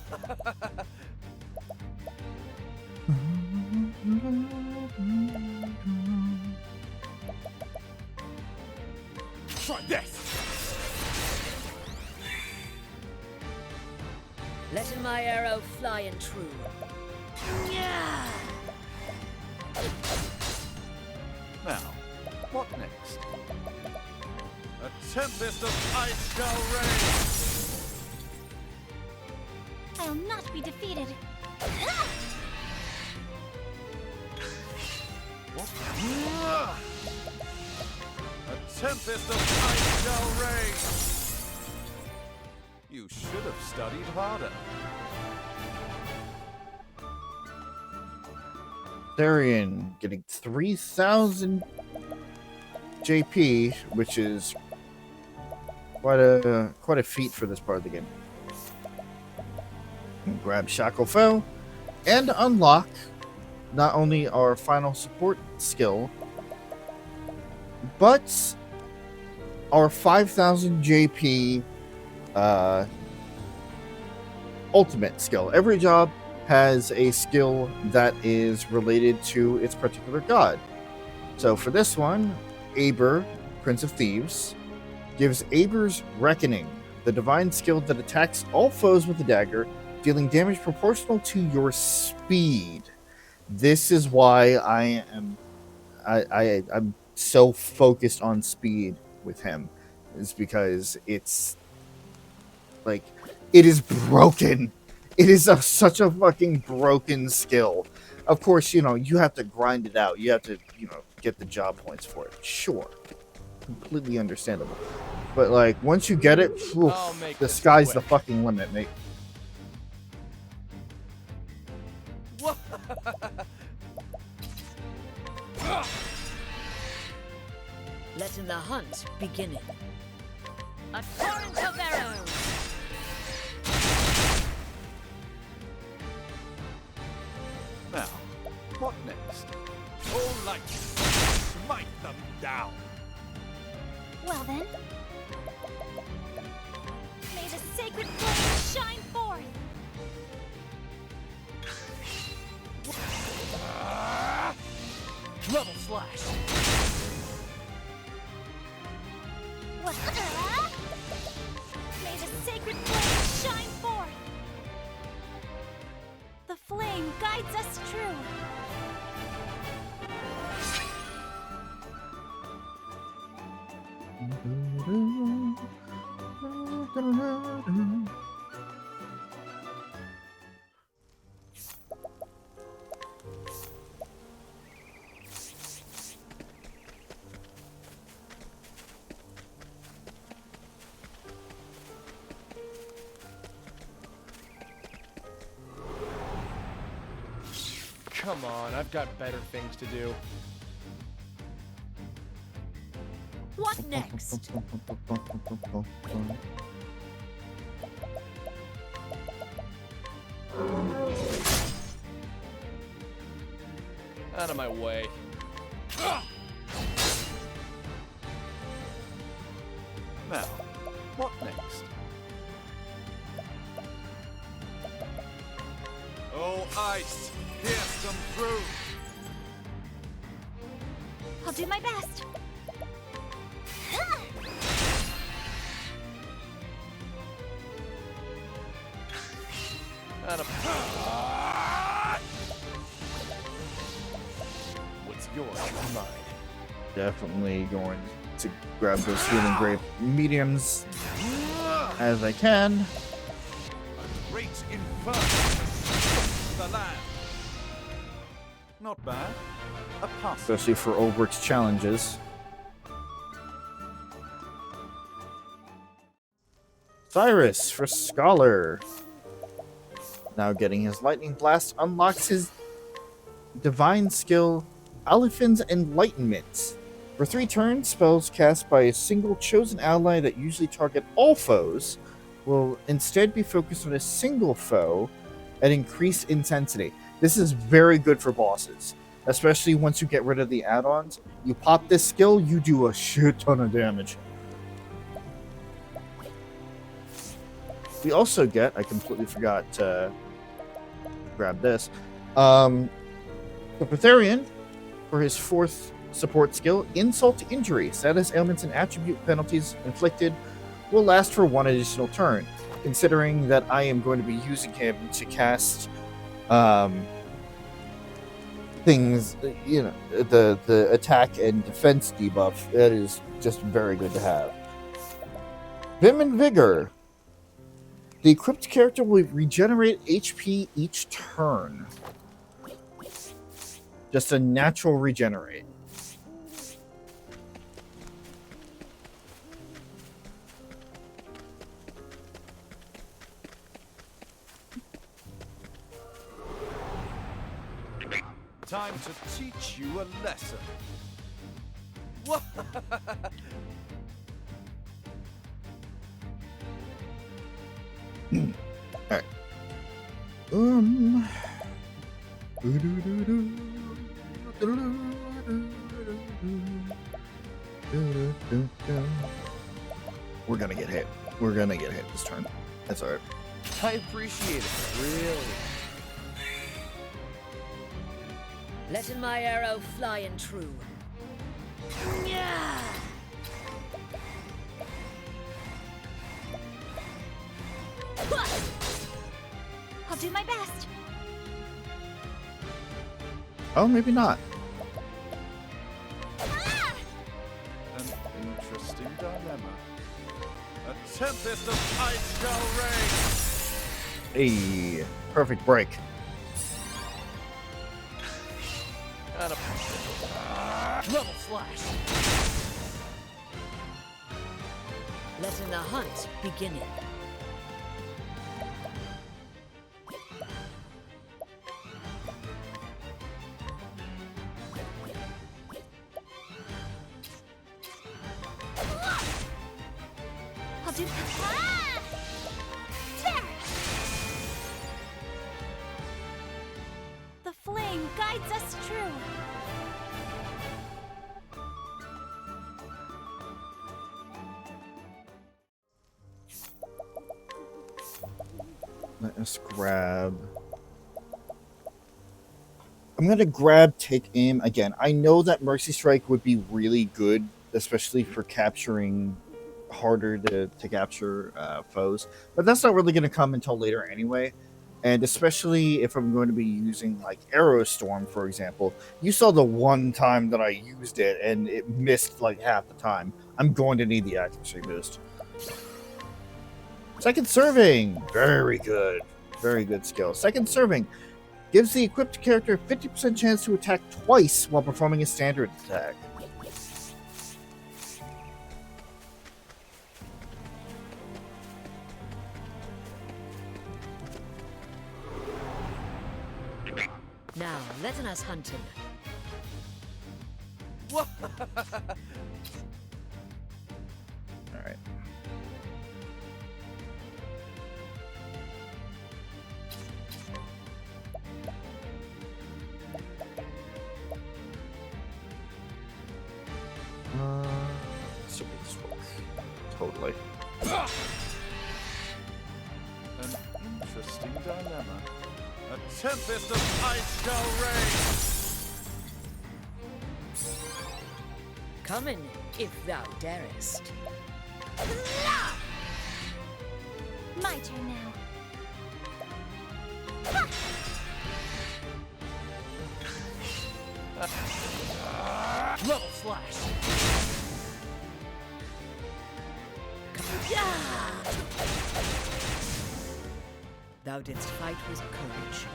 Try this! Letting my arrow fly and true. Yeah. Now, what next? A tempest of ice shall rage! I'll not be defeated. What? A tempest of ice shall rage! You should have studied harder. Therian getting 3,000 JP, which is quite a feat for this part of the game. Grab Shacklefell and unlock not only our final support skill, but our 5,000 JP ultimate skill. Every job has a skill that is related to its particular god. So for this one, Aber, Prince of Thieves, gives Aber's Reckoning, the divine skill that attacks all foes with a dagger, dealing damage proportional to your speed. This is why I'm so focused on speed with him, is because it's like, it is broken. It is such a fucking broken skill. Of course, you know, you have to grind it out. You have to, you know, get the job points for it. Sure. Completely understandable. But, like, once you get it, oof, the sky's the fucking limit, mate. Letting the hunt begin. A torrent of arrows! Now, what next? All light, smite them down! Well then, may the sacred flame shine forth! Level slash! What? May the sacred flame shine forth! The flame guides us true! Come on, I've got better things to do. What next? Out of my way. Now, what next? Oh, ice! Pierce them through! I'll do my best. Out of What's yours is mine. Definitely going to grab those healing grape mediums as I can. A great inferno to scorch the land. Not bad. A pass. Especially for overworked challenges. Cyrus for Scholar. Now getting his Lightning Blast unlocks his divine skill, Elephant's Enlightenment. For 3 turns, spells cast by a single chosen ally that usually target all foes will instead be focused on a single foe at increased intensity. This is very good for bosses, especially once you get rid of the add-ons. You pop this skill, you do a shit ton of damage. We also get, I completely forgot to grab this, the Betharian, for his 4th support skill, Insult to Injury. Status ailments and attribute penalties inflicted will last for 1 additional turn. Considering that I am going to be using him to cast things, you know, the attack and defense debuff, that is just very good to have. Vim and Vigor. The equipped character will regenerate HP each turn. Just a natural regenerate. Time to teach you a lesson. What? Alright. We're gonna get hit. We're gonna get hit this turn. That's alright. I appreciate it, really. Letting my arrow fly and true. Yeah. I'll do my best. Oh, maybe not. An interesting dilemma. A tempest of ice shall rain. Hey, perfect break. Out of level slash. Letting the hunt begin. I'll do. There. The flame guides us true. Let us grab. I'm gonna grab Take Aim again. I know that Mercy Strike would be really good, especially for capturing harder to capture foes, but that's not really going to come until later anyway. And especially if I'm going to be using like Arrow Storm, for example. You saw the one time that I used it and it missed like half the time. I'm going to need the accuracy boost. Second Serving, very good skill. Second Serving gives the equipped character a 50% chance to attack twice while performing a standard attack. Now, let us hunt him. All right. This will make this work. Totally. An interesting dilemma. A tempest of ice shall rage. Come in, if thou darest. My turn now. Level slash. Thou didst fight with courage.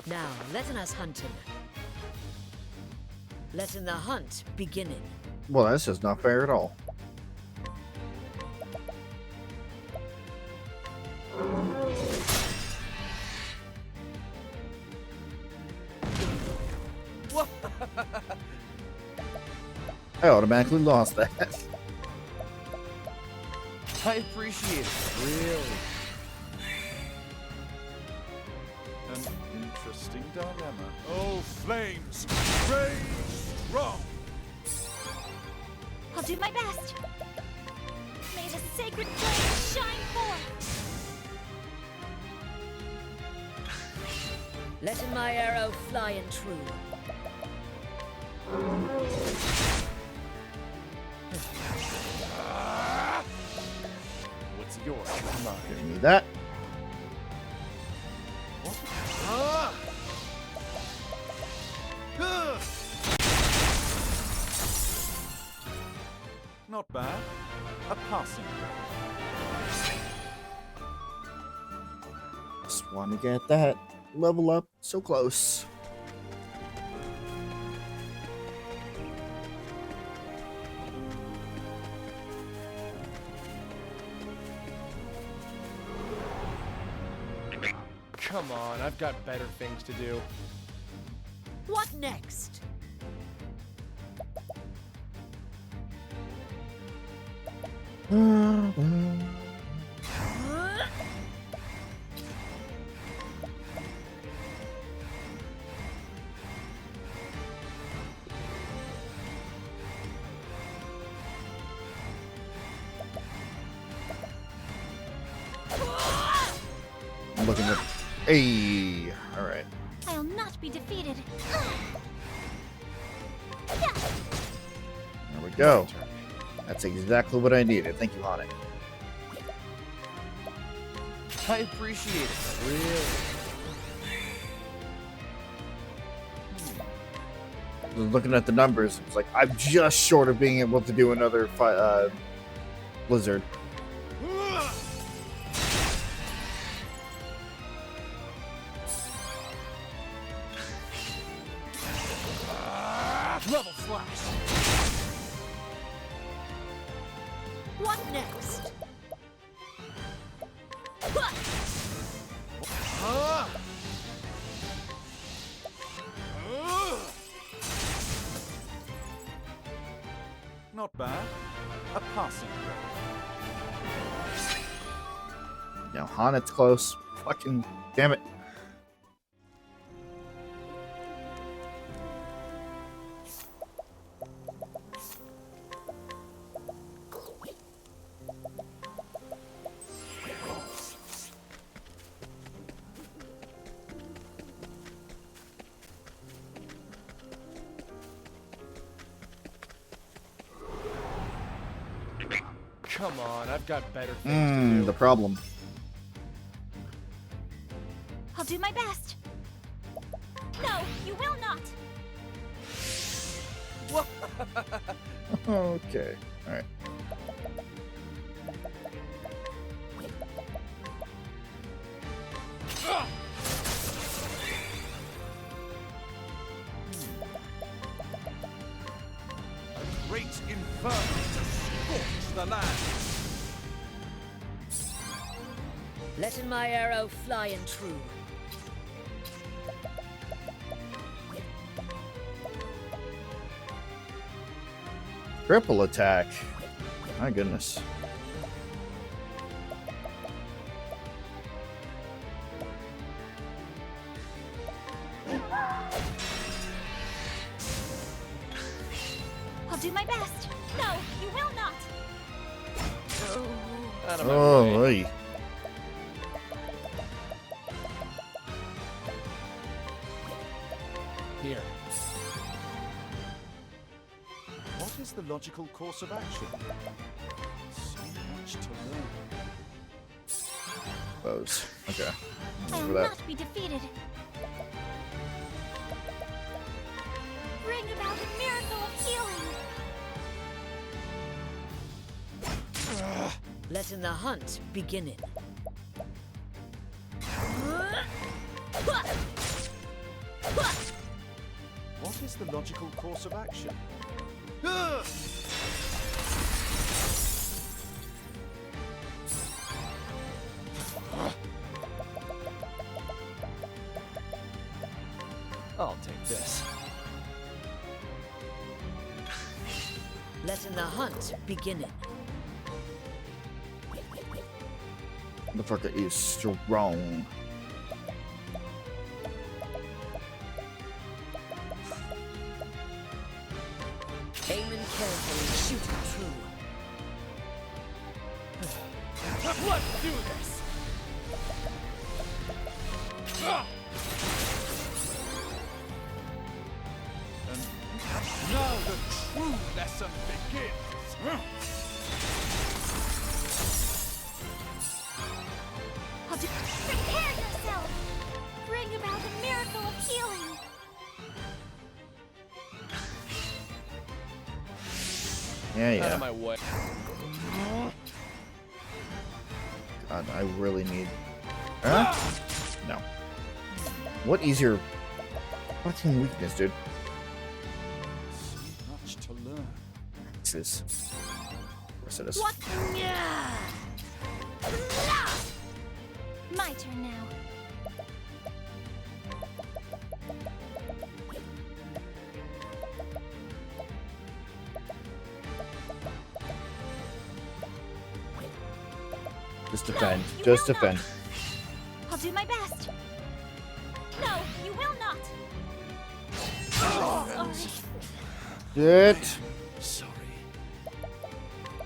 Now, let us hunt him. Letting the hunt beginning. Well, that's just not fair at all. I automatically lost that. I appreciate it, really. An interesting dilemma. Oh, flames, rage strong. I'll do my best. May the sacred flame shine forth. Letting my arrow fly and true. What's yours? I'm not giving me that. Not bad. A passing grade. Just want to get that level up so close. Come on, I've got better things to do. What next? I'm looking at. Hey, all right. I'll not be defeated. There we go. That's exactly what I needed. Thank you, Haunting. I appreciate it, really. Looking at the numbers, it's like I'm just short of being able to do another blizzard. Level slash. What next? Not bad. A passing grade. Now, Haunted's close. Fucking damn it. Come on, I've got better things to do. The problem. I'll do my best. No, you will not. Okay. All right. inferno to scorch the land. Letting my arrow fly and true. Triple attack. My goodness. I'll do my best. No, you will not. Out of my Oh, way. oy. Here. What is the logical course of action? So much to learn. Bows. Okay. I For will that. not be defeated. Bring about a miracle of healing. Letting the hunt begin. What is the logical course of action? I'll take this. Letting the hunt begin. Motherfucker is strong. Aiming carefully, shooting true. Let's do this! And now the true lesson begins. I'll do. Prepare yourself. Bring about a miracle of healing. Yeah, Out yeah. of my way. God, I really need. Huh? No. What is your fucking weakness, dude? So much to learn. This is. Yes, it is. What? My turn now. Just defend. You Just will defend. not. I'll do my best. No, you will not. Sorry. Shit. Sorry.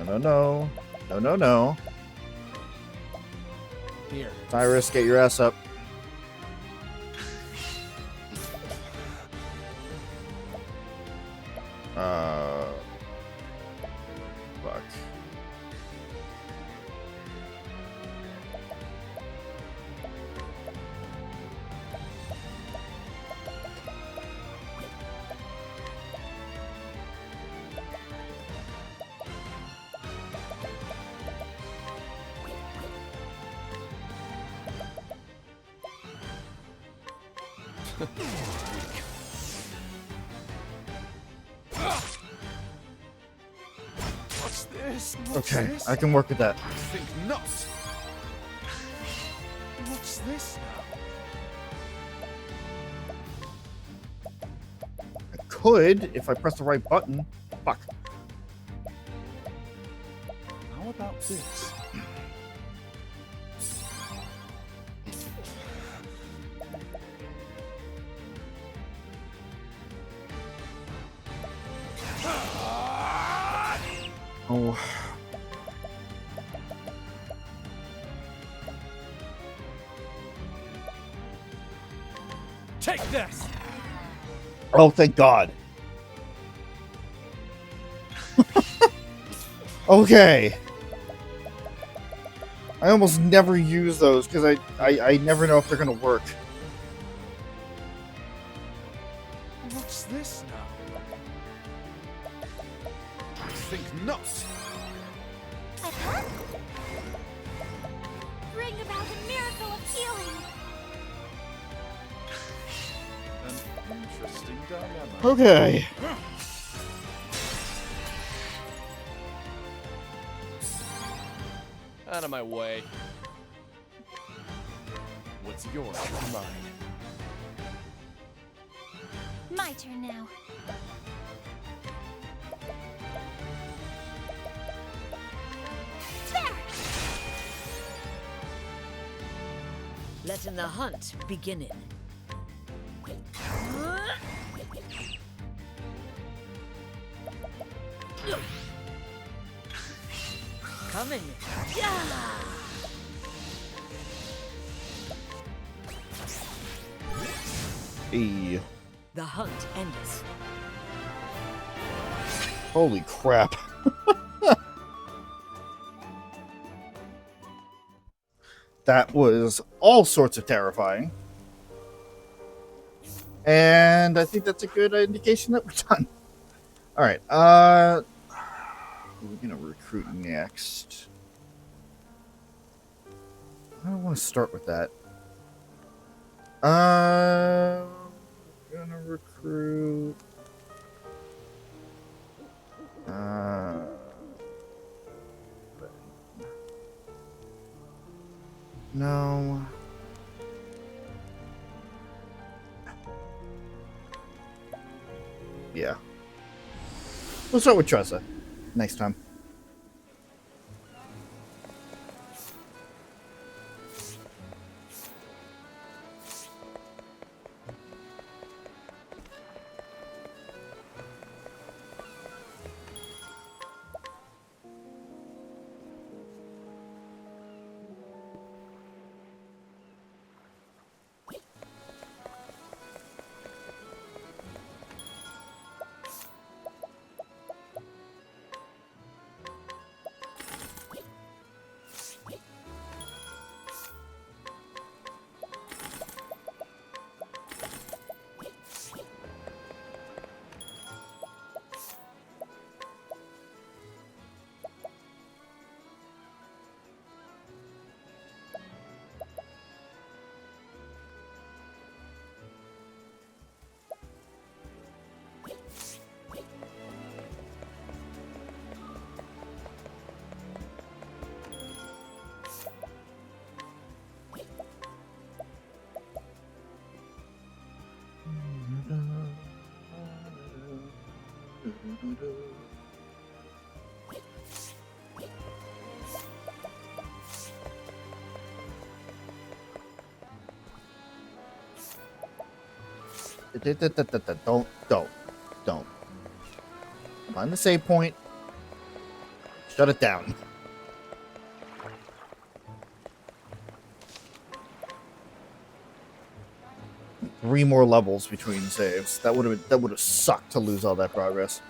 No, no, no. No, no, no. Here. Cyrus, get your ass up. Fuck. What's this? What's Okay, this? I can work with that. I think not. What's this now? I could if I press the right button. Fuck. How about this? Oh. Take this! Oh, thank God. Okay. I almost never use those because I never know if they're gonna work. What's this now? I think not. Uh-huh. Bring about a miracle of healing. An interesting dilemma. Okay. Out of my way. What's yours is mine. My turn now. There! Letting the hunt begin. Coming. Yeah! Hey. The hunt endeth. Holy crap. That was all sorts of terrifying. And I think that's a good indication that we're done. Alright, who are we gonna recruit next? I don't want to start with that. Gonna recruit. No. Yeah. We'll start with Tressa next time. Don't. Find the save point. Shut it down. Three more levels between saves. That would have sucked to lose all that progress.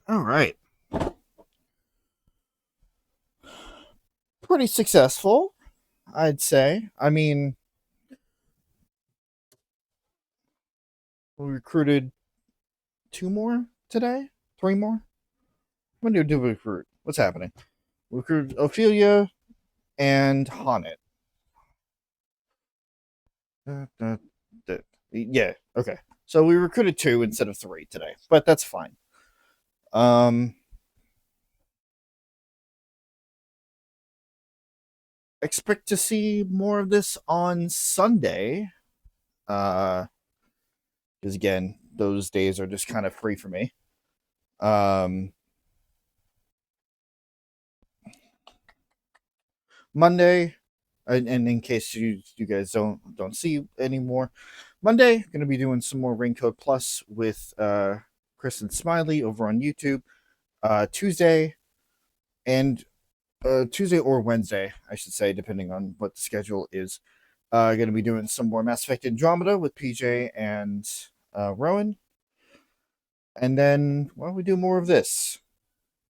All right. Pretty successful, I'd say. I mean, we recruited 2 more today? 3 more? When did we recruit? What's happening? We recruited Ophelia and Honnet. Yeah, okay. So we recruited 2 instead of 3 today, but that's fine. Expect to see more of this on Sunday. Because again, those days are just kind of free for me. Monday, and in case you guys don't see anymore, Monday gonna be doing some more Raincoat Plus with Chris and Smiley over on YouTube. Tuesday or Wednesday, I should say, depending on what the schedule is. Going to be doing some more Mass Effect Andromeda with PJ and Rowan. And then, well, we do more of this.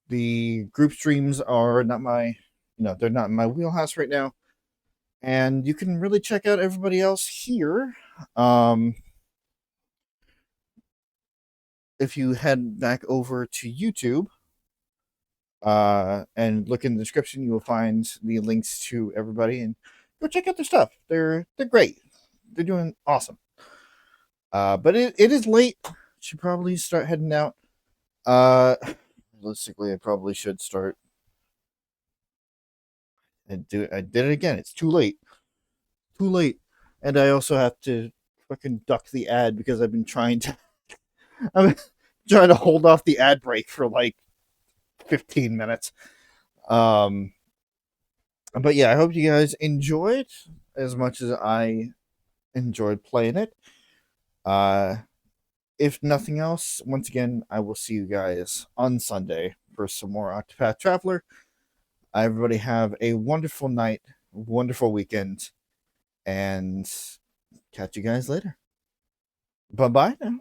The group streams are not my, they're not in my wheelhouse right now. And you can really check out everybody else here. If you head back over to YouTube, and look in the description, you will find the links to everybody, and go check out their stuff. They're great. They're doing awesome. But it is late. Should probably start heading out. Realistically, I probably should start. I did it again. It's too late. Too late. And I also have to fucking duck the ad because I've been trying to. I'm trying to hold off the ad break for like 15 minutes. But yeah, I hope you guys enjoyed as much as I enjoyed playing it. If nothing else, once again, I will see you guys on Sunday for some more Octopath Traveler. Everybody have a wonderful night, wonderful weekend, and catch you guys later. Bye bye now.